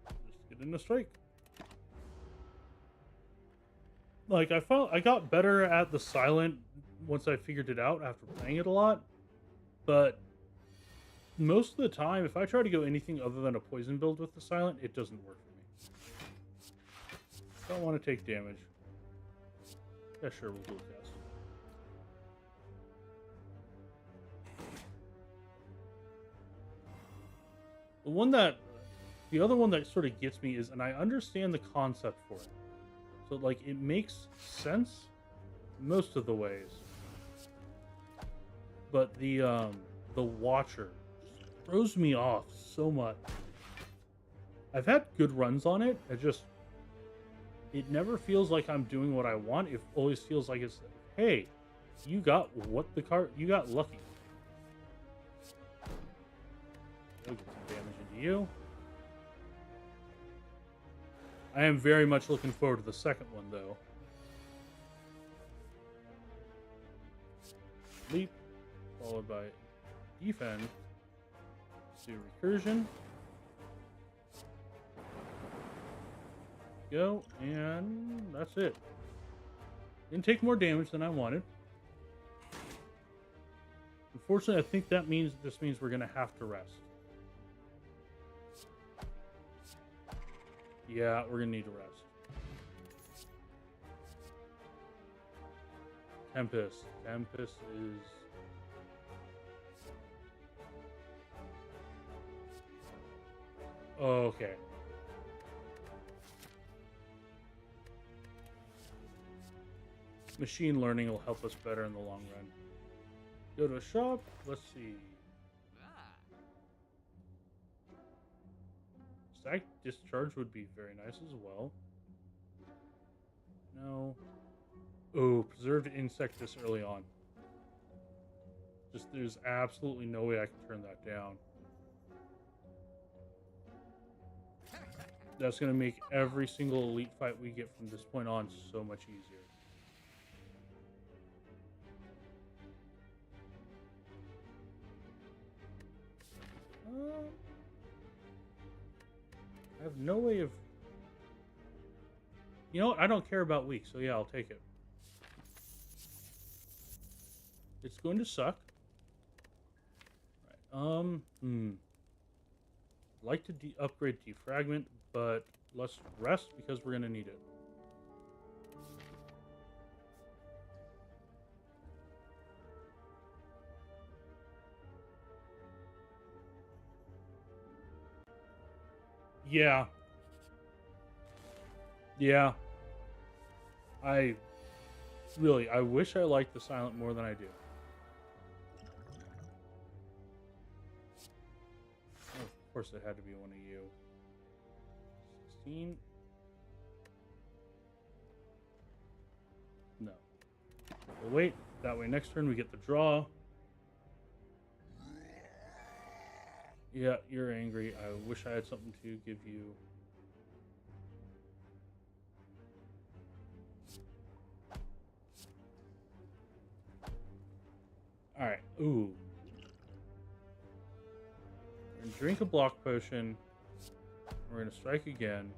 Just get in a strike. Like, I got better at the silent once I figured it out after playing it a lot. But most of the time, if I try to go anything other than a poison build with the silent, it doesn't work for me. Don't want to take damage. Yeah, sure, we'll dual cast. The other one that sort of gets me is, and I understand the concept for it. So, like, it makes sense most of the ways. But the Watcher throws me off so much. I've had good runs on it. It never feels like I'm doing what I want. It always feels like it's, hey, you got you got lucky. Go get some damage into you. I am very much looking forward to the second one, though. Leap, followed by defend. Do recursion. Go, and that's it. Didn't take more damage than I wanted. Unfortunately, I think this means we're going to have to rest. Yeah, we're going to need to rest. Tempest. Tempest is... Okay. Machine learning will help us better in the long run. Go to a shop. Let's see. Stack discharge would be very nice as well. No. Oh, preserved insect this early on. Just there's absolutely no way I can turn that down. That's going to make every single elite fight we get from this point on so much easier. I have no way of... You know what? I don't care about weak, so yeah, I'll take it. It's going to suck. Right. I'd like to upgrade defragment, but let's rest because we're going to need it. Yeah. Yeah. I wish I liked the silent more than I do. Oh, of course it had to be one of you. 16. No. We'll wait. That way next turn we get the draw. Yeah, you're angry. I wish I had something to give you. Alright. Ooh. We're going to drink a block potion. We're going to strike again.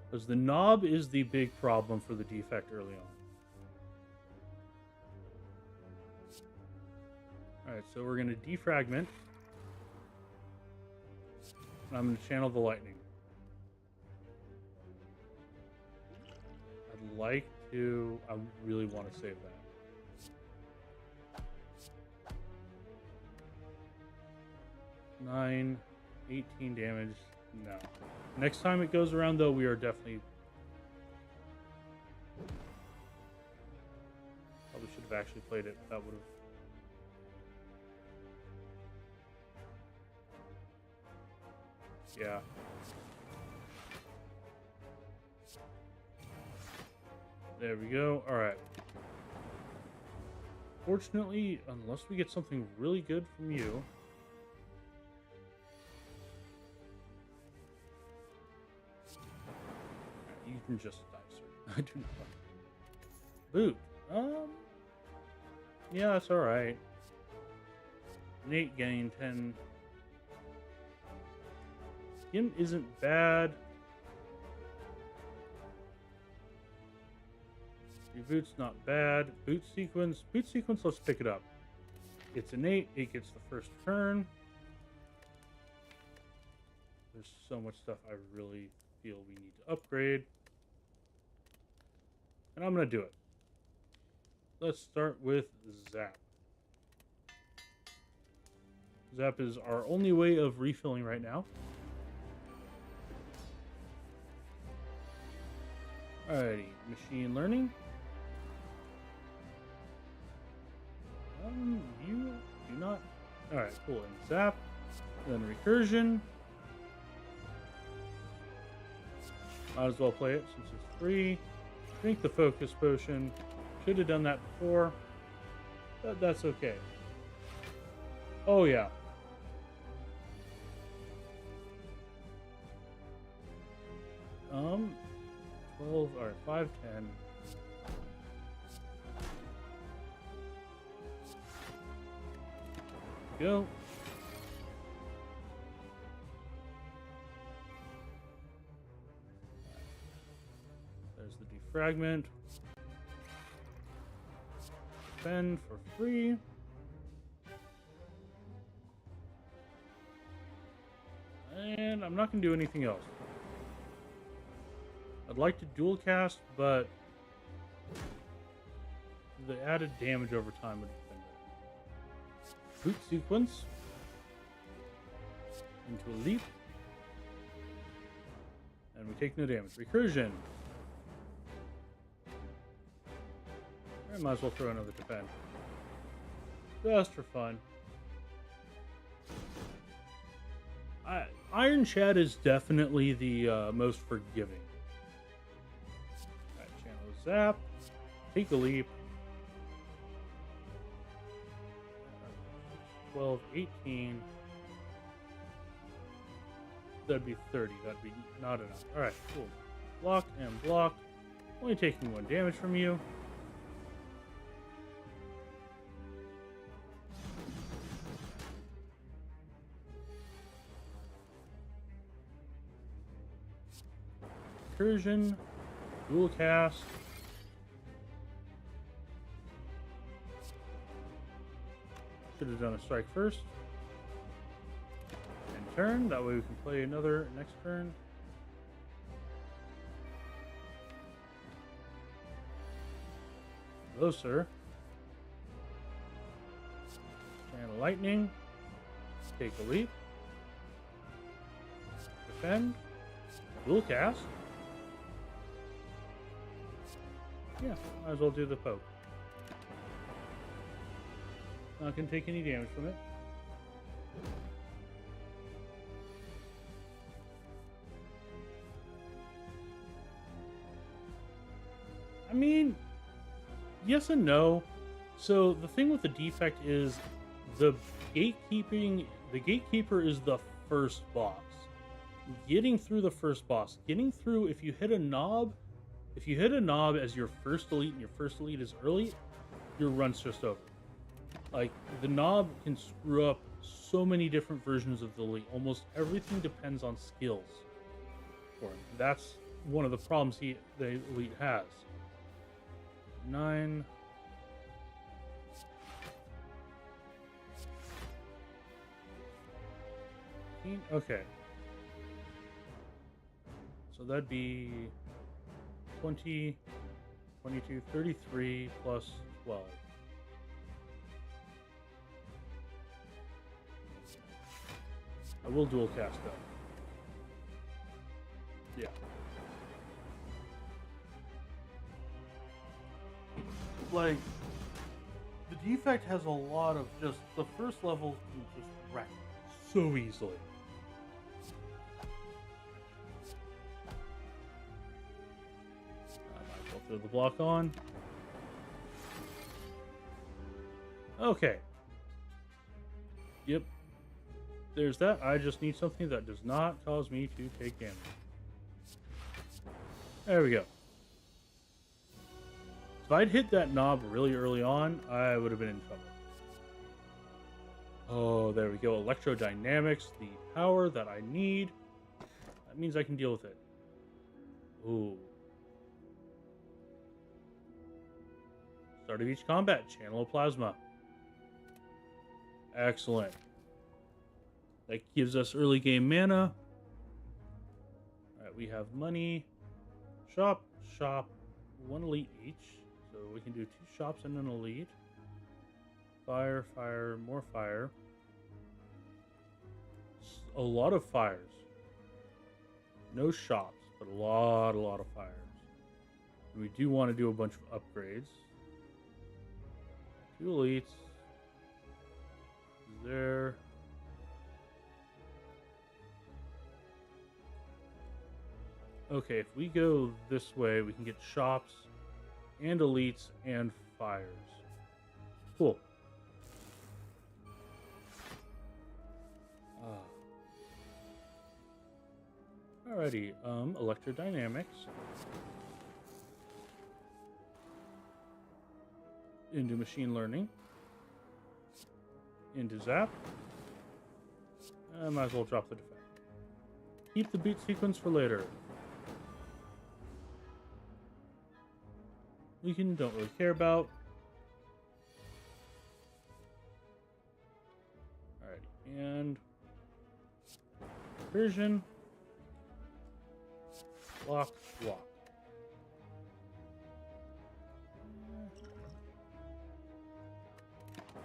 Because the knob is the big problem for the defect early on. Alright, so we're going to defragment. And I'm going to channel the lightning. I'd like to... I really want to save that. 9, 18 damage. No. Next time it goes around, though, we are definitely... Probably should have actually played it. That would have... Yeah. There we go. Alright. Fortunately, unless we get something really good from you... You can just die, sir. I do not. Boot. Yeah, that's alright. Nate gain 10... Skin isn't bad. Your boot's not bad. Boot sequence. Boot sequence, let's pick it up. It's innate. It gets the first turn. There's so much stuff I really feel we need to upgrade. And I'm going to do it. Let's start with Zap. Zap is our only way of refilling right now. Alrighty, machine learning. You do not. Alright, cool. And Zap. Then recursion. Might as well play it since it's free. Drink the focus potion. Should have done that before. But that's okay. Oh, yeah. Um. 12, alright, 5, 10. Go. There's the defragment. Spend for free. And I'm not going to do anything else. I'd like to dual cast, but the added damage over time would have been better. Boot sequence into a leap, and we take no damage. Recursion. I might as well throw another defend, just for fun. Iron Chad is definitely the most forgiving. zap, take a leap. 12, 18. That'd be 30. That'd be not enough. Alright, cool. Blocked and blocked. Only taking 1 damage from you. Incursion. Dual cast. Should have done a strike first. And turn. That way we can play another next turn. Hello, sir. Channel lightning. Take a leap. Defend. Dual cast. Yeah, might as well do the poke. Not gonna take any damage from it. I mean, yes and no. So the thing with the defect is the gatekeeper is the first boss. Getting through the first boss, if you hit a knob as your first elite and your first elite is early, your run's just over. Like, the knob can screw up so many different versions of the elite. Almost everything depends on skills for him. That's one of the problems the elite has. 9. Okay. So that'd be 20, 22, 33 plus 12. I will dual cast though. Yeah. Like, the defect has a lot of just, the first level can just wreck so easily. I might as well throw the block on. Okay. Yep. There's that. I just need something that does not cause me to take damage. There we go. If I'd hit that knob really early on, I would have been in trouble. Oh, there we go. Electrodynamics, the power that I need. That means I can deal with it. Ooh. Start of each combat, channel a plasma. Excellent. That gives us early game mana. Alright, we have money. Shop, 1 elite each. So we can do 2 shops and an elite. Fire, more fire. A lot of fires. No shops, but a lot of fires. And we do want to do a bunch of upgrades. 2 elites. There. Okay, if we go this way, we can get shops and elites and fires. Cool. Alrighty, electrodynamics. Into machine learning. Into zap. I might as well drop the defect. Keep the beat sequence for later. Weaken, don't really care about. Alright, and version. Block.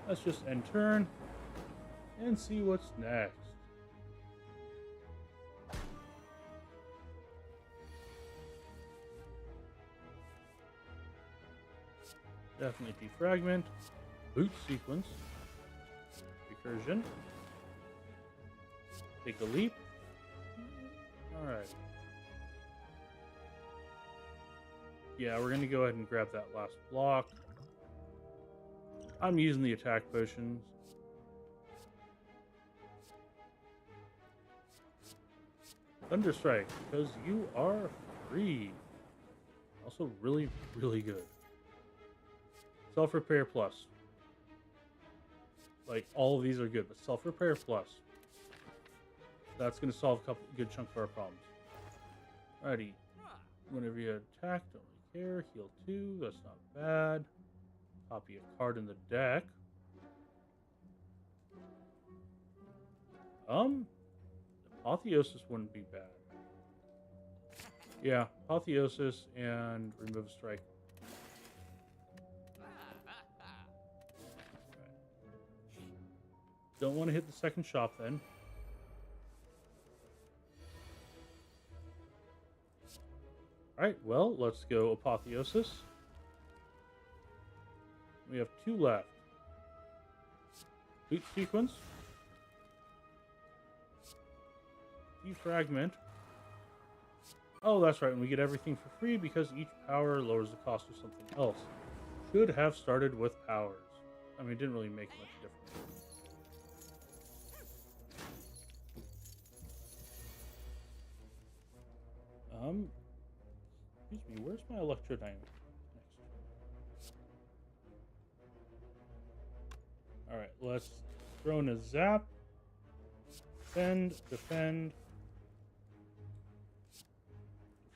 Let's just end turn and see what's next. Definitely defragment. Boot sequence. Recursion. Take a leap. Alright. Yeah, we're going to go ahead and grab that last block. I'm using the attack potions. Thunder Strike, because you are free. Also really, really good. Self-Repair Plus. Like, all of these are good, but Self-Repair Plus. That's going to solve a good chunk of our problems. Alrighty. Whenever you attack, don't really care. Heal 2, that's not bad. Copy a card in the deck. Apotheosis wouldn't be bad. Yeah, Apotheosis and remove strike. Don't want to hit the second shop then. Alright, well, let's go Apotheosis. We have 2 left. Boot Sequence. Defragment. Oh, that's right, and we get everything for free because each power lowers the cost of something else. Should have started with powers. I mean, it didn't really make much difference. Excuse me, where's my electrodynamic next? Alright, let's throw in a zap. Defend, defend.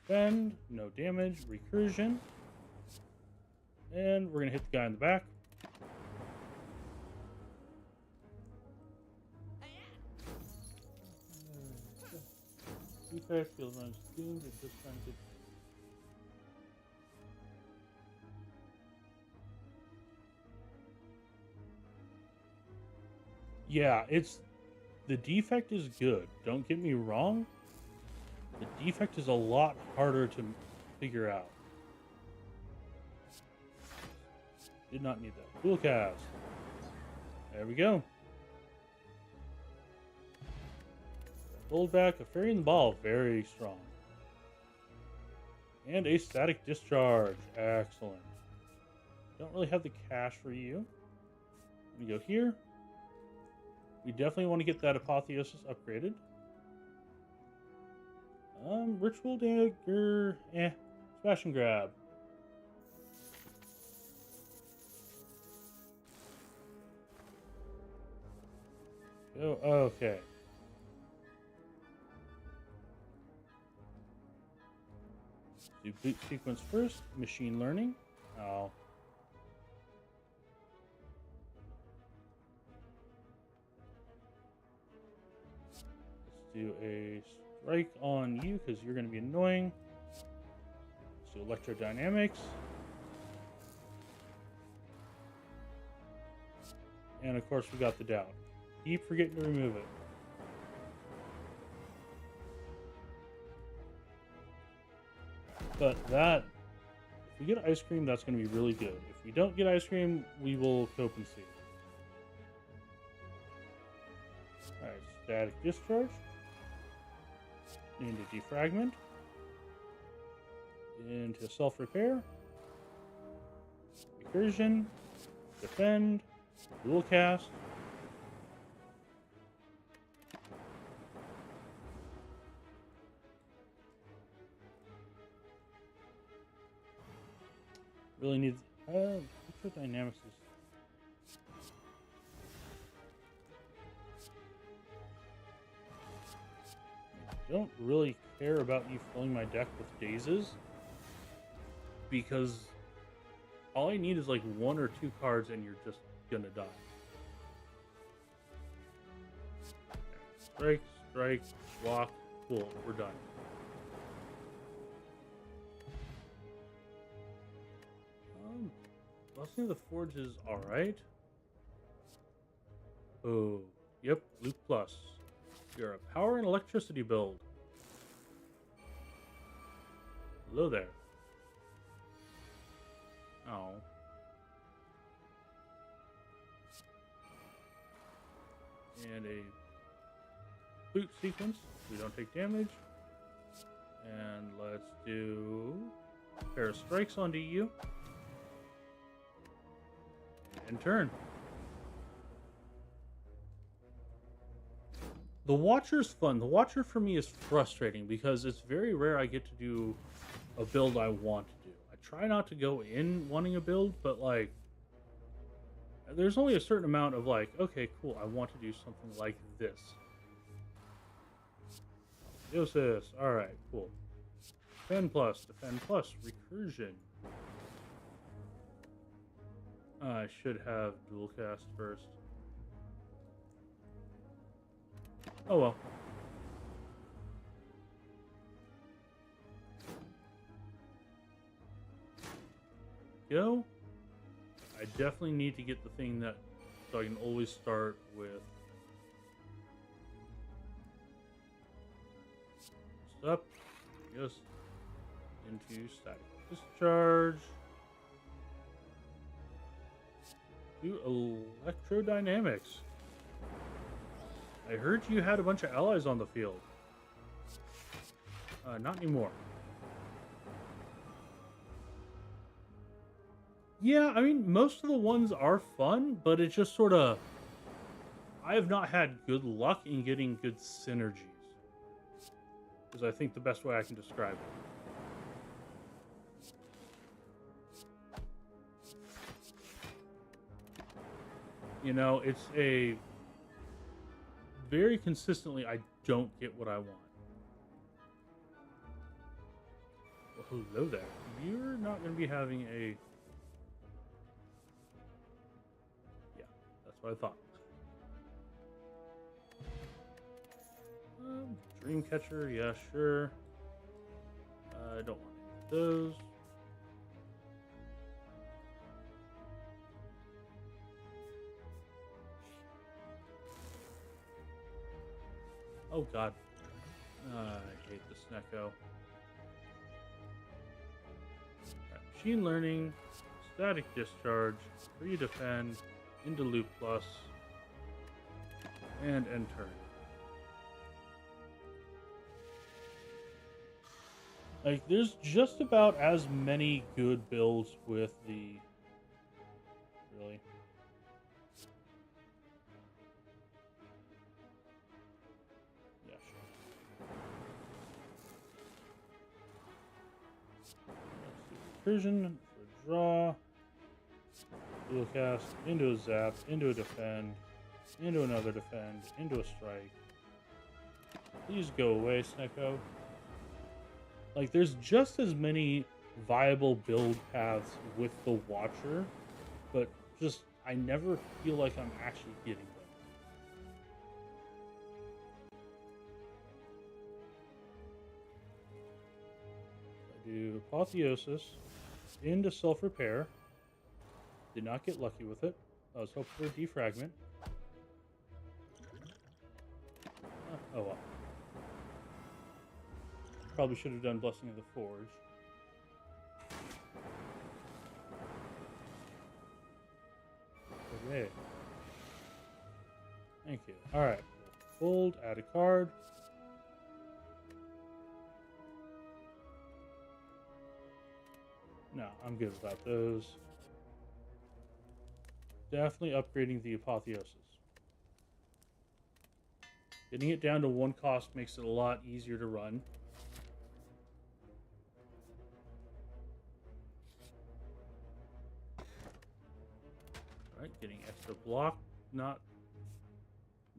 Defend, no damage, recursion. And we're going to hit the guy in the back. Defect, field runs doomed, it's just trying to... Yeah, the defect is good. Don't get me wrong. The defect is a lot harder to figure out. Did not need that. Cool cast. There we go. Hold back a fairy in the ball. Very strong. And a static discharge. Excellent. Don't really have the cash for you. Let me go here. We definitely want to get that Apotheosis upgraded. Ritual Dagger, smash and grab. Oh, okay. Do boot sequence first, machine learning. Oh. Let's do a strike on you because you're going to be annoying. Let's do electrodynamics. And of course we got the doubt. Keep forgetting to remove it. But that, if we get ice cream, that's going to be really good. If we don't get ice cream, we will cope and see. Alright, static discharge. Into defragment. Into self-repair. Recursion. Defend. Dual cast. Really need dynamics is don't really care about you filling my deck with dazes because all I need is like 1 or 2 cards and you're just gonna die. Strike, strike, block, cool, we're done. Blessing of the Forge is alright. Oh, yep, Loop Plus. You're a power and electricity build. Hello there. Oh. And a boot sequence. We don't take damage. And let's do pair of strikes onto you. And turn. The Watcher's fun. The Watcher for me is frustrating because it's very rare I get to do a build I want to do. I try not to go in wanting a build, but like there's only a certain amount of like, okay, cool, I want to do something like this. Yosis, alright, cool. Defend plus, recursion. I should have dual cast first. Oh well. Go. I definitely need to get the thing that so I can always start with up. Yes. Into static discharge. Do electrodynamics. I heard you had a bunch of allies on the field. Not anymore. Yeah, I mean, most of the ones are fun, but it's just sort of... I have not had good luck in getting good synergies. Is I think the best way I can describe it. You know, it's a... Very consistently, I don't get what I want. Well, hello there. You're not going to be having a... Yeah, that's what I thought. Dreamcatcher, yeah, sure. I don't want any of those. Oh god. I hate this Snecko. Right, machine learning, static discharge, free defend, into loop plus, and end turn. Like, there's just about as many good builds with the... Really? Yeah, sure. Let's do recursion for draw. Dual cast, into a zap, into a defend, into another defend, into a strike. Please go away, Snecko. Like, there's just as many viable build paths with the Watcher, but just, I never feel like I'm actually getting them. I do Apotheosis into Self-Repair. Did not get lucky with it. I was hoping for a Defragment. Oh well. Probably should have done Blessing of the Forge. Okay. Thank you. Alright. Fold, add a card. No, I'm good without those. Definitely upgrading the Apotheosis. Getting it down to one cost makes it a lot easier to run. Alright, getting extra block. Not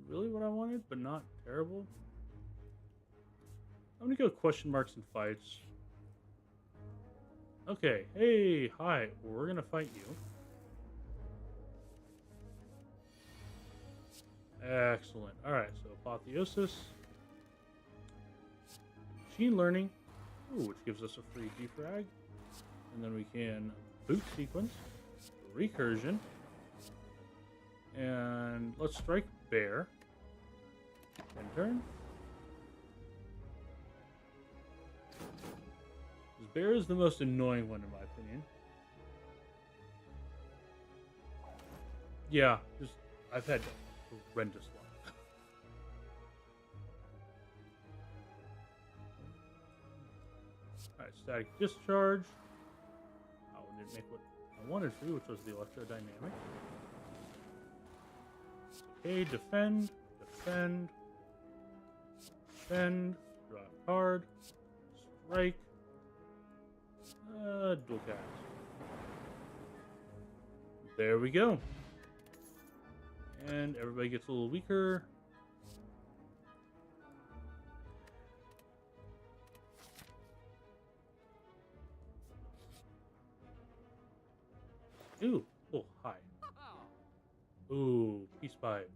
really what I wanted, but not terrible. I'm gonna go question marks and fights. Okay, hey, hi, we're gonna fight you. Excellent. Alright, so Apotheosis. Machine Learning, which gives us a free defrag. And then we can boot sequence, recursion, and let's strike bear. End turn. This bear is the most annoying one in my opinion. Yeah, just I've had horrendous luck. Alright, static discharge. didn't make what I wanted to, which was the electrodynamic. Okay, defend, defend, defend, draw a card, strike, dual cast. There we go. And everybody gets a little weaker. Ooh, oh, hi. Ooh, peace pipe.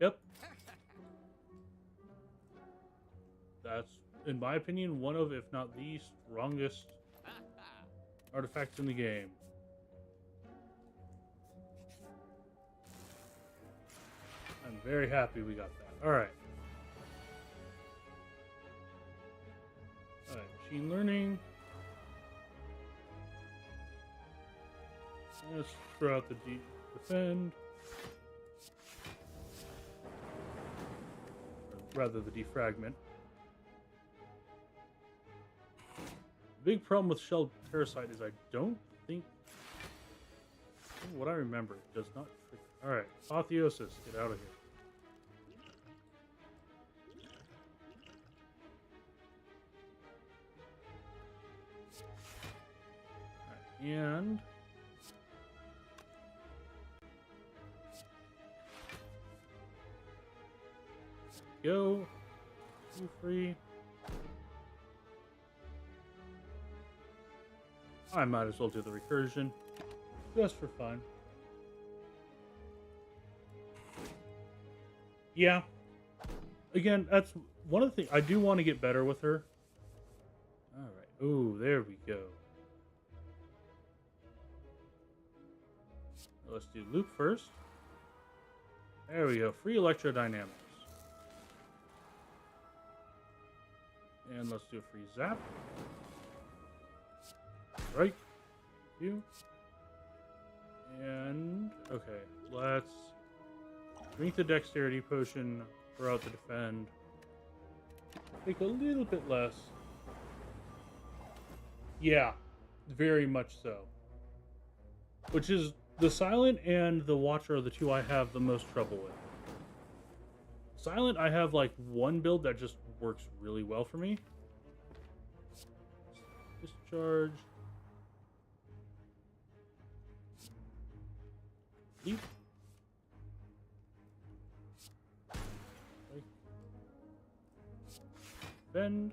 Yep. That's, in my opinion, one of, if not the strongest artifacts in the game. I'm very happy we got that. Alright. Alright, machine learning. Let's throw out the defend. Or rather, the defragment. The big problem with Shell Parasite is I don't think, from what I remember, it does not trigger. Alright, Apotheosis, get out of here. And go. 2 free. I might as well do the recursion. Just for fun. Yeah. Again, that's one of the things. I do want to get better with her. Alright. Ooh, there we go. Let's do loop first. There we go. Free electrodynamics. And let's do a free zap. Right. You. And okay, let's drink the dexterity potion, throw out the defend. Take a little bit less. Yeah, very much so. Which is the Silent and the Watcher are the two I have the most trouble with. Silent, I have like one build that just works really well for me. Discharge. Leap. Bend.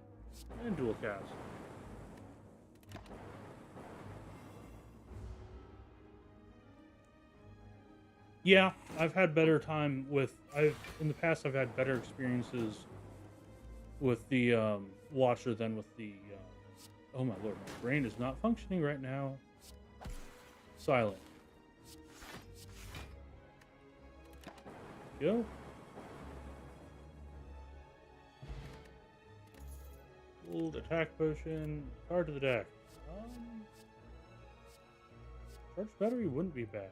And dual cast. Yeah, I've had better time with... in the past, I've had better experiences with the Watcher than with the... oh my lord, my brain is not functioning right now. Silent. Go. Old attack potion. Card to the deck. Charged battery wouldn't be bad.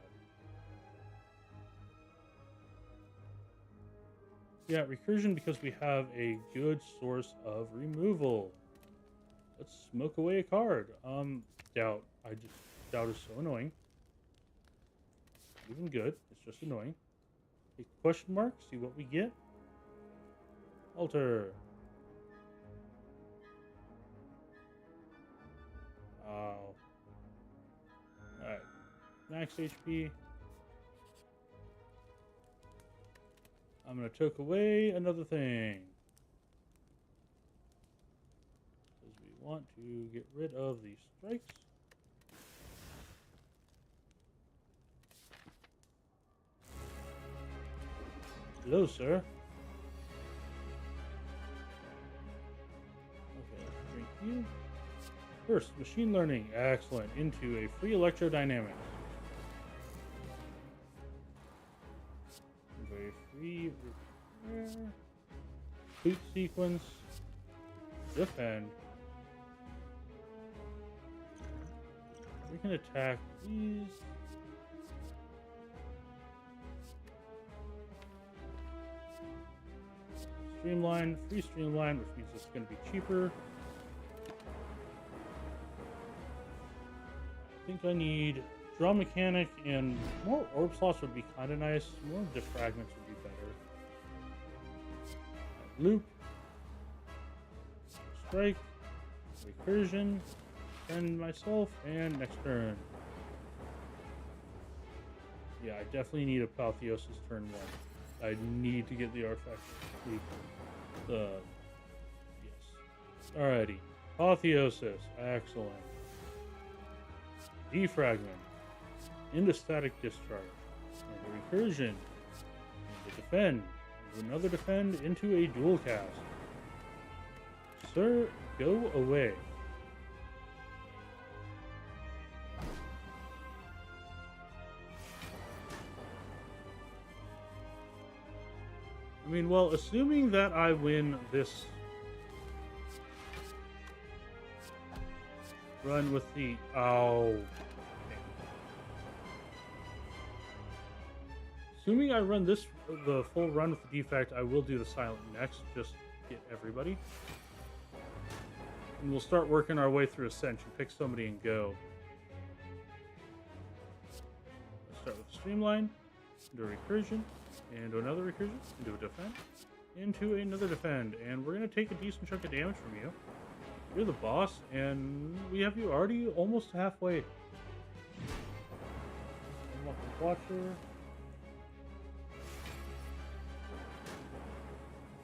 Yeah, recursion because we have a good source of removal. Let's smoke away a card. Doubt. Doubt is so annoying. Even good. It's just annoying. Take question mark. See what we get. Alter. Oh. Alright. Max HP. I'm going to toke away another thing. Because we want to get rid of these strikes. Hello, sir. Okay, let's drink you. First, machine learning. Excellent. Into a free electrodynamics. Very free repair. Boot sequence. Defend. We can attack these. Streamline, free streamline, which means it's going to be cheaper. think I need draw mechanic and more orb slots would be kind of nice. More defragments would be better. Loop, strike, recursion, defend myself, and next turn. Yeah, I definitely need Apotheosis turn 1. I need to get the artifact complete. Yes. Alrighty. Apotheosis. Excellent. Defragment. Into static discharge. And a recursion. And a defend. And another defend into a dual cast. Sir, go away. I mean, well, assuming that I win this run with the... Oh. Assuming I run the full run with the defect, I will do the silent next, just to get everybody. And we'll start working our way through Ascension. Pick somebody and go. Let's start with Streamline, into a recursion, into another recursion, into a defend, into another defend. And we're going to take a decent chunk of damage from you. You're the boss, and we have you already almost halfway. Unlock the Watcher.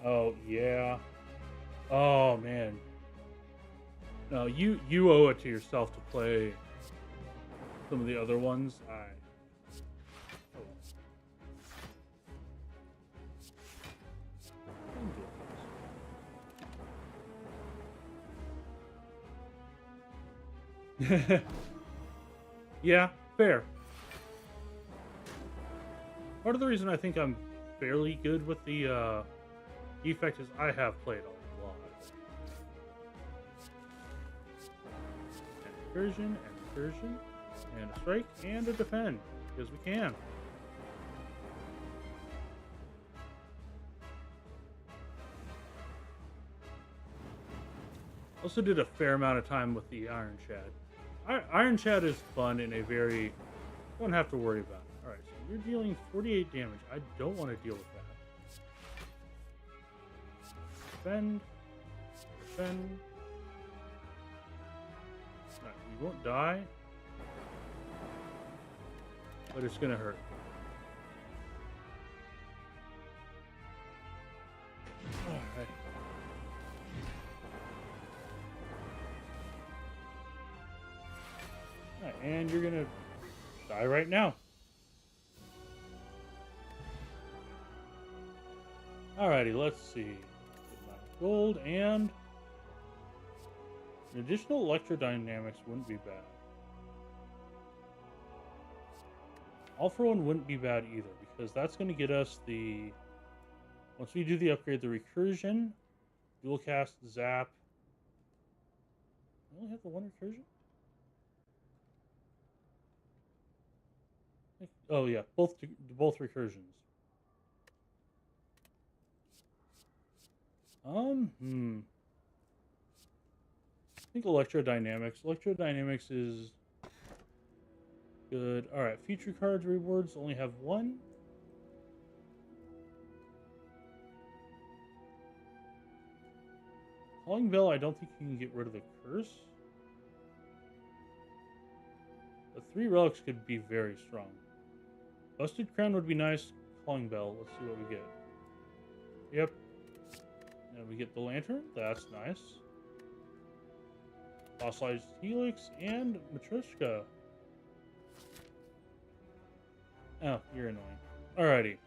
Oh, yeah. Oh, man. No, you owe it to yourself to play some of the other ones. Yeah, fair. Part of the reason I think I'm fairly good with the defect is I have played a lot. And recursion, and a strike, and a defend, because we can. Also did a fair amount of time with the Iron Shad. Iron Shad is fun in a very... don't have to worry about it. Alright, so you're dealing 48 damage. I don't want to deal with that. Defend. Defend. Right, you won't die. But it's going to hurt. Alright. Alright, and you're going to die right now. Alrighty, let's see. Gold and an additional electrodynamics wouldn't be bad. All for One wouldn't be bad either, because that's going to get us the... once we do the upgrade, the recursion, dual cast, zap. I only have the one recursion? Oh yeah, both recursions. I think electrodynamics. Electrodynamics is good. Alright, feature cards rewards only have one. Calling Bell, I don't think you can get rid of the curse. The 3 relics could be very strong. Busted Crown would be nice. Calling Bell, let's see what we get. Yep. And we get the Lantern, that's nice. Fossilized Helix and Matryoshka. Oh, you're annoying. Alrighty.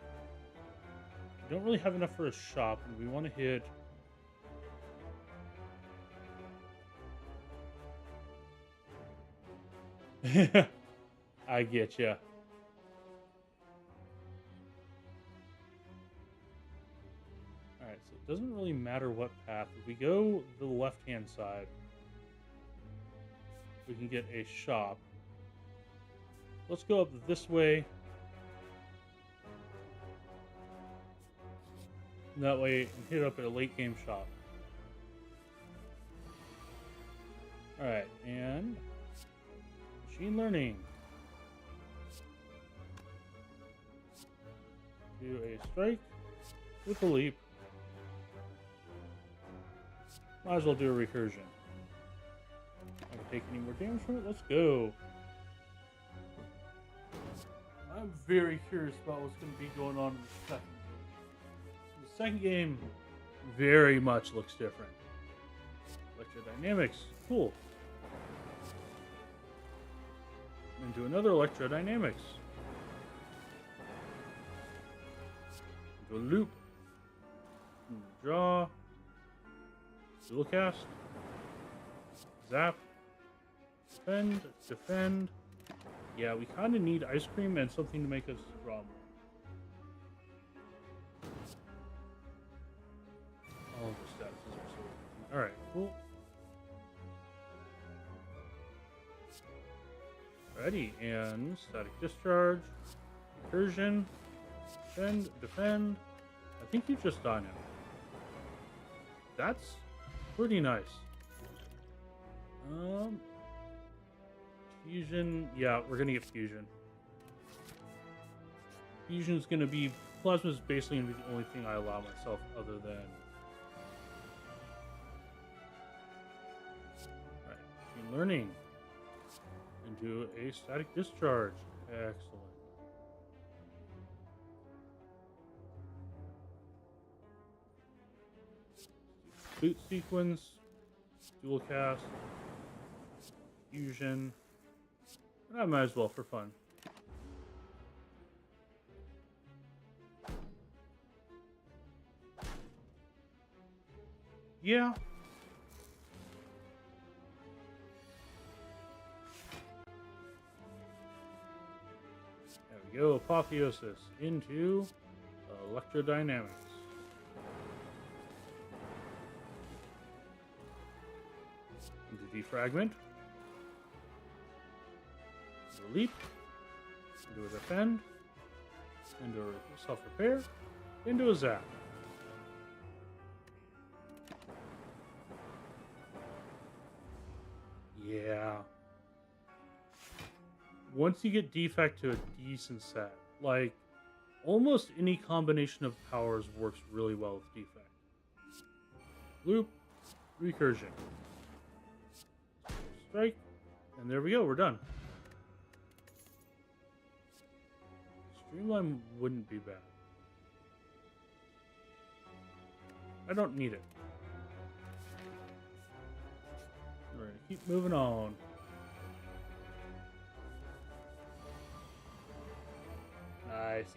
We don't really have enough for a shop, and we want to hit... I get ya. Alright, so it doesn't really matter what path. If we go the left-hand side, we can get a shop. Let's go up this way. And that way, we can hit up a late-game shop. Alright, and... Machine learning. Do a strike with a leap. Might as well do a recursion. I can take any more damage from it. Let's go. I'm very curious about what's going to be going on in the second game. The second game very much looks different. Electrodynamics, cool. Into another electrodynamics. Into a loop. Draw. Dual cast. Zap. Defend. Defend. Yeah, we kind of need ice cream and something to make us draw more. All of the statuses are so. Alright, cool. Ready, and static discharge, recursion, defend, defend. I think you just die now. That's pretty nice. Fusion, yeah, we're gonna get fusion. Fusion's gonna be, plasma's basically gonna be the only thing I allow myself other than. Alright, machine learning. Into a static discharge. Excellent. Boot sequence, dual cast, fusion. I might as well for fun. Yeah. There we go, apotheosis into electrodynamics. Into defragment. Into a leap. Into a defend. Into a self-repair. Into a zap. Yeah. Once you get defect to a decent set, like almost any combination of powers works really well with defect. Loop, recursion, strike, and there we go, we're done. Streamline wouldn't be bad. I don't need it. We're gonna keep moving on. Nice.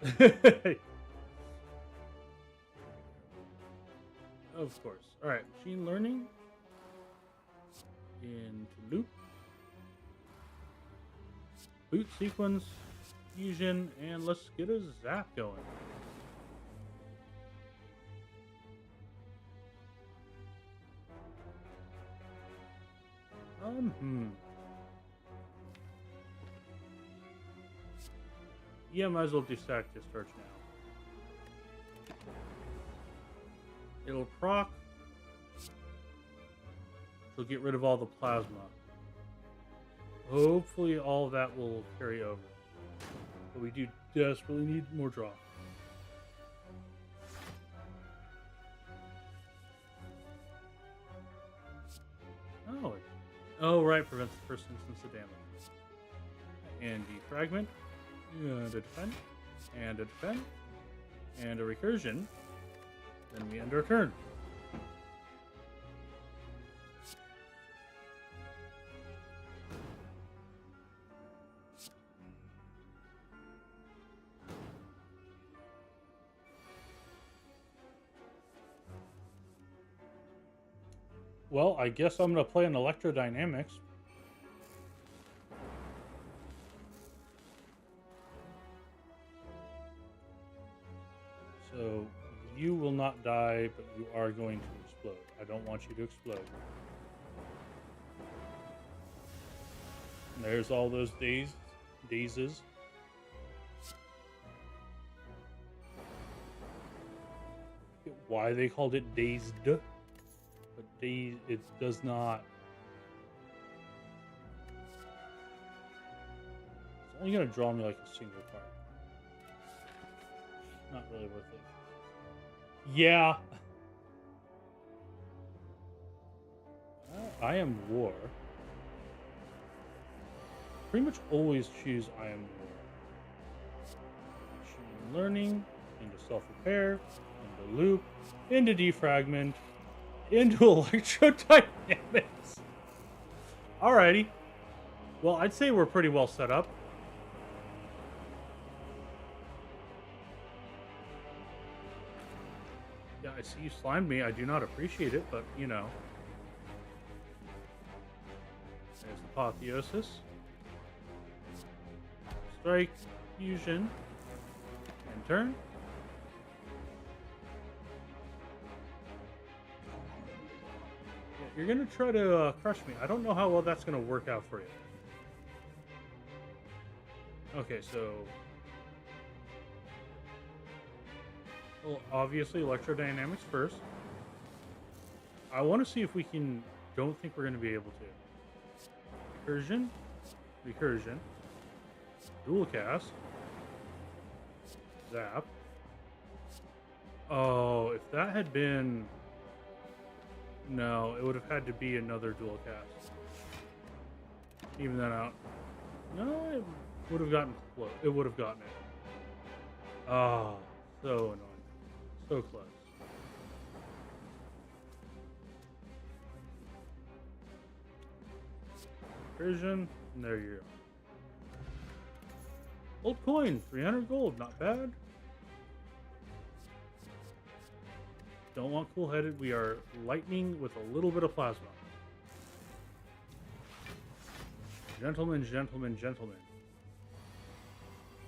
Of course. Alright, machine learning. Into loop. Boot sequence. Fusion. And let's get a zap going. Yeah, might as well do static discharge now. It'll proc. She'll get rid of all the plasma. Hopefully all of that will carry over. But we do desperately need more draw. Oh, right, prevents the first instance of damage. And defragment. And a defend. And a defend. And a recursion. Then we end our turn. Well, I guess I'm going to play an electrodynamics. So, you will not die, but you are going to explode. I don't want you to explode. And there's all those dazes. Why they called it dazed. But it does not. only going to draw me like a single card. Not really worth it. Yeah. I am war. Pretty much always choose I am war. Machine learning, into self-repair, into loop, into defragment, into electrodynamics. Alrighty. Well, I'd say we're pretty well set up. Yeah, I see you slimed me. I do not appreciate it, but, you know. There's Apotheosis. Strike, fusion, and turn. Yeah, you're going to try to crush me. I don't know how well that's going to work out for you. Okay, so... Well, obviously, electrodynamics first. I want to see if we can... Don't think we're going to be able to. Recursion. Recursion. Dual cast. Zap. Oh, if that had been... No, it would have had to be another dual cast. Even that out. No, it would have gotten close. It would have gotten it. Ah, so annoying. So close. Recursion, and there you go. Old coin, 300 gold, not bad. Don't want cool-headed. We are lightning with a little bit of plasma. Gentlemen, gentlemen, gentlemen.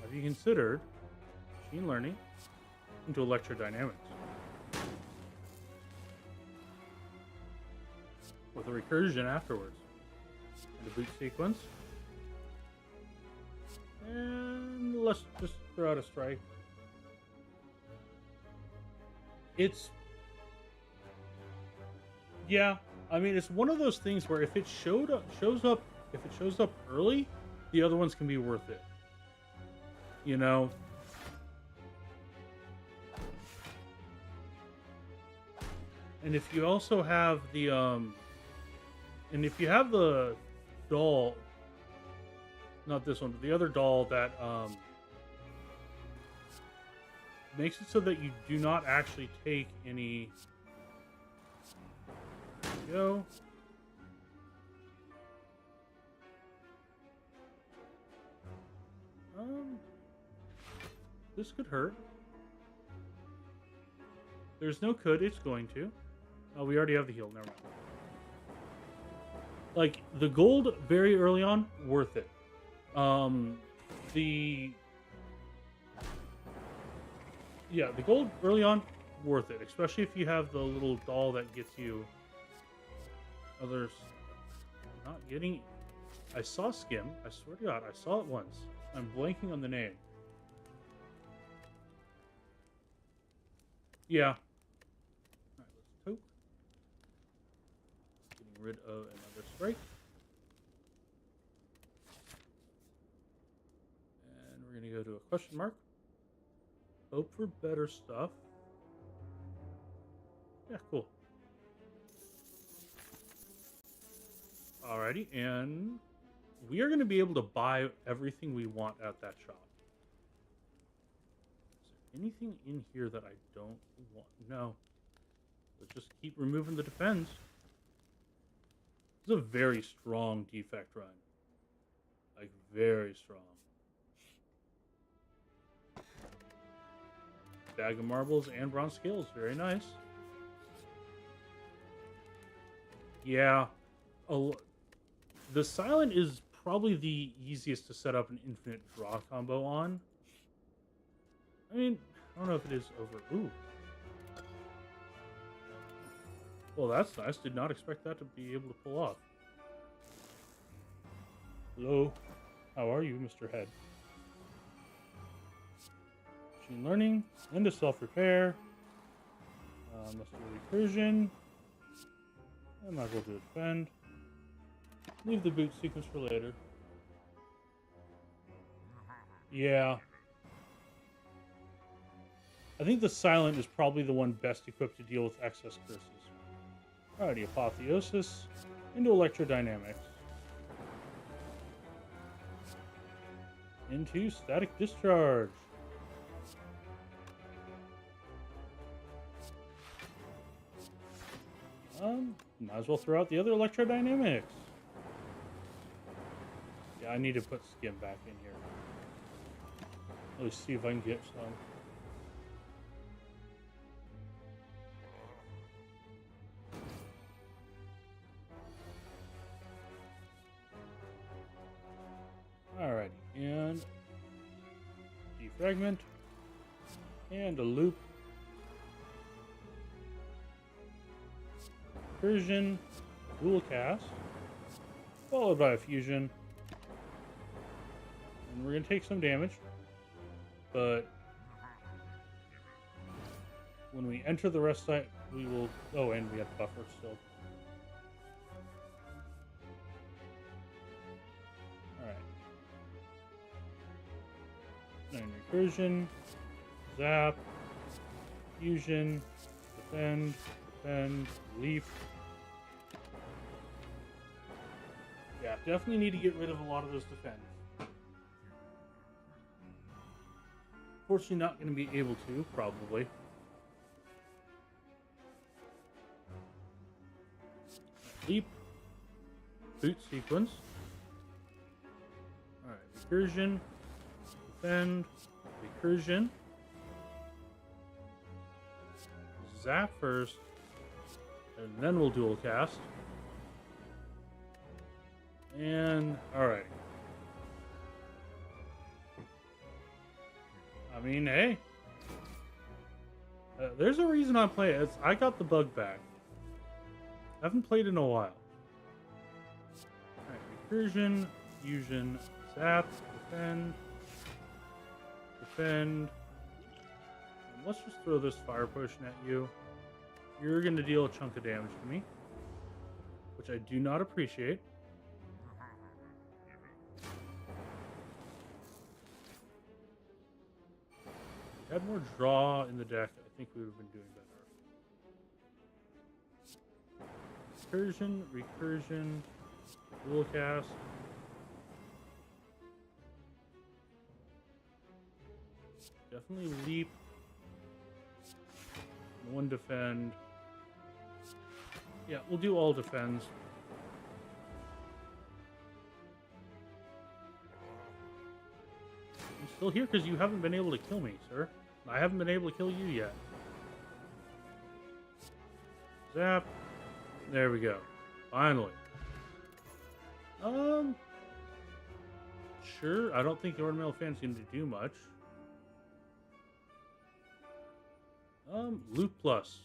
Have you considered machine learning into electrodynamics? With a recursion afterwards. And a boot sequence. And let's just throw out a strike. It's... Yeah, I mean, it's one of those things where if it shows up early, the other ones can be worth it. You know? And if you also have the, and if you have the doll, not this one, but the other doll that, makes it so that you do not actually take any... Go. This could hurt. There's no could, it's going to. Oh, we already have the heal, never mind. Like, the gold very early on, worth it. The gold early on, worth it. Especially if you have the little doll that gets you others. Not getting... I saw Skim. I swear to God, I saw it once. I'm blanking on the name. Yeah. Alright, let's poke. Getting rid of another strike. And we're going to go to a question mark. Hope for better stuff. Yeah, cool. Alrighty, and we are going to be able to buy everything we want at that shop. Is there anything in here that I don't want? No. Let's just keep removing the defense. This is a very strong defect run. Like, very strong. Bag of marbles and bronze scales. Very nice. Yeah. The silent is probably the easiest to set up an infinite draw combo on. I mean, I don't know if it is over. Ooh. Well, that's nice. Did not expect that to be able to pull off. Hello. How are you, Mr. Head? Machine learning. Into self-repair. Let's do recursion. I might as well do a defend. Leave the boot sequence for later. Yeah. I think the Silent is probably the one best equipped to deal with excess curses. Alrighty, Apotheosis into Electrodynamics. Into Static Discharge. Might as well throw out the other Electrodynamics. Yeah, I need to put Skim back in here. Let's see if I can get some. Alrighty, and defragment, and a loop, Recursion, dual cast, followed by a fusion, and we're gonna take some damage, but when we enter the rest site, we will. Oh, and we have buffer still. And recursion, zap, fusion, defend, leaf. Yeah, definitely need to get rid of a lot of those defends. Fortunately, not going to be able to, probably. Leap, boot sequence. Alright, recursion. Defend, recursion, zap first, and then we'll dual cast. And alright. I mean, hey, there's a reason I play it. I got the bug back. I haven't played in a while. Alright, recursion, fusion, zap, defend. And let's just throw this fire potion at you. You're going to deal a chunk of damage to me, which I do not appreciate. If we had more draw in the deck, I think we would have been doing better. Recursion, dual cast. Definitely leap. One defend. Yeah, we'll do all defends. I'm still here because you haven't been able to kill me, sir. I haven't been able to kill you yet. Zap. There we go. Finally. Sure. I don't think the ornamental fan's going to do much. Loop plus.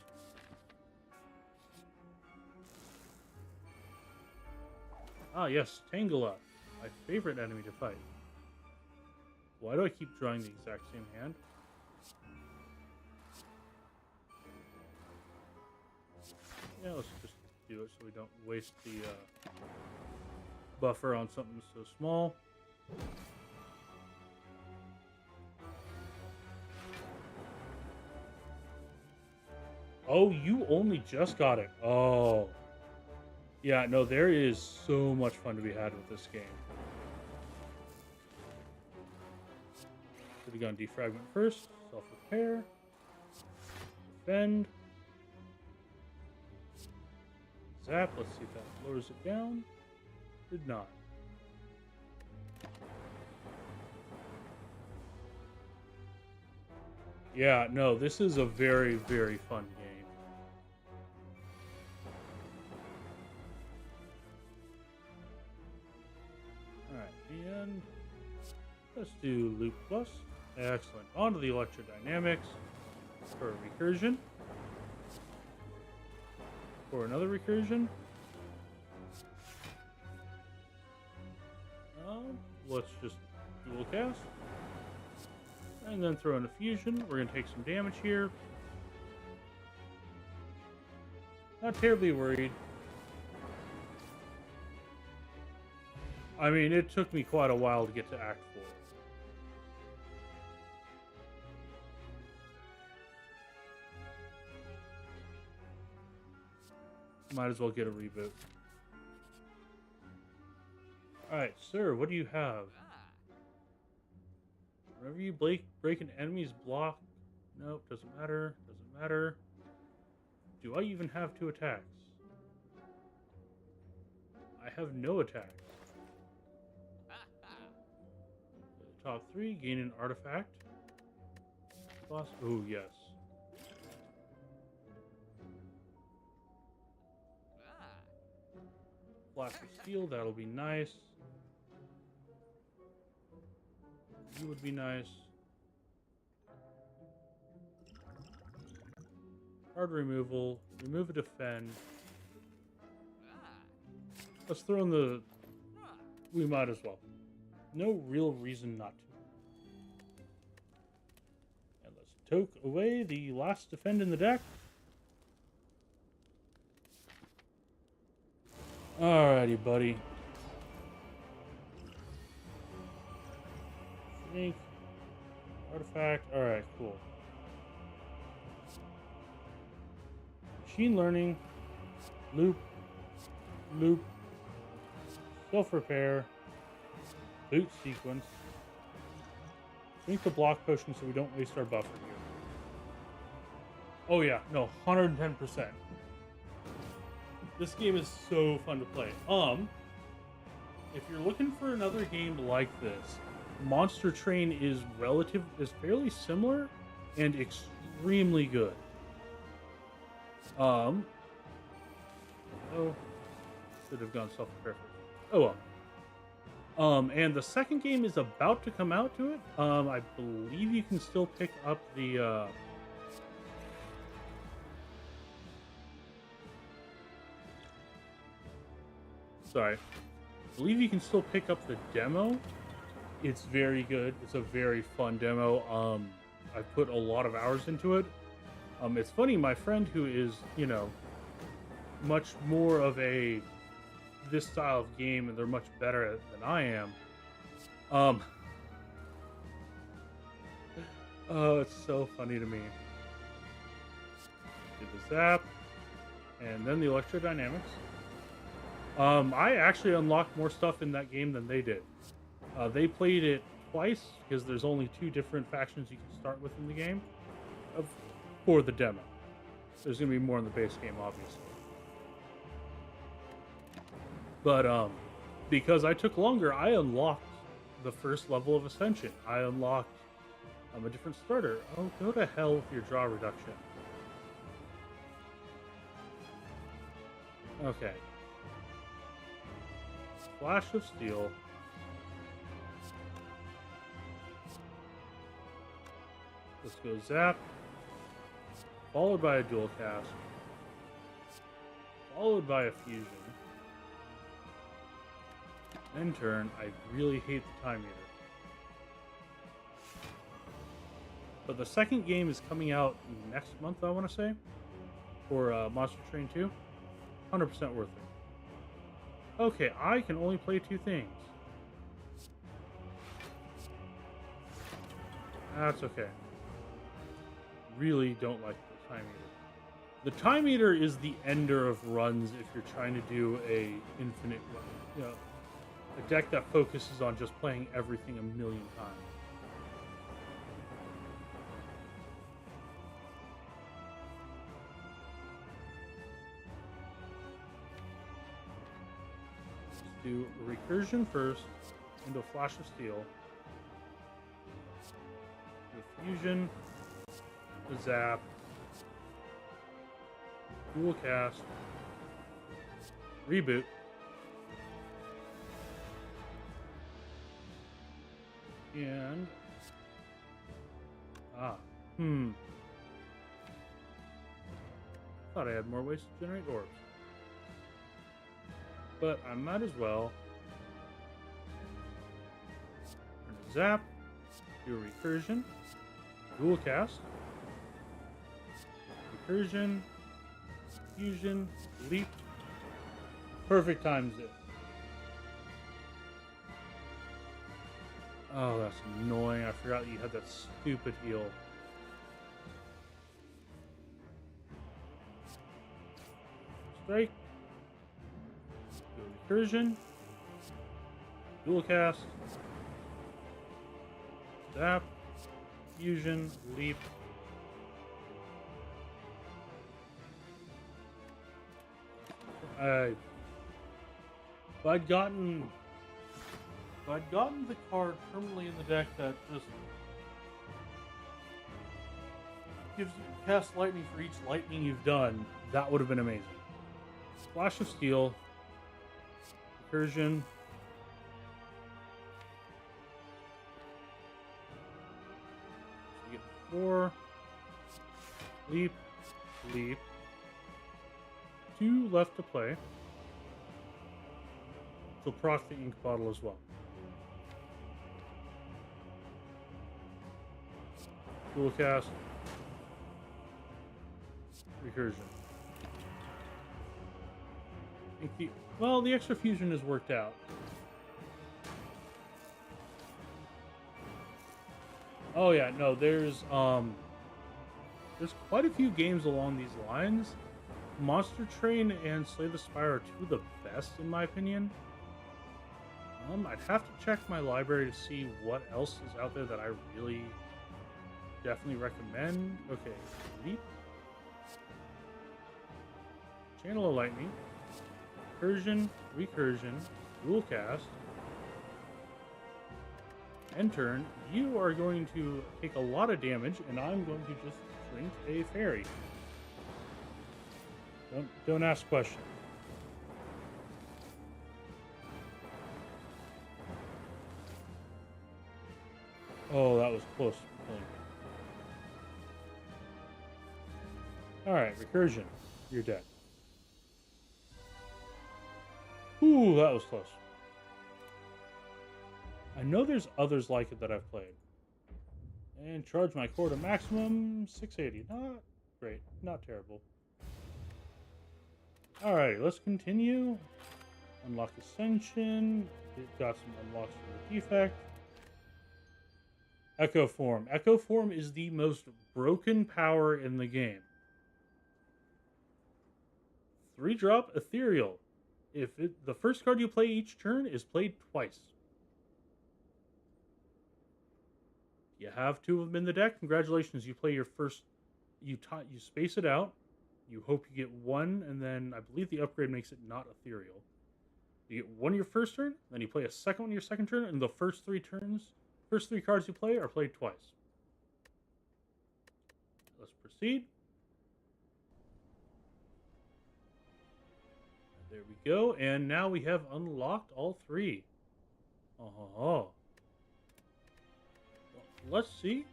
Ah, yes, Tangela. My favorite enemy to fight. Why do I keep drawing the exact same hand? Yeah, let's just do it so we don't waste the buffer on something so small. Oh, you only just got it. Oh. Yeah, no, there is so much fun to be had with this game. Should have gone defragment first. Self-repair. Defend. Zap. Let's see if that lowers it down. Did not. Yeah, no, this is a very, very fun game. Alright, and let's do loop plus. Excellent. On to the electrodynamics for a recursion. For another recursion. Let's just dual cast. And then throw in a fusion. We're going to take some damage here. Not terribly worried. I mean, it took me quite a while to get to Act 4. Might as well get a reboot. Alright, sir, what do you have? Whenever you break an enemy's block... Nope, doesn't matter. Doesn't matter. Do I even have 2 attacks? I have no attacks. The top 3, gain an artifact. Boss... Oh, yes. Flash of steel, that'll be nice. You would be nice. Card removal. Remove a defend. Let's throw in the... We might as well. No real reason not to. And let's toke away the last defend in the deck. Alrighty, buddy. Sneak. Artifact. Alright, cool. Machine learning. Loop. Loop. Self-repair. Boot sequence. Drink the block potion so we don't waste our buffer here. Oh yeah, no, 110%. This game is so fun to play. If you're looking for another game like this, Monster Train is fairly similar and extremely good. Oh, should have gone self-repair first. Oh well. And the second game is about to come out to it. I believe you can still pick up the sorry. I believe you can still pick up the demo. It's very good. It's a very fun demo. I've put a lot of hours into it. It's funny, my friend who is, you know, much more of this style of game, and they're much better at it than I am. Oh, it's so funny to me. Did the zap, and then the electrodynamics. I actually unlocked more stuff in that game than they did. They played it twice because there's only 2 different factions you can start with in the game for the demo. There's going to be more in the base game, obviously. But because I took longer, I unlocked the first level of Ascension. I unlocked a different starter. Oh, go to hell with your draw reduction. Okay. Flash of Steel. Let's go Zap. Followed by a Dual Cast. Followed by a Fusion. End turn. I really hate the Time Eater. But the second game is coming out next month, I want to say. For Monster Train 2. 100% worth it. Okay, I can only play 2 things. That's okay. Really don't like the Time Eater. The Time Eater is the ender of runs if you're trying to do a infinite run. You know, a deck that focuses on just playing everything a million times. Do Recursion first, into Flash of Steel, do Fusion, the Zap, Dual Cast, Reboot, and thought I had more ways to generate orbs. But I might as well Zap, do a Recursion, Dual Cast, Recursion, Fusion, Leap. Perfect times it. Oh, that's annoying. I forgot you had that stupid heal. strike. Go recursion. Dual cast. Zap. Fusion. Leap. If I'd gotten the card permanently in the deck that just gives you cast lightning for each lightning you've done, that would have been amazing. Flash of Steel, Recursion, so you get 4, Leap, Leap, 2 left to play. So proc the ink bottle as well. Dual cast. Recursion. The extra fusion has worked out. Oh yeah, no, there's quite a few games along these lines. Monster Train and Slay the Spire are two of the best in my opinion. I'd have to check my library to see what else is out there that I really definitely recommend. Okay, Leap. Channel of Lightning. Recursion, Recursion, Dual Cast. End turn, you are going to take a lot of damage, and I'm going to just drink a fairy. Don't ask questions. Oh, that was close. Alright, Recursion. You're dead. Ooh, that was close. I know there's others like it that I've played. And charge my core to maximum 680. Not great. Not terrible. Alrighty, let's continue. Unlock Ascension. It got some unlocks for the defect. Echo Form. Echo Form is the most broken power in the game. 3-drop Ethereal. The first card you play each turn is played twice. You have 2 of them in the deck. Congratulations, you play your first. You space it out. You hope you get 1, and then I believe the upgrade makes it not ethereal. You get 1 your first turn, then you play a second one your second turn, and the first 3 cards you play are played twice. Let's proceed. There we go, and now we have unlocked all 3. Oh. Let's see.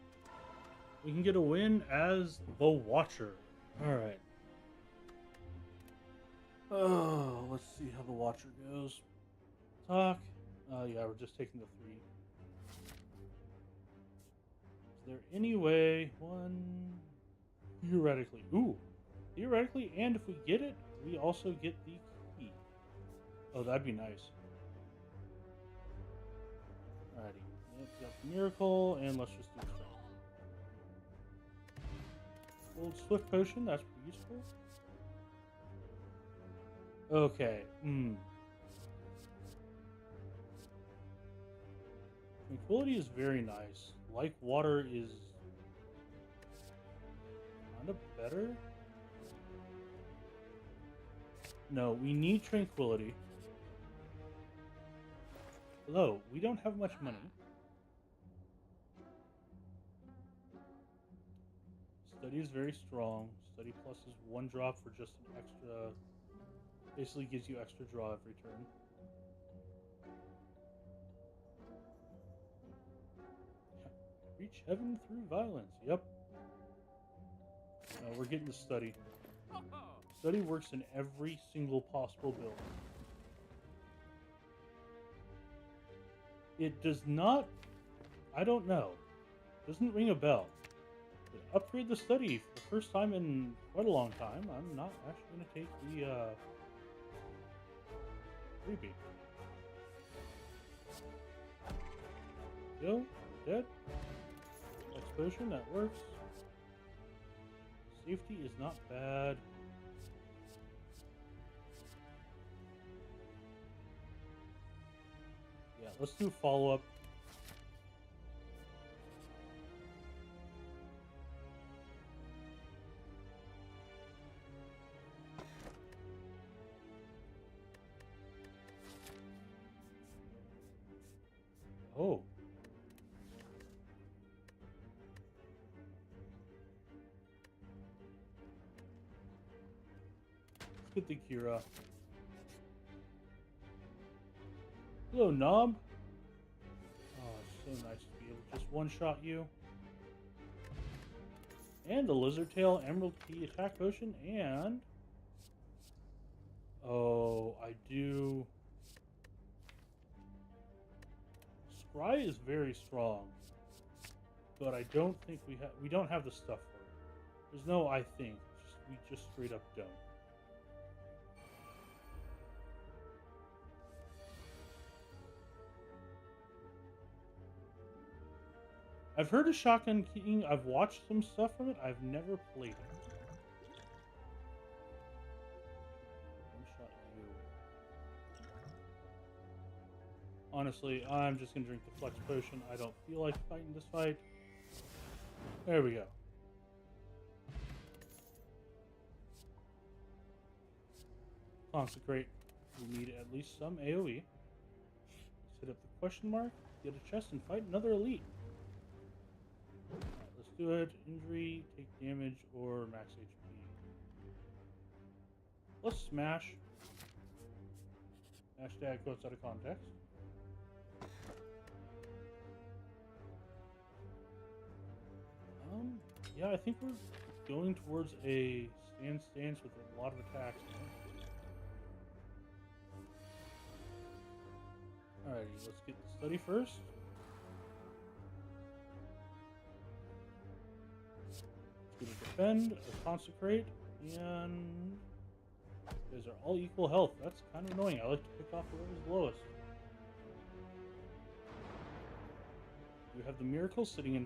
We can get a win as the Watcher. Alright. Oh, let's see how the Watcher goes. Talk. Yeah, we're just taking the 3. Is there any way? 1. Theoretically. Ooh. Theoretically, and if we get it, we also get the key. Oh, that'd be nice. Alrighty. Yep, got the Miracle, and let's just do Strength. Old Swift Potion, that's pretty useful. Okay. Tranquility is very nice. Like Water is kind of better. No, we need Tranquility. Hello, we don't have much money. Study is very strong. Study plus is 1 drop for just an extra. Basically gives you extra draw every turn. Reach heaven through violence. Yep. No, we're getting the study. Study works in every single possible build. It does not. I don't know. Doesn't ring a bell. Upgrade the study for the first time in quite a long time. I'm not actually going to take the freebie. Go. Dead. Explosion, that works. Safety is not bad. let's do follow up. Oh. Let's get the Kira. Hello, Knob. Oh, it's so nice to be able to just one-shot you. And the Lizard Tail Emerald Key attack potion, and... Oh, I do... Scry is very strong, but I don't think we don't have the stuff for it. There's no I think. We just straight up don't. I've heard of Shotgun King. I've watched some stuff from it. I've never played it. One-shot you. Honestly, I'm just going to drink the Flex Potion. I don't feel like fighting this fight. There we go. Consecrate. We need at least some AoE. Let's hit up the question mark, get a chest, and fight another elite. Alright, let's do it. Injury, take damage, or max HP. Let's smash. Hashtag quotes out of context. Yeah, I think we're going towards a stance with a lot of attacks now. Alrighty, let's get the study first. Let's get a defend, a consecrate, and you guys are all equal health. That's kind of annoying. I like to pick off whoever's lowest. You have the Miracle sitting in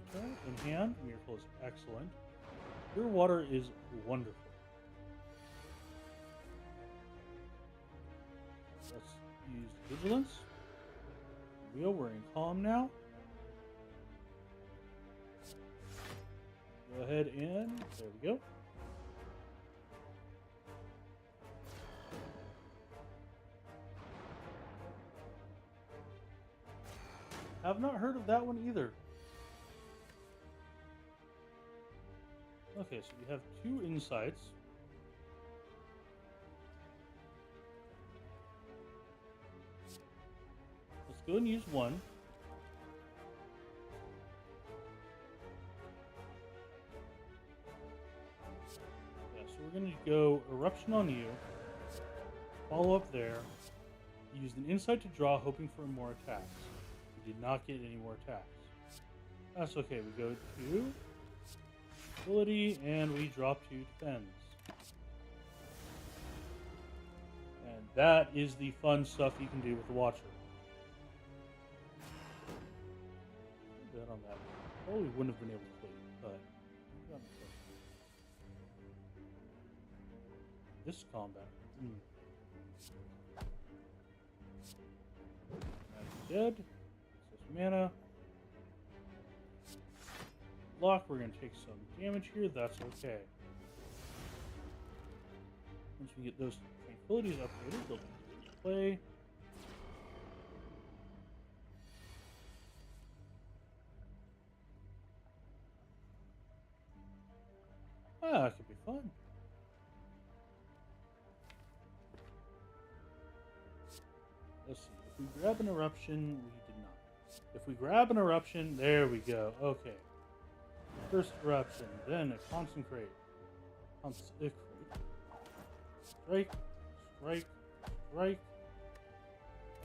hand. Miracle is excellent. Your water is wonderful. Let's use Vigilance. We're in calm now. Go ahead and there we go. Have not heard of that one either. Okay, so we have 2 insights. Let's go and use one. Yeah, so we're going to go Eruption on you. Follow up there. Use an insight to draw, hoping for more attacks. We did not get any more attacks. That's okay. We go to ability and we drop to defense. And that is the fun stuff you can do with the Watcher. Bet on that. Probably wouldn't have been able to play it, but this combat. That's dead. Mana. Block, we're going to take some damage here, that's okay. Once we get those tranquilities upgraded, they'll be able to play. Ah, that could be fun. Let's see, if we grab an eruption, we did not. If we grab an eruption, there we go. Okay. First eruption, then a concentrate. Strike, strike, strike.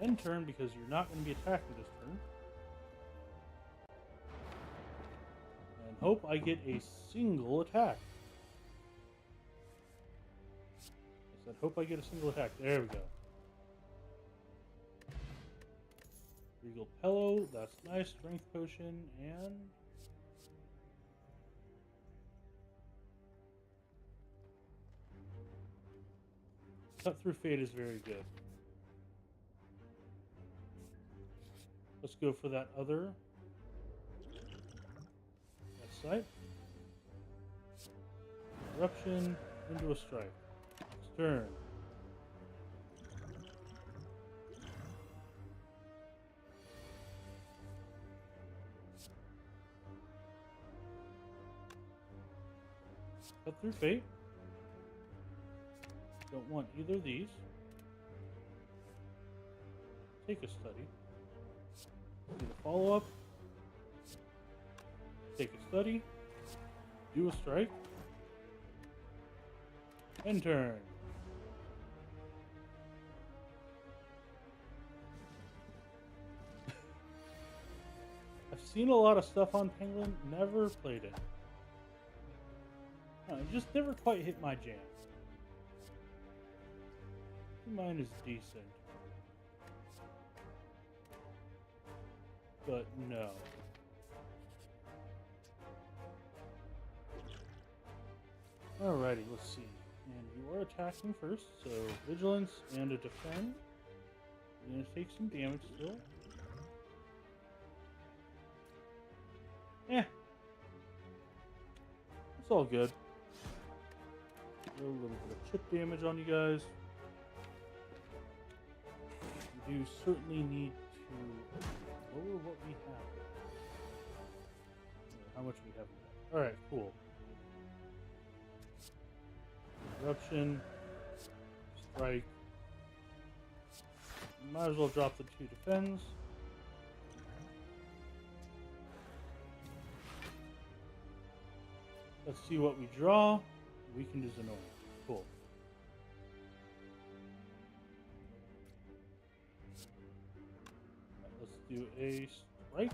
End turn because you're not going to be attacking this turn. And hope I get a single attack. I said hope I get a single attack. There we go. Regal Pillow, that's nice. Strength Potion, and... Cut Through Fate is very good. Let's go for that other. That side. Eruption into a strike. Next turn. Cut through fate. Don't want either of these. Take a study. Do the follow-up. Take a study. Do a strike. End turn. I've seen a lot of stuff on Penguin, never played it. No, it just never quite hit my jam. Mine is decent. But no. Alrighty, let's see. And you are attacking first, so vigilance and a defend. You're gonna take some damage still. Eh. It's all good. A little bit of chip damage on you guys. We do certainly need to lower what we have. How much we have left. Alright, cool. Eruption. Strike. Might as well drop the 2 defends. Let's see what we draw. Weakened is annoying. Cool. Let's do a strike.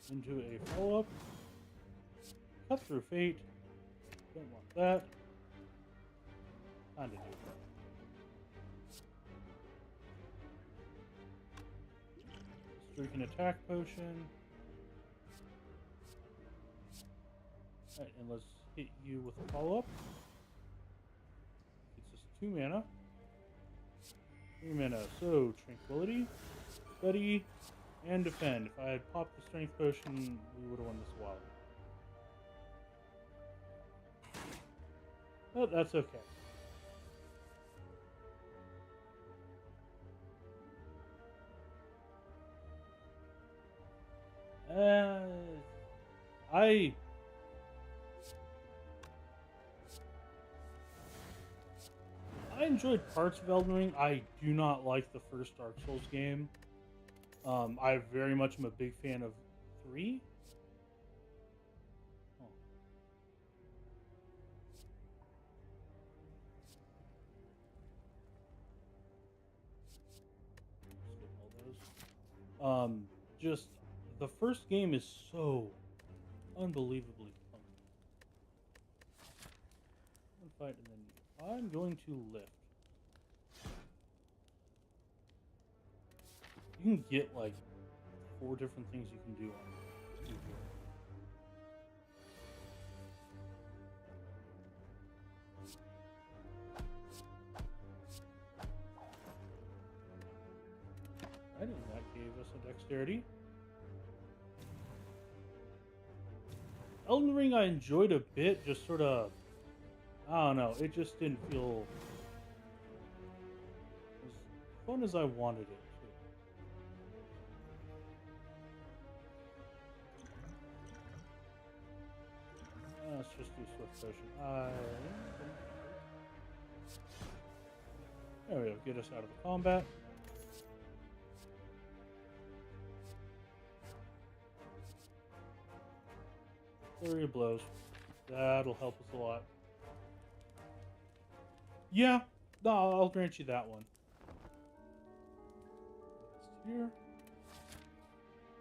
Into a follow-up. Cut through fate. Don't want that. Kinda do that. Let's drink an attack potion. Alright, and let's hit you with a follow-up. It's just 2 mana. 3 mana. So, Tranquility, Study, and Defend. If I had popped the Strength Potion, we would have won this a while ago. But that's okay. I enjoyed parts of Elden Ring. I do not like the first Dark Souls game. I very much am a big fan of 3. Just the first game is so unbelievably fun. One fight and then I'm going to lift. You can get like 4 different things you can do on it. I think that gave us a dexterity. Elden Ring I enjoyed a bit, just sort of, I don't know, it just didn't feel as fun as I wanted it to. Let's just do Swift Potion. There we go, get us out of the combat. Flurry of blows. That'll help us a lot. Yeah, no, I'll grant you that one. It's here.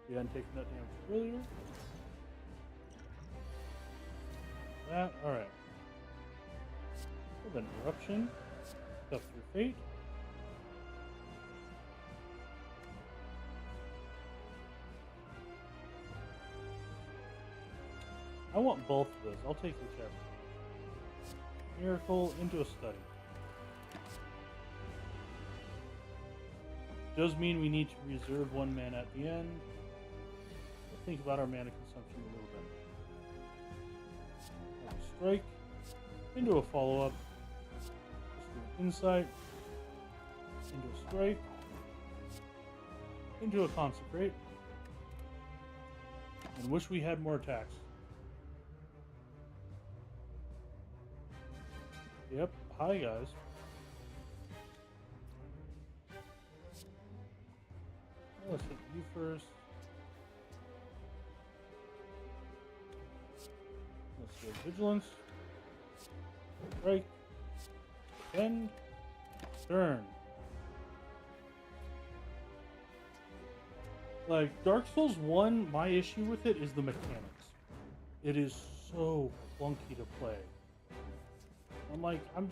We hadn't taken that damage earlier. That, alright. Then Eruption. Cut through fate. I want both of those. I'll take whichever. Miracle into a study. does mean we need to reserve 1 mana at the end. We'll think about our mana consumption a little bit. Strike into a follow-up. Just do an insight. Into a strike. Into a consecrate. And wish we had more attacks. Yep. Hi, guys. Let's hit you first. Let's go vigilance. Strike. Defend. Turn. Like, Dark Souls 1, my issue with it is the mechanics. It is so clunky to play. I'm like, I'm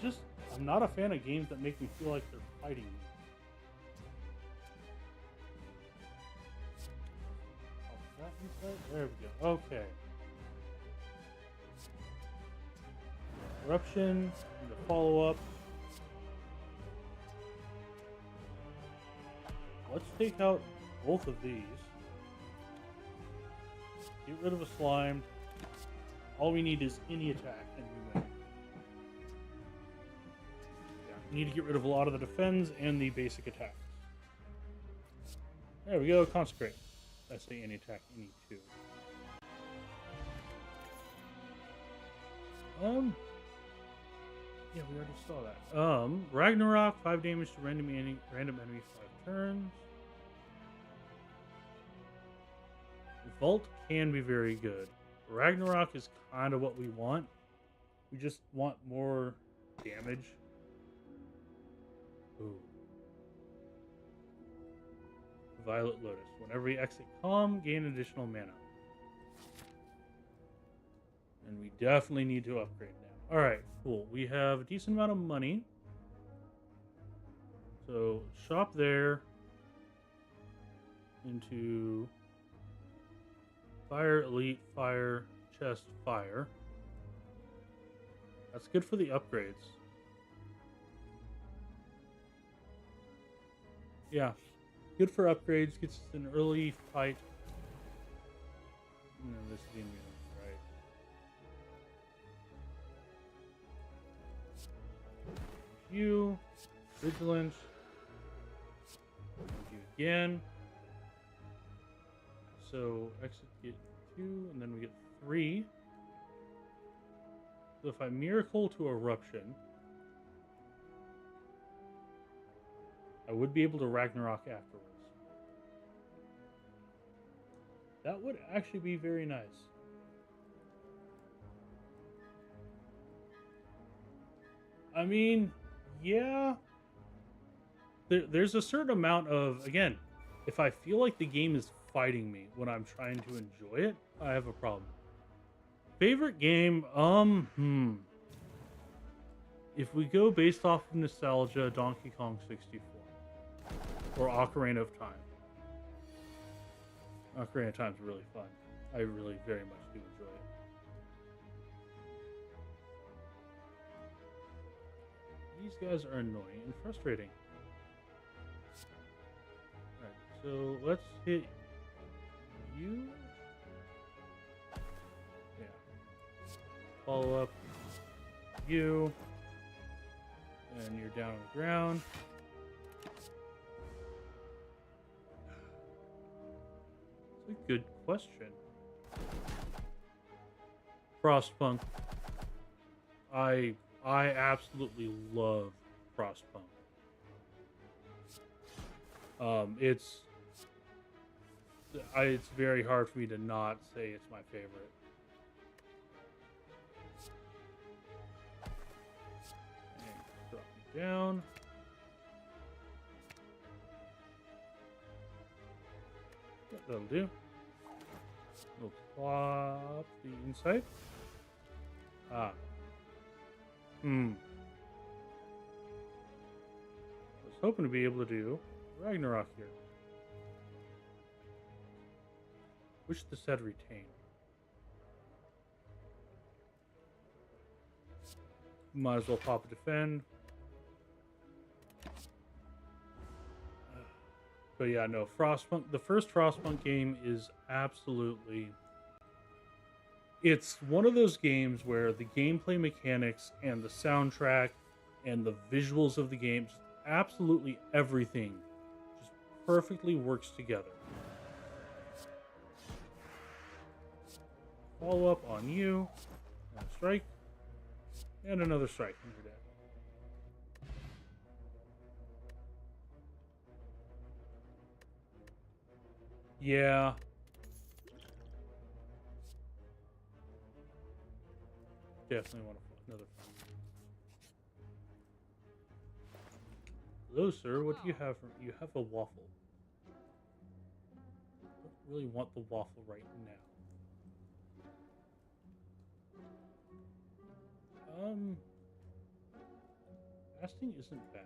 not a fan of games that make me feel like they're fighting me. There we go. Okay. Eruption. And the follow-up. Let's take out both of these. Get rid of a slime. All we need is any attack and we win. Yeah, we need to get rid of a lot of the defense and the basic attacks. There we go. Consecrate. I say any attack, any 2. Yeah, we already saw that. Ragnarok, 5 damage to random enemy 5 turns. Vault can be very good. Ragnarok is kind of what we want. We just want more damage. Ooh. Violet Lotus. Whenever we exit calm, gain additional mana. And we definitely need to upgrade now. Alright, cool. We have a decent amount of money. So, shop there. Into Fire, Elite, Fire, Chest, Fire. That's good for the upgrades. Yeah. Good for upgrades. Gets us an early fight. No, this is the immune, right? You. Vigilance. You again. So exit get 2, and then we get 3. So if I miracle to eruption, I would be able to Ragnarok afterwards. That would actually be very nice. I mean, yeah. There's a certain amount of, again, if I feel like the game is fighting me when I'm trying to enjoy it, I have a problem. Favorite game, if we go based off of nostalgia, Donkey Kong 64. Or Ocarina of Time. Ocarina of Time's really fun. I really very much do enjoy it. These guys are annoying and frustrating. Alright, so let's hit you. Yeah. Follow up you. And you're down on the ground. It's a good question. Frostpunk. I absolutely love Frostpunk. It's very hard for me to not say it's my favorite. And drop me down. That'll do. We'll plop the inside. I was hoping to be able to do Ragnarok here. Wish this had retained. Might as well pop a defend. But yeah, no, Frostpunk. The first Frostpunk game is absolutely. It's one of those games where the gameplay mechanics and the soundtrack and the visuals of the game, just absolutely everything, just perfectly works together. Follow up on you, and a strike, and another strike, and you're dead. Yeah. Definitely want another front. Hello, sir. What do you have? You have a waffle. I don't really want the waffle right now. Fasting isn't bad.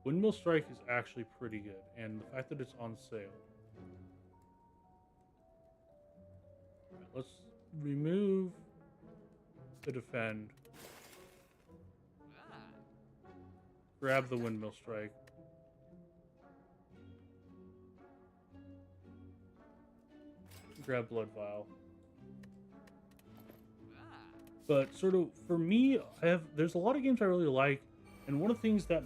Windmill Strike is actually pretty good, and the fact that it's on sale. Right, let's remove the defend. Grab the Windmill Strike. Grab Blood Vial. But sort of for me, there's a lot of games I really like, and one of the things that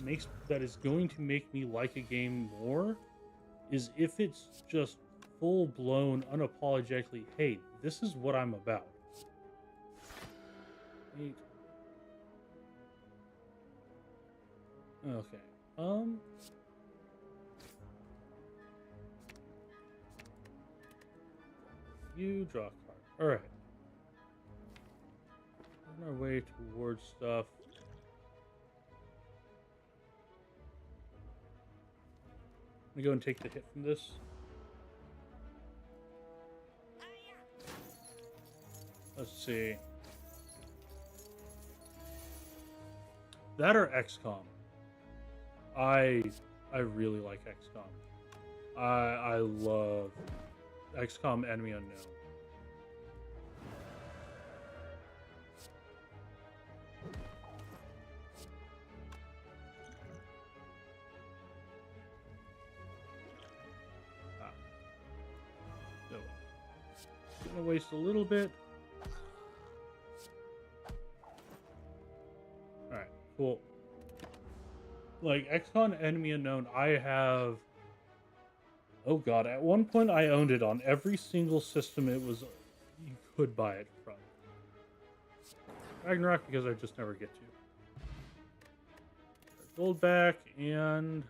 is going to make me like a game more is if it's just full blown, unapologetically, hey, this is what I'm about. 8. Okay. You draw a card. All right. On our way towards stuff. I'm gonna go and take the hit from this. Let's see. That or XCOM. I really like XCOM. I love XCOM Enemy Unknown. So, gonna waste a little bit. Alright, cool. Like, XCOM Enemy Unknown, I have... Oh god, at one point I owned it on every single system you could buy it from. Ragnarok, because I just never get to. Gold back, and...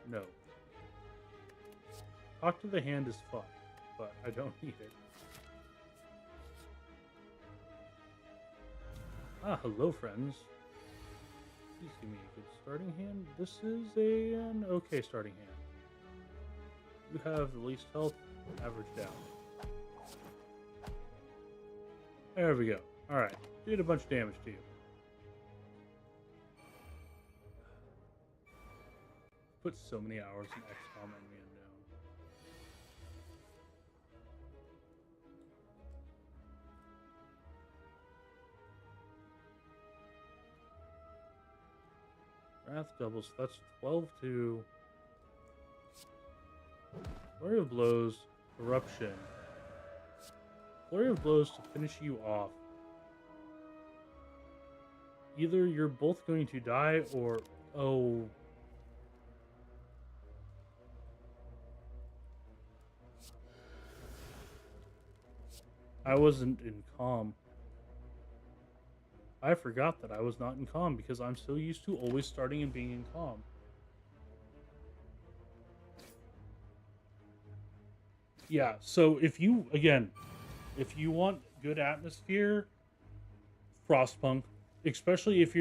No. Talk to the hand is fun, but I don't need it. Ah, hello, friends. Please give me a good starting hand. This is an okay starting hand. You have the least health, average down. There we go. Alright, did a bunch of damage to you. Put so many hours in XCOM Enemy Unknown. Wrath doubles, so that's 12 to... Flurry of Blows, Corruption. Flurry of Blows to finish you off. Either you're both going to die or... Oh... I wasn't in calm. I forgot that I was not in calm because I'm so used to always starting and being in calm. Yeah, so if you want good atmosphere, Frostpunk, especially if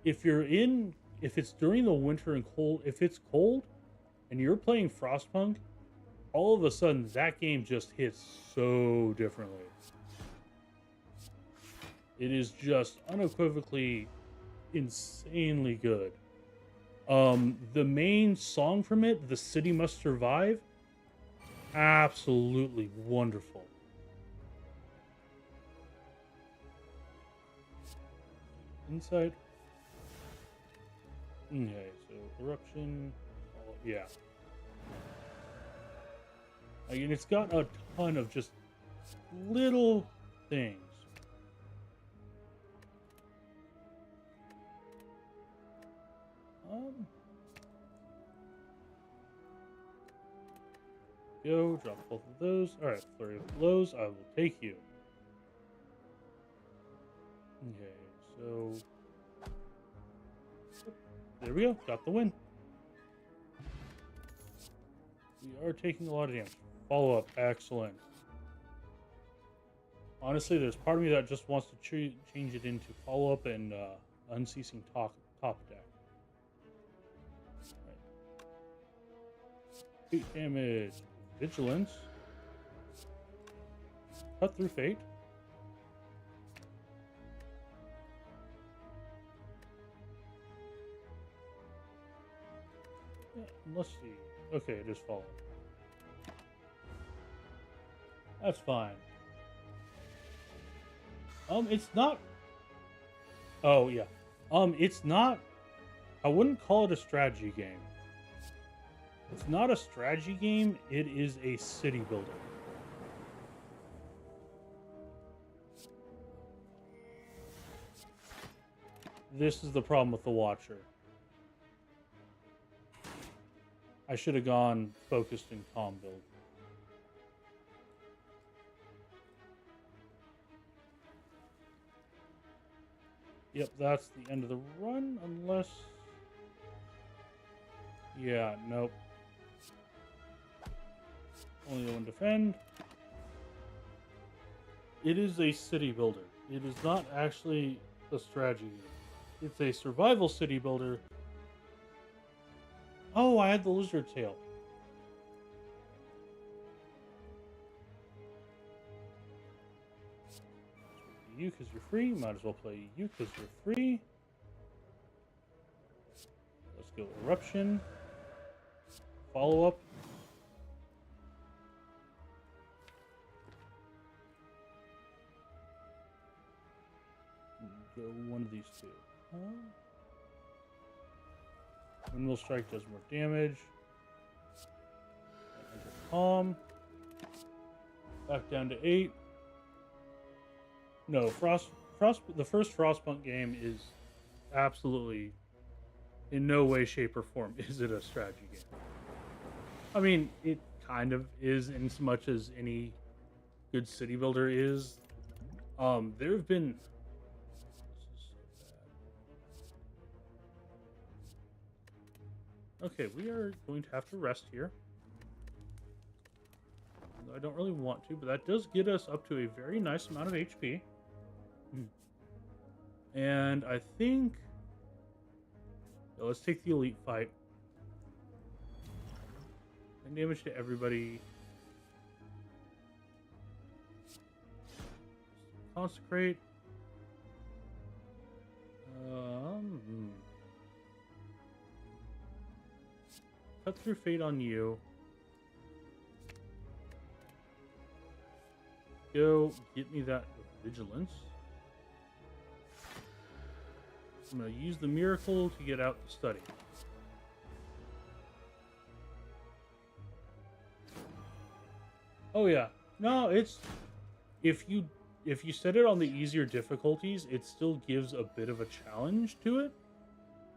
it's during the winter and cold, if it's cold and you're playing Frostpunk, all of a sudden that game just hits so differently. It is just unequivocally insanely good. The main song from it, The City Must Survive, absolutely wonderful. Inside. Okay, so eruption. Oh, yeah. Again, it's got a ton of just little things. Go, drop both of those. Alright, flurry of blows. I will take you. Okay, so there we go. Got the win. We are taking a lot of damage. Follow up. Excellent. Honestly, there's part of me that just wants to change it into follow up and unceasing top deck. Right. 8 damage. Vigilance. Cut through fate. Yeah, let's see. Okay, it is falling. That's fine. It's not. Oh yeah. It's not. I wouldn't call it a strategy game. It's not a strategy game. It is a city builder. This is the problem with the Watcher. I should have gone focused in calm build. Yep, that's the end of the run, unless... Yeah, nope. Only one defend. It is a city builder. It is not actually a strategy game. It's a survival city builder. Oh, I had the lizard tail. You because you're free. Might as well play you because you're free. Let's go eruption. Follow up. Go one of these two. Windmill strike does more damage. Calm. Back down to 8. No, the first Frostpunk game is absolutely, in no way, shape, or form, is it a strategy game. I mean, it kind of is in as much as any good city builder is. There have been... This is so bad. Okay, we are going to have to rest here. I don't really want to, but that does get us up to a very nice amount of HP. And I think... let's take the elite fight. And damage to everybody. Consecrate. Cut through fate on you. Go get me that vigilance. I'm going to use the miracle to get out the study. Oh yeah. No, it's if you set it on the easier difficulties, it still gives a bit of a challenge to it.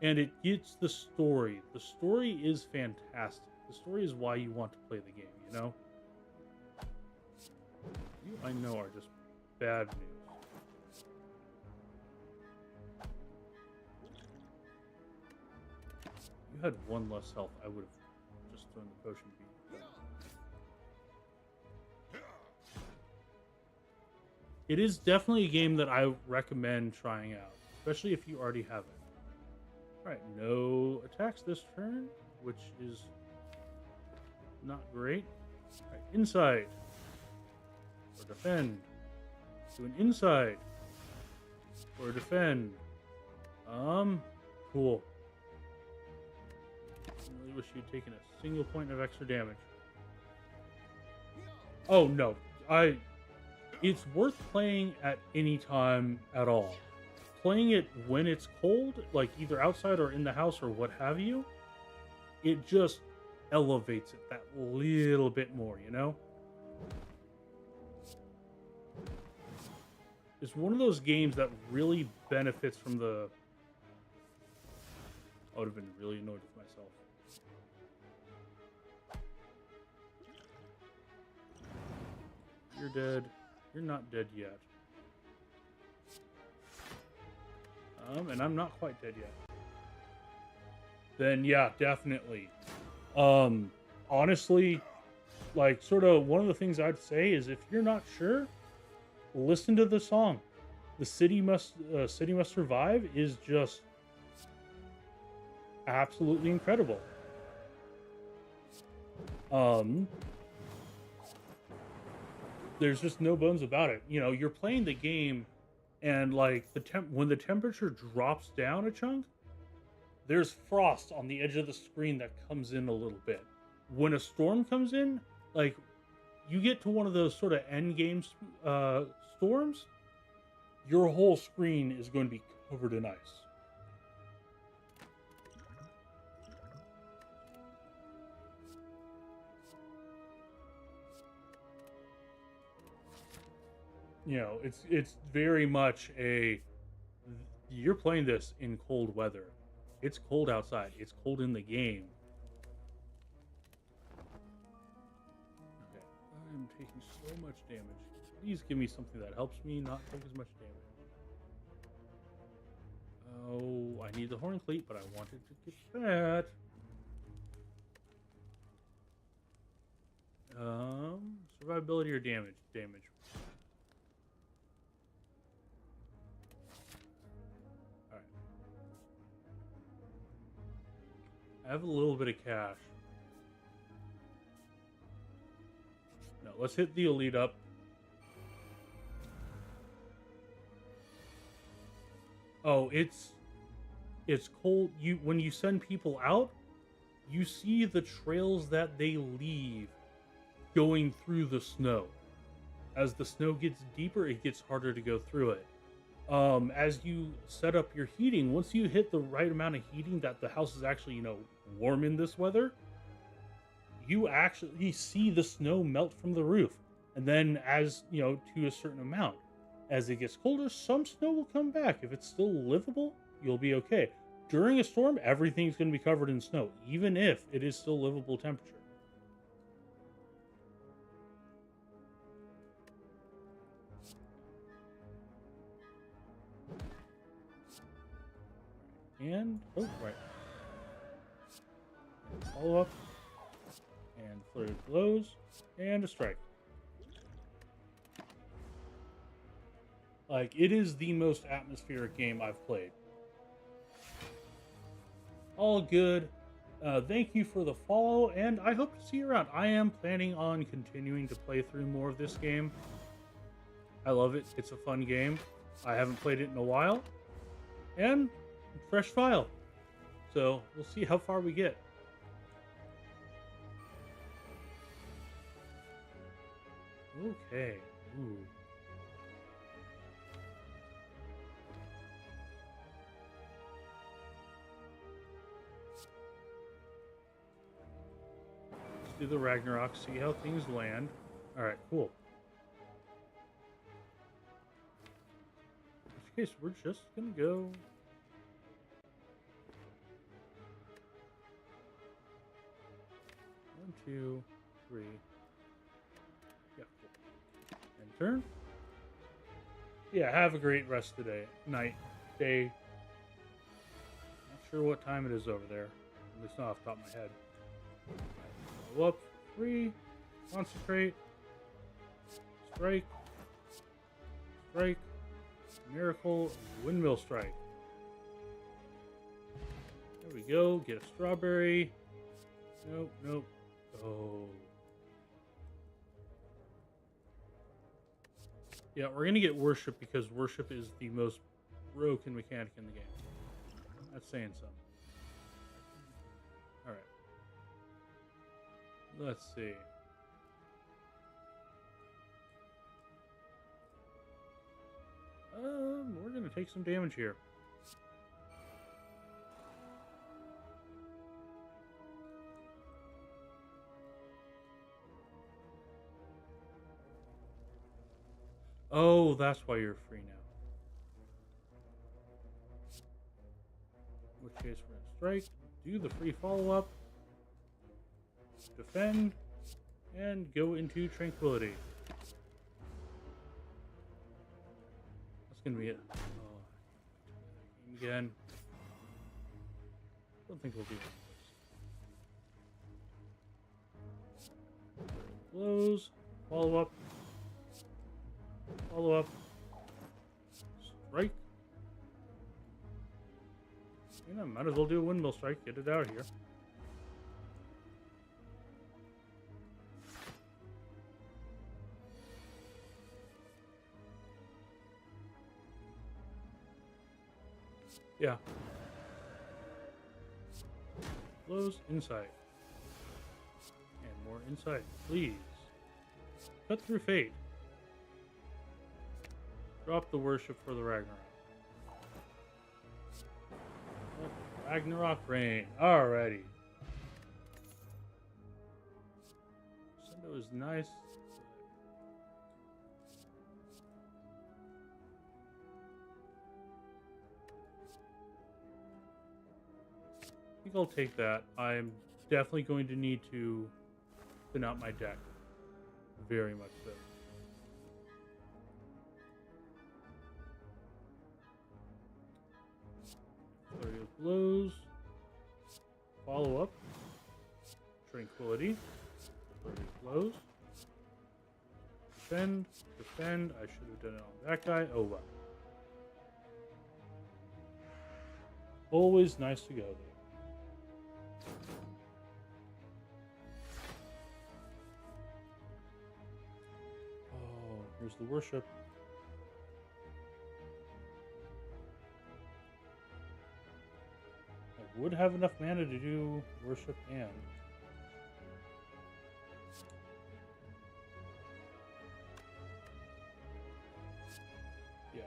And it gets the story. The story is fantastic. The story is why you want to play the game, you know? You, I know, are just bad news. You had one less health, I would have just thrown the potion to beat. It is definitely a game that I recommend trying out, especially if you already have it. Alright, no attacks this turn, which is not great. Alright, inside. Or defend. Do an inside. Or defend. Cool. I really wish you'd taken a single point of extra damage. Oh no, it's worth playing at any time at all. playing it when it's cold, like either outside or in the house or what have you, it just elevates it that little bit more, you know? It's one of those games that really benefits from the. I would have been really annoyed with myself. You're dead. You're not dead yet. And I'm not quite dead yet. Then yeah, definitely. Honestly, like sort of one of the things I'd say is if you're not sure, listen to the song. The City Must Survive is just absolutely incredible. There's just no bones about it. You know, you're playing the game and like when the temperature drops down a chunk, there's frost on the edge of the screen that comes in a little bit. When a storm comes in, like you get to one of those sort of end game storms, your whole screen is going to be covered in ice. You know, it's very much you're playing this in cold weather. It's cold outside. It's cold in the game. Okay, I'm taking so much damage. Please give me something that helps me not take as much damage. Oh, I need the horn cleat, but I wanted to get that. Survivability or damage? Damage. Alright. I have a little bit of cash. No, let's hit the elite up. Oh, it's cold. When you send people out, you see the trails that they leave going through the snow. As the snow gets deeper, it gets harder to go through it. As you set up your heating, once you hit the right amount of heating that the house is actually, you know, warm in this weather, you actually see the snow melt from the roof. And then as, you know, to a certain amount, as it gets colder, some snow will come back. If it's still livable, you'll be okay. During a storm, everything's going to be covered in snow, even if it is still livable temperature. And, oh, right. Follow up. And flurry of blows. And a strike. Like, it is the most atmospheric game I've played. All good. Thank you for the follow, and I hope to see you around. I am planning on continuing to play through more of this game. I love it. It's a fun game. I haven't played it in a while. And fresh file. So we'll see how far we get. Okay. Ooh. Let's do the Ragnarok, see how things land. Alright, cool. In which case, we're just gonna go. 1, 2, 3. Yeah, cool. And turn. Yeah, have a great rest of the day. Night. Day. Not sure what time it is over there. At least not off the top of my head. Follow up. 3. Concentrate. Strike. Strike. Miracle. Windmill strike. There we go. Get a strawberry. Nope, nope. Oh. Yeah, we're going to get worship because worship is the most broken mechanic in the game. That's saying something. Alright. Let's see. We're going to take some damage here. Oh, that's why you're free now. In which case we're going to strike, do the free follow-up, defend, and go into tranquility. That's going to be it. Oh, again. Don't think we'll do this. Blows, follow-up, follow-up, strike. You know, might as well do a windmill strike, get it out of here. Yeah. Blows, insight. And more insight, please. Cut through fate. Drop the worship for the Ragnarok. Ragnarok Rain. Alrighty. Sendo is nice. I think I'll take that. I'm definitely going to need to thin out my deck. Very much so. Flurry of blows. Follow up. Tranquility. Flurry of blows. Defend. Defend. I should have done it on that guy. Oh well. Always nice to go there. Oh, here's the worship. I would have enough mana to do worship and. Yeah.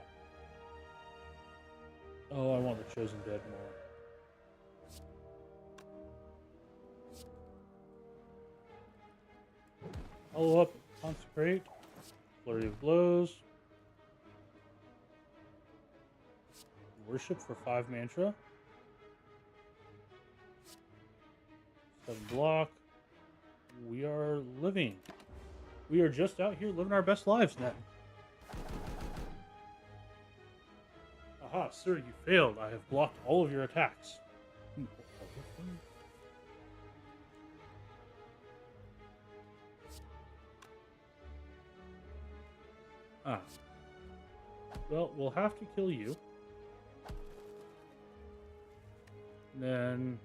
Oh, I want the Chosen Dead more. Follow up, consecrate, flurry of blows, worship for 5 mantra, 7 block. We are living. We are just out here living our best lives now. Aha, sir, you failed. I have blocked all of your attacks. Ah. Well, we'll have to kill you. And then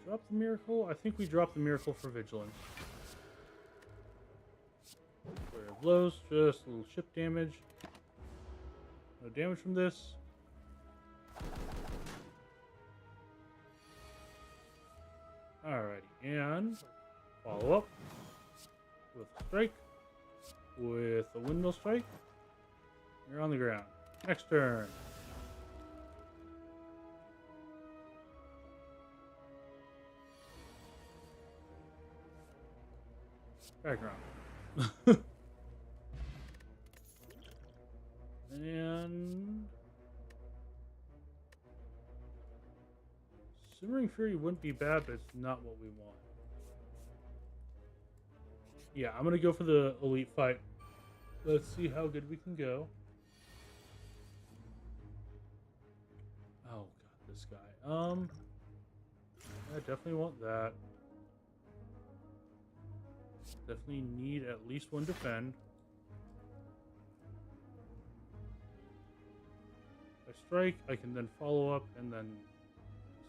drop the miracle. I think we dropped the miracle for vigilance. Flurry of blows, just a little ship damage. No damage from this. Alrighty, and follow up with a strike. With a windmill strike, you're on the ground. Next turn. Background. And Simmering Fury wouldn't be bad, but it's not what we want. Yeah, I'm gonna go for the elite fight. Let's see how good we can go. Oh god, this guy. I definitely want that. Definitely need at least 1 defend. If I strike, I can then follow up and then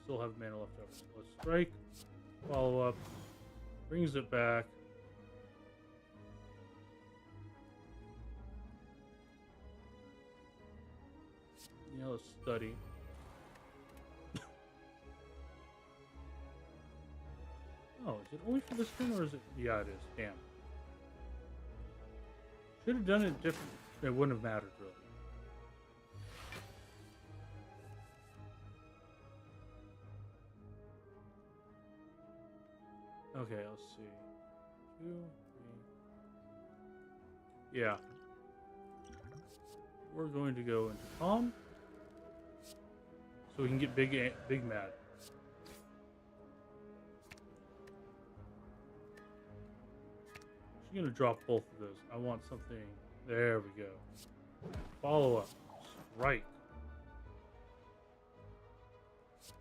still have mana left over. So let's strike, follow up, brings it back. Yeah, let's study. Oh, is it only for this turn or is it? Yeah, it is. Damn. Should have done it different. It wouldn't have mattered really. Okay, let's see. 2, 3. Yeah. We're going to go into calm. So we can get big mad. She's gonna drop both of those. I want something. There we go. Follow up. Strike.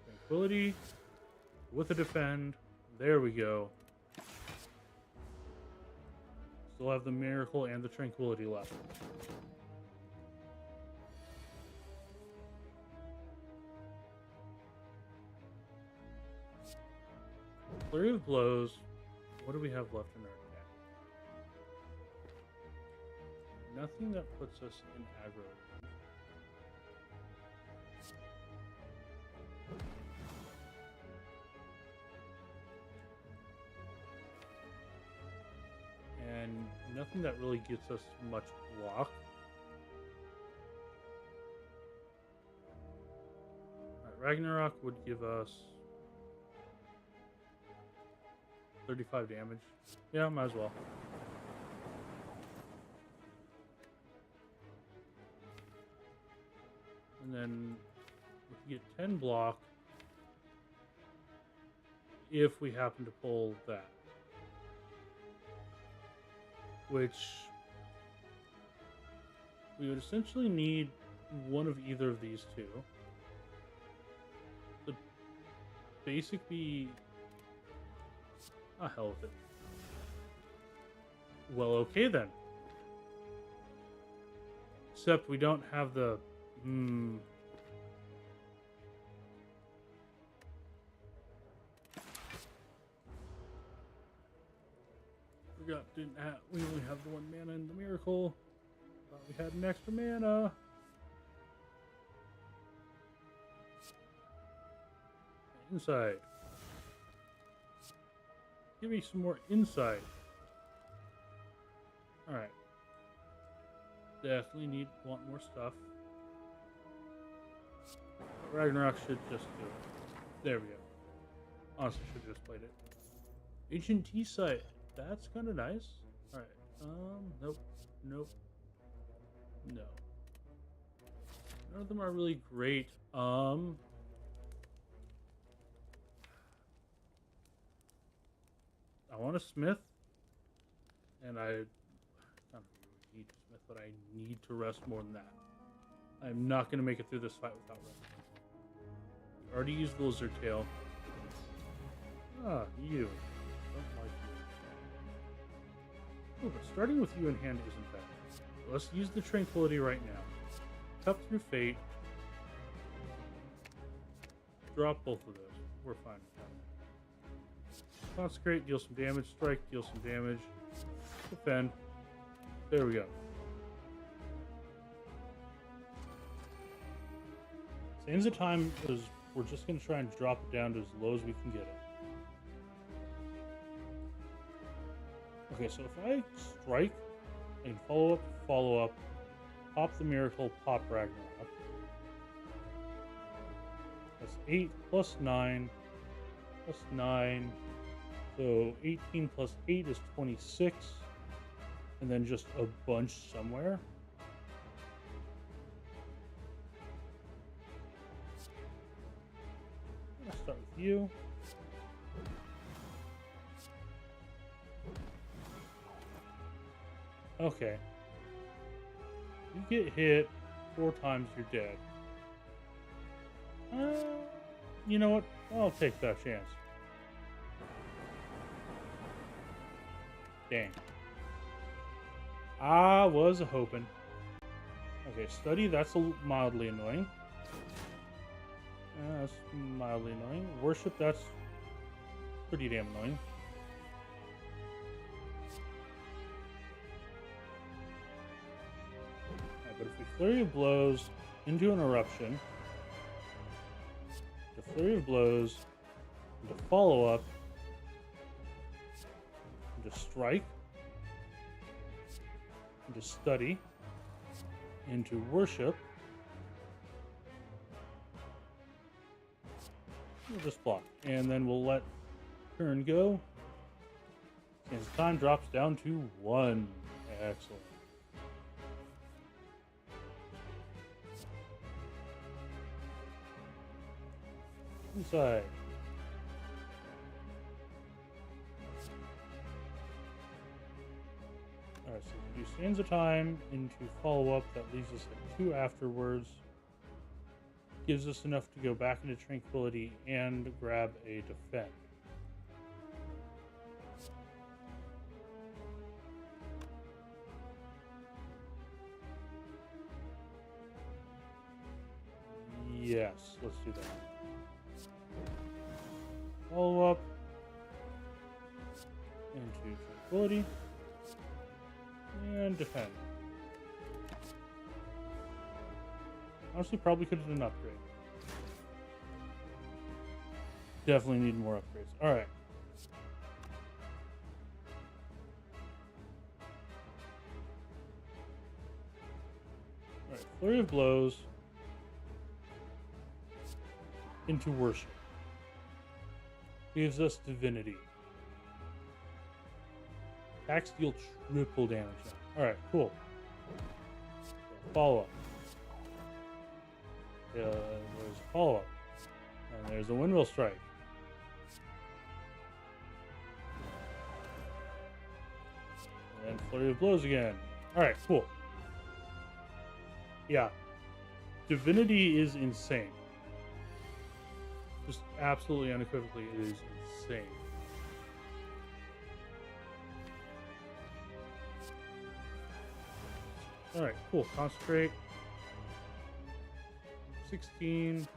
Tranquility. With a defend. There we go. Still have the miracle and the tranquility left. Flurry of blows. What do we have left in our deck? Nothing that puts us in aggro. And nothing that really gets us much block. Alright, Ragnarok would give us 35 damage. Yeah, might as well. And then we can get 10 block if we happen to pull that. Which we would essentially need one of either of these two. The basic be... hell with it. Well, okay then. Except we don't have the... Forgot, we only have the 1 mana in the miracle. Thought we had an extra mana. Inside. Give me some more insight. Alright. Definitely want more stuff. Ragnarok should just do it. There we go. Honestly, should have just played it. Ancient T-Site. That's kind of nice. Alright. Nope. Nope. No. None of them are really great. I want a smith, and I don't really need a smith, but I need to rest more than that. I'm not going to make it through this fight without rest. I already used the lizard tail. Ah, you. Don't like you. Oh, but starting with you in hand isn't bad. Let's use the tranquility right now. Cut through fate. Drop both of those. We're fine with that. Consecrate, deal some damage. Strike, deal some damage. Defend. There we go. Sands of Time is, we're just going to try and drop it down to as low as we can get it. Okay, so if I strike and follow up, pop the miracle, pop Ragnarok. That's 8 plus 9 plus 9. So 18 plus 8 is 26. And then just a bunch somewhere. I'm going to start with you. Okay. You get hit 4 times, you're dead. You know what? I'll take that chance. Dang. I was hoping. Okay, study, that's mildly annoying. That's mildly annoying. Worship, that's pretty damn annoying. Right, but if we Flurry of Blows into an Eruption, the Flurry of Blows into follow-up, into Strike, into Study, into Worship. We'll just block. And then we'll let turn go. And his time drops down to 1. Excellent. Inside. Alright, so we do stanza time into follow-up. That leaves us at 2 afterwards. Gives us enough to go back into tranquility and grab a defend. Yes, let's do that. Follow up into tranquility and defend. Honestly, probably could have done an upgrade. Definitely need more upgrades. All right. All right. Flurry of blows into worship. Gives us divinity. Attacks deal triple damage now. Alright, cool. Follow up. There's a follow up. And there's a windmill strike. And flurry of blows again. Alright, cool. Yeah. Divinity is insane. Just absolutely unequivocally, it is insane. Alright, cool. Concentrate. 16.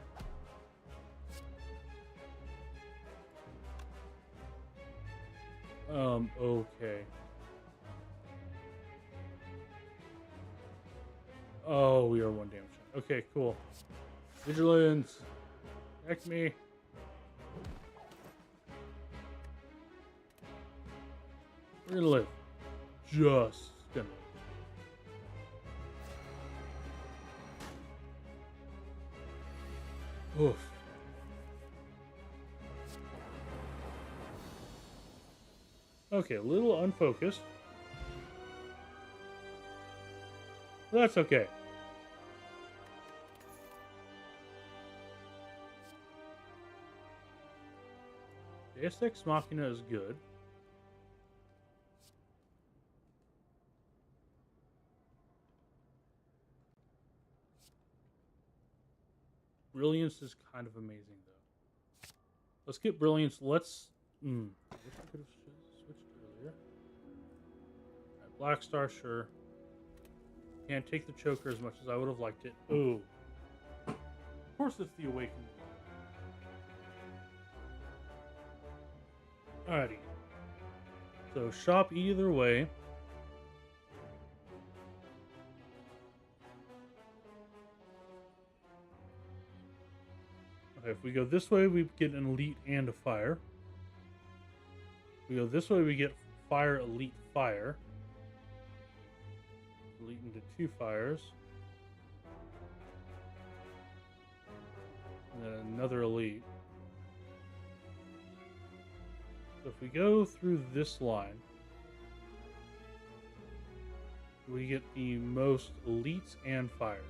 Okay. Oh, we are 1 damage. Okay, cool. Vigilance. Protect me. We're gonna live. Just gonna live. Oof. Okay, a little unfocused. But that's okay. Deus Ex Machina is good. Brilliance is kind of amazing, though. Let's get Brilliance. Let's... I wish I could have switched earlier. Right, Black Star, sure. Can't take the choker as much as I would have liked it. Ooh. Of course it's the Awakening. Alrighty. So, shop either way. Okay, if we go this way, we get an elite and a fire. If we go this way, we get fire, elite, fire. Elite into 2 fires. And then another elite. So if we go through this line, we get the most elites and fires.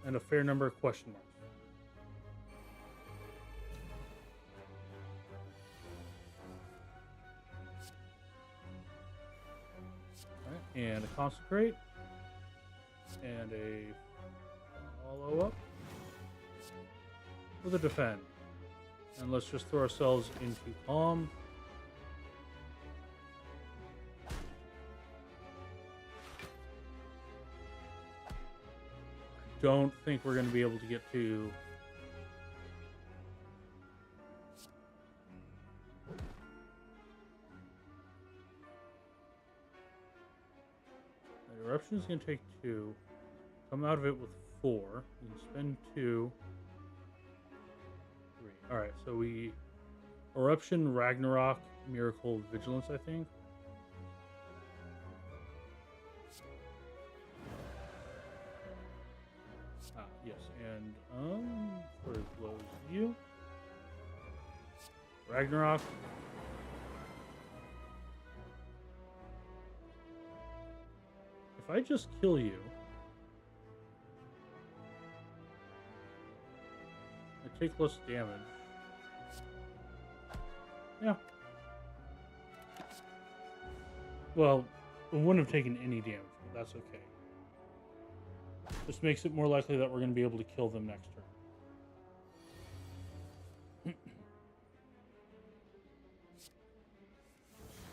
And a fair number of question marks. Right, and a consecrate. And a follow up. With a defend. And let's just throw ourselves into calm. Don't think we're going to be able to get to the eruption is going to take 2. Come out of it with 4. You can spend 2. 3. All right, so we eruption, Ragnarok, Miracle, Vigilance, I think. Yes, and for blows you. Ragnarok. if I just kill you, I take less damage. Yeah. Well, it wouldn't have taken any damage, but that's okay. This makes it more likely that we're going to be able to kill them next turn.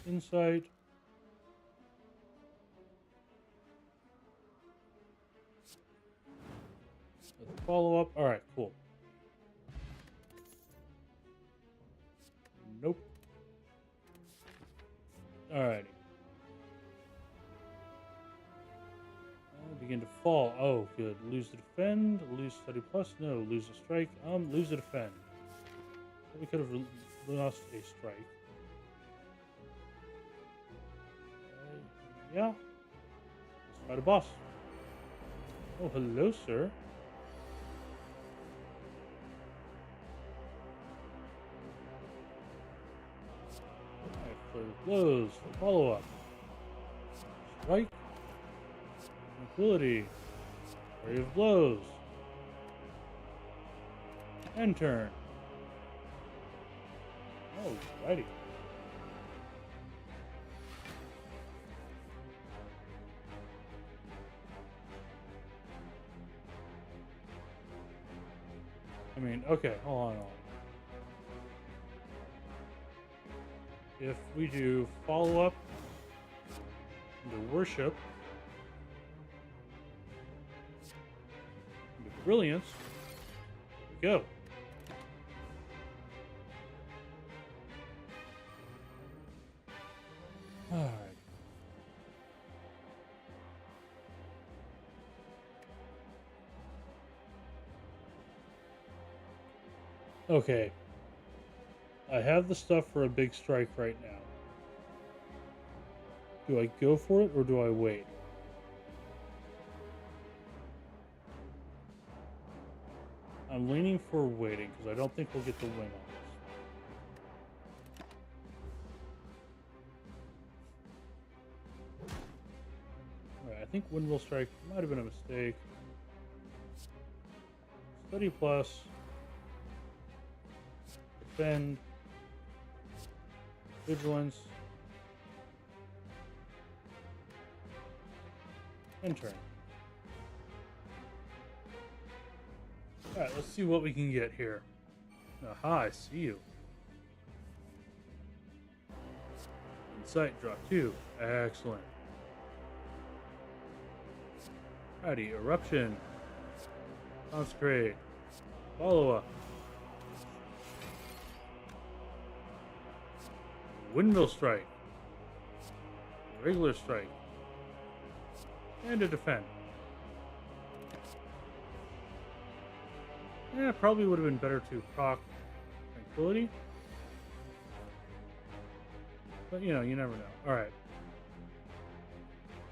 Insight. Let's follow up. All right, cool. Nope. Alrighty. Begin to fall. Oh, good. Lose the defend. Lose study plus. No. Lose a strike. Lose a defend. We could have lost a strike. Yeah. Let's fight a boss. Oh, hello, sir. Alright, flurry of blows. Follow up. Strike. Tranquility. Flurry of blows. End turn. Alrighty. I mean, okay, hold on. If we do follow up into worship, into brilliance, we go. Alright. Okay. I have the stuff for a big strike right now. Do I go for it or do I wait? I'm leaning for waiting because I don't think we'll get the win on this. Alright, I think Windmill Strike might have been a mistake. Study plus. Defend. Vigilance. And turn. Alright, let's see what we can get here. Aha, I see you. Insight, drop 2. Excellent. Alrighty, Eruption. Consecrate. Follow up. Windmill Strike. Regular Strike. And a defend. Yeah, probably would have been better to proc Tranquility. But, you know, you never know. Alright.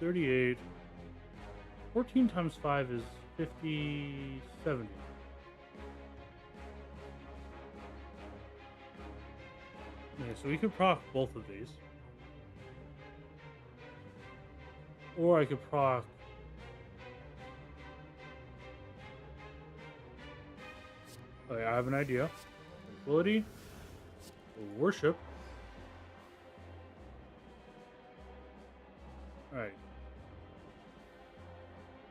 38. 14 times 5 is 50, 70. Okay, so we could proc both of these. Or I could proc... Okay, I have an idea. Tranquility. Worship. Alright.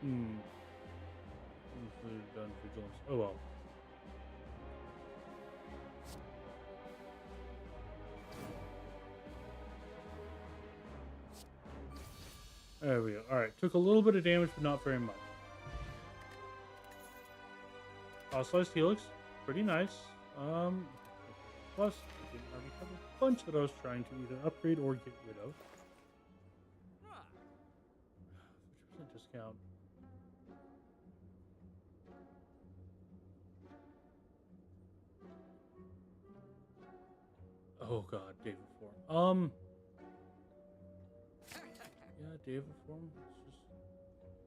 Done vigilance. Oh well. There we go. Alright, took a little bit of damage, but not very much. Fossilized Helix, pretty nice. Plus, I didn't already have a bunch that I was trying to either upgrade or get rid of. 50% discount. Oh god, David Form. Yeah, David Form. It's just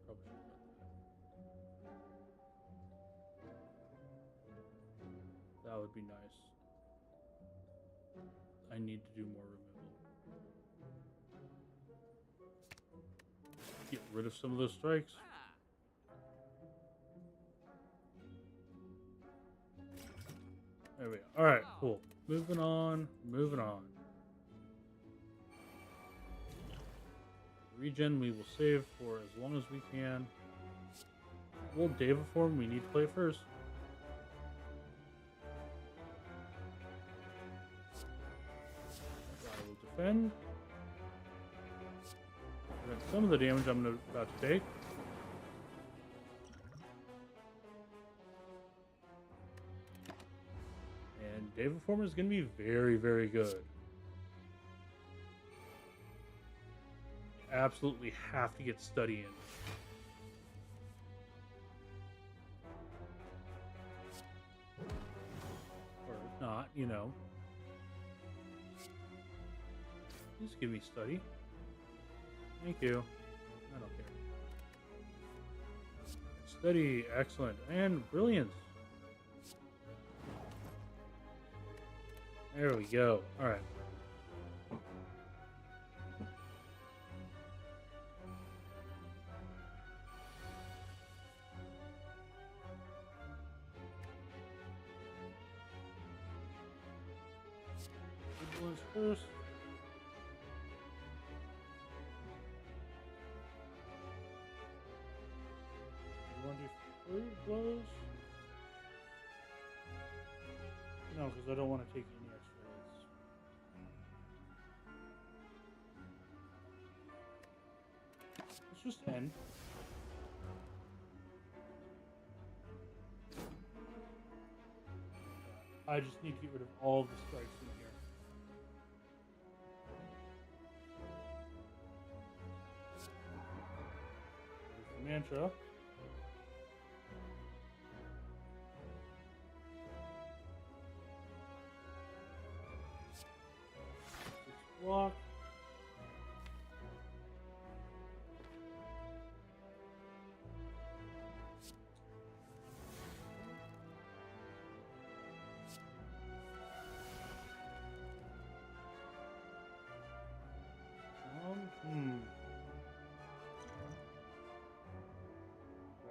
probably should have that. That would be nice. I need to do more removal. Get rid of some of those strikes. There we go. Alright, cool. Moving on, moving on. Regen we will save for as long as we can. Well, Deva form, we need to play it first. I will defend. Prevent some of the damage I'm about to take. And Deva form is going to be very, very good. Absolutely have to get study in. Or if not, you know. Just give me study. Thank you. I don't care. Study, excellent. And brilliance. There we go. Alright. Ones first. You want to do fruit blows? No, because I don't want to take any extra hits. Let's just end. I just need to get rid of all of the strikes in here. Mantra. 6 block.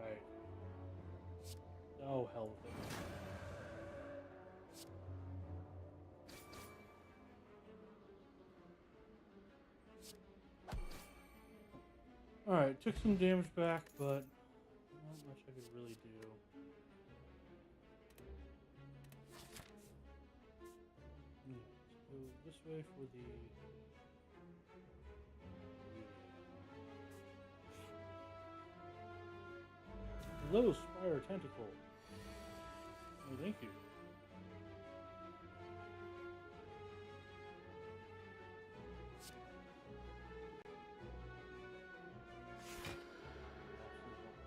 Right. Oh, hell with it. Alright, took some damage back, but not much I could really do. Let's go this way for the... Hello, Spire Tentacle. Oh, thank you.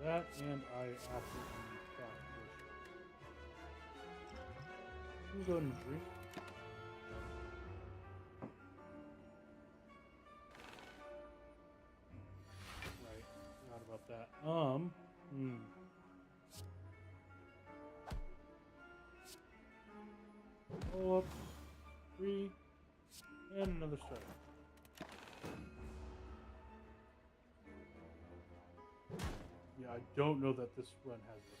That, and I absolutely need fast push. We'll go ahead and drink. Right, forgot about that. Pull up, 3, and another strike. Yeah, I don't know that this run has this.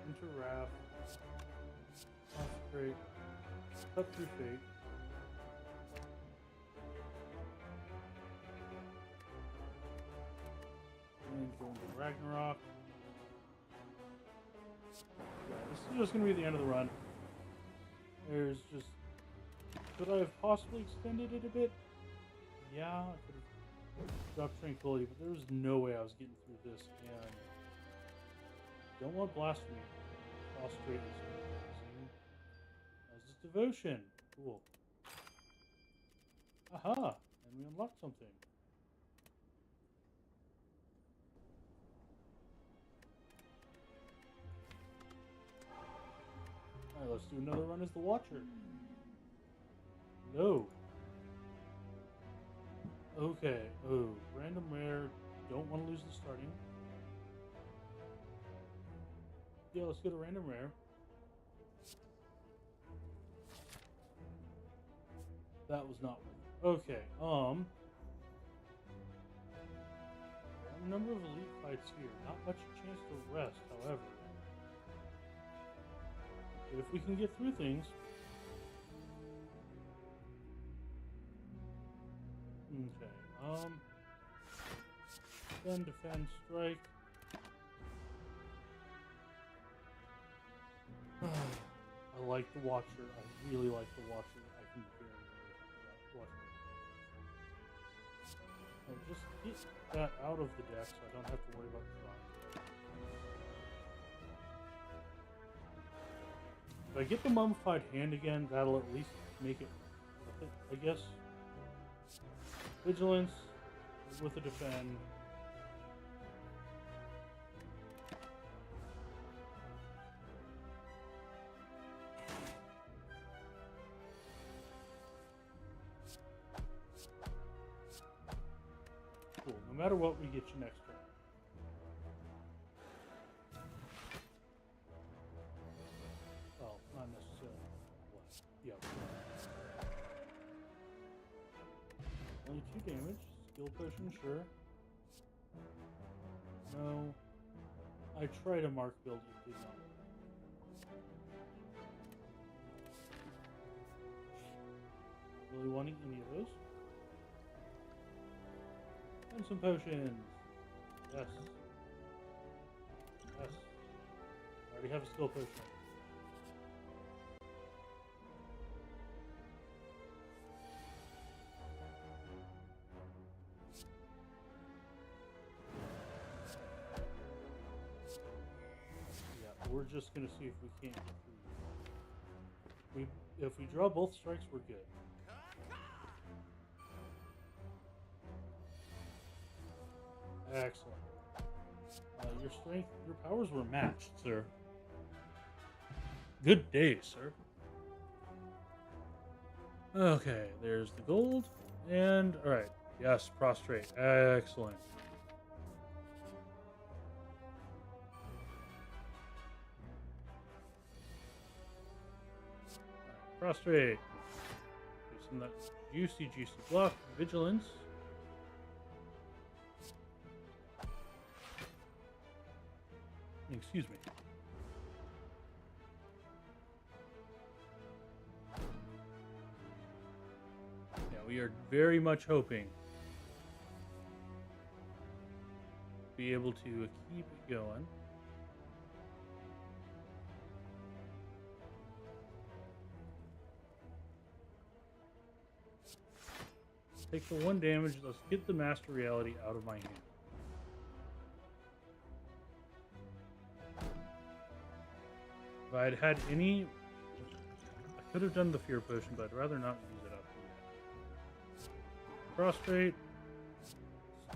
Interraft, Consecrate, Cut Through Fate. And go into Ragnarok. Yeah, this is just going to be the end of the run. There's just... Could I have possibly extended it a bit? Yeah, I could have dropped Tranquility, but there was no way I was getting through this, and... Don't want Blasphemy. Prostrate is amazing. As is Devotion. Cool. Aha! And we unlocked something. Alright, let's do another run as the Watcher. No. Okay. Oh, random rare. Don't want to lose the starting. Yeah, let's go to random rare. That was not worth it. Okay, a number of elite fights here. Not much chance to rest, however. But if we can get through things... Okay, defend, strike. I like the Watcher. I really like the Watcher. I can very watch. Just get that out of the deck so I don't have to worry about drawing. If I get the mummified hand again, that'll at least make it worth it, I guess. Vigilance with a defend. Cool. No matter what, we get you next turn. Well, not necessarily. Yeah. Only 2 damage. Skill potion, sure. No. I tried a mark build, it did not work. Really wanting any of those. And some potions. Yes. Yes. I already have a skill potion. Yeah, we're just gonna see if we can't get through. If we draw both strikes, we're good. Excellent. Your strength, your powers were matched, sir. Good day, sir. Okay, there's the gold. And, alright. Yes, prostrate. Excellent. Prostrate. Do some of that juicy block. Vigilance. Excuse me. Yeah, we are very much hoping to be able to keep it going. Take the 1 damage. Let's get the Master Reality out of my hand. If I'd had any... I could have done the Fear Potion, but I'd rather not use it up yet. Prostrate.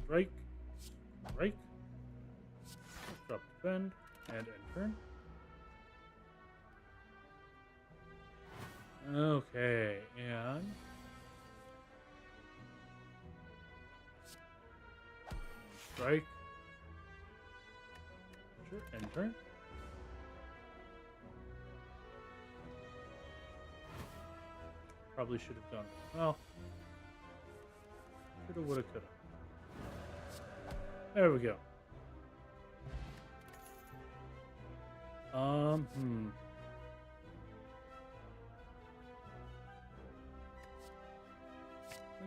Strike. Strike. Drop defend. And end turn. Okay, and... Strike. Sure, end turn. Probably should have done it. Well, shoulda, woulda, coulda. There we go. I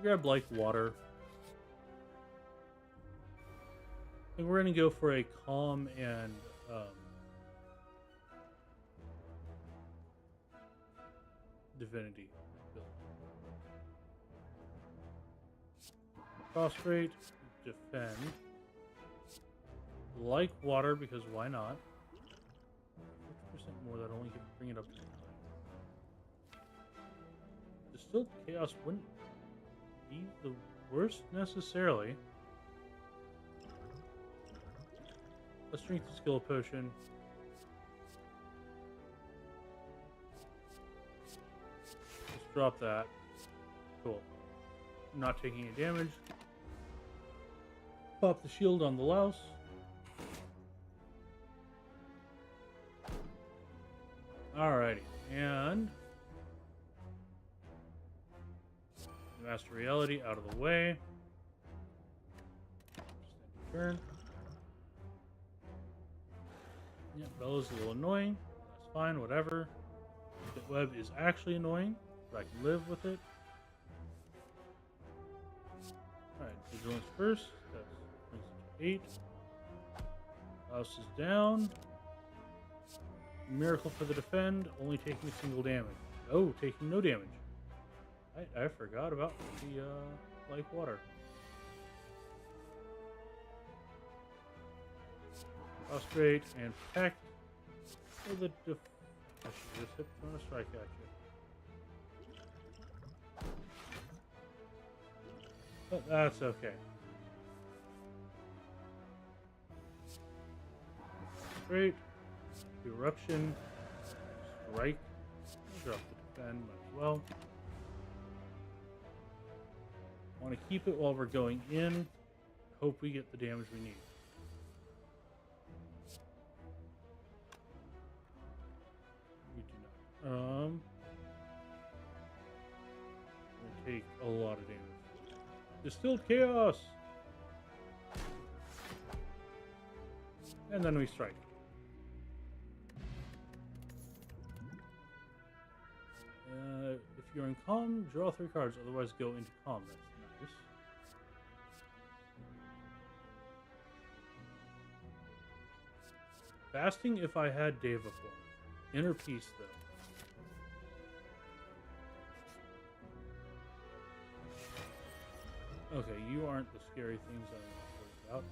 grab like water. I think we're gonna go for a calm and divinity. Prostrate, defend. Like water, because why not? 50% more, that only can bring it up to 9. Distilled Chaos wouldn't be the worst necessarily. Let's drink the skill potion. Let's drop that. Cool. Not taking any damage. Pop the shield on the louse. Alrighty, and Master Reality out of the way. Turn. Yeah, Bella's a little annoying. That's fine, whatever. The web is actually annoying, but I can live with it. Alright, Vigilance first. That brings it to 8. House is down. Miracle for the defend, only taking a single damage. Oh, taking no damage. I forgot about the like water. Prostrate and protect for the I should just hit a strike at you. But that's okay. Straight. Eruption. Strike. Drop the defend, might as well. Want to keep it while we're going in. Hope we get the damage we need. We do not. We'll take a lot of damage. Distilled Chaos! And then we strike. If you're in calm, draw 3 cards, otherwise go into calm. That's nice. Fasting if I had Deva form. Inner Peace, though. Okay, you aren't the scary things I'm worried about.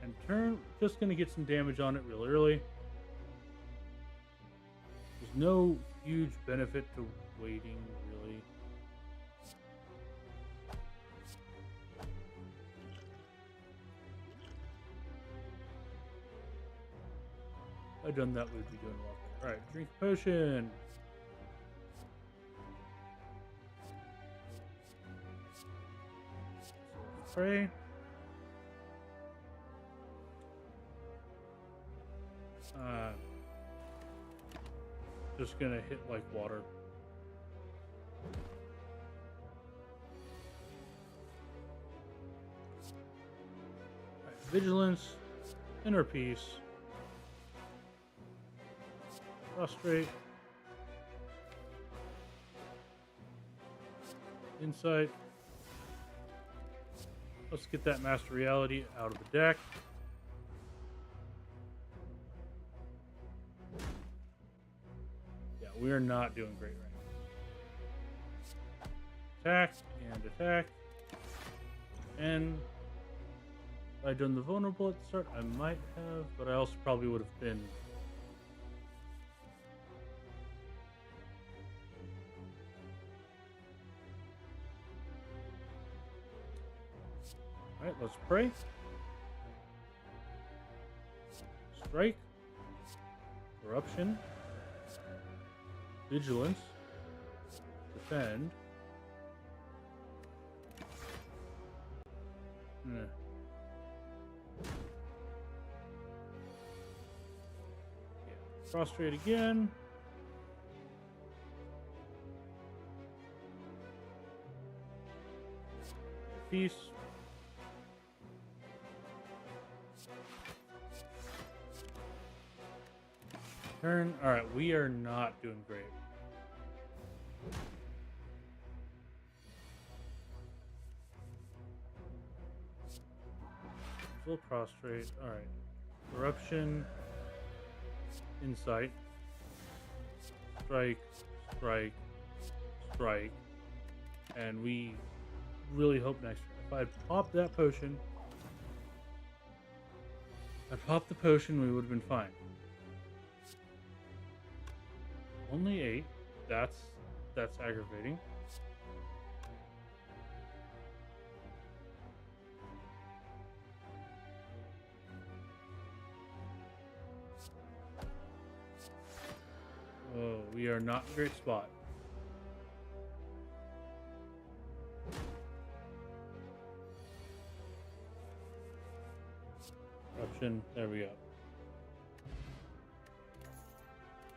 And turn, just going to get some damage on it real early. There's no huge benefit to waiting, really. If I'd done that, we'd be doing a lot better. Alright, drink a potion. Pray. Just gonna hit like water. Right, Vigilance, Inner Peace, Prostrate, Insight. Let's get that Master Reality out of the deck. We are not doing great right now. Attack and attack. And if I'd done the vulnerable at the start, I might have, but I also probably would have been. Alright, let's pray. Strike. Corruption. Vigilance, defend. Yeah. Prostrate again. Peace. Turn. Alright, we are not doing great. Full prostrate. Alright. Corruption. Insight. Strike. Strike. Strike. And we really hope next turn. If I'd popped that potion, we would have been fine. Only 8. That's aggravating. Oh, we are not in a great spot. Corruption. There we go.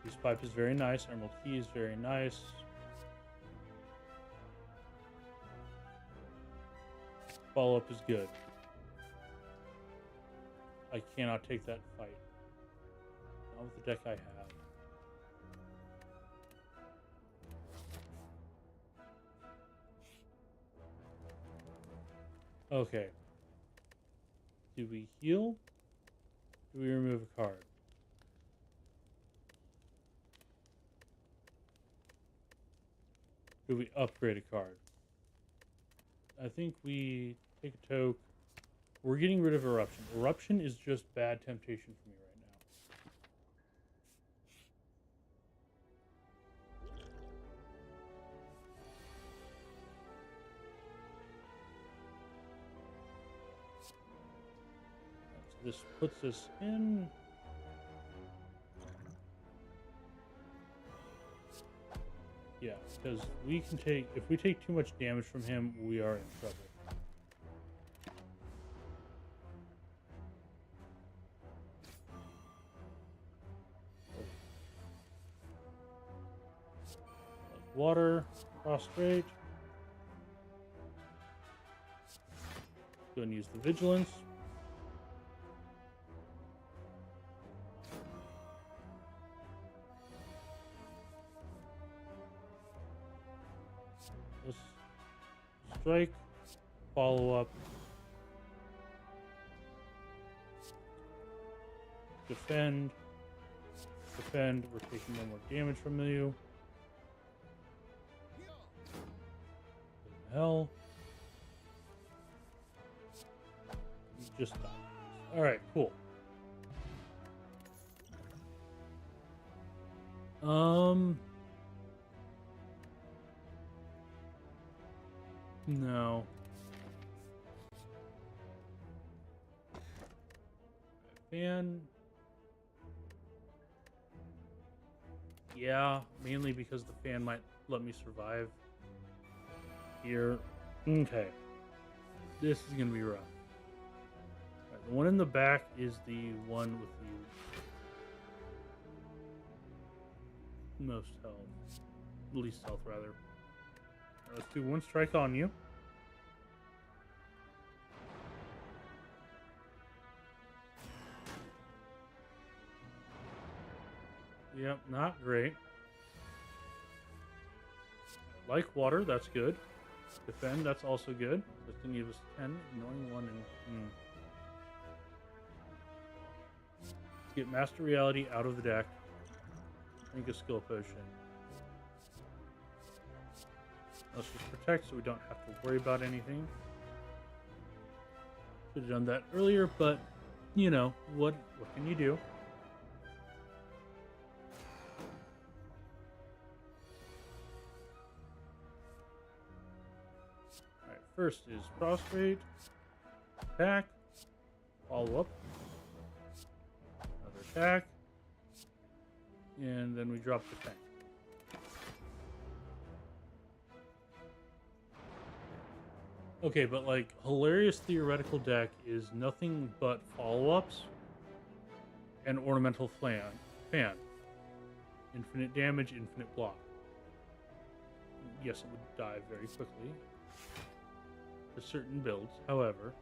Fuse Pipe is very nice. Emerald Key is very nice. Follow-up is good. I cannot take that fight. Not with the deck I have. Okay. Do we heal? Do we remove a card? Do we upgrade a card? I think we take a toke. We're getting rid of Eruption. Eruption is just bad temptation for me right now. So this puts us in. Yeah, because we can take, if we take too much damage from him, we are in trouble. Water, prostrate. Go and use the vigilance. Let's strike, follow up, defend, defend. We're taking no more damage from you. Hell. You just died. Alright, cool. No. Fan. Yeah, mainly because the fan might let me survive. Here. Okay. This is going to be rough. Right, the one in the back is the one with the most health. Least health, rather. Right, let's do one strike on you. Yep, not great. Like water, that's good. Defend, that's also good. That's gonna give us 10, knowing 1 and Let's get Master Reality out of the deck. Drink a skill potion. Let's just protect so we don't have to worry about anything. Should have done that earlier, but you know, what can you do? First is prostrate, attack, follow up, another attack, and then we drop the tank. Okay, but like, hilarious theoretical deck is nothing but follow-ups and ornamental fan. Infinite damage, infinite block. Yes, it would die very quickly. For certain builds, however,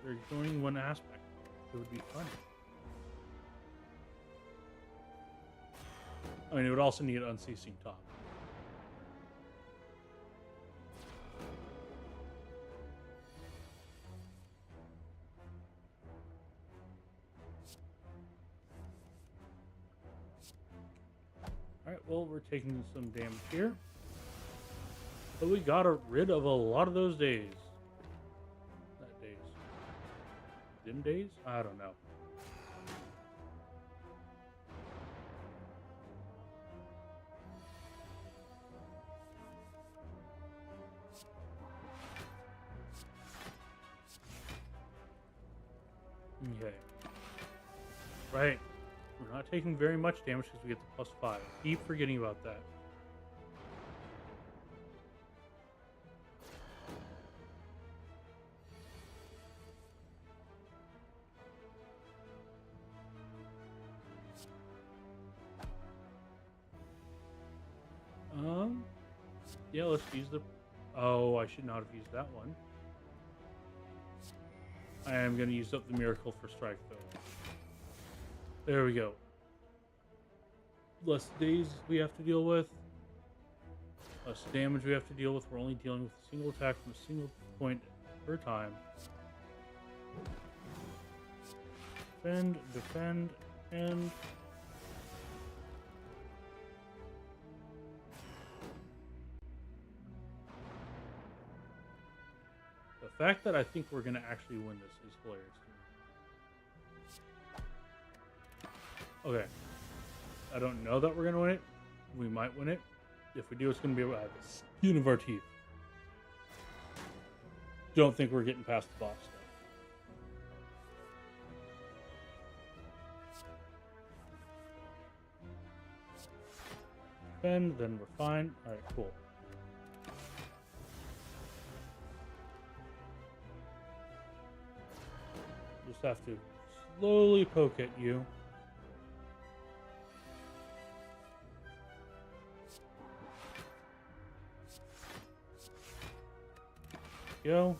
they're ignoring one aspect. It would be fun. I mean, it would also need unceasing top. Alright, well, we're taking some damage here. But we got rid of a lot of those days. Not days. Dim days? I don't know. Okay. Right. We're not taking very much damage because we get the +5. Keep forgetting about that. Yeah, let's use the... Oh, I should not have used that one. I am going to use up the miracle for strike, though. There we go. Less days we have to deal with. Less damage we have to deal with. We're only dealing with a single attack from a single point per time. Defend, defend, and... The fact that I think we're going to actually win this is hilarious to me. Okay. I don't know that we're going to win it. We might win it. If we do, it's going to be out of the skin of our teeth. Don't think we're getting past the boss, though. Defend, then we're fine. Alright, cool. Just have to slowly poke at you. Go.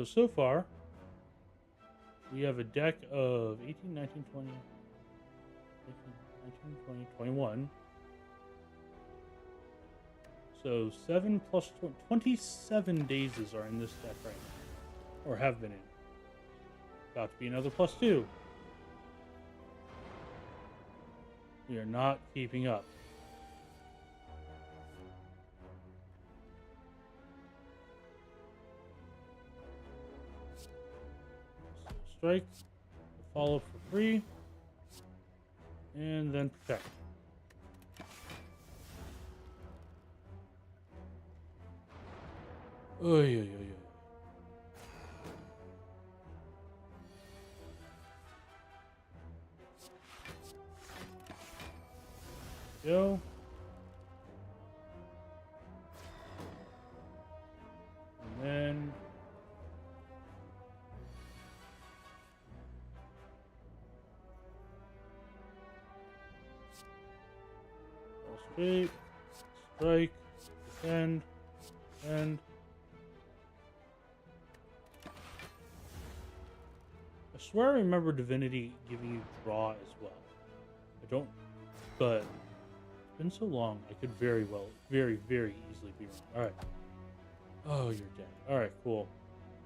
So far, we have a deck of 18, 19, 20, 18, 19, 20, 21. So 7 plus 27 dazes are in this deck right now. Or have been in. About to be another plus 2. We are not keeping up. Strike, follow for free, and then protect. Oh, yeah. Go. And then straight, strike, defend, and I swear I remember Divinity giving you draw as well. I don't, but it's been so long, I could very well, very easily be wrong. Alright. Oh, you're dead. Alright, cool.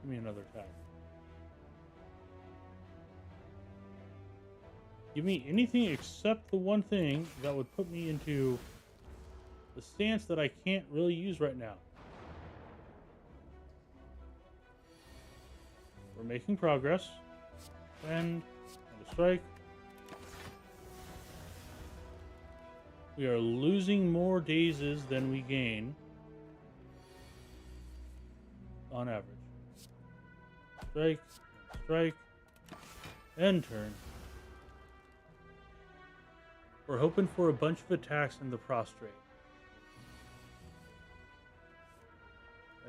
Give me another attack. Give me anything except the one thing that would put me into the stance that I can't really use right now. We're making progress. And a strike. We are losing more dazes than we gain on average. Strike, strike, and turn. We're hoping for a bunch of attacks in the prostrate.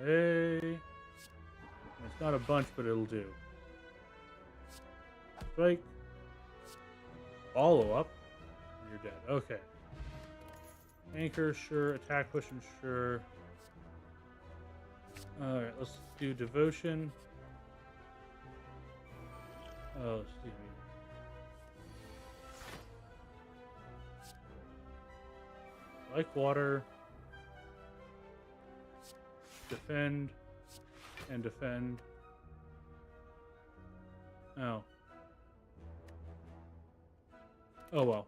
Hey. It's not a bunch, but it'll do. Strike. Follow up. You're dead. Okay. Anchor, sure. Attack pushing, sure. Alright, let's do devotion. Oh, excuse me. Like water. Defend. And defend. Oh. Oh well.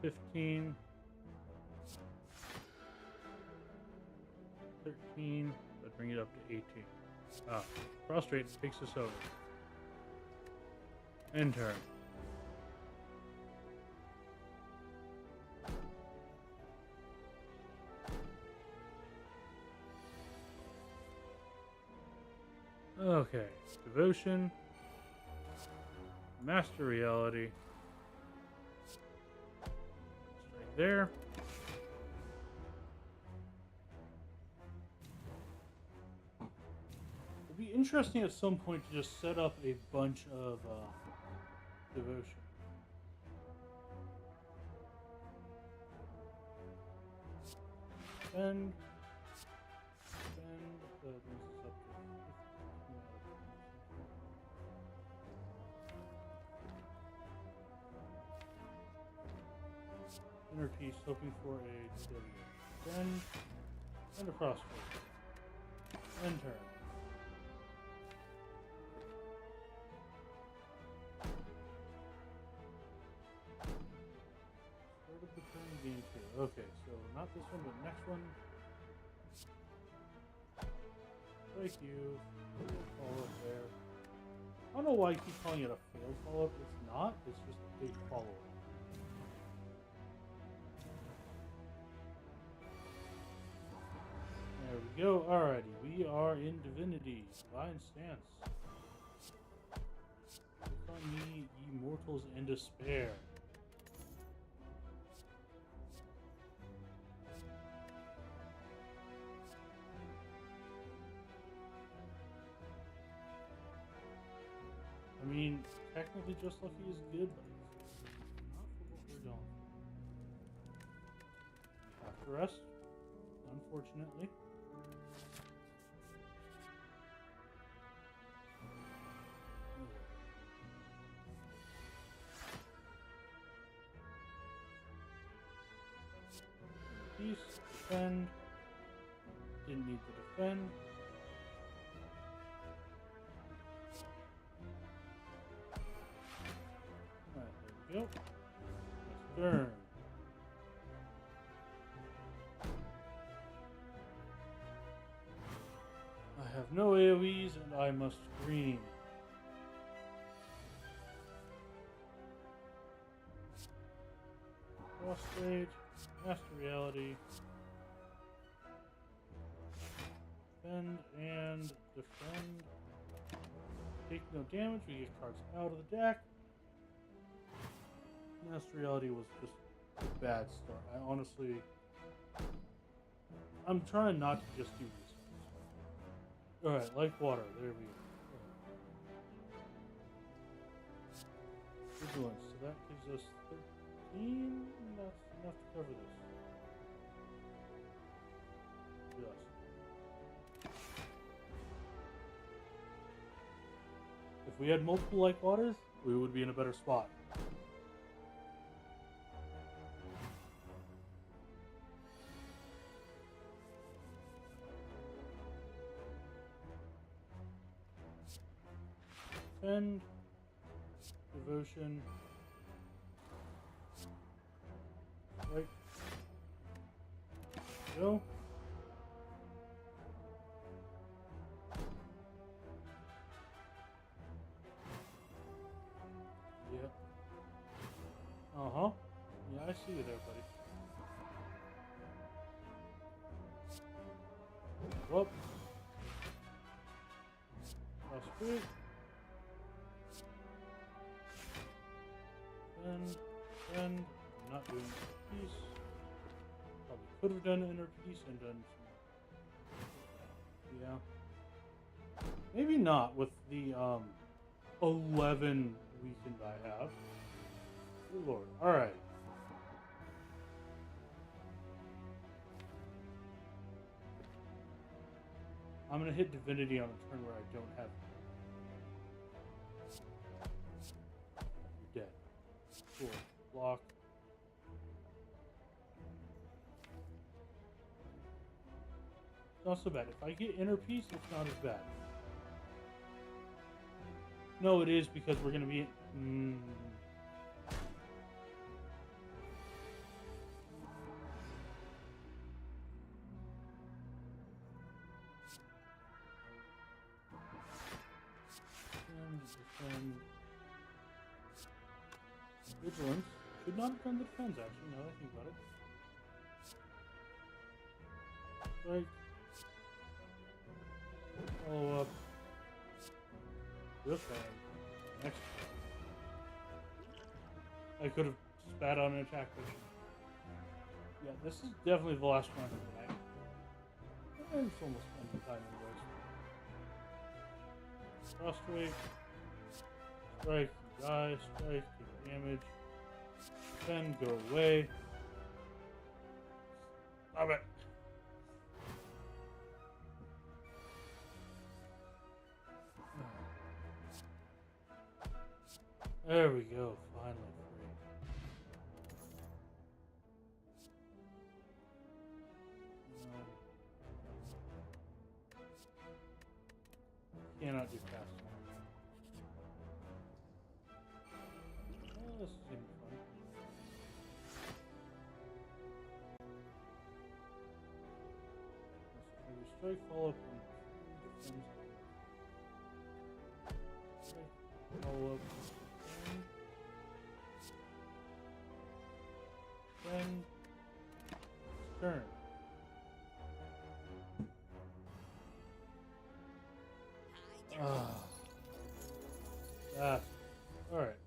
It's 15. 13. Let's bring it up to 18. Ah, prostrate takes us over. End turn. Okay. Devotion. Master Reality. Right there. It'd be interesting at some point to just set up a bunch of devotion. Spend. That brings us up to 15. Inner piece, hoping for a W. Spend. And a crossbow. End turn. Start of the turn, game 2. Okay, so not this one, but next one. Thank you. Follow-up there. I don't know why I keep calling it a failed follow-up. It's not. It's just a big follow-up. There we go. Alrighty. We are in Divinity. Divine Stance. Look on me, ye mortals in despair. I mean, technically Just Lucky is good, but it's not for what we're doing. Have to rest, unfortunately. Peace, defend. Didn't need to defend. Yep. Next turn. I have no AoEs and I must scream. Cross stage, Master Reality. Defend and defend. Take no damage, we get cards out of the deck. Master Reality was just a bad start. I'm trying not to just do this. Alright, like water. There we go. Vigilance. So that gives us 13. That's enough to cover this. Yes. If we had multiple like waters, we would be in a better spot. Defend, devotion, right, go. Yep. Uh-huh. Yeah, I see you there, buddy. Whoop. That's good. And not doing piece. Probably could have done inner piece and done some. Yeah. Maybe not with the 11 weakened I have. Good lord. Alright. I'm gonna hit Divinity on a turn where I don't have it. You're dead. Cool. Block. Not so bad. If I get inner peace, it's not as bad. No, it is because we're gonna be. Defend. Vigilance. Should not have done the defense, actually, now that I think about it. Right. Follow up. Real fast. Next. I could have spat on an attack potion. Yeah, this is definitely the last one of the night. It's almost end time anyways. Prostrate. Strike, die, strike, take damage. Then go away. Stop it. There we go, finally free. No. Cannot do fast enough. Oh, this is gonna be fun. So maybe strike, follow up, and defense. Strike, follow up. Then turn. That's alright.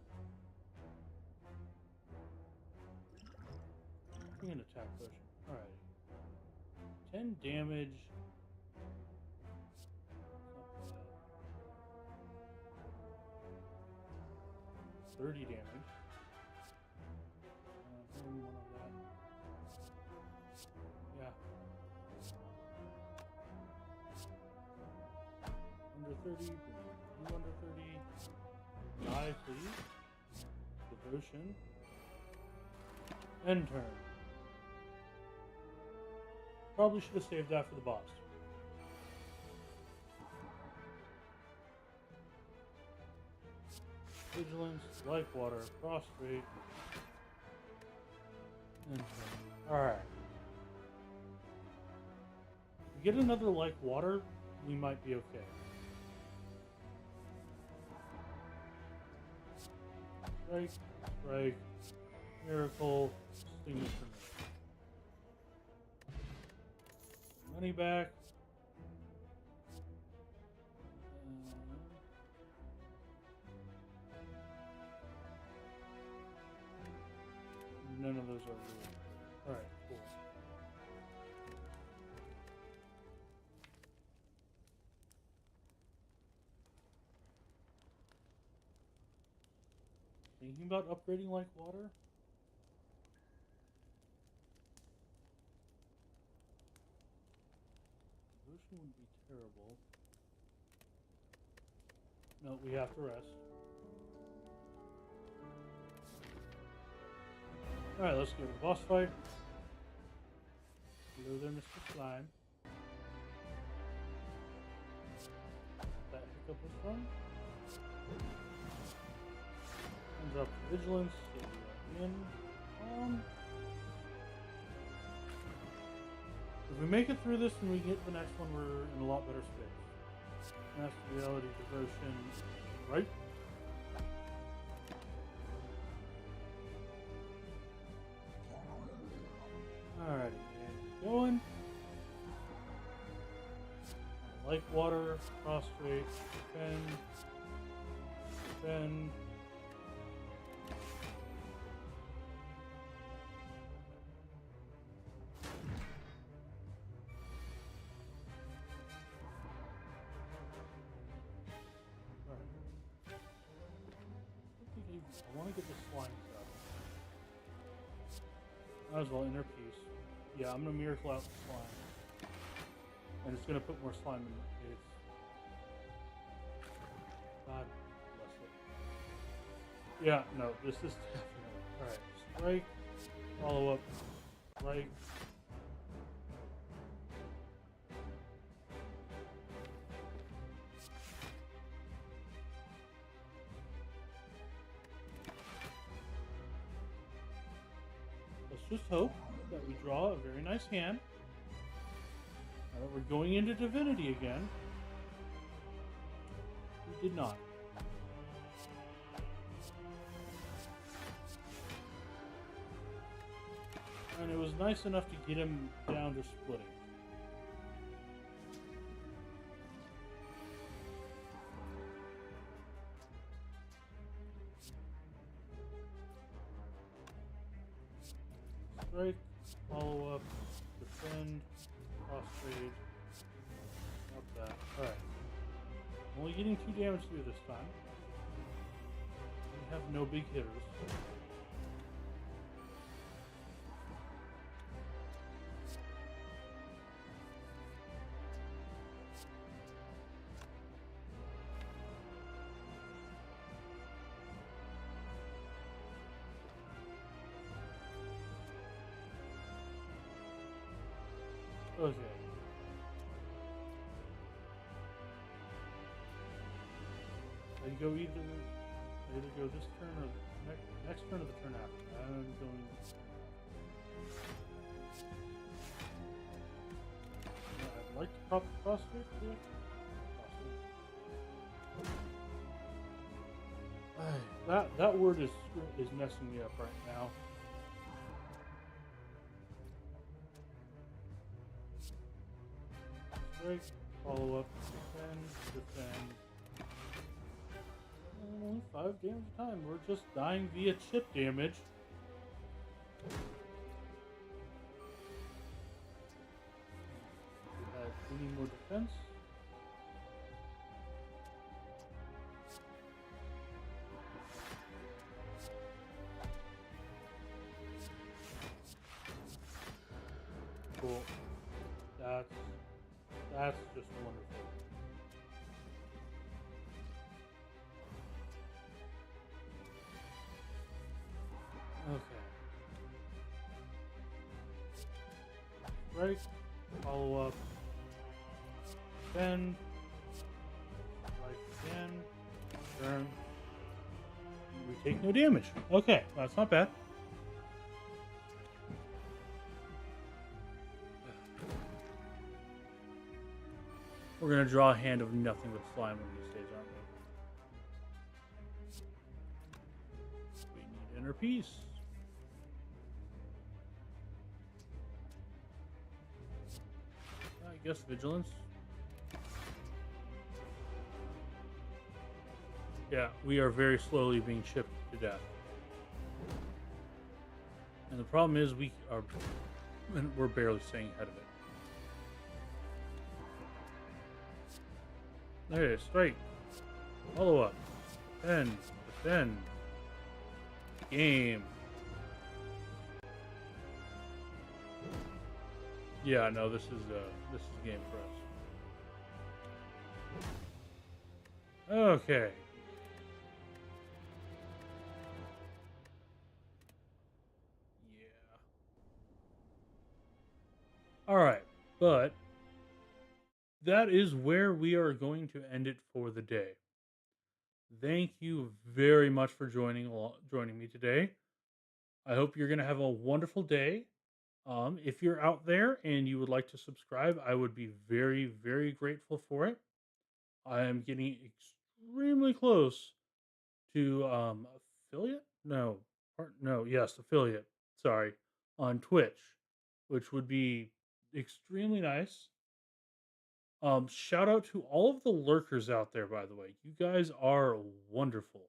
Give me an attack potion. Alright. 10 damage. Not bad. 30 damage. One of that. Yeah. Under 30. You under 30. Die, please. Devotion. End turn. Probably should have saved that for the boss. Vigilance, life water, prostrate. Alright. If we get another like water, we might be okay. Strike, strike, miracle, extinguish for money back. None of those are really. Alright, cool. Thinking about upgrading like water? Devotion would be terrible. No, we have to rest. Alright, let's go to the boss fight. Hello there, Mr. Slime. That hiccup was fun. And drop the vigilance, get you in. If we make it through this and we get the next one, we're in a lot better space. Master Reality Devotion, right? Alrighty, going. Like water, prostrate, defend, defend. I want to get the slime stuff. Might as well inner peace. Yeah, I'm gonna miracle out the slime. And it's gonna put more slime in the case. God bless it. Yeah, no, this is definitely. Alright, strike, follow up, strike. Let's just hope that we draw a very nice hand. Now that we're going into Divinity again. We did not. And it was nice enough to get him down to splitting. strike, follow up, defend, prostrate. Not that. Alright. I'm only getting 2 damage through this time. We have no big hitters. Okay. I go either go this turn or next turn or the turn after. I'm going. I'd like to pop the prostrate. Yeah. Prostrate. That word is messing me up right now. Strike, follow up, defend. Only 5 damage a time. We're just dying via chip damage. We need more defense. Cool. That's just wonderful. Okay. Strike, follow up, defend, strike again, turn. We take no damage. Okay, that's not bad. We're gonna draw a hand of nothing but slime one of these days, aren't we? We need inner peace. I guess vigilance. Yeah, we are very slowly being chipped to death. And the problem is we're barely staying ahead of it. There it is, strike. Follow up. Defend. Game. Yeah, no, this is a game for us. Okay. Yeah. Alright, but that is where we are going to end it for the day. Thank you very much for joining me today. I hope you're going to have a wonderful day. If you're out there and you would like to subscribe, I would be very, very grateful for it. I am getting extremely close to affiliate. Yes, affiliate. Sorry, on Twitch, which would be extremely nice. Shout out to all of the lurkers out there, by the way. You guys are wonderful.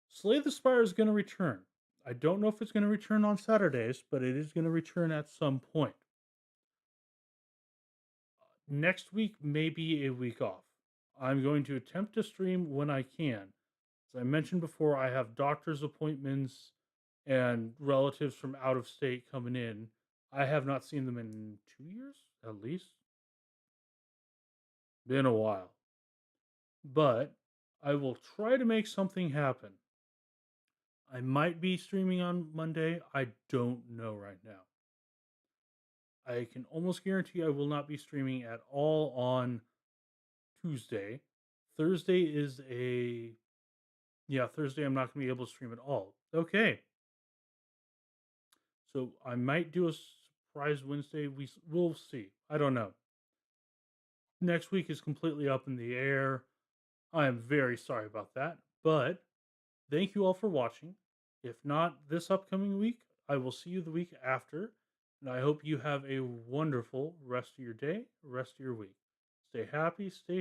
Slay the Spire is going to return. I don't know if it's going to return on Saturdays, but it is going to return at some point. Next week may be a week off. I'm going to attempt to stream when I can. As I mentioned before, I have doctor's appointments and relatives from out of state coming in. I have not seen them in 2 years, at least. Been a while. But I will try to make something happen. I might be streaming on Monday. I don't know right now. I can almost guarantee I will not be streaming at all on Tuesday. Thursday is Thursday I'm not going to be able to stream at all. Okay. So I might do a surprise Wednesday. We'll see. I don't know. Next week is completely up in the air. I am very sorry about that. But thank you all for watching. If not this upcoming week, I will see you the week after. And I hope you have a wonderful rest of your day, rest of your week. Stay happy, stay